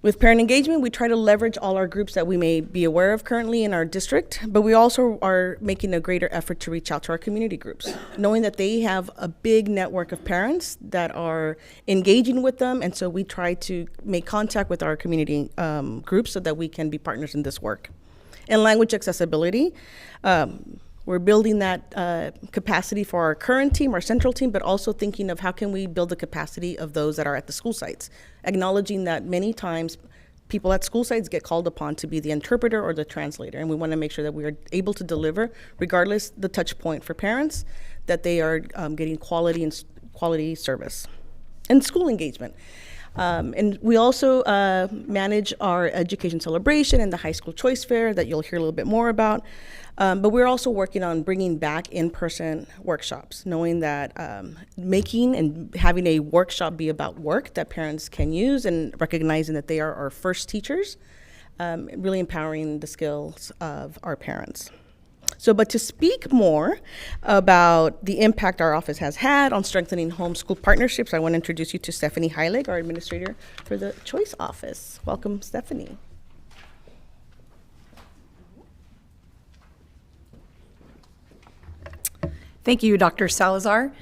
With parent engagement, we try to leverage all our groups that we may be aware of currently in our district, but we also are making a greater effort to reach out to our community groups, knowing that they have a big network of parents that are engaging with them, and so we try to make contact with our community groups so that we can be partners in this work. And language accessibility, we're building that capacity for our current team, our central team, but also thinking of how can we build the capacity of those that are at the school sites, acknowledging that many times people at school sites get called upon to be the interpreter or the translator, and we want to make sure that we are able to deliver, regardless the touch point for parents, that they are getting quality service. And school engagement. And we also manage our education celebration and the high school choice fair that you'll hear a little bit more about. But we're also working on bringing back in-person workshops, knowing that making and having a workshop be about work that parents can use and recognizing that they are our first teachers, really empowering the skills of our parents. So, but to speak more about the impact our office has had on strengthening homeschool partnerships, I want to introduce you to Stephanie Heilig, our administrator for the Choice Office. Welcome, Stephanie. Thank you, Dr. Salazar.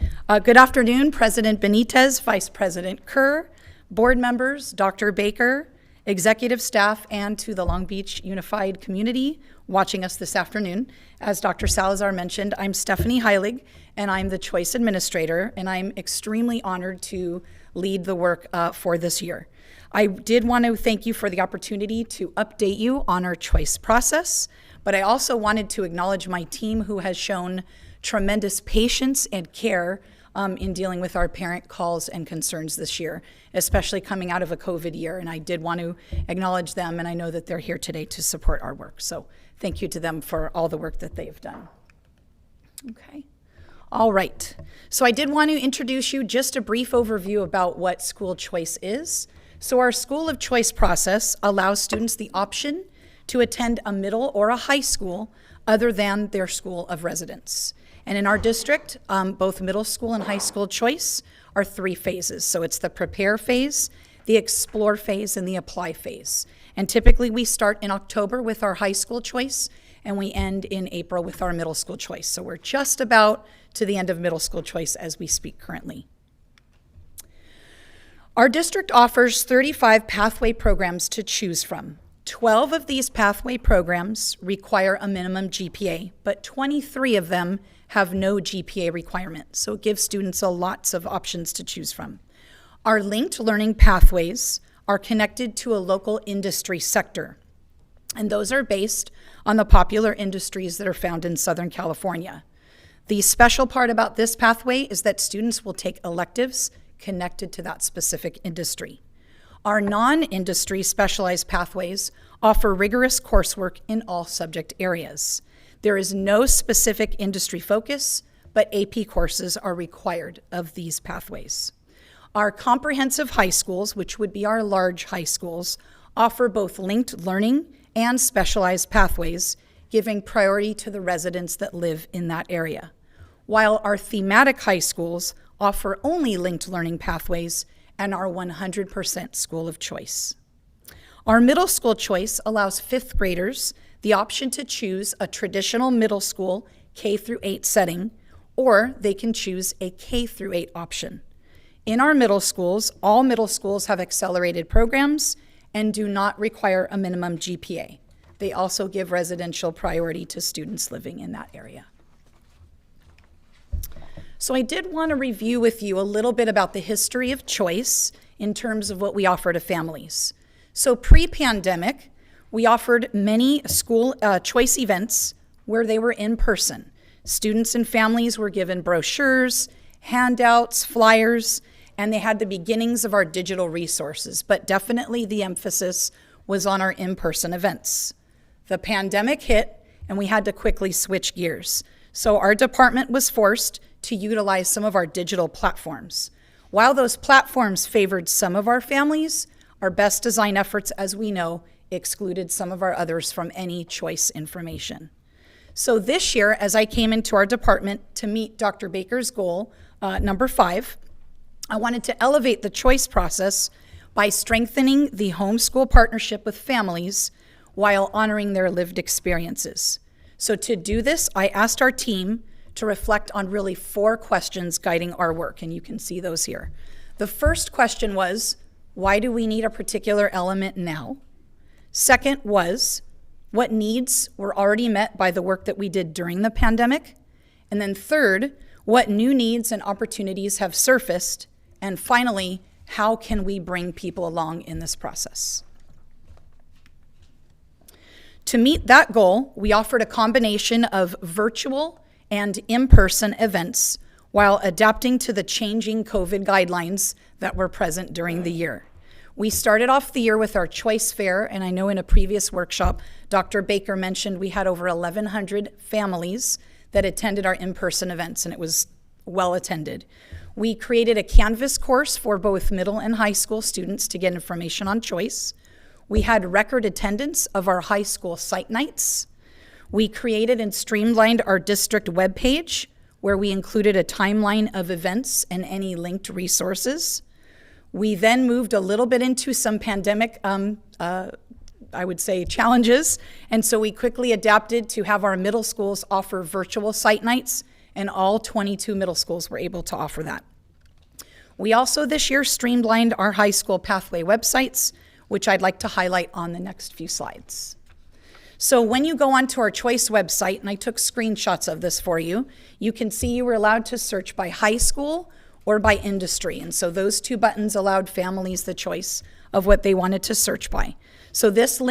Good afternoon, President Benitez, Vice President Kerr, board members, Dr. Baker, executive staff, and to the Long Beach Unified community watching us this afternoon. As Dr. Salazar mentioned, I'm Stephanie Heilig, and I'm the Choice Administrator, and I'm extremely honored to lead the work for this year. I did want to thank you for the opportunity to update you on our choice process, but I also wanted to acknowledge my team who has shown tremendous patience and care in dealing with our parent calls and concerns this year, especially coming out of a COVID year. And I did want to acknowledge them, and I know that they're here today to support our work. So thank you to them for all the work that they've done. Okay. All right. So I did want to introduce you just a brief overview about what school choice is. So our school of choice process allows students the option to attend a middle or a high school other than their school of residence. And in our district, both middle school and high school choice are 3 phases. So it's the prepare phase, the explore phase, and the apply phase. And typically we start in October with our high school choice, and we end in April with our middle school choice. So we're just about to the end of middle school choice as we speak currently. Our district offers 35 pathway programs to choose from. 12 of these pathway programs require a minimum GPA, but 23 of them have no GPA requirement, so it gives students lots of options to choose from. Our linked learning pathways are connected to a local industry sector, and those are based on the popular industries that are found in Southern California. The special part about this pathway is that students will take electives connected to that specific industry. Our non-industry specialized pathways offer rigorous coursework in all subject areas. There is no specific industry focus, but AP courses are required of these pathways. Our comprehensive high schools, which would be our large high schools, offer both linked learning and specialized pathways, giving priority to the residents that live in that area, while our thematic high schools offer only linked learning pathways and are 100% school of choice. Our middle school choice allows fifth graders the option to choose a traditional middle school K through 8 setting, or they can choose a K through 8 option. In our middle schools, all middle schools have accelerated programs and do not require a minimum GPA. They also give residential priority to students living in that area. So I did want to review with you a little bit about the history of choice in terms of what we offer to families. So pre-pandemic, we offered many school choice events where they were in person. Students and families were given brochures, handouts, flyers, and they had the beginnings of our digital resources, but definitely the emphasis was on our in-person events. The pandemic hit, and we had to quickly switch gears. So our department was forced to utilize some of our digital platforms. While those platforms favored some of our families, our best design efforts, as we know, excluded some of our others from any choice information. So this year, as I came into our department to meet Dr. Baker's goal, number 5, I wanted to elevate the choice process by strengthening the homeschool partnership with families while honoring their lived experiences. So to do this, I asked our team to reflect on really 4 questions guiding our work, and you can see those here. The first question was, why do we need a particular element now? Second was, what needs were already met by the work that we did during the pandemic? And then third, what new needs and opportunities have surfaced? And finally, how can we bring people along in this process? To meet that goal, we offered a combination of virtual and in-person events while adapting to the changing COVID guidelines that were present during the year. We started off the year with our choice fair, and I know in a previous workshop, Dr. Baker mentioned we had over 1,100 families that attended our in-person events, and it was well attended. We created a Canvas course for both middle and high school students to get information on choice. We had record attendance of our high school site nights. We created and streamlined our district webpage, where we included a timeline of events and any linked resources. We then moved a little bit into some pandemic, I would say, challenges, and so we quickly adapted to have our middle schools offer virtual site nights, and all 22 middle schools were able to offer that. We also this year streamlined our high school pathway websites, which I'd like to highlight on the next few slides. So when you go onto our choice website, and I took screenshots of this for you, you can see you were allowed to search by high school or by industry. And so those 2 buttons allowed families the choice of what they wanted to search by. So this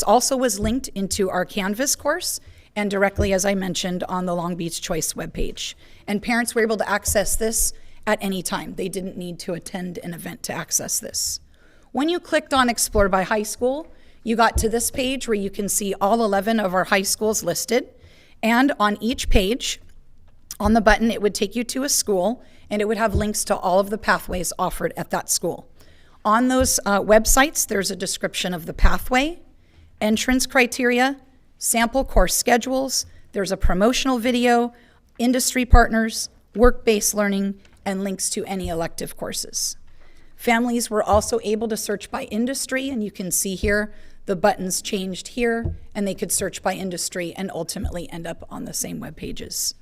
also was linked into our Canvas course and directly, as I mentioned, on the Long Beach Choice webpage. And parents were able to access this at any time. They didn't need to attend an event to access this. When you clicked on Explore by High School, you got to this page where you can see all 11 of our high schools listed. And on each page, on the button, it would take you to a school, and it would have links to all of the pathways offered at that school. On those websites, there's a description of the pathway, entrance criteria, sample course schedules, there's a promotional video, industry partners, work-based learning, and links to any elective courses. Families were also able to search by industry, and you can see here the buttons changed here, and they could search by industry and ultimately end up on the same web pages.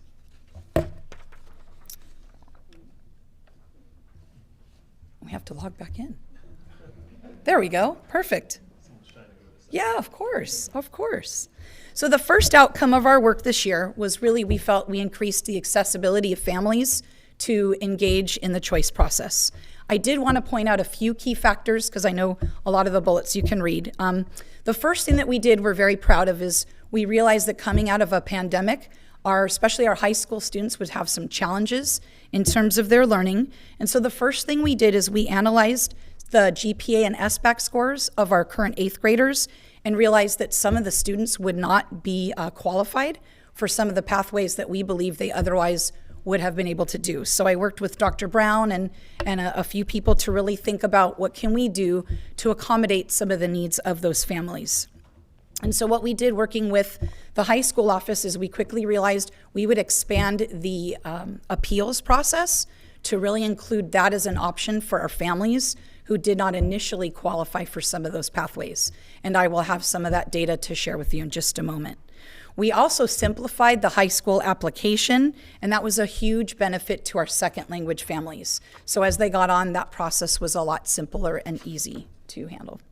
We have to log back in. There we go, perfect. Yeah, of course, of course. So the first outcome of our work this year was really we felt we increased the accessibility of families to engage in the choice process. I did want to point out a few key factors because I know a lot of the bullets you can read. The first thing that we did we're very proud of is we realized that coming out of a pandemic, especially our high school students would have some challenges in terms of their learning. And so the first thing we did is we analyzed the GPA and SBAC scores of our current 8th graders and realized that some of the students would not be qualified for some of the pathways that we believe they otherwise would have been able to do. So I worked with Dr. Brown and a few people to really think about what can we do to accommodate some of the needs of those families. And so what we did working with the high school office is we quickly realized we would expand the appeals process to really include that as an option for our families who did not initially qualify for some of those pathways. And I will have some of that data to share with you in just a moment. We also simplified the high school application, and that was a huge benefit to our second language families. So as they got on, that process was a lot simpler and easy to handle.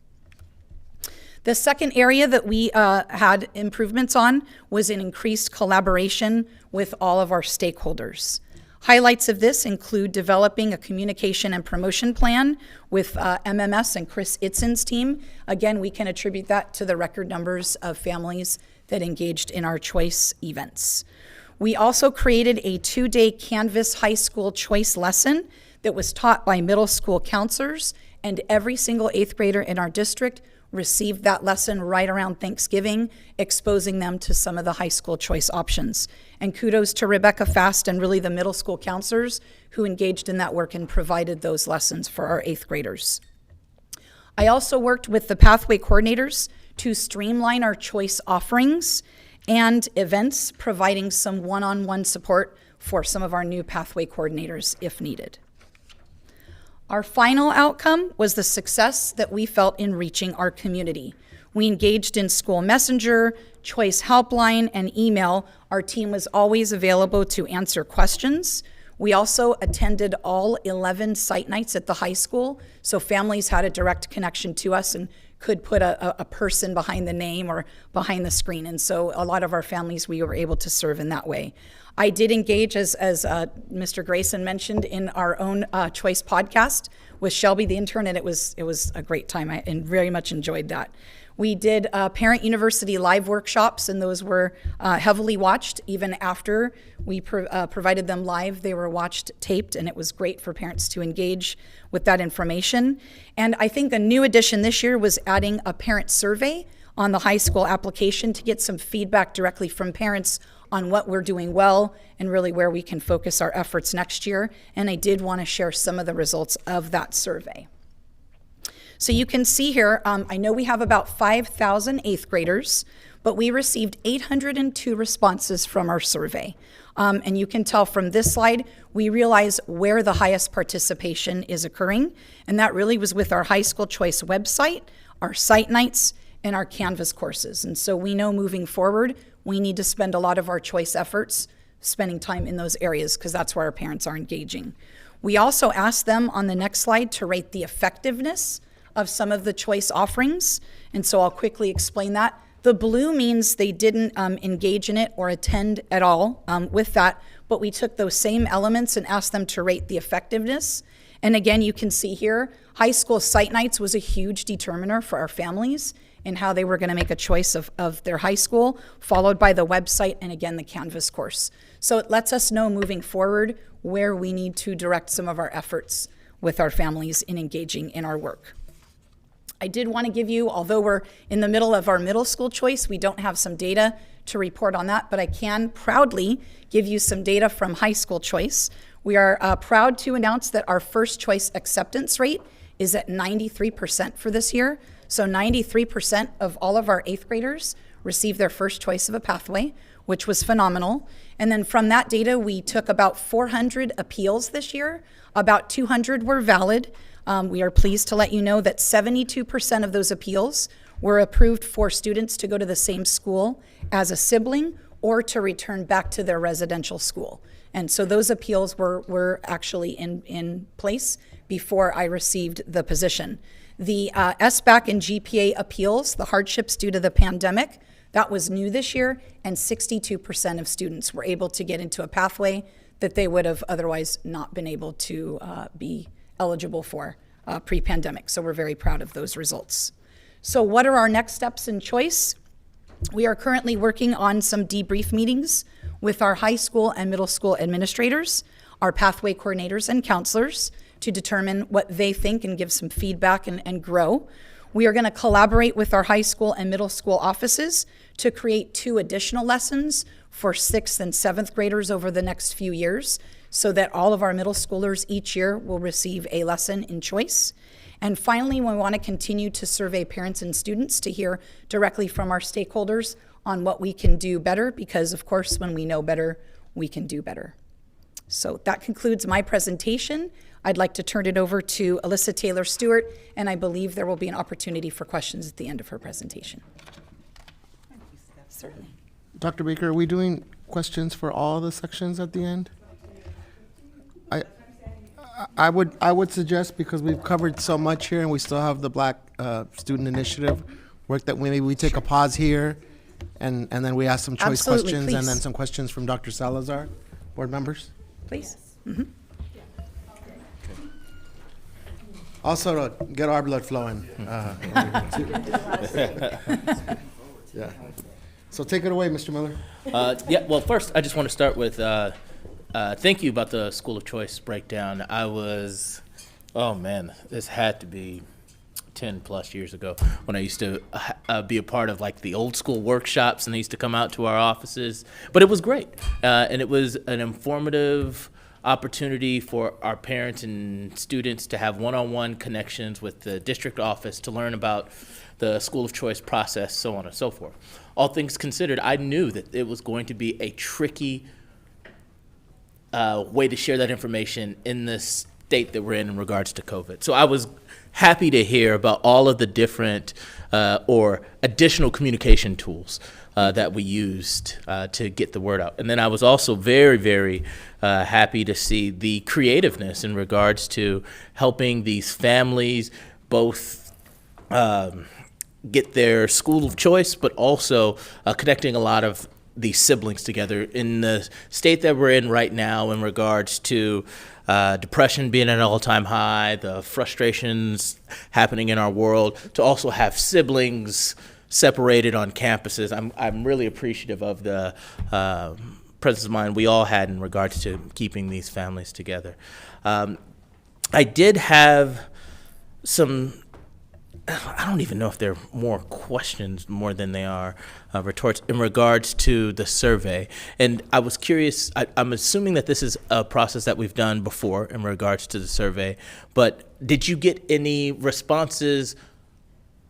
The second area that we had improvements on was an increased collaboration with all of our stakeholders. Highlights of this include developing a communication and promotion plan with MMS and Chris Itzon's team. Again, we can attribute that to the record numbers of families that engaged in our choice events. We also created a 2-day Canvas high school choice lesson that was taught by middle school counselors, and every single 8th grader in our district received that lesson right around Thanksgiving, exposing them to some of the high school choice options. And kudos to Rebecca Fast and really the middle school counselors who engaged in that work and provided those lessons for our 8th graders. I also worked with the pathway coordinators to streamline our choice offerings and events, providing some one-on-one support for some of our new pathway coordinators if needed. Our final outcome was the success that we felt in reaching our community. We engaged in school messenger, choice helpline, and email. Our team was always available to answer questions. We also attended all 11 site nights at the high school, so families had a direct connection to us and could put a person behind the name or behind the screen. And so a lot of our families we were able to serve in that way. I did engage, as Mr. Grayson mentioned, in our own choice podcast with Shelby the intern, and it was a great time. I very much enjoyed that. We did Parent University live workshops, and those were heavily watched. Even after we provided them live, they were watched taped, and it was great for parents to engage with that information. And I think a new addition this year was adding a parent survey on the high school application to get some feedback directly from parents on what we're doing well and really where we can focus our efforts next year. And I did want to share some of the results of that survey. So you can see here, I know we have about 5,000 8th graders, but we received 802 responses from our survey. And you can tell from this slide, we realize where the highest participation is occurring, and that really was with our high school choice website, our site nights, and our Canvas courses. And so we know moving forward, we need to spend a lot of our choice efforts spending time in those areas because that's where our parents are engaging. We also asked them on the next slide to rate the effectiveness of some of the choice offerings, and so I'll quickly explain that. The blue means they didn't engage in it or attend at all with that, but we took those same elements and asked them to rate the effectiveness. And again, you can see here, high school site nights was a huge determiner for our families in how they were going to make a choice of their high school, followed by the website and again, the Canvas course. So it lets us know moving forward where we need to direct some of our efforts with our families in engaging in our work. I did want to give you, although we're in the middle of our middle school choice, we don't have some data to report on that, but I can proudly give you some data from high school choice. We are proud to announce that our first choice acceptance rate is at 93% for this year. So 93% of all of our 8th graders received their first choice of a pathway, which was phenomenal. And then from that data, we took about 400 appeals this year. About 200 were valid. We are pleased to let you know that 72% of those appeals were approved for students to go to the same school as a sibling or to return back to their residential school. And so those appeals were actually in place before I received the position. The SBAC and GPA appeals, the hardships due to the pandemic, that was new this year, and 62% of students were able to get into a pathway that they would have otherwise not been able to be eligible for pre-pandemic. So we're very proud of those results. So what are our next steps in choice? We are currently working on some debrief meetings with our high school and middle school administrators, our pathway coordinators and counselors to determine what they think and give some feedback and grow. We are going to collaborate with our high school and middle school offices to create 2 additional lessons for 6th and 7th graders over the next few years so that all of our middle schoolers each year will receive a lesson in choice. And finally, we want to continue to survey parents and students to hear directly from our stakeholders on what we can do better, because of course, when we know better, we can do better. So that concludes my presentation. I'd like to turn it over to Alyssa Taylor-Stewart, and I believe there will be an opportunity for questions at the end of her presentation. Certainly. Dr. Baker, are we doing questions for all the sections at the end? I would suggest, because we've covered so much here and we still have the Black Student Initiative work, that maybe we take a pause here and then we ask some choice Absolutely, questions please. and then some questions from Dr. Salazar. Board members? Please. Also to get our blood flowing. Yeah. So take it away, Mr. Miller. Yeah, well, first, I just want to start with thank you about the school of choice breakdown. Oh man, this had to be 10 plus years ago when I used to be a part of like the old school workshops, and they used to come out to our offices. But it was great, and it was an informative opportunity for our parents and students to have one-on-one connections with the district office to learn about the school of choice process, so on and so forth. All things considered, I knew that it was going to be a tricky way to share that information in the state that we're in regards to COVID. So I was happy to hear about all of the different or additional communication tools that we used to get the word out. And then I was also very, very happy to see the creativeness in regards to helping these families both get their school of choice, but also connecting a lot of these siblings together in the state that we're in right now in regards to depression being at an all-time high, the frustrations happening in our world, to also have siblings separated on campuses. I'm really appreciative of the presence of mind we all had in regards to keeping these families together. I did have some, I don't even know if they're more questions more than they are retorts in regards to the survey. And I was curious, I'm assuming that this is a process that we've done before in regards to the survey, but did you get any responses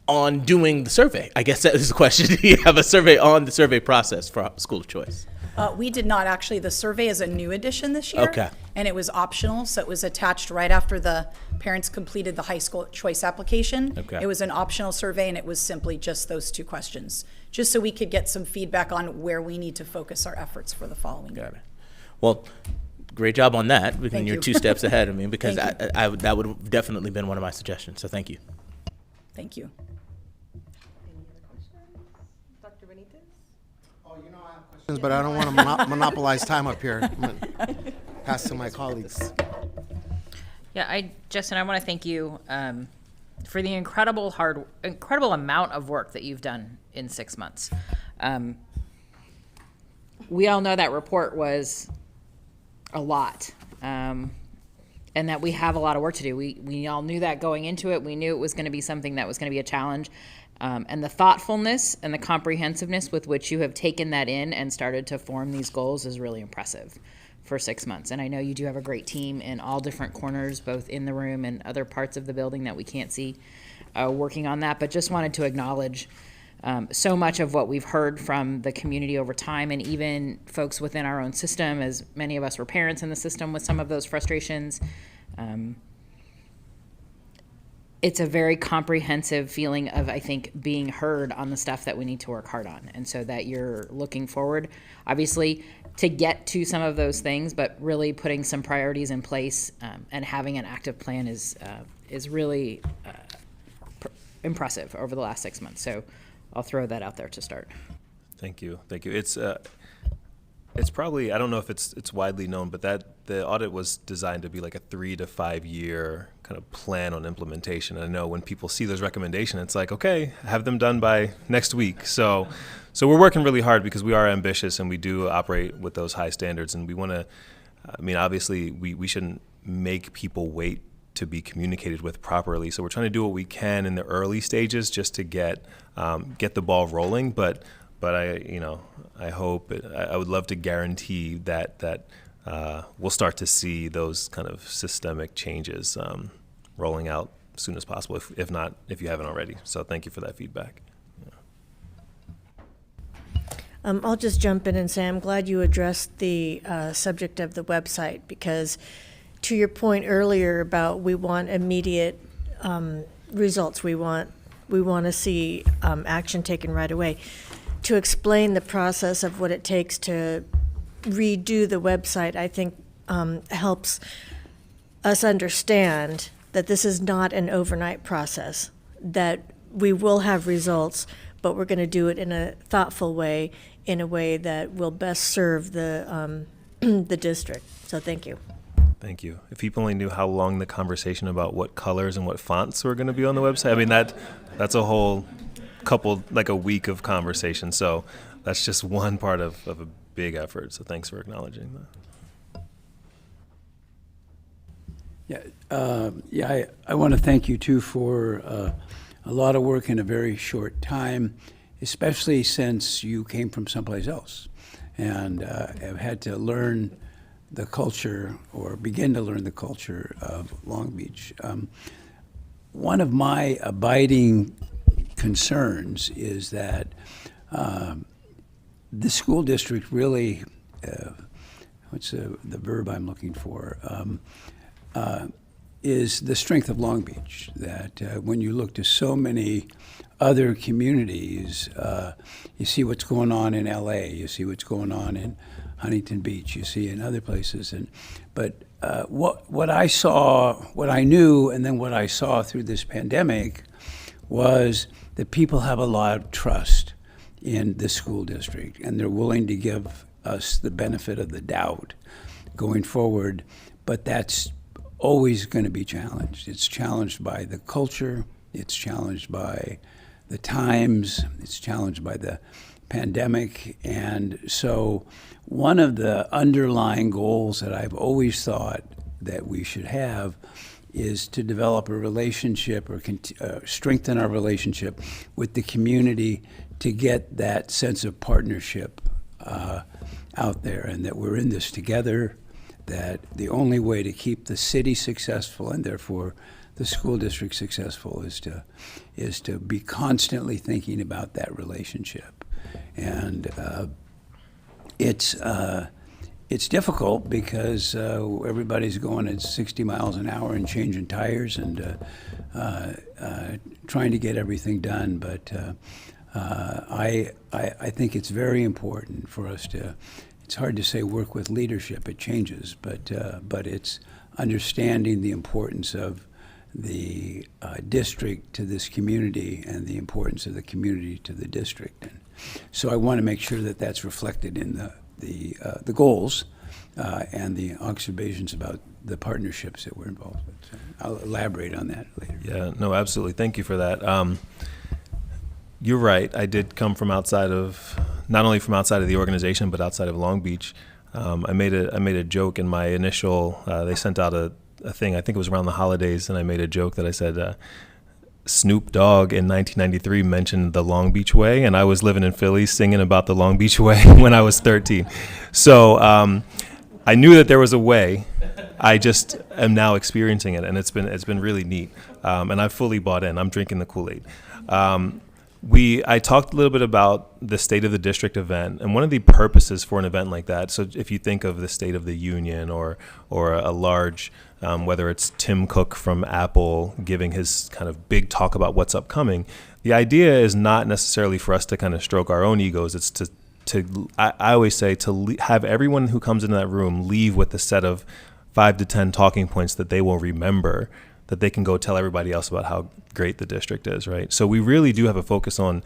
on doing the survey? I guess that is the question. Do you have a survey on the survey process for school of choice? We did not actually. The survey is a new addition this year. Okay. And it was optional, so it was attached right after the parents completed the high school choice application. Okay. It was an optional survey, and it was simply just those two questions, just so we could get some feedback on where we need to focus our efforts for the following year. Got it. Well, great job on that. Thank You're you. 2 steps ahead of me, because Thank I that would have definitely been one of my suggestions. So thank you. Thank you. Dr. Benitez? Oh, you know I have questions, but I don't want to monopolize time up here. I'm gonna pass to my colleagues. Yeah, Justin, I want to thank you for the incredible amount of work that you've done in 6 months. We all know that report was a lot, and that we have a lot of work to do. We all knew that going into it. We knew it was going to be something that was going to be a challenge. And the thoughtfulness and the comprehensiveness with which you have taken that in and started to form these goals is really impressive for 6 months. And I know you do have a great team in all different corners, both in the room and other parts of the building that we can't see, working on that. But just wanted to acknowledge so much of what we've heard from the community over time, and even folks within our own system, as many of us were parents in the system with some of those frustrations. It's a very comprehensive feeling of, I think, being heard on the stuff that we need to work hard on. And so that you're looking forward, obviously, to get to some of those things, but really putting some priorities in place and having an active plan is really impressive over the last 6 months. So I'll throw that out there to start. Thank you. Thank you. It's probably, I don't know if it's widely known, but that the audit was designed to be like a 3 to 5 year kind of plan on implementation. And I know when people see those recommendations, it's like, okay, have them done by next week. So we're working really hard because we are ambitious and we do operate with those high standards. And we want to, I mean, obviously we shouldn't make people wait to be communicated with properly. So we're trying to do what we can in the early stages just to get the ball rolling. But I hope, I would love to guarantee that we'll start to see those kind of systemic changes rolling out as soon as possible, if not, if you haven't already. So thank you for that feedback. I'll just jump in and say I'm glad you addressed the subject of the website, because to your point earlier about we want immediate results, we want to see action taken right away. To explain the process of what it takes to redo the website, I think helps us understand that this is not an overnight process, that we will have results, but we're going to do it in a thoughtful way, in a way that will best serve the the district. So thank you. Thank you. If people only knew how long the conversation about what colors and what fonts were going to be on the website, I mean, that's a whole couple, like a week of conversation. So that's just one part of a big effort. So thanks for acknowledging that. I want to thank you too for a lot of work in a very short time, especially since you came from someplace else and have had to learn the culture or begin to learn the culture of Long Beach. One of my abiding concerns is that the school district really, what's the verb I'm looking for, is the strength of Long Beach. That when you look to so many other communities, you see what's going on in LA, you see what's going on in Huntington Beach, you see in other places. But what I saw, what I knew, and then what I saw through this pandemic was that people have a lot of trust in the school district, and they're willing to give us the benefit of the doubt going forward. But that's always going to be challenged. It's challenged by the culture, it's challenged by the times, it's challenged by the pandemic. And so one of the underlying goals that I've always thought that we should have is to develop a relationship or strengthen our relationship with the community to get that sense of partnership out there, and that we're in this together, that the only way to keep the city successful and therefore the school district successful is to be constantly thinking about that relationship. And it's difficult because everybody's going at 60 miles an hour and changing tires and trying to get everything done. But I think it's very important for us to, it's hard to say work with leadership, it changes, but it's understanding the importance of the district to this community and the importance of the community to the district. And so I want to make sure that that's reflected in the goals and the observations about the partnerships that we're involved with. So I'll elaborate on that later. Yeah, no, absolutely. Thank you for that. You're right. I did come from outside of, not only from outside of the organization, but outside of Long Beach. I made a joke in my initial, they sent out a thing, I think it was around the holidays, and I made a joke that I said, Snoop Dogg in 1993 mentioned the Long Beach Way, and I was living in Philly singing about the Long Beach Way when I was 13. So I knew that there was a way. I just am now experiencing it, and it's been really neat. And I've fully bought in. I'm drinking the Kool-Aid. I talked a little bit about the State of the District event, and one of the purposes for an event like that, so if you think of the State of the Union or a large, whether it's Tim Cook from Apple giving his kind of big talk about what's upcoming, the idea is not necessarily for us to kind of stroke our own egos. It's I always say to have everyone who comes into that room leave with a set of 5 to 10 talking points that they will remember, that they can go tell everybody else about how great the district is, right? So we really do have a focus on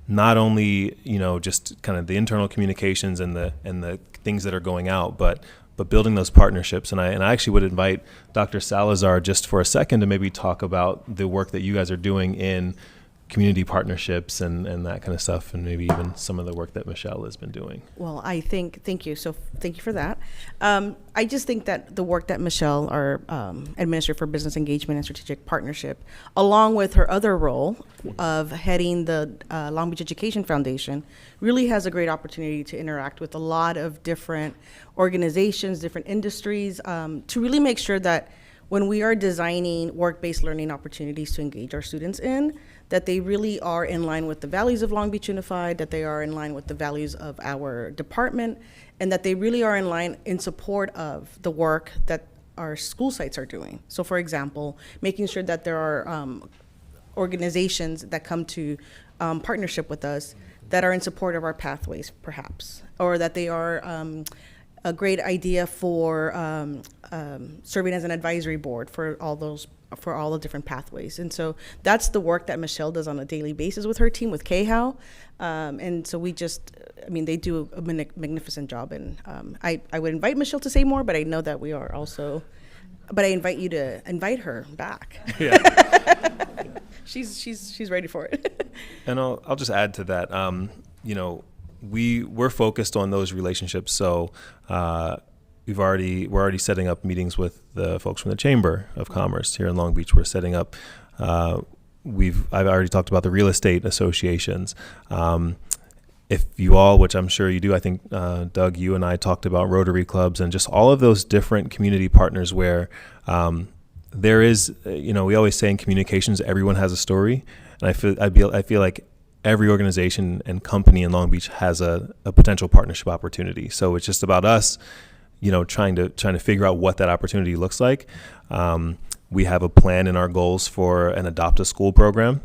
not only, just kind of the internal communications and the things that are going out, but building those partnerships. And I actually would invite Dr. Salazar just for a second to maybe talk about the work that you guys are doing in community partnerships and that kind of stuff, and maybe even some of the work that Michelle has been doing. Well, thank you. So thank you for that. I just think that the work that Michelle, our Administrator for Business Engagement and Strategic Partnership, along with her other role of heading the Long Beach Education Foundation, really has a great opportunity to interact with a lot of different organizations, different industries, to really make sure that when we are designing work-based learning opportunities to engage our students in, that they really are in line with the values of Long Beach Unified, that they are in line with the values of our department, and that they really are in line in support of the work that our school sites are doing. So for example, making sure that there are organizations that come to partnership with us that are in support of our pathways, perhaps, or that they are a great idea for serving as an advisory board for all the different pathways. And so that's the work that Michelle does on a daily basis with her team, with KHOW. And so they do a magnificent job. And I would invite Michelle to say more, but I know that we are also, but I invite you to invite her back. Yeah. She's ready for it. And I'll just add to that. We're focused on those relationships. So we're already setting up meetings with the folks from the Chamber of Commerce here in Long Beach. We're setting up. I've already talked about the real estate associations. If you all, which I'm sure you do, I think Doug, you and I talked about Rotary clubs and just all of those different community partners where there is, we always say in communications, everyone has a story. And I feel like every organization and company in Long Beach has a potential partnership opportunity. So it's just about us, trying to figure out what that opportunity looks like. We have a plan in our goals for an Adopt a School program,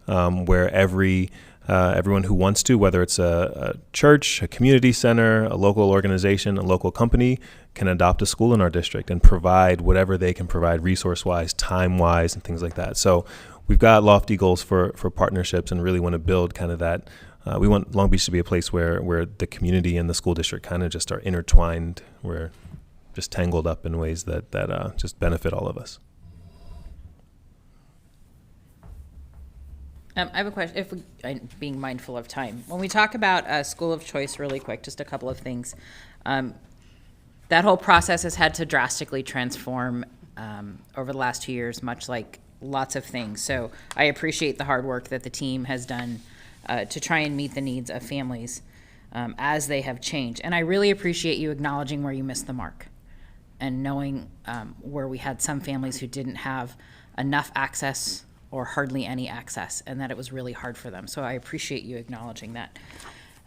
where everyone who wants to, whether it's a church, a community center, a local organization, a local company, can adopt a school in our district and provide whatever they can provide resource-wise, time-wise, and things like that. So we've got lofty goals for partnerships and really want to build kind of that. We want Long Beach to be a place where the community and the school district kind of just are intertwined. We're just tangled up in ways that just benefit all of us. I have a question, being mindful of time. When we talk about school of choice really quick, just a couple of things. That whole process has had to drastically transform over the last 2 years, much like lots of things. So I appreciate the hard work that the team has done to try and meet the needs of families as they have changed. And I really appreciate you acknowledging where you missed the mark and knowing where we had some families who didn't have enough access or hardly any access, and that it was really hard for them. So I appreciate you acknowledging that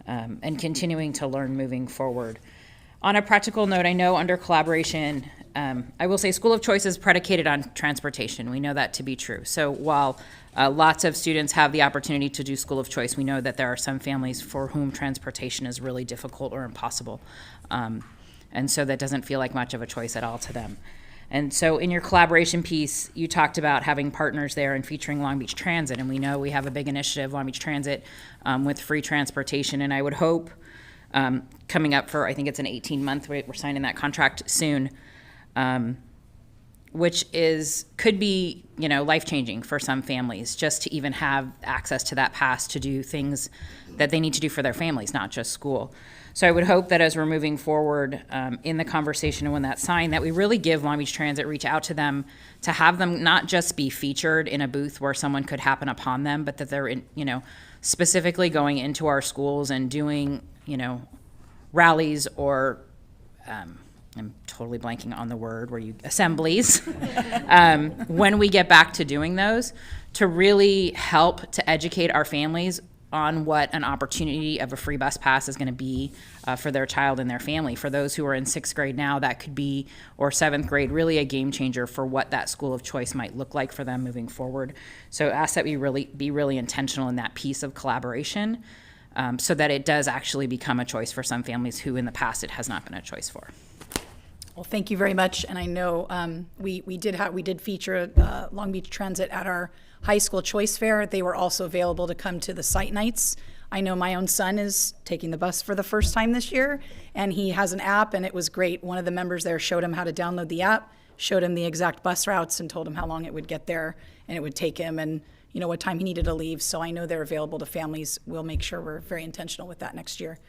and continuing to learn moving forward. On a practical note, I know under collaboration, I will say school of choice is predicated on transportation. We know that to be true. So while lots of students have the opportunity to do school of choice, we know that there are some families for whom transportation is really difficult or impossible. And so that doesn't feel like much of a choice at all to them. And so in your collaboration piece, you talked about having partners there and featuring Long Beach Transit. And we know we have a big initiative, Long Beach Transit, with free transportation. And I would hope coming up for, I think it's an 18-month, we're signing that contract soon, which could be, life-changing for some families, just to even have access to that pass to do things that they need to do for their families, not just school. So I would hope that as we're moving forward in the conversation and when that's signed, that we really give Long Beach Transit, reach out to them, to have them not just be featured in a booth where someone could happen upon them, but that they're, specifically going into our schools and doing, rallies or I'm totally blanking on the word assemblies, when we get back to doing those, to really help to educate our families on what an opportunity of a free bus pass is going to be for their child and their family. For those who are in 6th grade now, that could be, or 7th grade, really a game changer for what that school of choice might look like for them moving forward. So ask that we really be really intentional in that piece of collaboration so that it does actually become a choice for some families who in the past it has not been a choice for. Well, thank you very much. And I know we did feature Long Beach Transit at our high school choice fair. They were also available to come to the site nights. I know my own son is taking the bus for the first time this year, and he has an app, and it was great. One of the members there showed him how to download the app, showed him the exact bus routes, and told him how long it would get there, and it would take him, and what time he needed to leave. So I know they're available to families. We'll make sure we're very intentional with that next year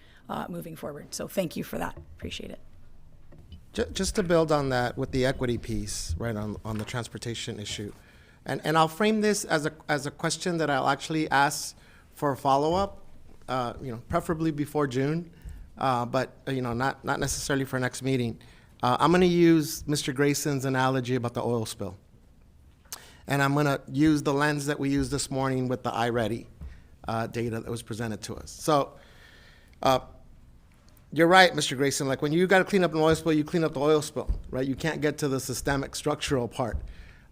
moving forward. So thank you for that. Appreciate it. Just to build on that with the equity piece, right, on the transportation issue. And I'll frame this as a question that I'll actually ask for a follow-up, preferably before June, but not necessarily for next meeting. I'm going to use Mr. Grayson's analogy about the oil spill. And I'm going to use the lens that we used this morning with the iReady data that was presented to us. So you're right, Mr. Grayson. Like when you got to clean up an oil spill, you clean up the oil spill, right? You can't get to the systemic structural part.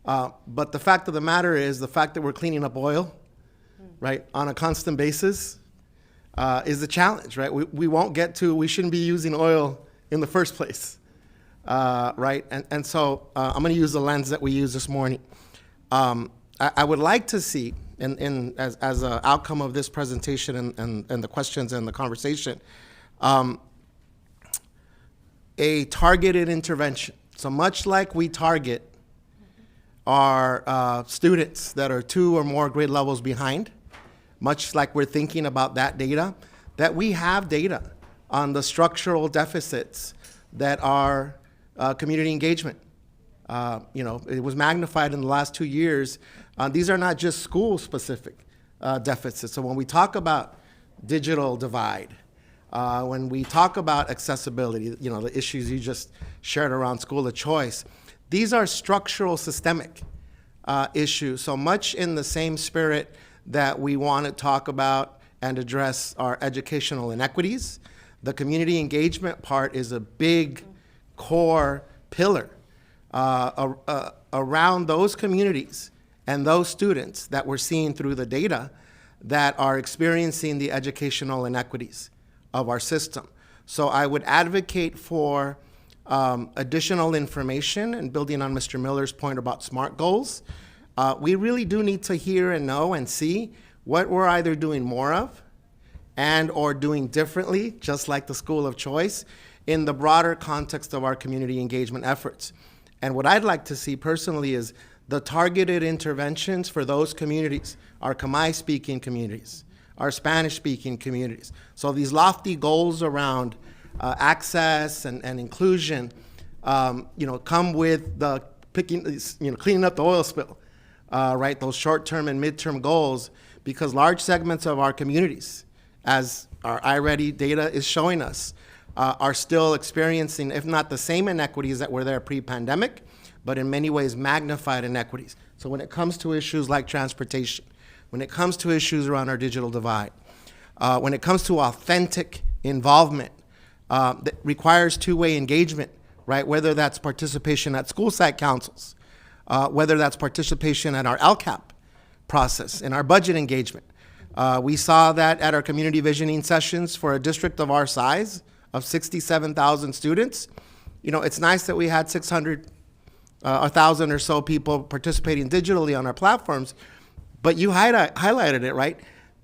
But the fact of the matter is the fact that we're cleaning up oil, right, on a constant basis is a challenge, right? We won't get to, we shouldn't be using oil in the first place, right? And so I'm going to use the lens that we used this morning. I would like to see, as an outcome of this presentation and the questions and the conversation, a targeted intervention. So much like we target our students that are 2 or more grade levels behind, much like we're thinking about that data, that we have data on the structural deficits that are community engagement. It was magnified in the last 2 years. These are not just school-specific deficits. So when we talk about digital divide, when we talk about accessibility, the issues you just shared around school of choice, these are structural, systemic issues. So much in the same spirit that we want to talk about and address our educational inequities, the community engagement part is a big core pillar around those communities and those students that we're seeing through the data that are experiencing the educational inequities of our system. So I would advocate for additional information, and building on Mr. Miller's point about SMART goals, we really do need to hear and know and see what we're either doing more of and or doing differently, just like the school of choice, in the broader context of our community engagement efforts. And what I'd like to see personally is the targeted interventions for those communities, our Khmer-speaking communities, our Spanish-speaking communities. So these lofty goals around access and inclusion, come with the cleaning up the oil spill, right? Those short-term and mid-term goals, because large segments of our communities, as our iReady data is showing us, are still experiencing, if not the same inequities that were there pre-pandemic, but in many ways magnified inequities. So when it comes to issues like transportation, when it comes to issues around our digital divide, when it comes to authentic involvement, that requires two-way engagement, right? Whether that's participation at school site councils, whether that's participation at our LCAP process, in our budget engagement. We saw that at our community visioning sessions for a district of our size, of 67,000 students. It's nice that we had 1,000 or so people participating digitally on our platforms, but you highlighted it, right?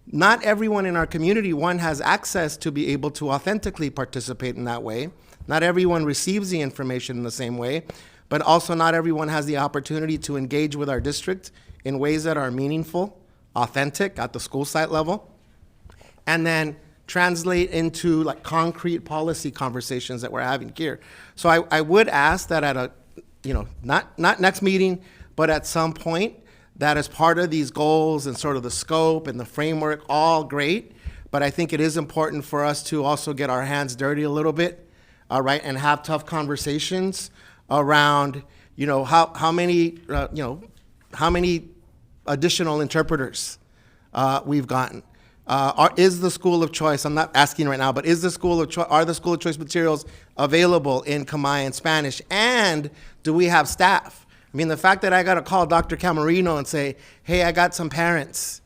Not everyone in our community, one, has access to be able to authentically participate in that way. Not everyone receives the information in the same way, but also not everyone has the opportunity to engage with our district in ways that are meaningful, authentic at the school site level, and then translate into like concrete policy conversations that we're having here. So I would ask that at a, not next meeting, but at some point, that as part of these goals and sort of the scope and the framework, all great, but I think it is important for us to also get our hands dirty a little bit, right, and have tough conversations around, how many additional interpreters we've gotten. Is the school of choice, I'm not asking right now, but are the school of choice materials available in Khmer and Spanish? And do we have staff? I mean, the fact that I got to call Dr. Camarino and say, hey, I got some parents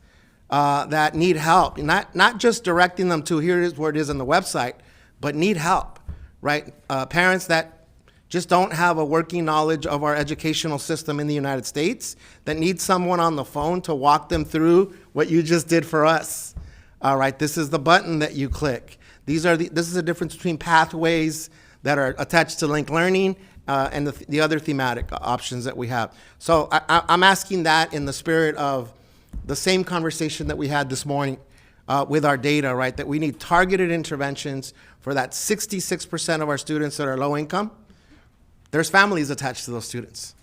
that need help, not just directing them to here is where it is on the website, but need help, right? Parents that just don't have a working knowledge of our educational system in the United States, that need someone on the phone to walk them through what you just did for us. All right, this is the button that you click. This is the difference between pathways that are attached to linked learning and the other thematic options that we have. So I'm asking that in the spirit of the same conversation that we had this morning with our data, right? That we need targeted interventions for that 66% of our students that are low income. There's families attached to those students.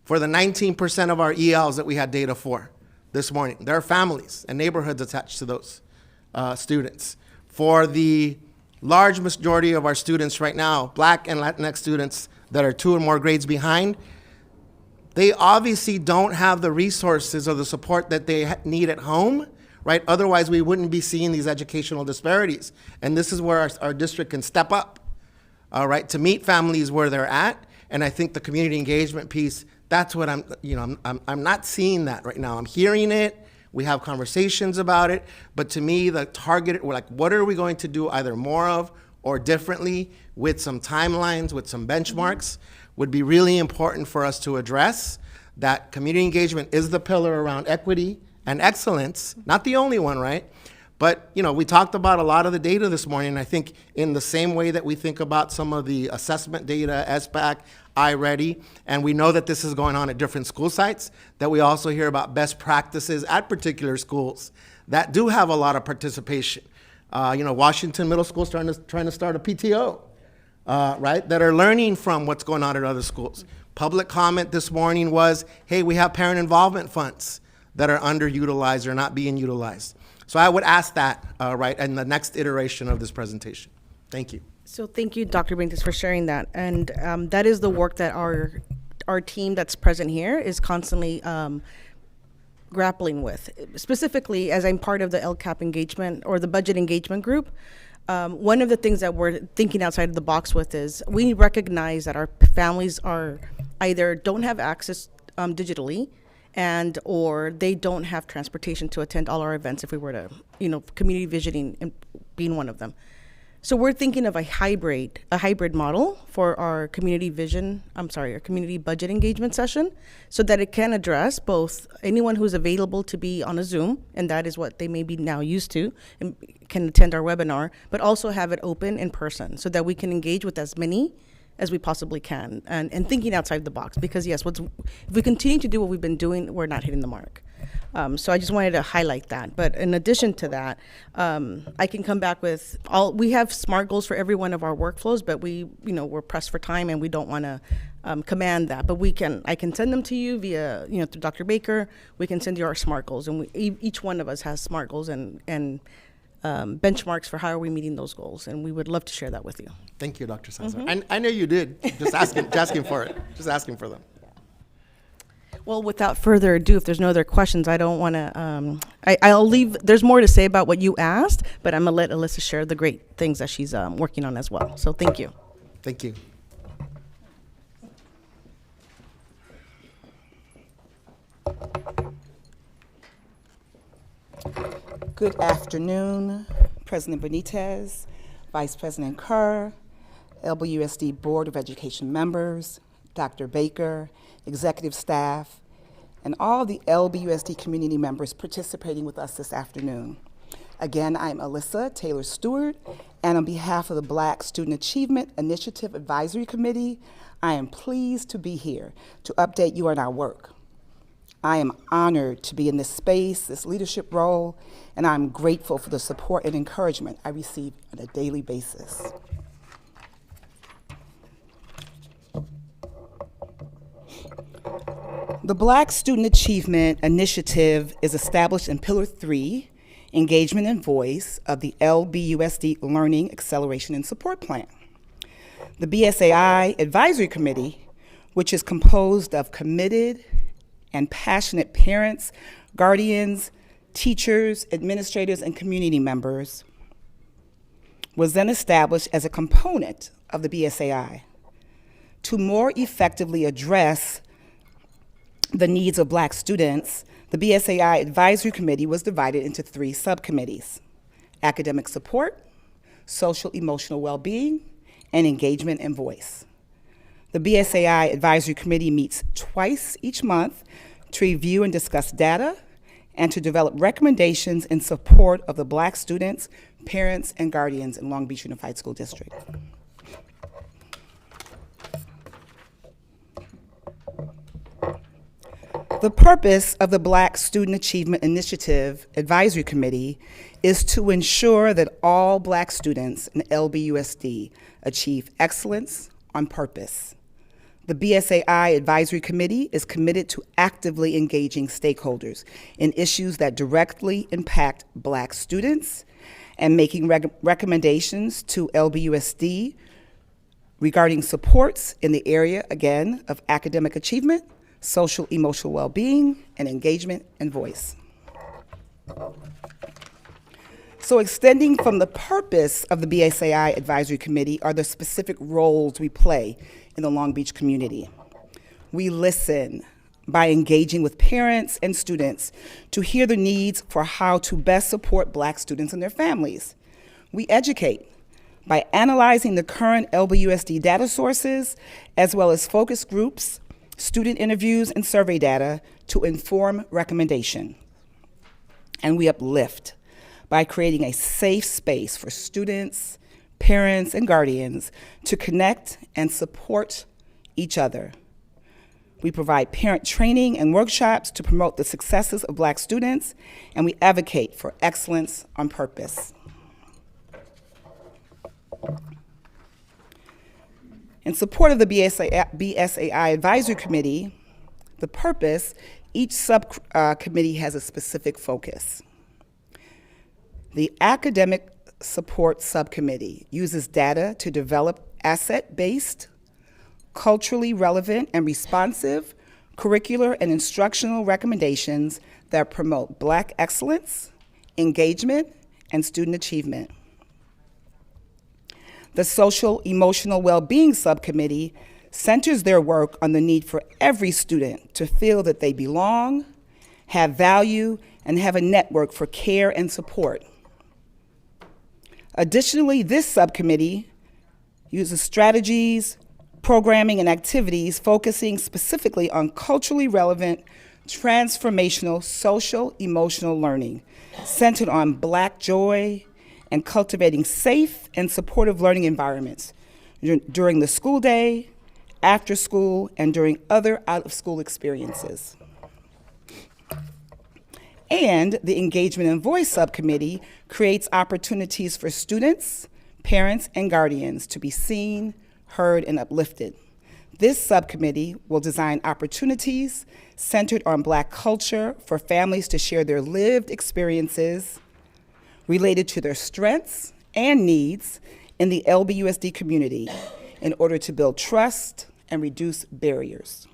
For the 19% of our ELs that we had data for this morning, there are families and neighborhoods attached to those students. For the large majority of our students right now, Black and Latinx students that are 2 or more grades behind, they obviously don't have the resources or the support that they need at home, right? Otherwise, we wouldn't be seeing these educational disparities. And this is where our district can step up, all right, to meet families where they're at. And I think the community engagement piece, that's what I'm not seeing that right now. I'm hearing it. We have conversations about it. But to me, the target, we're like, what are we going to do either more of or differently with some timelines, with some benchmarks, would be really important for us to address. That community engagement is the pillar around equity and excellence, not the only one, right? But, we talked about a lot of the data this morning. I think in the same way that we think about some of the assessment data, SBAC, iReady, and we know that this is going on at different school sites, that we also hear about best practices at particular schools that do have a lot of participation. Washington Middle School is trying to start a PTO, right, that are learning from what's going on at other schools. Public comment this morning was, hey, we have parent involvement funds that are underutilized or not being utilized. So I would ask that, right, in the next iteration of this presentation. Thank you. So thank you, Dr. Benitez, for sharing that. And that is the work that our team that's present here is constantly grappling with. Specifically, as I'm part of the LCAP engagement or the budget engagement group, one of the things that we're thinking outside of the box with is we recognize that our families are either don't have access digitally and or they don't have transportation to attend all our events if we were to, community visiting and being one of them. So we're thinking of a hybrid model for our community budget engagement session so that it can address both anyone who's available to be on a Zoom, and that is what they may be now used to, and can attend our webinar, but also have it open in person so that we can engage with as many as we possibly can, and thinking outside the box, because yes, if we continue to do what we've been doing, we're not hitting the mark. So I just wanted to highlight that. But in addition to that, I can come back with we have SMART goals for every one of our workflows, but we're pressed for time and we don't want to command that. But I can send them to you via, through Dr. Baker. We can send you our SMART goals, and each one of us has SMART goals and benchmarks for how are we meeting those goals, and we would love to share that with you. Thank you, Dr. Salazar. I know you did. Just asking for it. Just asking for them. Well, without further ado, if there's no other questions, I don't want to. I'll leave. There's more to say about what you asked, but I'm gonna let Alyssa share the great things that she's working on as well. So thank you. Thank you. Good afternoon, President Benitez, Vice President Kerr, LBUSD Board of Education members, Dr. Baker, executive staff, and all the LBUSD community members participating with us this afternoon. Again, I'm Alyssa Taylor Stewart, and on behalf of the Black Student Achievement Initiative Advisory Committee, I am pleased to be here to update you on our work. I am honored to be in this space, this leadership role, and I'm grateful for the support and encouragement I receive on a daily basis. The Black Student Achievement Initiative is established in Pillar 3, Engagement and Voice, of the LBUSD Learning Acceleration and Support Plan. The BSAI Advisory Committee, which is composed of committed and passionate parents, guardians, teachers, administrators, and community members, was then established as a component of the BSAI to more effectively address the needs of Black students. The BSAI Advisory Committee was divided into 3 subcommittees: academic support, social emotional well-being, and engagement and voice. The BSAI Advisory Committee meets twice each month to review and discuss data and to develop recommendations in support of the Black students, parents, and guardians in Long Beach Unified School District. The purpose of the Black Student Achievement Initiative Advisory Committee is to ensure that all Black students in LBUSD achieve excellence on purpose. The BSAI Advisory Committee is committed to actively engaging stakeholders in issues that directly impact Black students and making recommendations to LBUSD regarding supports in the area, again, of academic achievement, social emotional well-being, and engagement and voice. So extending from the purpose of the BSAI Advisory Committee are the specific roles we play in the Long Beach community. We listen by engaging with parents and students to hear the needs for how to best support Black students and their families. We educate by analyzing the current LBUSD data sources, as well as focus groups, student interviews, and survey data to inform recommendation. And we uplift by creating a safe space for students, parents, and guardians to connect and support each other. We provide parent training and workshops to promote the successes of Black students, and we advocate for excellence on purpose. In support of the BSAI Advisory Committee, the purpose, each subcommittee has a specific focus. The Academic Support Subcommittee uses data to develop asset-based, culturally relevant and responsive curricular and instructional recommendations that promote Black excellence, engagement, and student achievement. The Social Emotional Well-Being Subcommittee centers their work on the need for every student to feel that they belong, have value, and have a network for care and support. Additionally, this subcommittee uses strategies, programming, and activities focusing specifically on culturally relevant, transformational, social, emotional learning, centered on Black joy and cultivating safe and supportive learning environments during the school day, after school, and during other out-of-school experiences. And the Engagement and Voice Subcommittee creates opportunities for students, parents, and guardians to be seen, heard, and uplifted. This subcommittee will design opportunities centered on Black culture for families to share their lived experiences related to their strengths and needs in the LBUSD community in order to build trust and reduce barriers.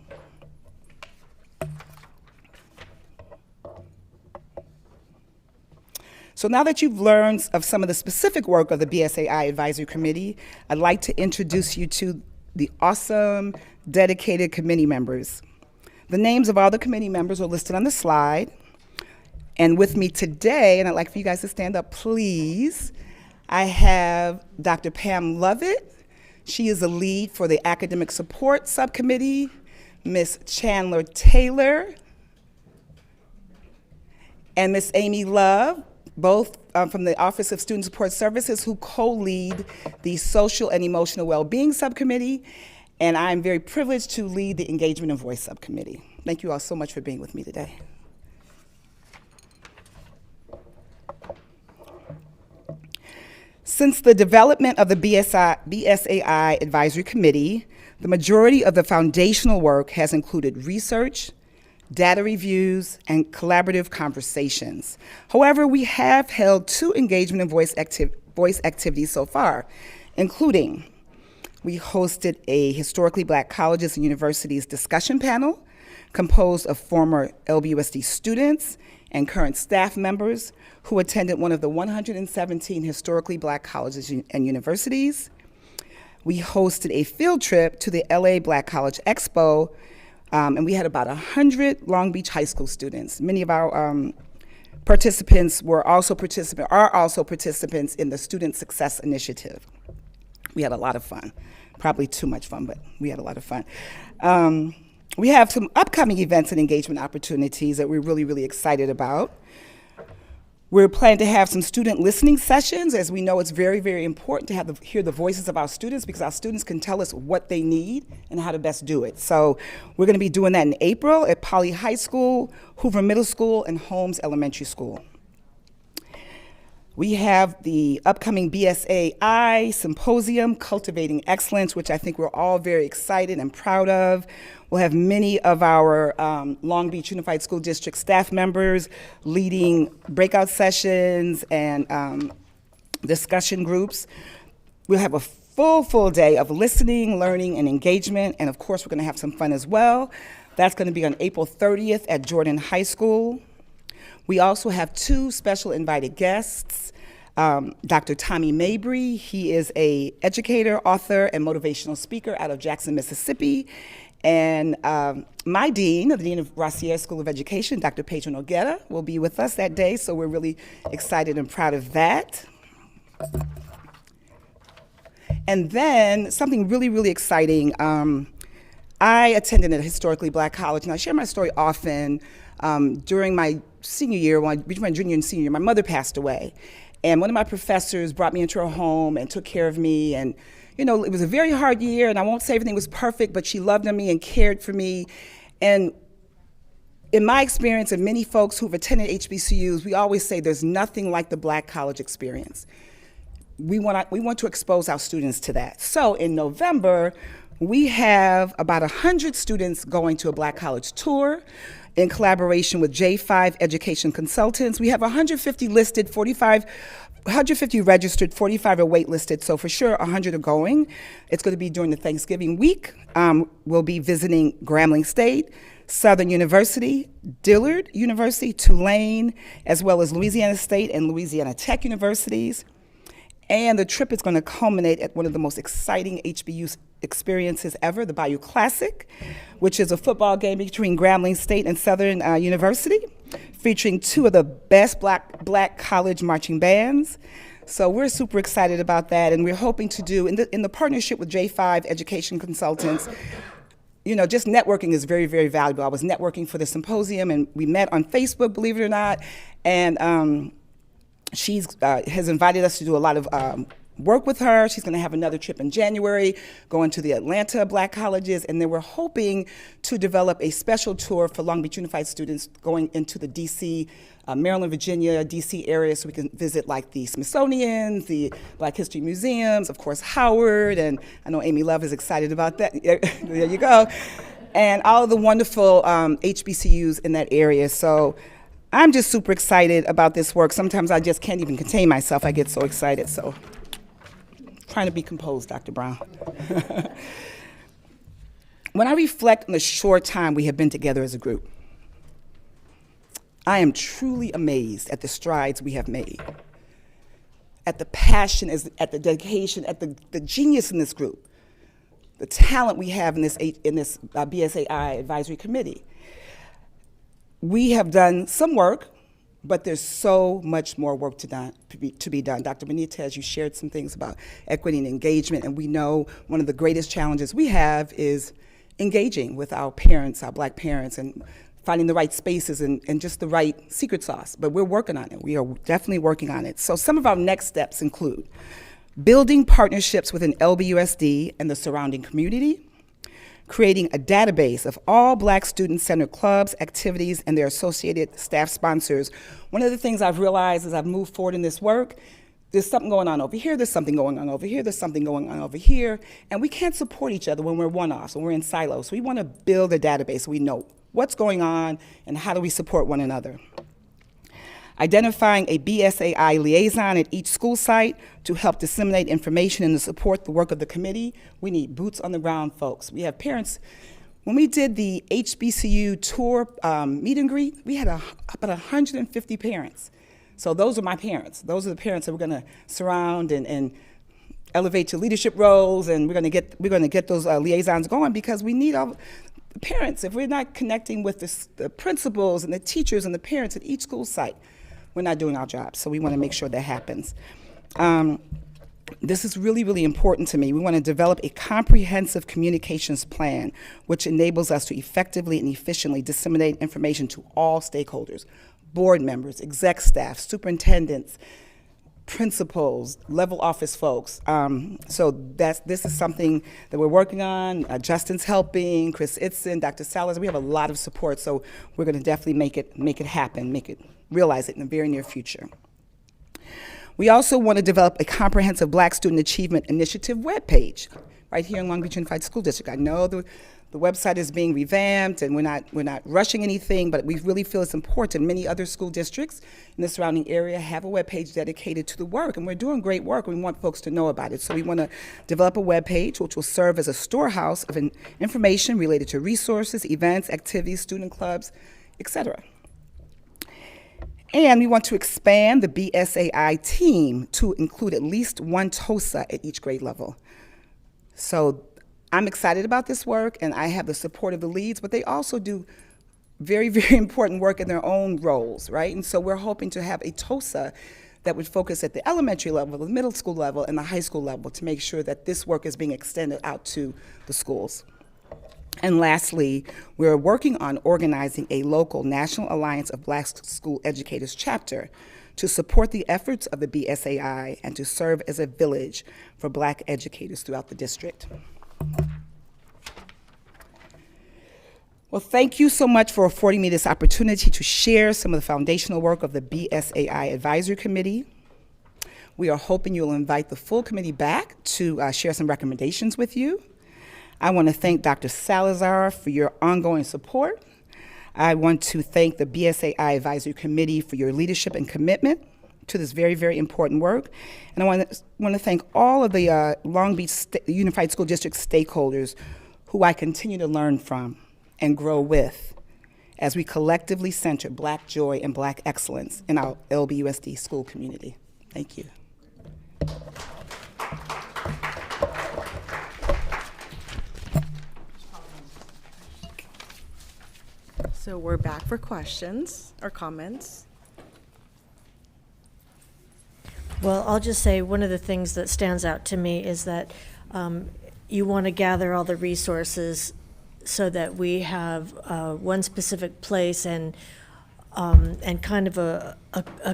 So now that you've learned of some of the specific work of the BSAI Advisory Committee, I'd like to introduce you to the awesome, dedicated committee members. The names of all the committee members are listed on the slide. And with me today, and I'd like for you guys to stand up, please, I have Dr. Pam Lovett. She is the lead for the Academic Support Subcommittee. Ms. Chandler Taylor and Ms. Amy Love, both from the Office of Student Support Services, who co-lead the Social and Emotional Well-Being Subcommittee, and I'm very privileged to lead the Engagement and Voice Subcommittee. Thank you all so much for being with me today. Since the development of the BSAI Advisory Committee, the majority of the foundational work has included research, data reviews, and collaborative conversations. However, we have held 2 engagement and voice activities so far, including we hosted a Historically Black Colleges and Universities discussion panel composed of former LBUSD students and current staff members who attended one of the 117 historically Black colleges and universities. We hosted a field trip to the LA Black College Expo, and we had about 100 Long Beach high school students. Many of our participants are also participants in the Student Success Initiative. We had a lot of fun, probably too much fun, but we had a lot of fun. We have some upcoming events and engagement opportunities that we're really, really excited about. We're planning to have some student listening sessions. As we know, it's very, very important to hear the voices of our students, because our students can tell us what they need and how to best do it. So we're going to be doing that in April at Poly High School, Hoover Middle School, and Holmes Elementary School. We have the upcoming BSAI Symposium, Cultivating Excellence, which I think we're all very excited and proud of. We'll have many of our Long Beach Unified School District staff members leading breakout sessions and discussion groups. We'll have a full day of listening, learning, and engagement, and of course, we're going to have some fun as well. That's going to be on April 30th at Jordan High School. We also have 2 special invited guests. Dr. Tommy Mabry, he is an educator, author, and motivational speaker out of Jackson, Mississippi. And my dean, the Dean of Rossier School of Education, Dr. Pedro Noguera, will be with us that day, so we're really excited and proud of that. And then something really exciting. I attended a historically black college, and I share my story often. During my senior year, between my junior and senior year, my mother passed away. And one of my professors brought me into her home and took care of me. And, you know, it was a very hard year, and I won't say everything was perfect, but she loved on me and cared for me. And in my experience, and many folks who've attended HBCUs, we always say there's nothing like the black college experience. We want to expose our students to that. So in November, we have about 100 students going to a black college tour in collaboration with J5 Education Consultants. We have 150 listed, 150 registered, 45 are waitlisted, so for sure 100 are going. It's going to be during the Thanksgiving week. We'll be visiting Grambling State, Southern University, Dillard University, Tulane, as well as Louisiana State and Louisiana Tech universities. And the trip is going to culminate at one of the most exciting HBU experiences ever, the Bayou Classic, which is a football game between Grambling State and Southern University, featuring 2 of the best black college marching bands. So we're super excited about that, and we're hoping to do, in the partnership with J5 Education Consultants, you know, just networking is very valuable. I was networking for the symposium, and we met on Facebook, believe it or not, and she has invited us to do a lot of work with her. She's going to have another trip in January, going to the Atlanta Black colleges, and then we're hoping to develop a special tour for Long Beach Unified students going into the DC, Maryland, Virginia, DC area, so we can visit like the Smithsonian, the Black History Museums, of course Howard, and I know Amy Love is excited about that. There you go. And all of the wonderful HBCUs in that area. So I'm just super excited about this work. Sometimes I just can't even contain myself. I get so excited. So trying to be composed, Dr. Brown. When I reflect on the short time we have been together as a group, I am truly amazed at the strides we have made, at the passion, at the dedication, at the genius in this group, the talent we have in this BSAI advisory committee. We have done some work, but there's so much more work to be done. Dr. Benitez, you shared some things about equity and engagement, and we know one of the greatest challenges we have is engaging with our parents, our black parents, and finding the right spaces and just the right secret sauce. But we're working on it. We are definitely working on it. So some of our next steps include building partnerships within LBUSD and the surrounding community, creating a database of all black student-centered clubs, activities, and their associated staff sponsors. One of the things I've realized as I've moved forward in this work, there's something going on over here, there's something going on over here, there's something going on over here, and we can't support each other when we're one-offs, when we're in silos. So we want to build a database so we know what's going on and how do we support one another. Identifying a BSAI liaison at each school site to help disseminate information and to support the work of the committee. We need boots on the ground folks. We have parents. When we did the HBCU tour meet and greet, we had about 150 parents. So those are my parents. Those are the parents that we're gonna surround and elevate to leadership roles, and we're gonna get those liaisons going, because we need all the parents. If we're not connecting with the principals and the teachers and the parents at each school site, we're not doing our job. So we want to make sure that happens. This is really important to me. We want to develop a comprehensive communications plan which enables us to effectively and efficiently disseminate information to all stakeholders, board members, exec staff, superintendents, principals, level office folks. So this is something that we're working on. Justin's helping, Chris Itzen, Dr. Salazar. We have a lot of support, so we're going to definitely make it happen, realize it in the very near future. We also want to develop a comprehensive Black Student Achievement Initiative webpage. right here in Long Beach Unified School District. I know the website is being revamped, and we're not rushing anything, but we really feel it's important. Many other school districts in the surrounding area have a webpage dedicated to the work, and we're doing great work. We want folks to know about it. So we want to develop a webpage which will serve as a storehouse of information related to resources, events, activities, student clubs, etc. And we want to expand the BSAI team to include at least one TOSA at each grade level. So I'm excited about this work, and I have the support of the leads, but they also do very, very important work in their own roles, right? And so we're hoping to have a TOSA that would focus at the elementary level, the middle school level, and the high school level to make sure that this work is being extended out to the schools. And lastly, we're working on organizing a local National Alliance of Black School Educators chapter to support the efforts of the BSAI and to serve as a village for Black educators throughout the district. Well, thank you so much for affording me this opportunity to share some of the foundational work of the BSAI Advisory Committee. We are hoping you'll invite the full committee back to share some recommendations with you. I want to thank Dr. Salazar for your ongoing support. I want to thank the BSAI Advisory Committee for your leadership and commitment to this very, very important work. And I want to thank all of the Long Beach Unified School District stakeholders who I continue to learn from and grow with as we collectively center Black joy and Black excellence in our LBUSD school community. Thank you. So we're back for questions or comments. Well, I'll just say one of the things that stands out to me is that you want to gather all the resources so that we have one specific place and kind of a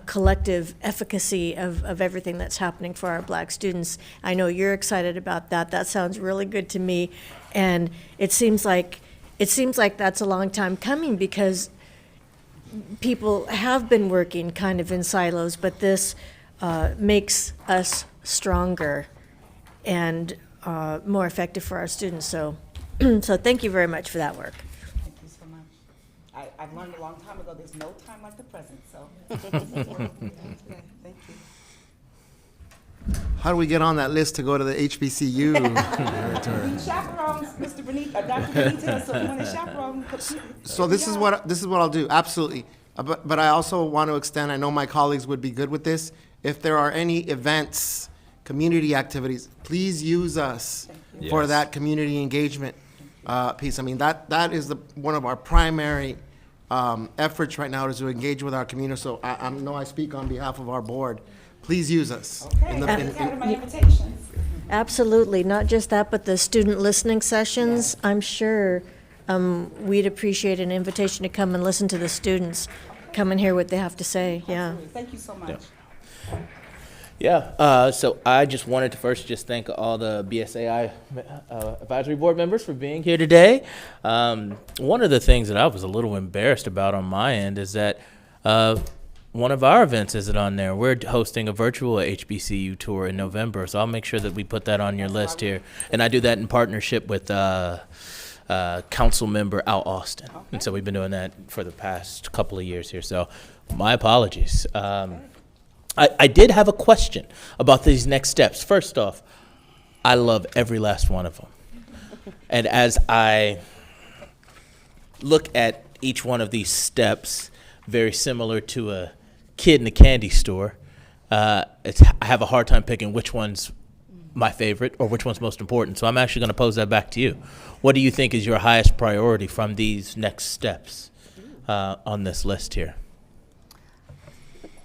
collective efficacy of everything that's happening for our Black students. I know you're excited about that. That sounds really good to me, and it seems like that's a long time coming because people have been working kind of in silos, but this makes us stronger and more effective for our students. So, so thank you very much for that work. Thank you so much. I've learned a long time ago there's no time like the present, so thank you. How do we get on that list to go to the HBCU? Chaperones, Mr. Dr. Benitez, so you want to chaperone? So this is what I'll do. Absolutely. But I also want to extend. I know my colleagues would be good with this. If there are any events, community activities, please use us for that community engagement piece. I mean, that is one of our primary efforts right now is to engage with our community. So I know I speak on behalf of our board. Please use us. Okay. Absolutely, not just that, but the student listening sessions. I'm sure we'd appreciate an invitation to come and listen to the students, come and hear what they have to say. Yeah. Absolutely. Thank you so much. So I just wanted to first just thank all the BSAI advisory board members for being here today. One of the things that I was a little embarrassed about on my end is that one of our events isn't on there. We're hosting a virtual HBCU tour in November, so I'll make sure that we put that on your list here. And I do that in partnership with council member Al Austin. Okay. And so we've been doing that for the past couple of years here. So my apologies. I did have a question about these next steps. First off, I love every last one of them. And as I look at each one of these steps, very similar to a kid in a candy store, I have a hard time picking which one's my favorite or which one's most important. So I'm actually going to pose that back to you. What do you think is your highest priority from these next steps on this list here?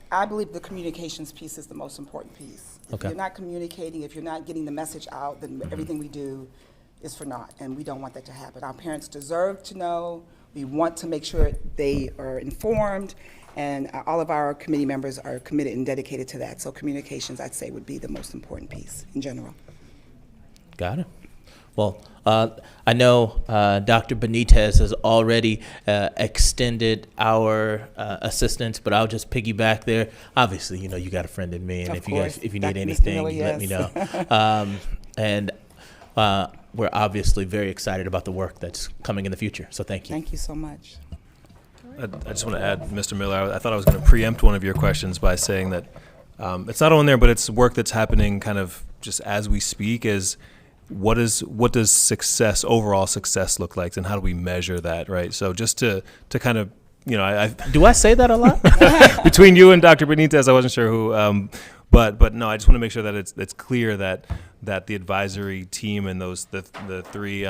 I believe the communications piece is the most important piece. If you're not communicating, if you're not getting the message out, then everything we do is for naught, and we don't want that to happen. Our parents deserve to know. We want to make sure they are informed, and all of our committee members are committed and dedicated to that. So communications, I'd say, would be the most important piece in general. Got it. Well, I know Dr. Benitez has already extended our assistance, but I'll just piggyback there. Obviously, you got a friend in me, and if you need anything, let me know. And we're obviously very excited about the work that's coming in the future. So thank you. Thank you so much. I just want to add, Mr. Miller, I thought I was going to preempt one of your questions by saying that it's not on there, but it's work that's happening kind of just as we speak. Is what does success, overall success, look like, and how do we measure that, right? So just to kind of, do I say that a lot? Between you and Dr. Benitez, I wasn't sure who, but no, I just want to make sure that it's clear that the advisory team and the three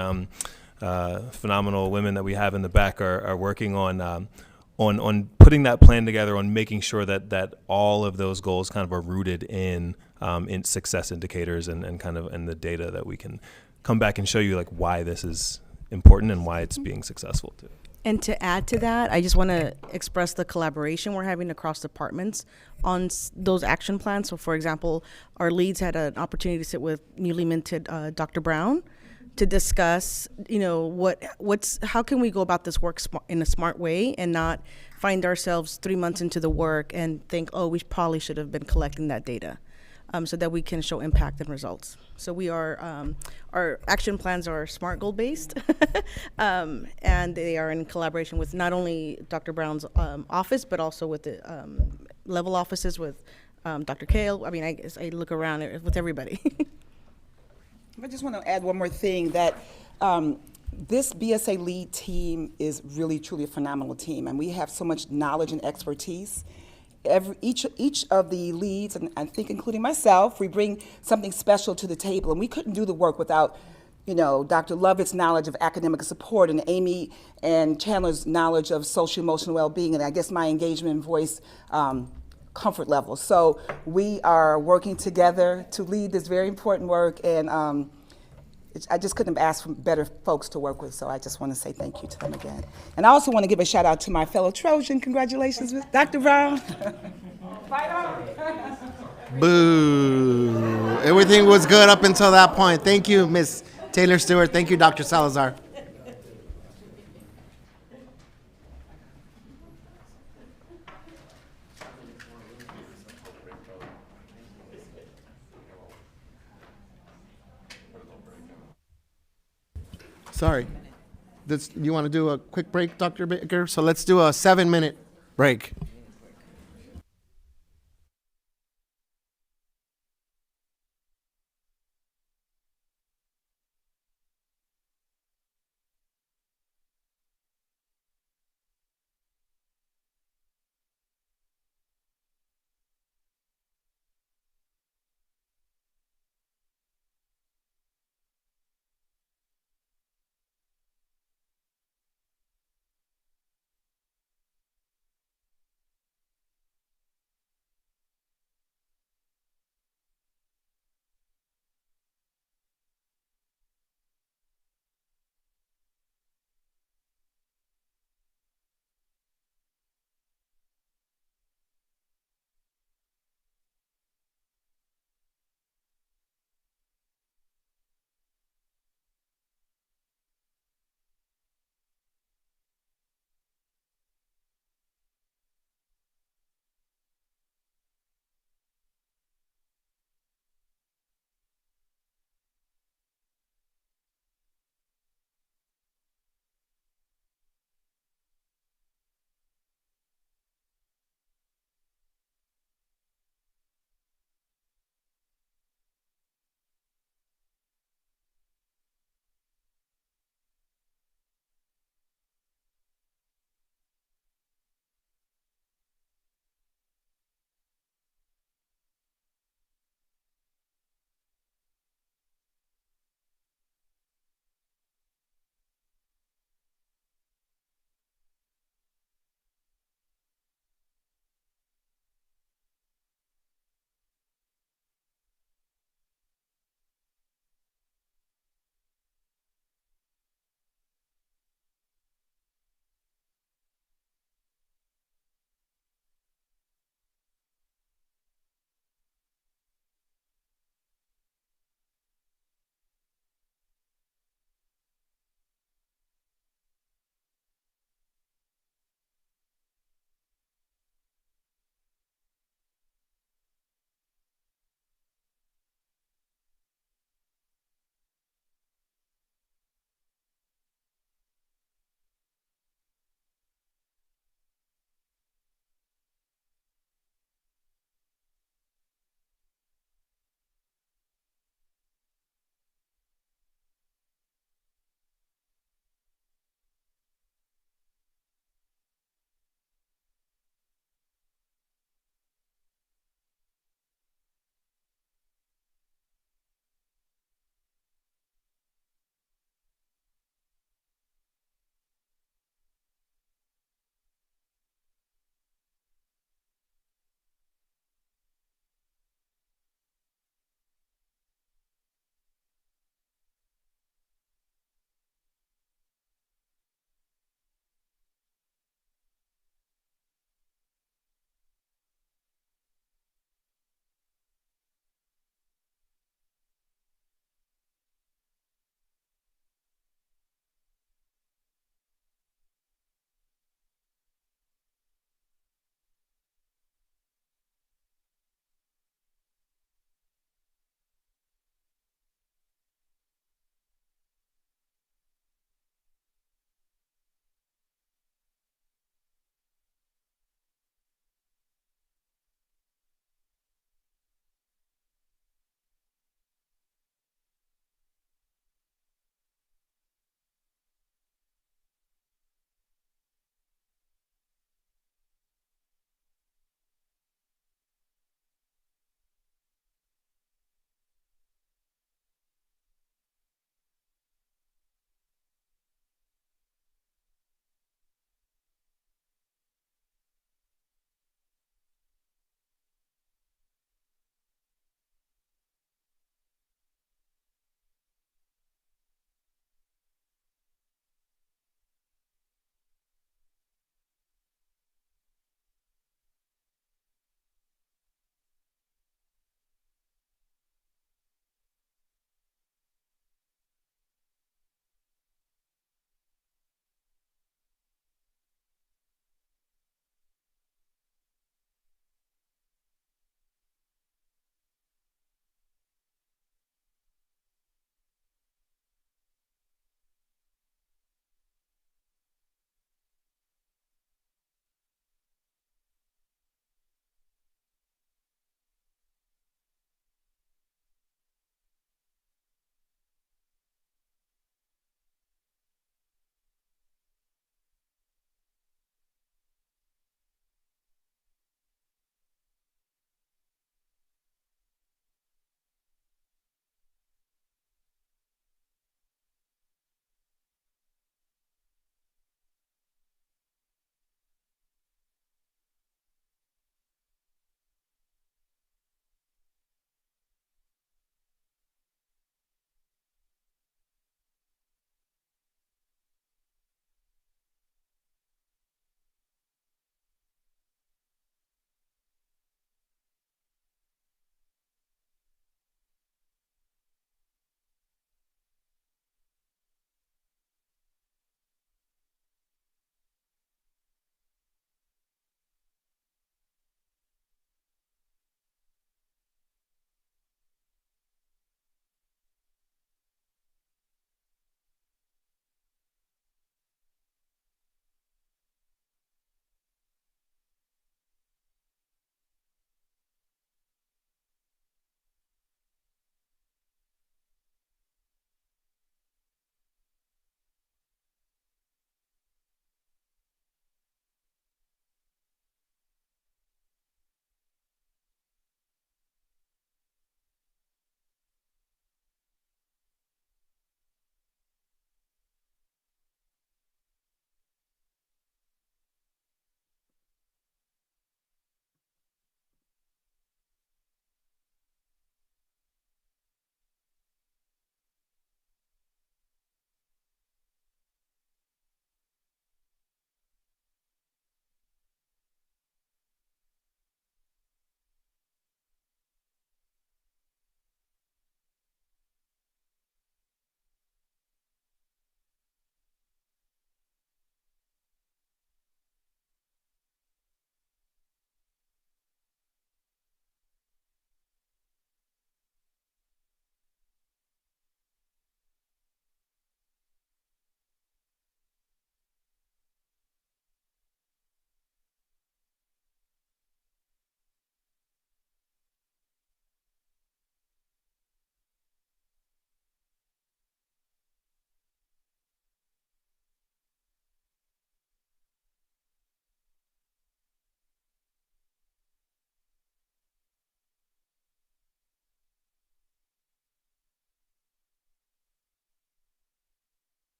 phenomenal women that we have in the back are working on putting that plan together, on making sure that all of those goals kind of are rooted in success indicators and the data that we can come back and show you like why this is important and why it's being successful too. And to add to that, I just want to express the collaboration we're having across departments on those action plans. So, for example, our leads had an opportunity to sit with newly minted Dr. Brown to discuss, how can we go about this work in a smart way and not find ourselves 3 months into the work and think, oh, we probably should have been collecting that data, so that we can show impact and results. So we are, our action plans are SMART goal based, and they are in collaboration with not only Dr. Brown's office, but also with the level offices with Dr. Kale. I mean, I look around with everybody. I just want to add one more thing, that this BSA lead team is really, truly a phenomenal team, and we have so much knowledge and expertise. Each of the leads, and I think including myself, we bring something special to the table, and we couldn't do the work without, Dr. Lovett's knowledge of academic support, and Amy and Chandler's knowledge of social emotional well-being, and I guess my engagement and voice comfort level. So we are working together to lead this very important work, and I just couldn't have asked for better folks to work with, so I just want to say thank you to them again. And I also want to give a shout out to my fellow Trojan. Congratulations, Dr. Brown. Boo. Everything was good up until that point. Thank you, Ms. Taylor Stewart. Thank you, Dr. Salazar. Sorry. You want to do a quick break, Dr. Baker? So let's do a 7-minute break.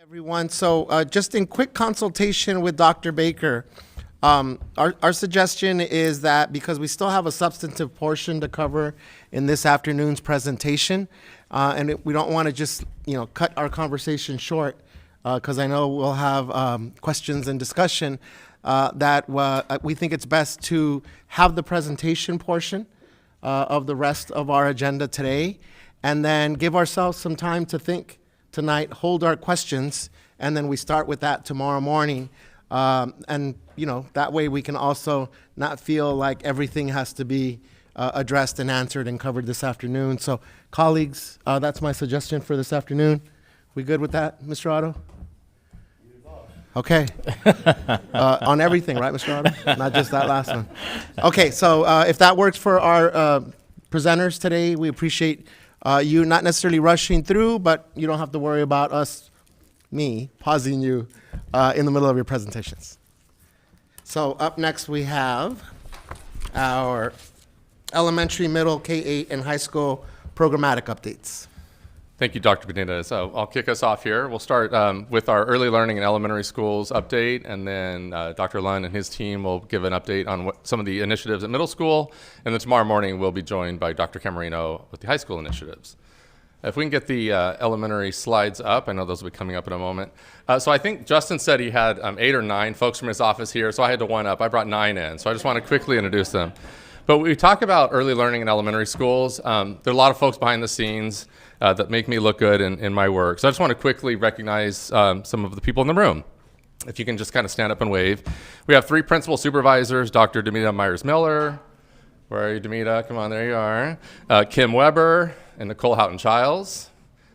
Everyone, so just in quick consultation with Dr. Baker, our suggestion is that because we still have a substantive portion to cover in this afternoon's presentation, we don't want to just cut our conversation short, because I know we'll have questions and discussion, that we think it's best to have the presentation portion of the rest of our agenda today, and then give ourselves some time to think tonight, hold our questions, and then we start with that tomorrow morning. And that way we can also not feel like everything has to be addressed and answered and covered this afternoon. So colleagues, that's my suggestion for this afternoon. We good with that, Mr. Otto? Okay. On everything, right, Mr. Otto? Not just that last one. Okay, so if that works for our presenters today, we appreciate you not necessarily rushing through, but you don't have to worry about me pausing you in the middle of your presentations. So up next we have our elementary, middle, K-8, and high school programmatic updates. Thank you, Dr. Benitez. So I'll kick us off here. We'll start with our early learning in elementary schools update, and then Dr. Lund and his team will give an update on some of the initiatives at middle school, and then tomorrow morning we'll be joined by Dr. Camarino with the high school initiatives. If we can get the elementary slides up, I know those will be coming up in a moment. So I think Justin said he had 8 or 9 folks from his office here, so I had to one up. I brought 9 in, so I just want to quickly introduce them. But when we talk about early learning in elementary schools, there are a lot of folks behind the scenes that make me look good in my work. So I just want to quickly recognize some of the people in the room. If you can just kind of stand up and wave. We have 3 principal supervisors, Dr. Demita Myers-Miller. Where are you, Demita? Come on, there you are. Kim Weber and Nicole Houghton-Childs.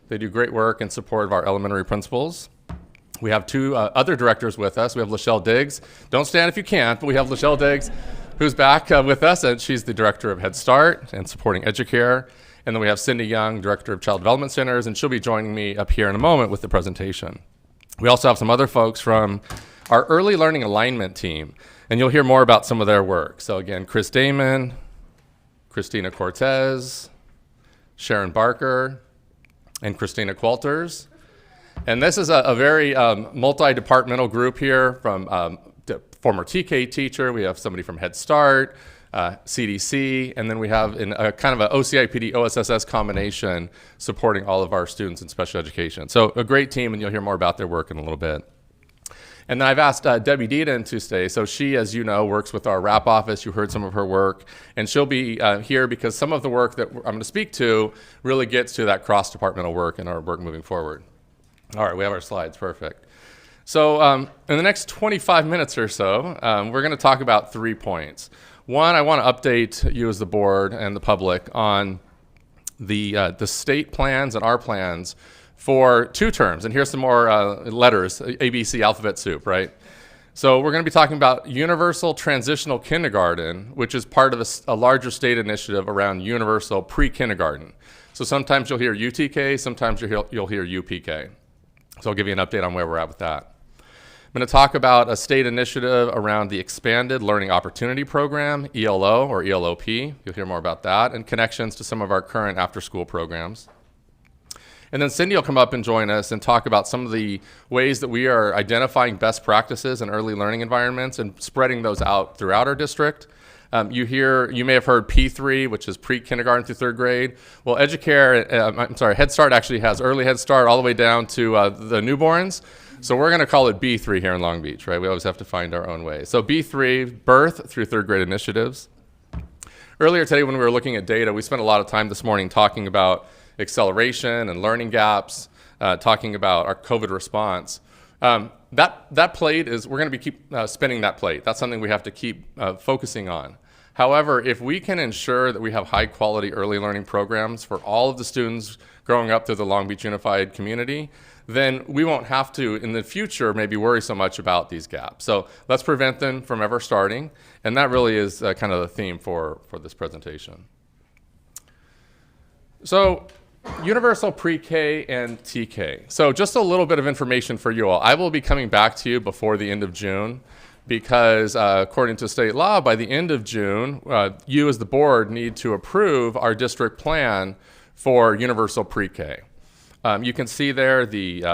They do great work in support of our elementary principals. We have 2 other directors with us. We have Lachelle Diggs. Don't stand if you can't, but we have Lachelle Diggs, who's back with us, and she's the director of Head Start and supporting EduCare. And then we have Cindy Young, director of Child Development Centers, and she'll be joining me up here in a moment with the presentation. We also have some other folks from our early learning alignment team, and you'll hear more about some of their work. So again, Chris Damon, Christina Cortez, Sharon Barker, and Christina Qualters. And this is a very multi-departmental group here from the former TK teacher. We have somebody from Head Start, CDC, and then we have a kind of an OCIPD, OSSS combination supporting all of our students in special education. So a great team, and you'll hear more about their work in a little bit. And then I've asked Debbie Deaton to stay. So she, as you know, works with our RAP office. You heard some of her work. And she'll be here because some of the work that I'm going to speak to really gets to that cross-departmental work and our work moving forward. All right, we have our slides. Perfect. So in the next 25 minutes or so, we're going to talk about 3 points. One, I want to update you as the board and the public on the state plans and our plans for 2 terms. And here's some more letters, ABC alphabet soup, right? So we're going to be talking about Universal Transitional Kindergarten, which is part of a larger state initiative around universal pre-kindergarten. So sometimes you'll hear UTK, sometimes you'll hear UPK. So I'll give you an update on where we're at with that. I'm going to talk about a state initiative around the Expanded Learning Opportunity Program, ELO or ELOP. You'll hear more about that, and connections to some of our current after-school programs. And then Cindy will come up and join us and talk about some of the ways that we are identifying best practices in early learning environments and spreading those out throughout our district. You may have heard P3, which is pre-kindergarten through 3rd grade. Well, Head Start actually has early Head Start all the way down to the newborns. So we're going to call it B3 here in Long Beach, right? We always have to find our own way. So B3, birth through 3rd grade initiatives. Earlier today when we were looking at data, we spent a lot of time this morning talking about acceleration and learning gaps, talking about our COVID response. That plate we're going to keep spinning that plate. That's something we have to keep focusing on. However, if we can ensure that we have high quality early learning programs for all of the students growing up through the Long Beach Unified community, then we won't have to, in the future, maybe worry so much about these gaps. So let's prevent them from ever starting. And that really is kind of the theme for this presentation. So universal pre-K and TK. So just a little bit of information for you all. I will be coming back to you before the end of June because according to state law, by the end of June, you as the board need to approve our district plan for universal pre-K. You can see there the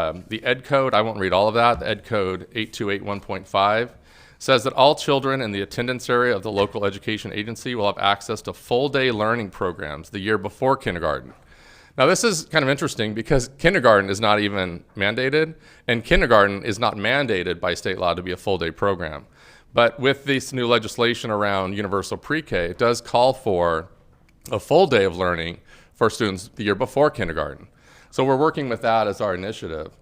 ed code. I won't read all of that. The ed code 8281.5 says that all children in the attendance area of the local education agency will have access to full-day learning programs the year before kindergarten. Now, this is kind of interesting because kindergarten is not even mandated, and kindergarten is not mandated by state law to be a full-day program. But with this new legislation around universal pre-K, it does call for a full day of learning for students the year before kindergarten. So we're working with that as our initiative.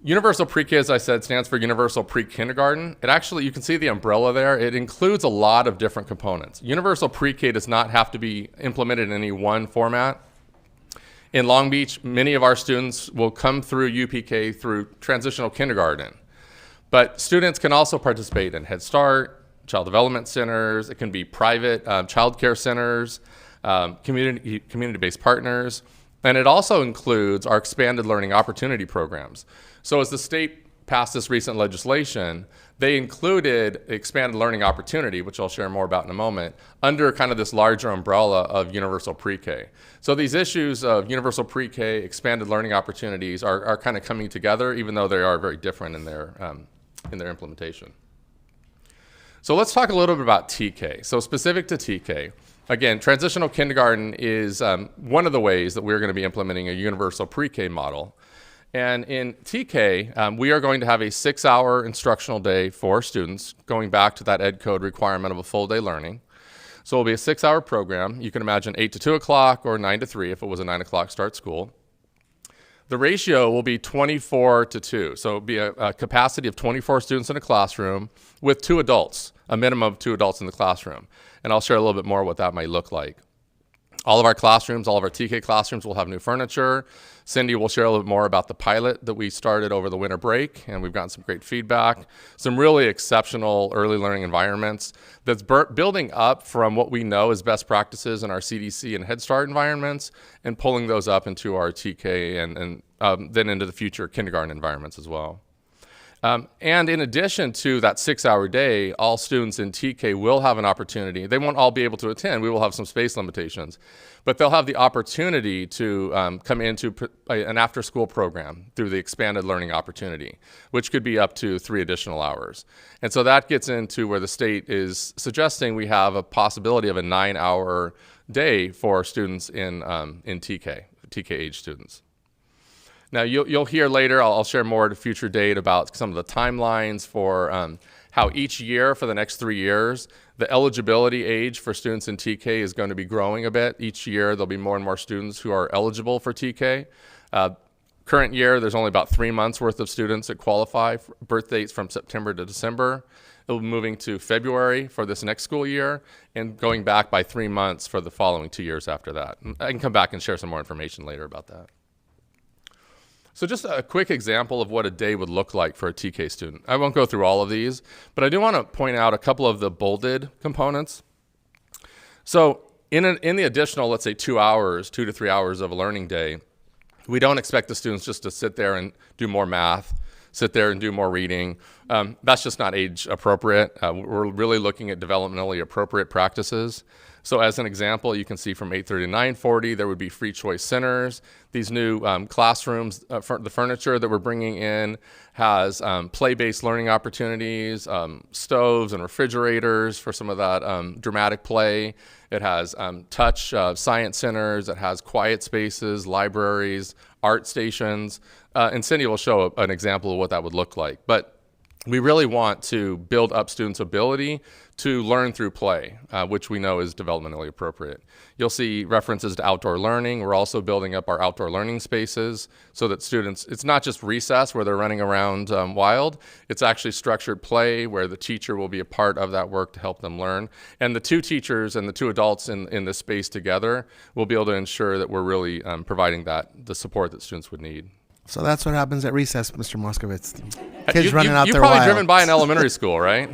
Universal pre-K, as I said, stands for Universal Pre-Kindergarten. It actually, you can see the umbrella there. It includes a lot of different components. Universal pre-K does not have to be implemented in any one format. In Long Beach, many of our students will come through UPK through transitional kindergarten. But students can also participate in Head Start, child development centers. It can be private child care centers, community-based partners. And it also includes our expanded learning opportunity programs. So as the state passed this recent legislation, they included expanded learning opportunity, which I'll share more about in a moment, under kind of this larger umbrella of universal pre-K. So these issues of universal pre-K, expanded learning opportunities are kind of coming together, even though they are very different in their implementation. So let's talk a little bit about TK. So specific to TK, again, transitional kindergarten is one of the ways that we're going to be implementing a universal pre-K model. And in TK, we are going to have a 6-hour instructional day for students, going back to that ed code requirement of a full day learning. So it'll be a 6-hour program. You can imagine 8 to 2 o'clock or 9 to 3 if it was a 9 o'clock start school. The ratio will be 24 to 2. So it'll be a capacity of 24 students in a classroom with 2 adults, a minimum of 2 adults in the classroom. And I'll share a little bit more what that might look like. All of our classrooms, all of our TK classrooms will have new furniture. Cindy will share a little bit more about the pilot that we started over the winter break, and we've gotten some great feedback. Some really exceptional early learning environments that's building up from what we know as best practices in our CDC and Head Start environments and pulling those up into our TK and then into the future kindergarten environments as well. And in addition to that 6-hour day, all students in TK will have an opportunity. They won't all be able to attend. We will have some space limitations. But they'll have the opportunity to come into an after-school program through the expanded learning opportunity, which could be up to 3 additional hours. And so that gets into where the state is suggesting we have a possibility of a 9-hour day for students in TK age students. Now, you'll hear later, I'll share more at a future date about some of the timelines for how each year for the next 3 years, the eligibility age for students in TK is going to be growing a bit. Each year, there'll be more and more students who are eligible for TK. Current year, there's only about 3 months worth of students that qualify for birth dates from September to December. It'll be moving to February for this next school year and going back by 3 months for the following 2 years after that. I can come back and share some more information later about that. So just a quick example of what a day would look like for a TK student. I won't go through all of these, but I do want to point out a couple of the bolded components. So in the additional, let's say 2 to 3 hours of a learning day, we don't expect the students just to sit there and do more math, sit there and do more reading. That's just not age appropriate. We're really looking at developmentally appropriate practices. So as an example, you can see from 8:30 to 9:40, there would be free choice centers. These new classrooms, the furniture that we're bringing in has play-based learning opportunities, stoves and refrigerators for some of that dramatic play. It has touch science centers. It has quiet spaces, libraries, art stations. And Cindy will show an example of what that would look like. But we really want to build up students' ability to learn through play, which we know is developmentally appropriate. You'll see references to outdoor learning. We're also building up our outdoor learning spaces so that students, it's not just recess where they're running around wild, it's actually structured play where the teacher will be a part of that work to help them learn. And the 2 teachers and the 2 adults in this space together will be able to ensure that we're really providing the support that students would need. So that's what happens at recess, Mr. Moskowitz. Kids running out there You've probably wild. driven by an elementary school, right?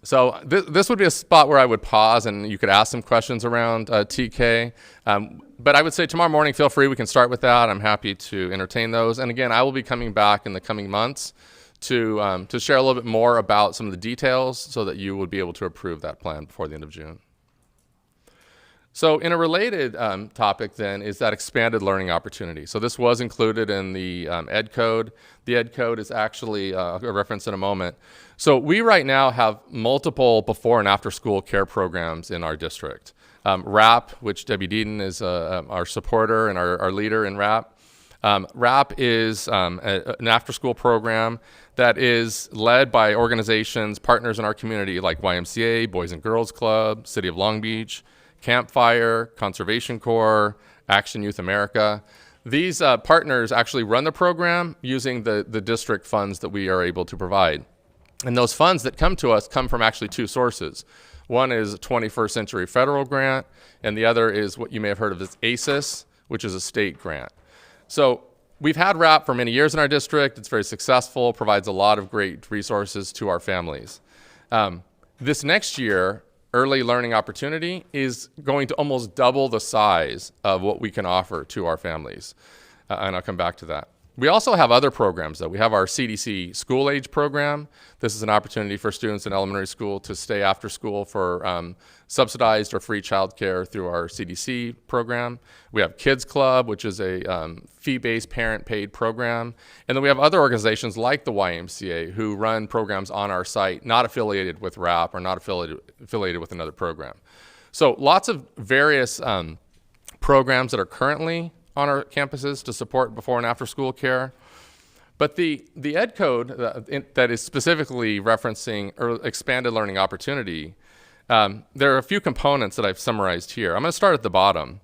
So this would be a spot where I would pause and you could ask some questions around TK. But I would say tomorrow morning, feel free. We can start with that. I'm happy to entertain those. And again, I will be coming back in the coming months to share a little bit more about some of the details so that you would be able to approve that plan before the end of June. So in a related topic then is that expanded learning opportunity. So this was included in the Ed Code. The Ed Code is actually a reference in a moment. So we right now have multiple before and after school care programs in our district. RAP, which Debbie Deaton is our supporter and our leader in RAP. RAP is an after school program that is led by organizations, partners in our community like YMCA, Boys and Girls Club, City of Long Beach, Campfire, Conservation Corps, Action Youth America. These partners actually run the program using the district funds that we are able to provide. And those funds that come to us come from actually two sources. One is a 21st Century Federal grant, and the other is what you may have heard of as ACES, which is a state grant. So we've had RAP for many years in our district. It's very successful, provides a lot of great resources to our families. This next year, Early Learning Opportunity is going to almost double the size of what we can offer to our families. And I'll come back to that. We also have other programs, though. We have our CDC School Age program. This is an opportunity for students in elementary school to stay after school for subsidized or free childcare through our CDC program. We have Kids Club, which is a fee-based parent-paid program. And then we have other organizations like the YMCA who run programs on our site, not affiliated with RAP or not affiliated with another program. So lots of various programs that are currently on our campuses to support before and after school care. But the Ed Code that is specifically referencing expanded learning opportunity, there are a few components that I've summarized here. I'm going to start at the bottom,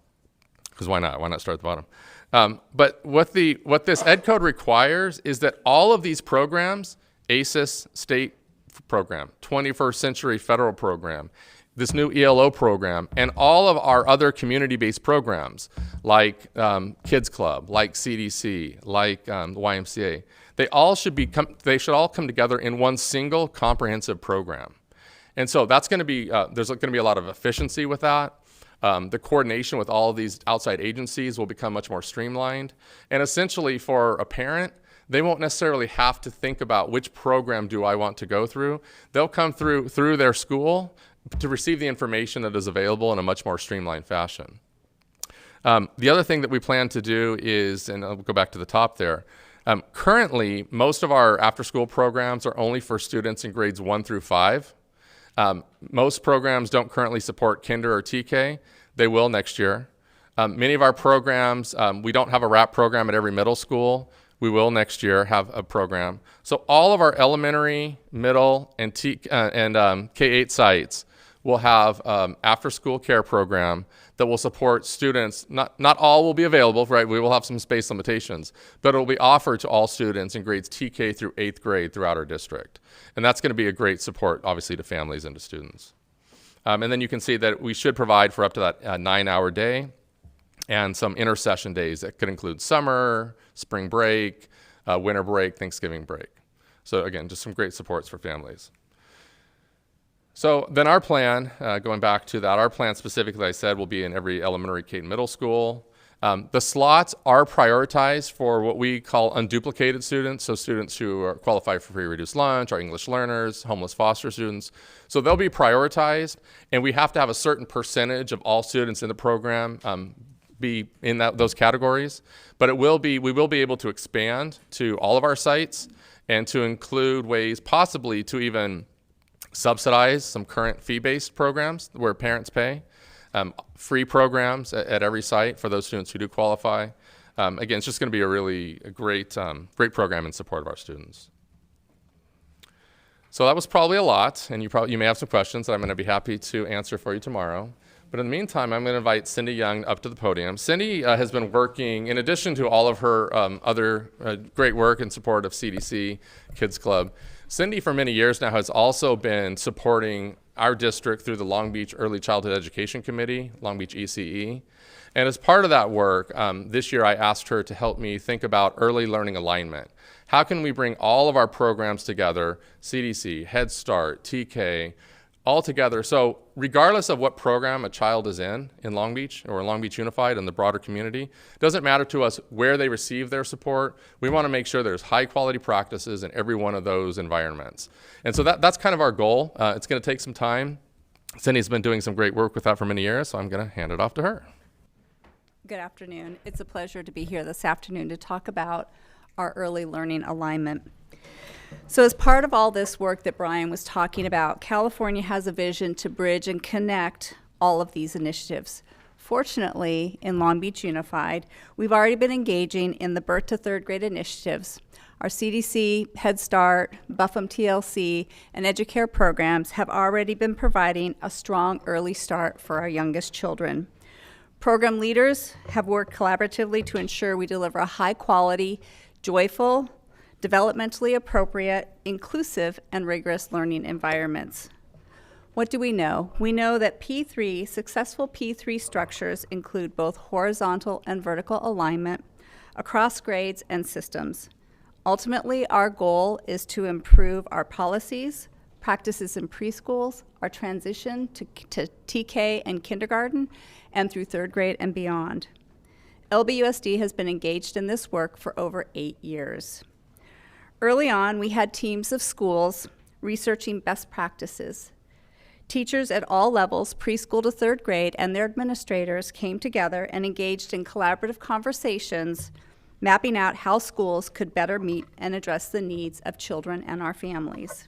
because why not? Why not start at the bottom? But what this Ed Code requires is that all of these programs, ACES state program, 21st Century Federal program, this new ELO program, and all of our other community-based programs like Kids Club, like CDC, like the YMCA, they should all come together in one single comprehensive program. And so that's going to be, there's going to be a lot of efficiency with that. The coordination with all of these outside agencies will become much more streamlined. And essentially for a parent, they won't necessarily have to think about which program do I want to go through. They'll come through their school to receive the information that is available in a much more streamlined fashion. The other thing that we plan to do is, and I'll go back to the top there, currently most of our after-school programs are only for students in grades 1 through 5. Most programs don't currently support kinder or TK. They will next year. Many of our programs, we don't have a RAP program at every middle school. We will next year have a program. So all of our elementary, middle, and K-8 sites will have after-school care program that will support students. Not all will be available, right? We will have some space limitations, but it will be offered to all students in grades TK through 8th grade throughout our district. And that's going to be a great support, obviously, to families and to students. And then you can see that we should provide for up to that 9-hour day and some intersession days that could include summer, spring break, winter break, Thanksgiving break. So again, just some great supports for families. So then our plan, going back to that, our plan specifically, I said, will be in every elementary, K, and middle school. The slots are prioritized for what we call unduplicated students, so students who are qualified for free reduced lunch, our English learners, homeless foster students. So they'll be prioritized, and we have to have a certain percentage of all students in the program be in those categories. But we will be able to expand to all of our sites and to include ways possibly to even subsidize some current fee-based programs where parents pay, free programs at every site for those students who do qualify. Again, it's just going to be a great program in support of our students. So that was probably a lot, and you may have some questions that I'm going to be happy to answer for you tomorrow. But in the meantime, I'm going to invite Cindy Young up to the podium. Cindy has been working, in addition to all of her other great work in support of CDC Kids Club, Cindy for many years now has also been supporting our district through the Long Beach Early Childhood Education Committee, Long Beach ECE. And as part of that work, this year I asked her to help me think about early learning alignment. How can we bring all of our programs together, CDC, Head Start, TK, all together? So regardless of what program a child is in Long Beach or Long Beach Unified and the broader community, it doesn't matter to us where they receive their support. We want to make sure there's high quality practices in every one of those environments. And so that's kind of our goal. It's going to take some time. Cindy's been doing some great work with that for many years, so I'm going to hand it off to her. Good afternoon. It's a pleasure to be here this afternoon to talk about our early learning alignment. So as part of all this work that Brian was talking about, California has a vision to bridge and connect all of these initiatives. Fortunately, in Long Beach Unified, we've already been engaging in the birth to third grade initiatives. Our CDC, Head Start, Buffum TLC, and EduCare programs have already been providing a strong early start for our youngest children. Program leaders have worked collaboratively to ensure we deliver a high quality, joyful, developmentally appropriate, inclusive, and rigorous learning environments. What do we know? We know that successful P3 structures include both horizontal and vertical alignment across grades and systems. Ultimately, our goal is to improve our policies, practices in preschools, our transition to TK and kindergarten, and through third grade and beyond. LBUSD has been engaged in this work for over 8 years. Early on, we had teams of schools researching best practices. Teachers at all levels, preschool to third grade, and their administrators came together and engaged in collaborative conversations, mapping out how schools could better meet and address the needs of children and our families.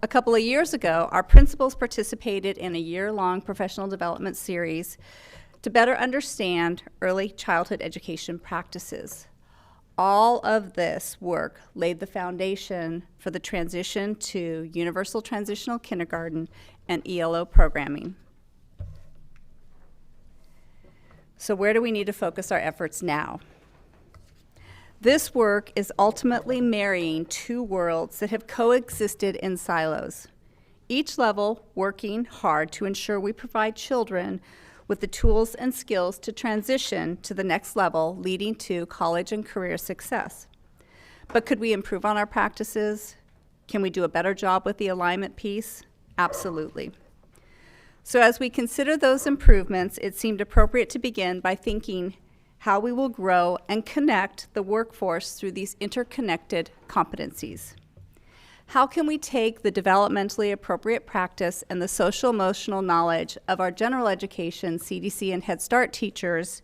A couple of years ago, our principals participated in a year-long professional development series to better understand early childhood education practices. All of this work laid the foundation for the transition to universal transitional kindergarten and ELO programming. So where do we need to focus our efforts now? This work is ultimately marrying two worlds that have coexisted in silos, each level working hard to ensure we provide children with the tools and skills to transition to the next level, leading to college and career success. But could we improve on our practices? Can we do a better job with the alignment piece? Absolutely. So as we consider those improvements, it seemed appropriate to begin by thinking how we will grow and connect the workforce through these interconnected competencies. How can we take the developmentally appropriate practice and the social-emotional knowledge of our general education, CDC, and Head Start teachers,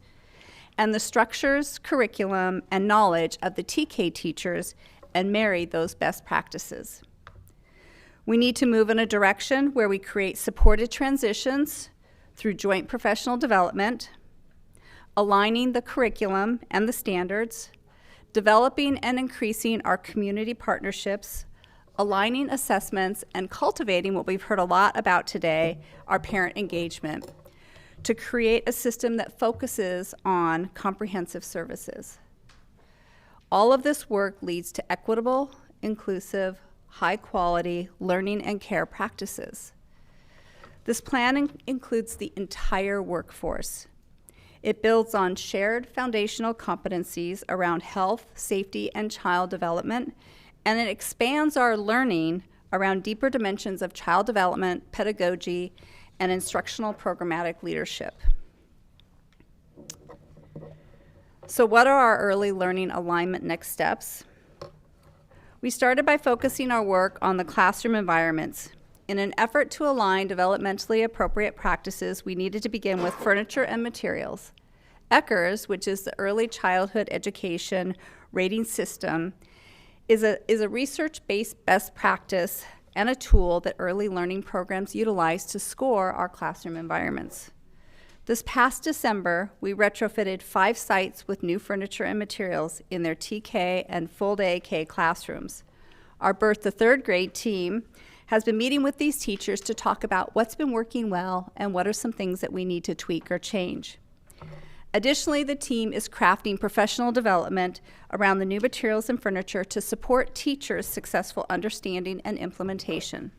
and the structures, curriculum, and knowledge of the TK teachers, and marry those best practices? We need to move in a direction where we create supported transitions through joint professional development, aligning the curriculum and the standards, developing and increasing our community partnerships, aligning assessments, and cultivating what we've heard a lot about today, our parent engagement, to create a system that focuses on comprehensive services. All of this work leads to equitable, inclusive, high-quality learning and care practices. This plan includes the entire workforce. It builds on shared foundational competencies around health, safety, and child development, and it expands our learning around deeper dimensions of child development, pedagogy, and instructional programmatic leadership. So what are our early learning alignment next steps? We started by focusing our work on the classroom environments. In an effort to align developmentally appropriate practices, we needed to begin with furniture and materials. ECHRS, which is the Early Childhood Education Rating System, is a research-based best practice and a tool that early learning programs utilize to score our classroom environments. This past December, we retrofitted 5 sites with new furniture and materials in their TK and full day K classrooms. Our birth to third grade team has been meeting with these teachers to talk about what's been working well and what are some things that we need to tweak or change. Additionally, the team is crafting professional development around the new materials and furniture to support teachers' successful understanding and implementation.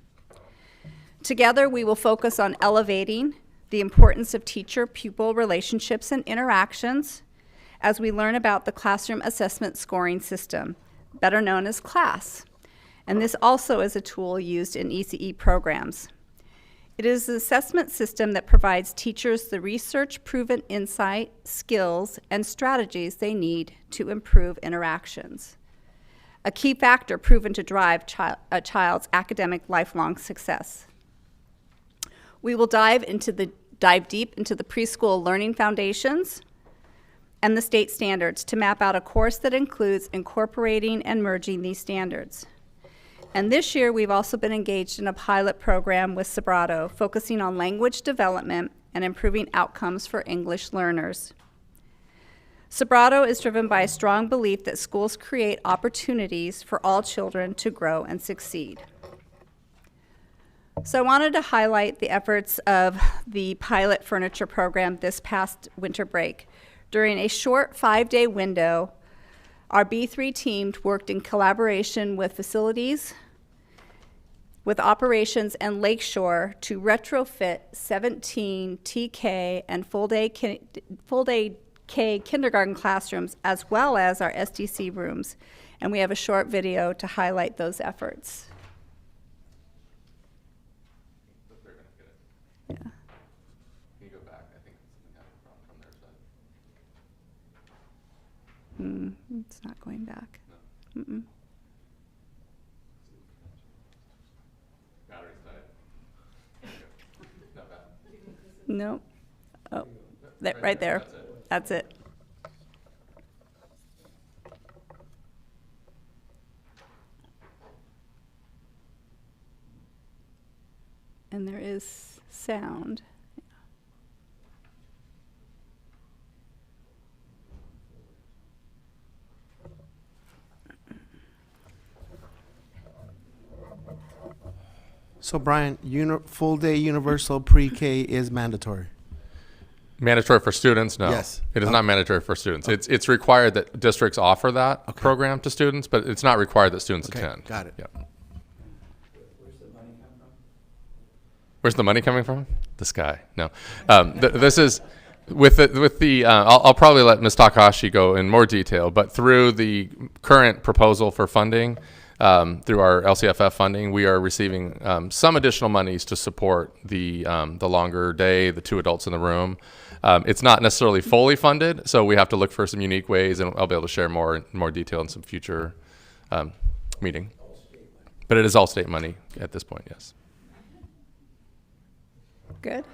Together, we will focus on elevating the importance of teacher-pupil relationships and interactions as we learn about the classroom assessment scoring system, better known as CLASS. And this also is a tool used in ECE programs. It is an assessment system that provides teachers the research-proven insight, skills, and strategies they need to improve interactions. A key factor proven to drive a child's academic lifelong success. We will dive deep into the preschool learning foundations and the state standards to map out a course that includes incorporating and merging these standards. And this year, we've also been engaged in a pilot program with Sbrato, focusing on language development and improving outcomes for English learners. Sbrato is driven by a strong belief that schools create opportunities for all children to grow and succeed. So I wanted to highlight the efforts of the pilot furniture program this past winter break. During a short 5-day window, our B3 team worked in collaboration with facilities, with operations and Lakeshore to retrofit 17 TK and full-day K kindergarten classrooms, as well as our SDC rooms. And we have a short video to highlight those efforts. Yeah. Can you go back? I think something happened from their side. It's not going back. No. Mm-mm. Battery's died. Not bad. Nope. Oh, right there. That's it. And there is sound. So Brian, full-day universal pre-K is mandatory. Mandatory for students? No. Yes. It is not mandatory for students. It's required that districts offer that program to students, but it's not required that students attend. Got it. Yep. Where's the money coming from? The sky. No. This is I'll probably let Ms. Takahashi go in more detail, but through the current proposal for funding, through our LCFF funding, we are receiving some additional monies to support the longer day, the 2 adults in the room. It's not necessarily fully funded, so we have to look for some unique ways, and I'll be able to share more detail in some future meeting. But it is all state money at this point, yes. Good.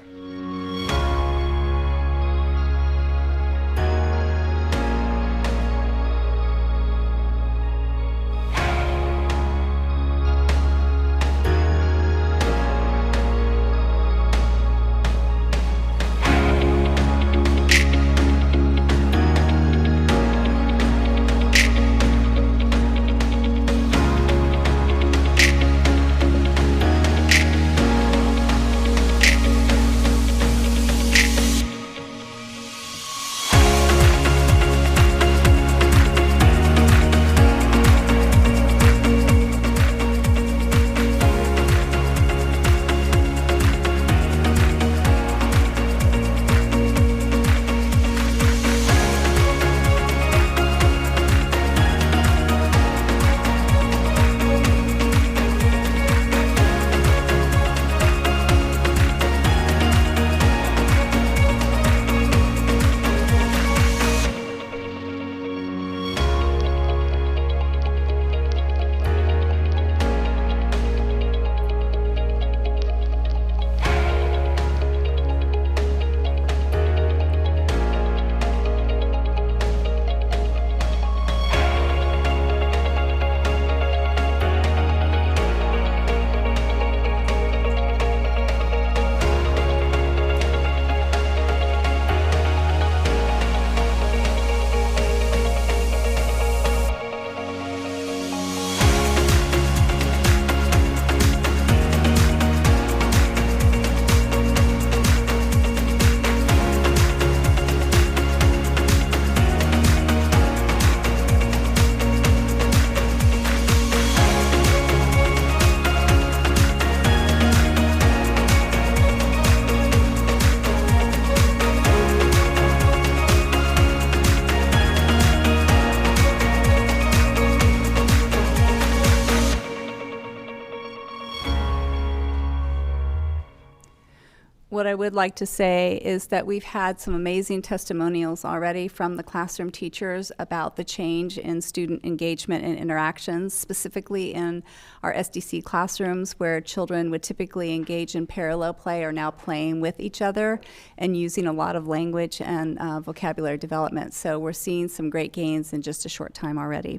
What I would like to say is that we've had some amazing testimonials already from the classroom teachers about the change in student engagement and interactions, specifically in our SDC classrooms where children would typically engage in parallel play are now playing with each other and using a lot of language and vocabulary development. So we're seeing some great gains in just a short time already.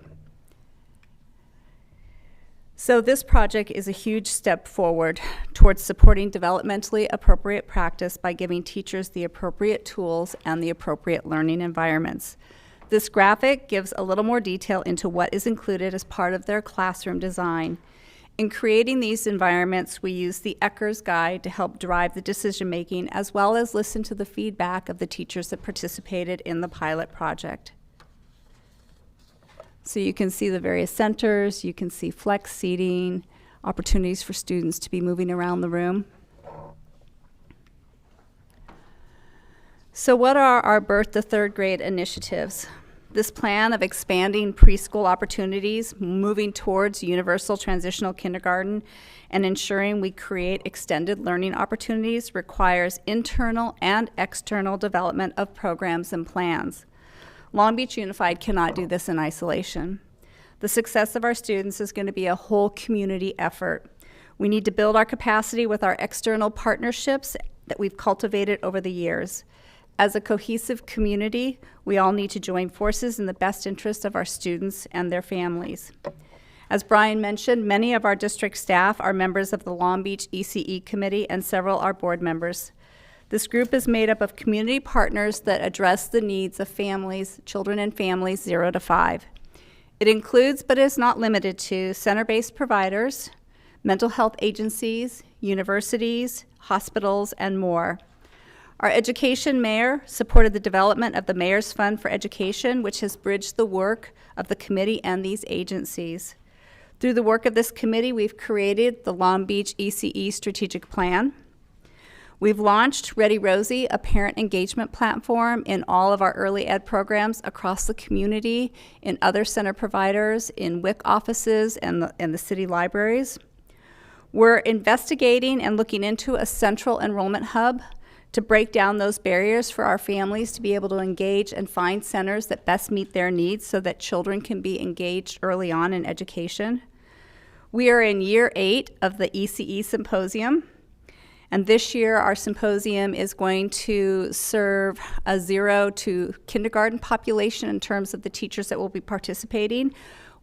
So this project is a huge step forward towards supporting developmentally appropriate practice by giving teachers the appropriate tools and the appropriate learning environments. This graphic gives a little more detail into what is included as part of their classroom design. In creating these environments, we use the Ecker's Guide to help drive the decision-making as well as listen to the feedback of the teachers that participated in the pilot project. So you can see the various centers, you can see flex seating, opportunities for students to be moving around the room. So what are our birth to third grade initiatives? This plan of expanding preschool opportunities, moving towards universal transitional kindergarten, and ensuring we create extended learning opportunities requires internal and external development of programs and plans. Long Beach Unified cannot do this in isolation. The success of our students is going to be a whole community effort. We need to build our capacity with our external partnerships that we've cultivated over the years. As a cohesive community, we all need to join forces in the best interest of our students and their families. As Brian mentioned, many of our district staff are members of the Long Beach ECE committee and several are board members. This group is made up of community partners that address the needs of families, children and families 0 to 5. It includes, but is not limited to, center-based providers, mental health agencies, universities, hospitals, and more. Our education mayor supported the development of the Mayor's Fund for Education, which has bridged the work of the committee and these agencies. Through the work of this committee, we've created the Long Beach ECE Strategic Plan. We've launched Ready Rosie, a parent engagement platform in all of our early ed programs across the community, in other center providers, in WIC offices, and the city libraries. We're investigating and looking into a central enrollment hub to break down those barriers for our families to be able to engage and find centers that best meet their needs so that children can be engaged early on in education. We are in year 8 of the ECE Symposium. And this year, our symposium is going to serve a 0 to kindergarten population in terms of the teachers that will be participating.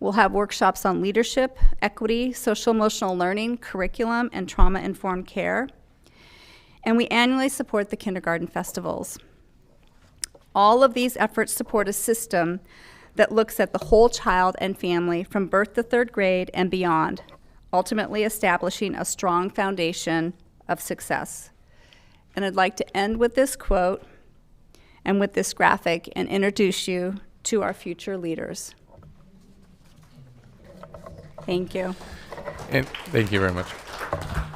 We'll have workshops on leadership, equity, social emotional learning, curriculum, and trauma-informed care. And we annually support the kindergarten festivals. All of these efforts support a system that looks at the whole child and family from birth to third grade and beyond, ultimately establishing a strong foundation of success. And I'd like to end with this quote and with this graphic and introduce you to our future leaders. Thank you. And thank you very much.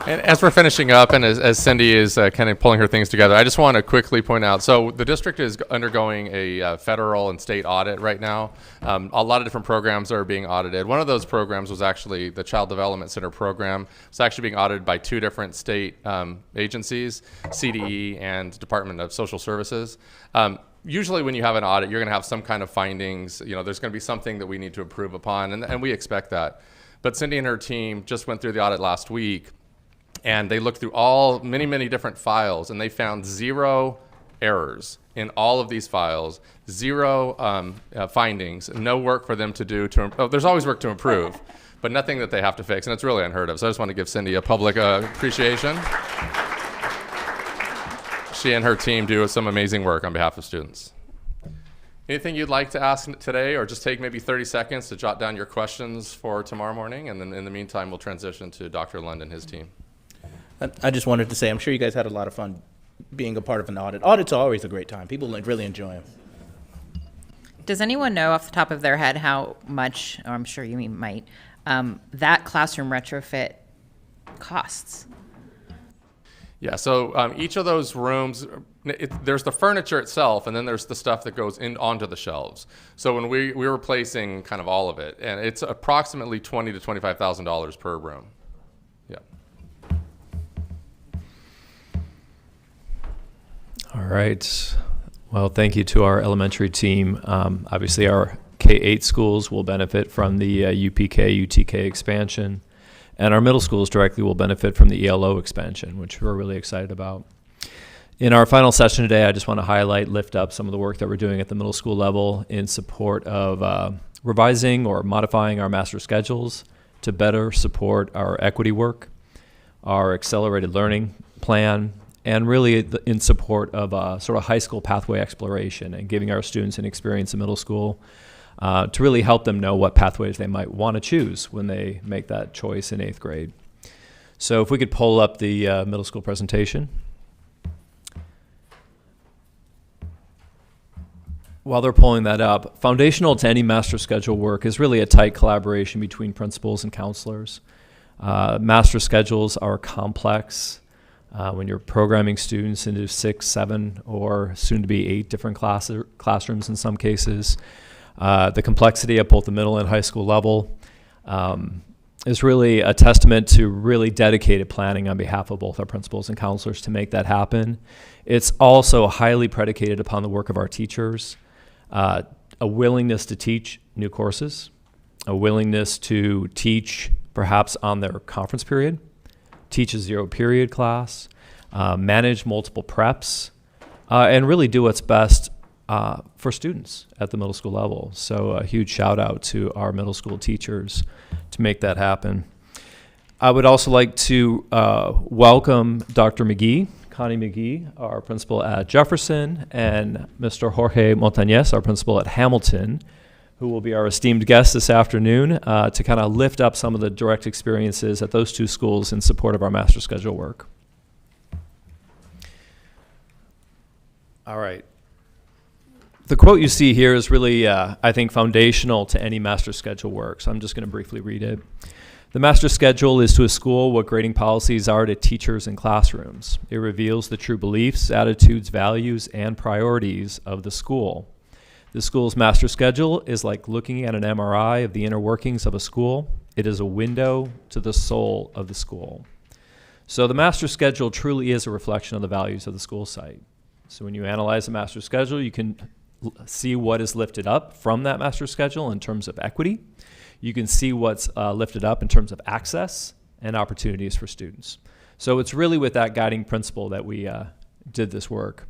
And as we're finishing up, and as Cindy is kind of pulling her things together, I just want to quickly point out, so the district is undergoing a federal and state audit right now. A lot of different programs are being audited. One of those programs was actually the Child Development Center program. It's actually being audited by 2 different state agencies, CDE and Department of Social Services. Usually when you have an audit, you're going to have some kind of findings. You know, there's going to be something that we need to improve upon, and we expect that. But Cindy and her team just went through the audit last week, and they looked through many different files, and they found 0 errors in all of these files, 0 findings, no work for them to do. There's always work to improve, but nothing that they have to fix, and it's really unheard of. So I just want to give Cindy a public appreciation. She and her team do some amazing work on behalf of students. Anything you'd like to ask today, or just take maybe 30 seconds to jot down your questions for tomorrow morning, and then in the meantime, we'll transition to Dr. Lund and his team. I just wanted to say, I'm sure you guys had a lot of fun being a part of an audit. Audits are always a great time. People really enjoy them. Does anyone know off the top of their head how much, or I'm sure you might, that classroom retrofit costs? Yeah, so each of those rooms, there's the furniture itself, and then there's the stuff that goes onto the shelves. So when we're replacing kind of all of it, and it's approximately $20,000 to $25,000 per room. Yeah. All right. Well, thank you to our elementary team. Obviously, our K-8 schools will benefit from the UPK, UTK expansion, and our middle schools directly will benefit from the ELO expansion, which we're really excited about. In our final session today, I just want to lift up some of the work that we're doing at the middle school level in support of revising or modifying our master schedules to better support our equity work, our accelerated learning plan, and really in support of sort of high school pathway exploration and giving our students an experience in middle school to really help them know what pathways they might want to choose when they make that choice in 8th grade. So if we could pull up the middle school presentation. While they're pulling that up, foundational to any master schedule work is really a tight collaboration between principals and counselors. Master schedules are complex. When you're programming students into 6, 7, or soon to be 8 different classrooms in some cases, the complexity at both the middle and high school level is really a testament to really dedicated planning on behalf of both our principals and counselors to make that happen. It's also highly predicated upon the work of our teachers. A willingness to teach new courses, a willingness to teach perhaps on their conference period, teach a 0 period class, manage multiple preps, and really do what's best for students at the middle school level. So a huge shout out to our middle school teachers to make that happen. I would also like to welcome Dr. McGee, Connie McGee, our principal at Jefferson, and Mr. Jorge Montañez, our principal at Hamilton, who will be our esteemed guest this afternoon to kind of lift up some of the direct experiences at those 2 schools in support of our master schedule work. All right. The quote you see here is really, I think, foundational to any master schedule work, so I'm just going to briefly read it. The master schedule is to a school what grading policies are to teachers and classrooms. It reveals the true beliefs, attitudes, values, and priorities of the school. The school's master schedule is like looking at an MRI of the inner workings of a school. It is a window to the soul of the school. So the master schedule truly is a reflection of the values of the school site. So when you analyze the master schedule, you can see what is lifted up from that master schedule in terms of equity. You can see what's lifted up in terms of access and opportunities for students. So it's really with that guiding principle that we did this work.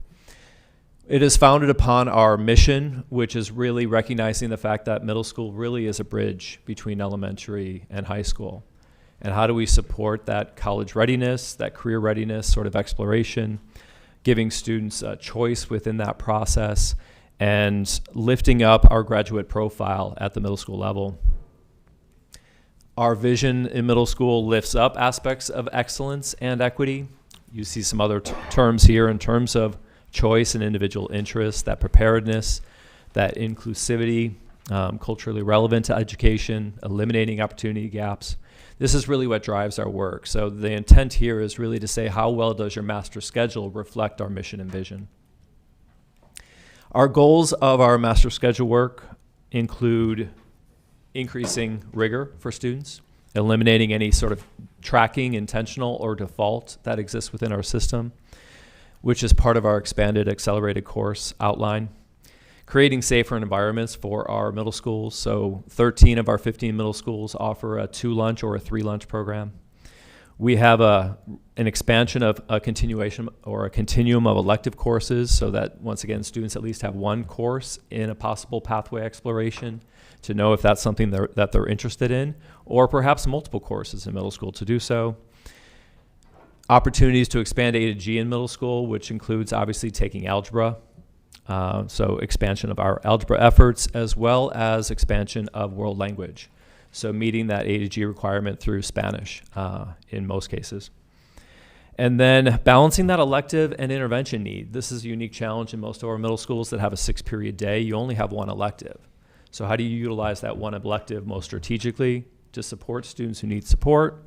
It is founded upon our mission, which is really recognizing the fact that middle school really is a bridge between elementary and high school. And how do we support that college readiness, that career readiness sort of exploration, giving students a choice within that process, and lifting up our graduate profile at the middle school level. Our vision in middle school lifts up aspects of excellence and equity. You see some other terms here in terms of choice and individual interest, that preparedness, that inclusivity, culturally relevant to education, eliminating opportunity gaps. This is really what drives our work. So the intent here is really to say, how well does your master schedule reflect our mission and vision? Our goals of our master schedule work include increasing rigor for students, eliminating any sort of tracking, intentional or default that exists within our system, which is part of our expanded accelerated course outline, creating safer environments for our middle schools. So 13 of our 15 middle schools offer a 2-lunch or a 3-lunch program. We have an expansion of a continuation or a continuum of elective courses so that, once again, students at least have 1 course in a possible pathway exploration to know if that's something that they're interested in, or perhaps multiple courses in middle school to do so. Opportunities to expand A to G in middle school, which includes obviously taking algebra, so expansion of our algebra efforts, as well as expansion of world language. So meeting that A to G requirement through Spanish in most cases. And then balancing that elective and intervention need. This is a unique challenge in most of our middle schools that have a 6-period day. You only have 1 elective. So how do you utilize that 1 elective most strategically to support students who need support,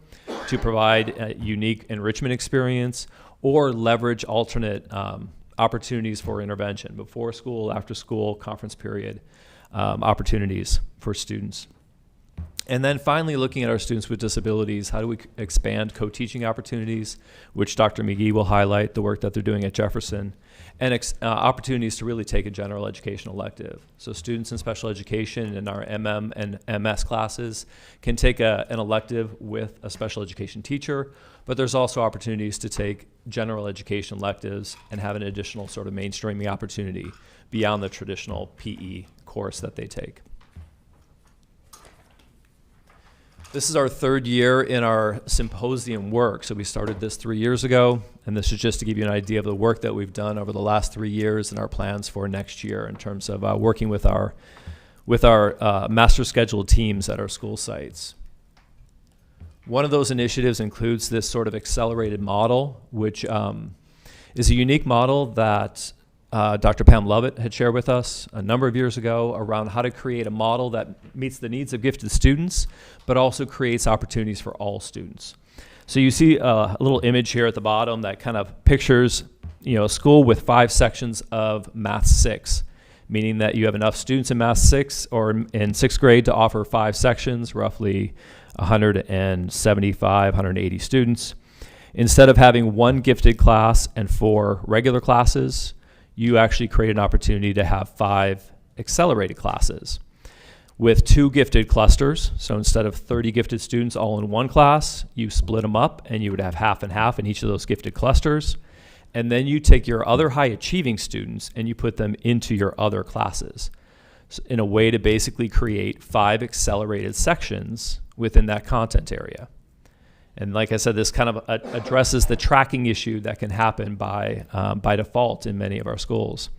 to provide a unique enrichment experience, or leverage alternate opportunities for intervention, before school, after school, conference period opportunities for students. And then finally, looking at our students with disabilities, how do we expand co-teaching opportunities, which Dr. McGee will highlight, the work that they're doing at Jefferson, and opportunities to really take a general education elective. So students in special education in our MM and MS classes can take an elective with a special education teacher, but there's also opportunities to take general education electives and have an additional sort of mainstreaming opportunity beyond the traditional PE course that they take. This is our third year in our symposium work. So we started this 3 years ago, and this is just to give you an idea of the work that we've done over the last 3 years and our plans for next year in terms of working with our master scheduled teams at our school sites. One of those initiatives includes this sort of accelerated model, which is a unique model that Dr. Pam Lovett had shared with us a number of years ago around how to create a model that meets the needs of gifted students, but also creates opportunities for all students. So you see a little image here at the bottom that kind of pictures, a school with 5 sections of Math 6, meaning that you have enough students in Math 6 or in 6th grade to offer 5 sections, roughly 175, 180 students. Instead of having 1 gifted class and 4 regular classes, you actually create an opportunity to have 5 accelerated classes with 2 gifted clusters. So instead of 30 gifted students all in one class, you split them up and you would have half and half in each of those gifted clusters. And then you take your other high achieving students and you put them into your other classes in a way to basically create 5 accelerated sections within that content area. And like I said, this kind of addresses the tracking issue that can happen by default in many of our schools.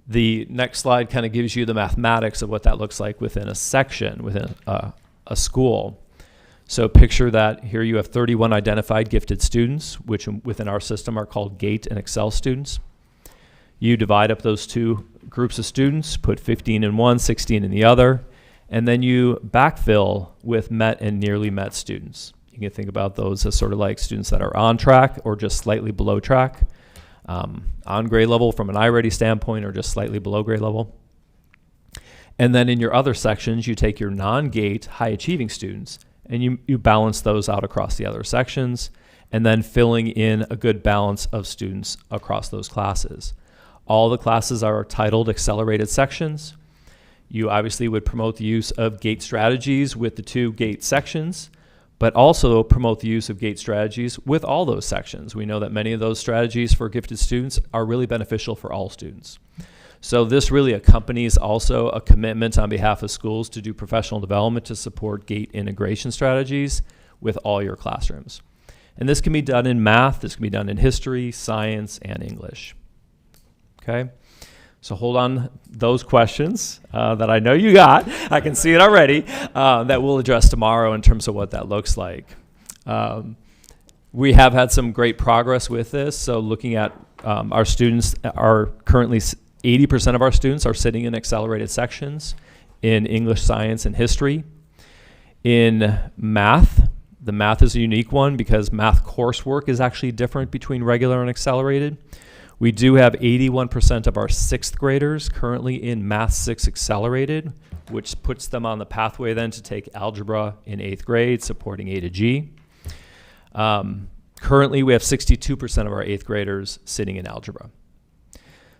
The next slide kind of gives you the mathematics of what that looks like within a section, within a school. So picture that here you have 31 identified gifted students, which within our system are called GATE and Excel students. You divide up those 2 groups of students, put 15 in one, 16 in the other, and then you backfill with met and nearly met students. You can think about those as sort of like students that are on track or just slightly below track, on grade level from an iReady standpoint or just slightly below grade level. And then in your other sections, you take your non-GATE high achieving students and you balance those out across the other sections and then filling in a good balance of students across those classes. All the classes are titled accelerated sections. You obviously would promote the use of GATE strategies with the 2 GATE sections, but also promote the use of GATE strategies with all those sections. We know that many of those strategies for gifted students are really beneficial for all students. So this really accompanies also a commitment on behalf of schools to do professional development to support GATE integration strategies with all your classrooms. And this can be done in math, this can be done in history, science, and English. Okay? So hold on those questions that I know you got. I can see it already, that we'll address tomorrow in terms of what that looks like. We have had some great progress with this. So looking at our students are currently 80% of our students are sitting in accelerated sections in English, science, and history. In math, the math is a unique one because math coursework is actually different between regular and accelerated. We do have 81% of our 6th graders currently in Math 6 Accelerated, which puts them on the pathway then to take algebra in 8th grade, supporting A to G. Currently, we have 62% of our 8th graders sitting in algebra.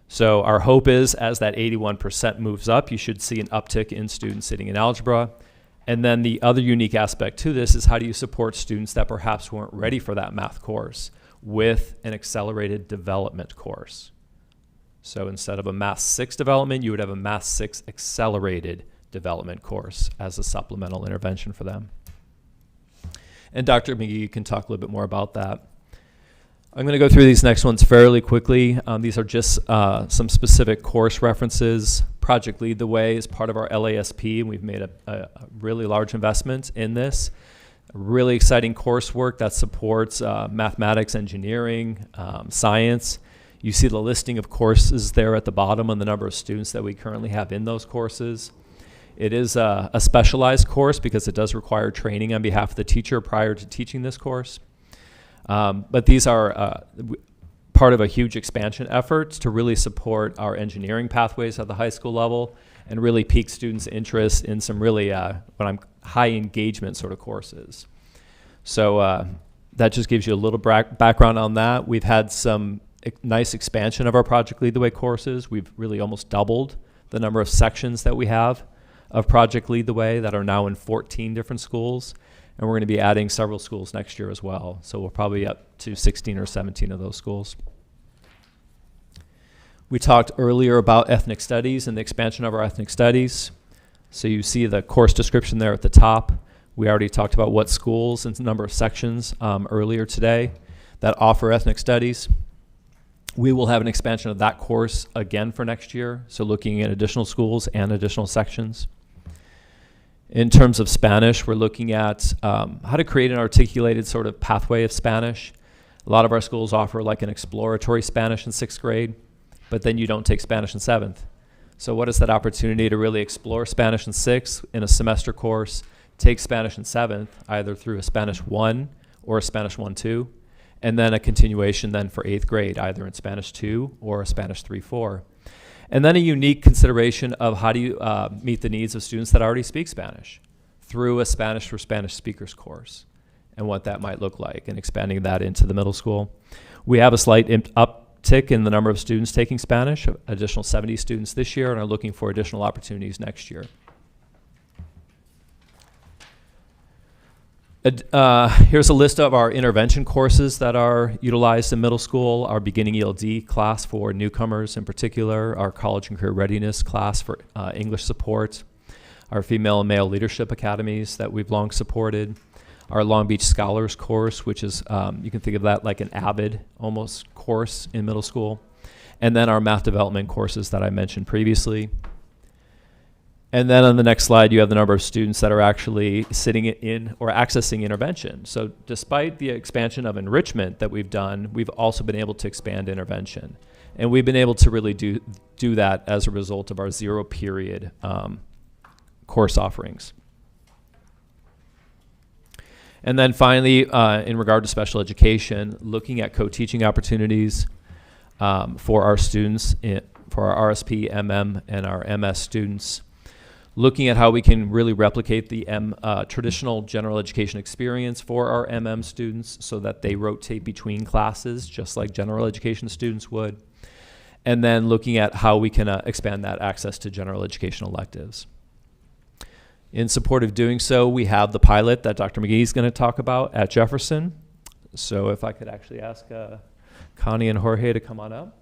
So our hope is as that 81% moves up, you should see an uptick in students sitting in algebra. And then the other unique aspect to this is how do you support students that perhaps weren't ready for that math course with an accelerated development course. So instead of a Math 6 development, you would have a Math 6 accelerated development course as a supplemental intervention for them. And Dr. McGee can talk a little bit more about that. I'm going to go through these next ones fairly quickly. These are just some specific course references. Project Lead the Way is part of our LASP, and we've made a really large investment in this. Really exciting coursework that supports mathematics, engineering, science. You see the listing of courses there at the bottom and the number of students that we currently have in those courses. It is a specialized course because it does require training on behalf of the teacher prior to teaching this course. But these are part of a huge expansion effort to really support our engineering pathways at the high school level and really pique students' interest in some really what I'm high engagement sort of courses. So that just gives you a little background on that. We've had some nice expansion of our Project Lead the Way courses. We've really almost doubled the number of sections that we have of Project Lead the Way that are now in 14 different schools. And we're going to be adding several schools next year as well. So we'll probably be up to 16 or 17 of those schools. We talked earlier about ethnic studies and the expansion of our ethnic studies. So you see the course description there at the top. We already talked about what schools and number of sections earlier today that offer ethnic studies. We will have an expansion of that course again for next year, so looking at additional schools and additional sections. In terms of Spanish, we're looking at how to create an articulated sort of pathway of Spanish. A lot of our schools offer like an exploratory Spanish in 6th grade, but then you don't take Spanish in 7th. So what is that opportunity to really explore Spanish in 6th in a semester course, take Spanish in 7th, either through a Spanish 1 or a Spanish 1-2, and then a continuation then for 8th grade, either in Spanish 2 or a Spanish 3-4. And then a unique consideration of how do you meet the needs of students that already speak Spanish through a Spanish for Spanish speakers course and what that might look like, and expanding that into the middle school. We have a slight uptick in the number of students taking Spanish, additional 70 students this year, and are looking for additional opportunities next year. Here's a list of our intervention courses that are utilized in middle school, our beginning ELD class for newcomers in particular, our college and career readiness class for English support, our female and male leadership academies that we've long supported, our Long Beach Scholars course, which is, you can think of that like an AVID almost course in middle school, and then our math development courses that I mentioned previously. And then on the next slide, you have the number of students that are actually sitting in or accessing intervention. So despite the expansion of enrichment that we've done, we've also been able to expand intervention. And we've been able to really do that as a result of our 0 period course offerings. And then finally, in regard to special education, looking at co-teaching opportunities for our students, for our RSP, MM, and our MS students. Looking at how we can really replicate the traditional general education experience for our MM students so that they rotate between classes just like general education students would. And then looking at how we can expand that access to general education electives. In support of doing so, we have the pilot that Dr. McGee is going to talk about at Jefferson. So if I could actually ask Connie and Jorge to come on up.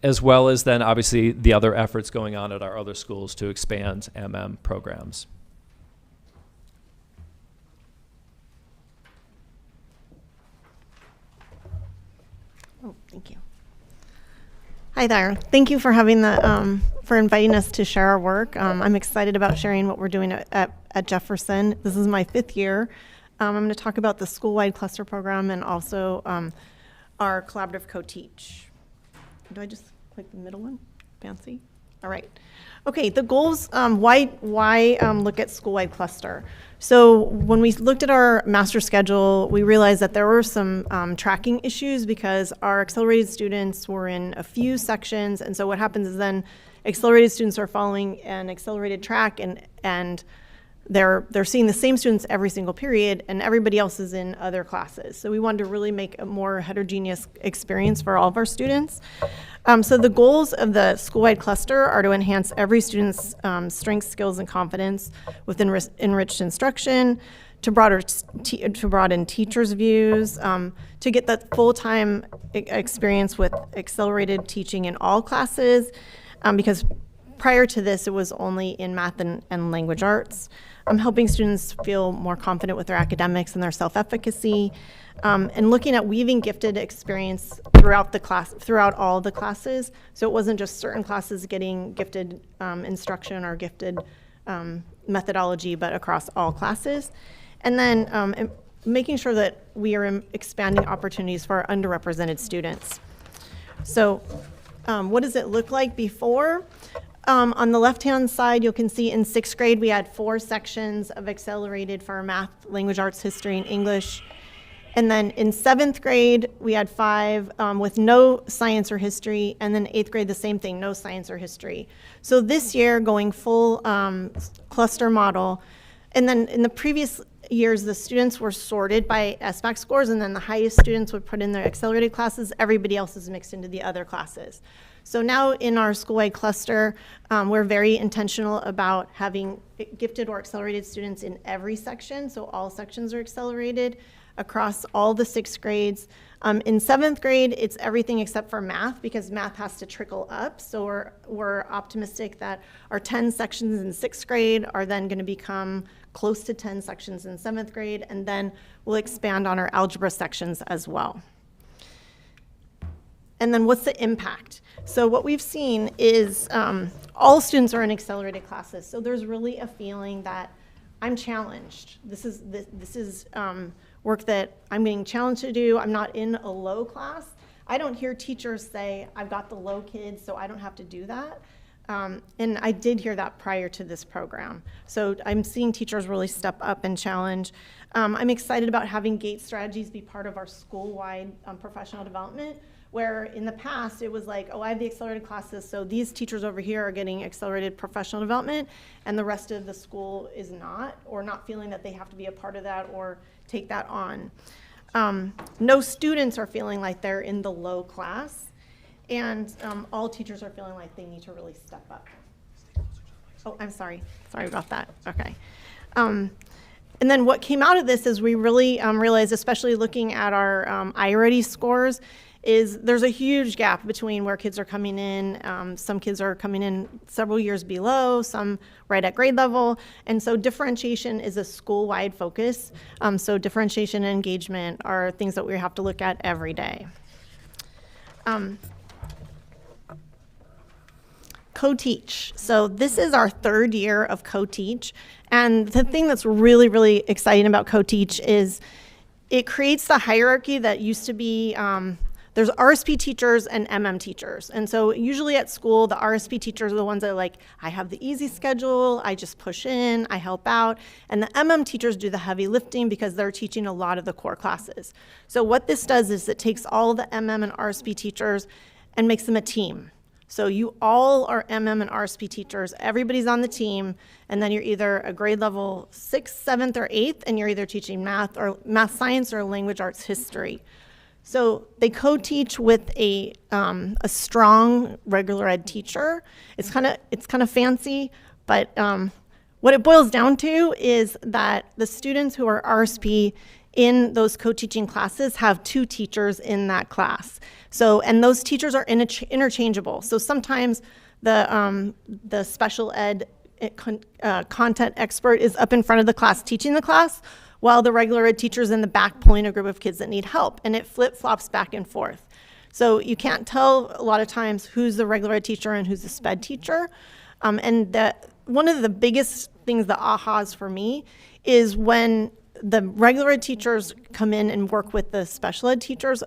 As well as then obviously the other efforts going on at our other schools to expand MM programs. Oh, thank you. Hi there. Thank you for having for inviting us to share our work. I'm excited about sharing what we're doing at Jefferson. This is my 5th year. I'm going to talk about the school-wide cluster program and also our collaborative co-teach. Do I just click the middle one? Fancy. All right. Okay, the goals, why look at school-wide cluster? So when we looked at our master schedule, we realized that there were some tracking issues because our accelerated students were in a few sections, and so what happens is then accelerated students are following an accelerated track and they're seeing the same students every single period, and everybody else is in other classes. So we wanted to really make a more heterogeneous experience for all of our students. So the goals of the school-wide cluster are to enhance every student's strengths, skills, and confidence with enriched instruction, to broaden teachers' views, to get that full-time experience with accelerated teaching in all classes, because prior to this, it was only in math and language arts. Helping students feel more confident with their academics and their self-efficacy, and looking at weaving gifted experience throughout all the classes. So it wasn't just certain classes getting gifted instruction or gifted methodology, but across all classes. And then making sure that we are expanding opportunities for our underrepresented students. So what does it look like before? On the left-hand side, you can see in 6th grade, we had 4 sections of accelerated for math, language arts, history, and English. And then in 7th grade, we had 5 with no science or history, and then 8th grade, the same thing, no science or history. So this year, going full cluster model, and then in the previous years, the students were sorted by SBAC scores, and then the highest students would put in their accelerated classes. Everybody else is mixed into the other classes. So now in our school-wide cluster, we're very intentional about having gifted or accelerated students in every section, so all sections are accelerated across all the 6 grades. In 7th grade, it's everything except for math, because math has to trickle up. So we're optimistic that our 10 sections in 6th grade are then going to become close to 10 sections in 7th grade, and then we'll expand on our algebra sections as well. And then what's the impact? So what we've seen is all students are in accelerated classes. So there's really a feeling that I'm challenged. This is work that I'm being challenged to do. I'm not in a low class. I don't hear teachers say, I've got the low kids, so I don't have to do that. And I did hear that prior to this program. So I'm seeing teachers really step up and challenge. I'm excited about having GATE strategies be part of our school-wide professional development, where in the past it was like, oh, I have the accelerated classes, so these teachers over here are getting accelerated professional development, and the rest of the school is not, or not feeling that they have to be a part of that or take that on. No students are feeling like they're in the low class, and all teachers are feeling like they need to really step up. Oh, I'm sorry. Sorry about that. Okay. And then what came out of this is we really realized, especially looking at our iReady scores, is there's a huge gap between where kids are coming in. Some kids are coming in several years below, some right at grade level. And so differentiation is a school-wide focus. So differentiation and engagement are things that we have to look at every day. Co-teach. So this is our 3rd year of co-teach. And the thing that's really, really exciting about co-teach is it creates the hierarchy that used to be, there's RSP teachers and MM teachers. And so usually at school, the RSP teachers are the ones that are like, I have the easy schedule, I just push in, I help out. And the MM teachers do the heavy lifting because they're teaching a lot of the core classes. So what this does is it takes all the MM and RSP teachers and makes them a team. So you all are MM and RSP teachers, everybody's on the team, and then you're either a grade level 6th, 7th, or 8th, and you're either teaching math, science, or language arts history. So they co-teach with a strong regular ed teacher. It's kind of fancy, but what it boils down to is that the students who are RSP in those co-teaching classes have 2 teachers in that class. So, and those teachers are interchangeable. So sometimes the special ed content expert is up in front of the class teaching the class, while the regular ed teacher's in the back pulling a group of kids that need help, and it flip-flops back and forth. So you can't tell a lot of times who's the regular ed teacher and who's the sped teacher. And one of the biggest things, the ahas for me, is when the regular ed teachers come in and work with the special ed teachers.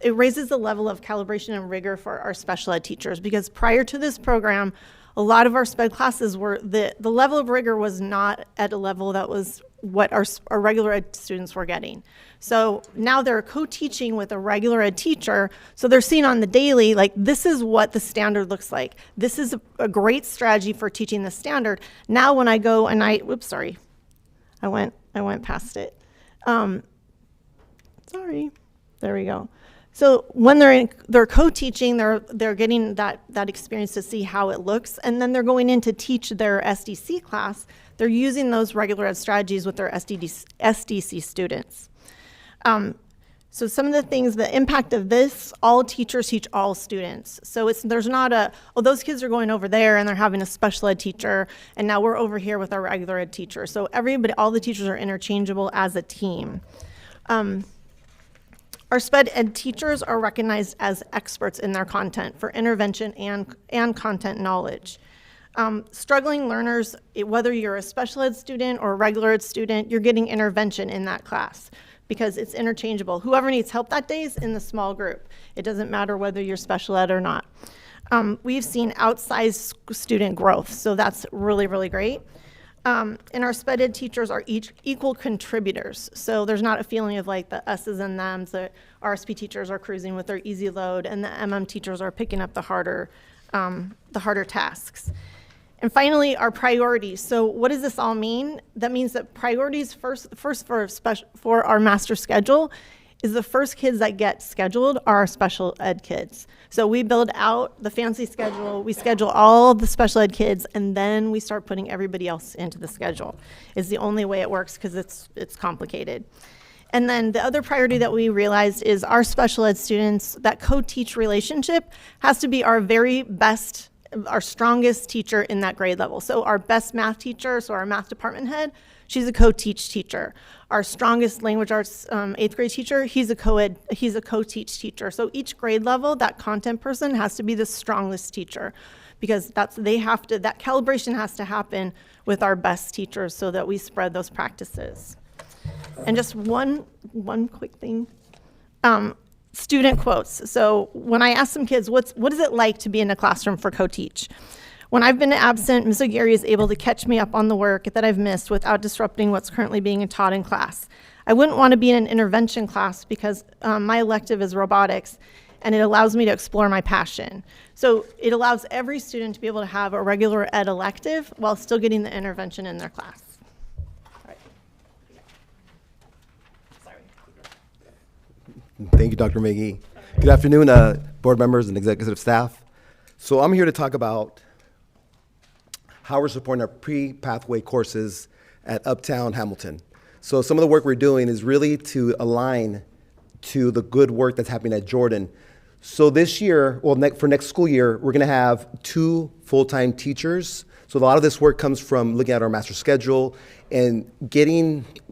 It raises the level of calibration and rigor for our special ed teachers, because prior to this program, a lot of our sped classes were, the level of rigor was not at a level that was what our regular ed students were getting. So now they're co-teaching with a regular ed teacher, so they're seeing on the daily, like, this is what the standard looks like. This is a great strategy for teaching the standard. Now when I go and whoops, sorry, I went past it. Sorry, there we go. So when they're co-teaching, they're getting that experience to see how it looks, and then they're going in to teach their SDC class. They're using those regular ed strategies with their SDC students. So some of the things, the impact of this, all teachers teach all students. So there's not those kids are going over there and they're having a special ed teacher, and now we're over here with our regular ed teacher. So all the teachers are interchangeable as a team. Our sped ed teachers are recognized as experts in their content for intervention and content knowledge. Struggling learners, whether you're a special ed student or a regular ed student, you're getting intervention in that class because it's interchangeable. Whoever needs help that day is in the small group. It doesn't matter whether you're special ed or not. We've seen outsized student growth, so that's really, really great. And our sped ed teachers are each equal contributors. So there's not a feeling of like the S's and them's. The RSP teachers are cruising with their easy load, and the MM teachers are picking up the harder tasks. And finally, our priorities. So what does this all mean? That means that priorities first for our master schedule is the first kids that get scheduled are our special ed kids. So we build out the fancy schedule, we schedule all the special ed kids, and then we start putting everybody else into the schedule. It's the only way it works because it's complicated. And then the other priority that we realized is our special ed students, that co-teach relationship has to be our very best, our strongest teacher in that grade level. So our best math teacher, so our math department head, she's a co-teach teacher. Our strongest language arts 8th grade teacher, he's a co-teach teacher. So each grade level, that content person has to be the strongest teacher, because that calibration has to happen with our best teachers so that we spread those practices. And just one quick thing. Student quotes. So when I ask some kids, what is it like to be in a classroom for co-teach? When I've been absent, Ms. O'Geary is able to catch me up on the work that I've missed without disrupting what's currently being taught in class. I wouldn't want to be in an intervention class because my elective is robotics, and it allows me to explore my passion. So it allows every student to be able to have a regular ed elective while still getting the intervention in their class. Thank you, Dr. McGee. Good afternoon, board members and executive staff. So I'm here to talk about how we're supporting our pre-pathway courses at Uptown Hamilton. So some of the work we're doing is really to align to the good work that's happening at Jordan. So this year, for next school year, we're gonna have 2 full-time teachers. So a lot of this work comes from looking at our master schedule and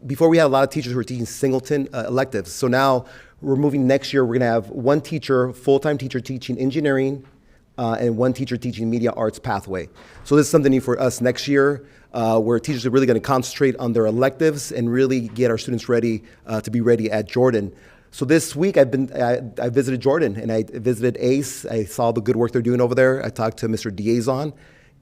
before we had a lot of teachers who were teaching singleton electives. So now we're moving next year, we're gonna have 1 teacher, full-time teacher teaching engineering, and 1 teacher teaching media arts pathway. So this is something new for us next year, where teachers are really gonna concentrate on their electives and really get our students ready to be ready at Jordan. So this week I visited Jordan and I visited ACE. I saw the good work they're doing over there. I talked to Mr. Diazon,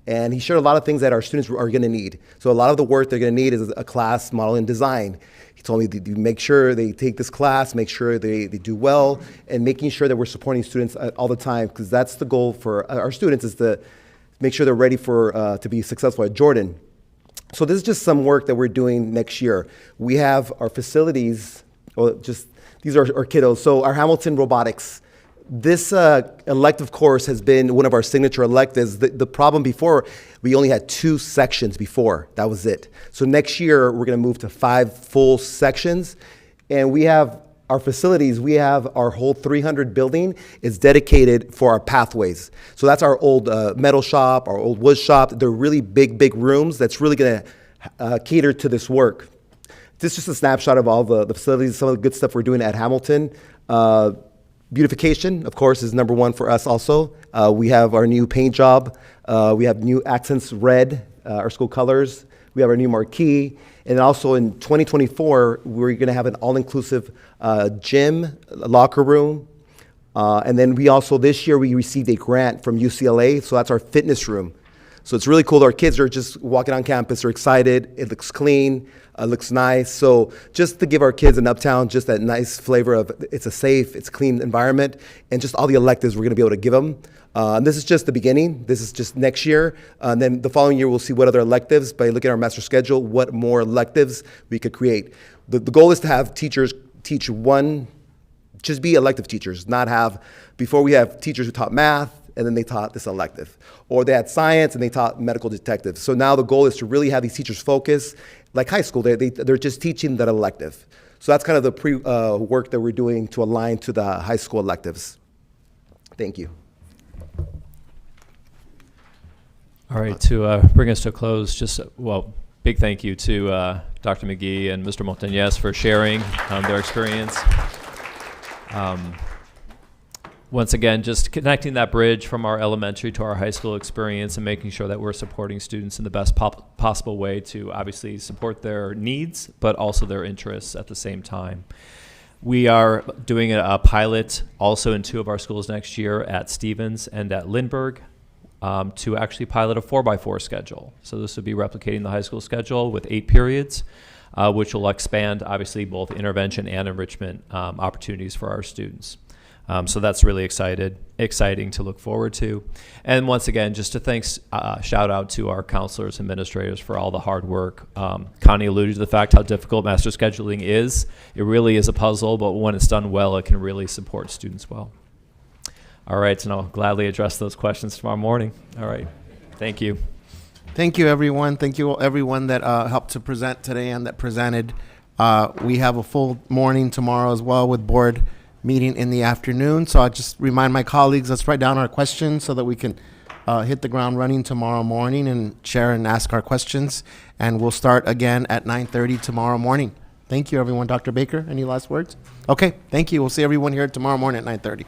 and he shared a lot of things that our students are gonna need. So a lot of the work they're gonna need is a class model and design. He told me to make sure they take this class, make sure they do well, and making sure that we're supporting students all the time, because that's the goal for our students, is to make sure they're ready to be successful at Jordan. So this is just some work that we're doing next year. We have our facilities, these are our kiddos. So our Hamilton Robotics, this elective course has been one of our signature electives. The problem before, we only had 2 sections before. That was it. So next year, we're going to move to 5 full sections. And we have our facilities. We have our whole 300 building is dedicated for our pathways. So that's our old metal shop, our old wood shop. They're really big rooms that's really going to cater to this work. This is just a snapshot of all the facilities, some of the good stuff we're doing at Hamilton. Beautification, of course, is number 1 for us also. We have our new paint job. We have new accents red, our school colors. We have our new marquee. And also in 2024, we're going to have an all-inclusive gym, locker room. And then this year, we received a grant from UCLA, so that's our fitness room. So it's really cool. Our kids are just walking on campus. They're excited. It looks clean. It looks nice. So just to give our kids in Uptown just that nice flavor of it's a safe, it's a clean environment, and just all the electives we're going to be able to give them. And this is just the beginning. This is just next year. And then the following year, we'll see what other electives, by looking at our master schedule, what more electives we could create. The goal is to have teachers teach just be elective teachers, before we have teachers who taught math, and then they taught this elective. Or they had science and they taught medical detectives. So now the goal is to really have these teachers focus, like high school, they're just teaching that elective. So that's kind of the work that we're doing to align to the high school electives. Thank you. All right, to bring us to a close, big thank you to Dr. McGee and Mr. Montañez for sharing their experience. Once again, just connecting that bridge from our elementary to our high school experience and making sure that we're supporting students in the best possible way to obviously support their needs, but also their interests at the same time. We are doing a pilot also in 2 of our schools next year at Stevens and at Lindbergh. to actually pilot a 4x4 schedule. So this would be replicating the high school schedule with 8 periods, which will expand, obviously, both intervention and enrichment opportunities for our students. So that's really exciting to look forward to. And once again, just to shout out to our counselors, administrators for all the hard work. Connie alluded to the fact how difficult master scheduling is. It really is a puzzle, but when it's done well, it can really support students well. All right, so I'll gladly address those questions tomorrow morning. All right, thank you. Thank you, everyone. Thank you, everyone that helped to present today and that presented. We have a full morning tomorrow as well with board meeting in the afternoon. So I'll just remind my colleagues, let's write down our questions so that we can hit the ground running tomorrow morning and share and ask our questions. And we'll start again at 9:30 tomorrow morning. Thank you, everyone. Dr. Baker, any last words? Okay, thank you. We'll see everyone here tomorrow morning at 9:30.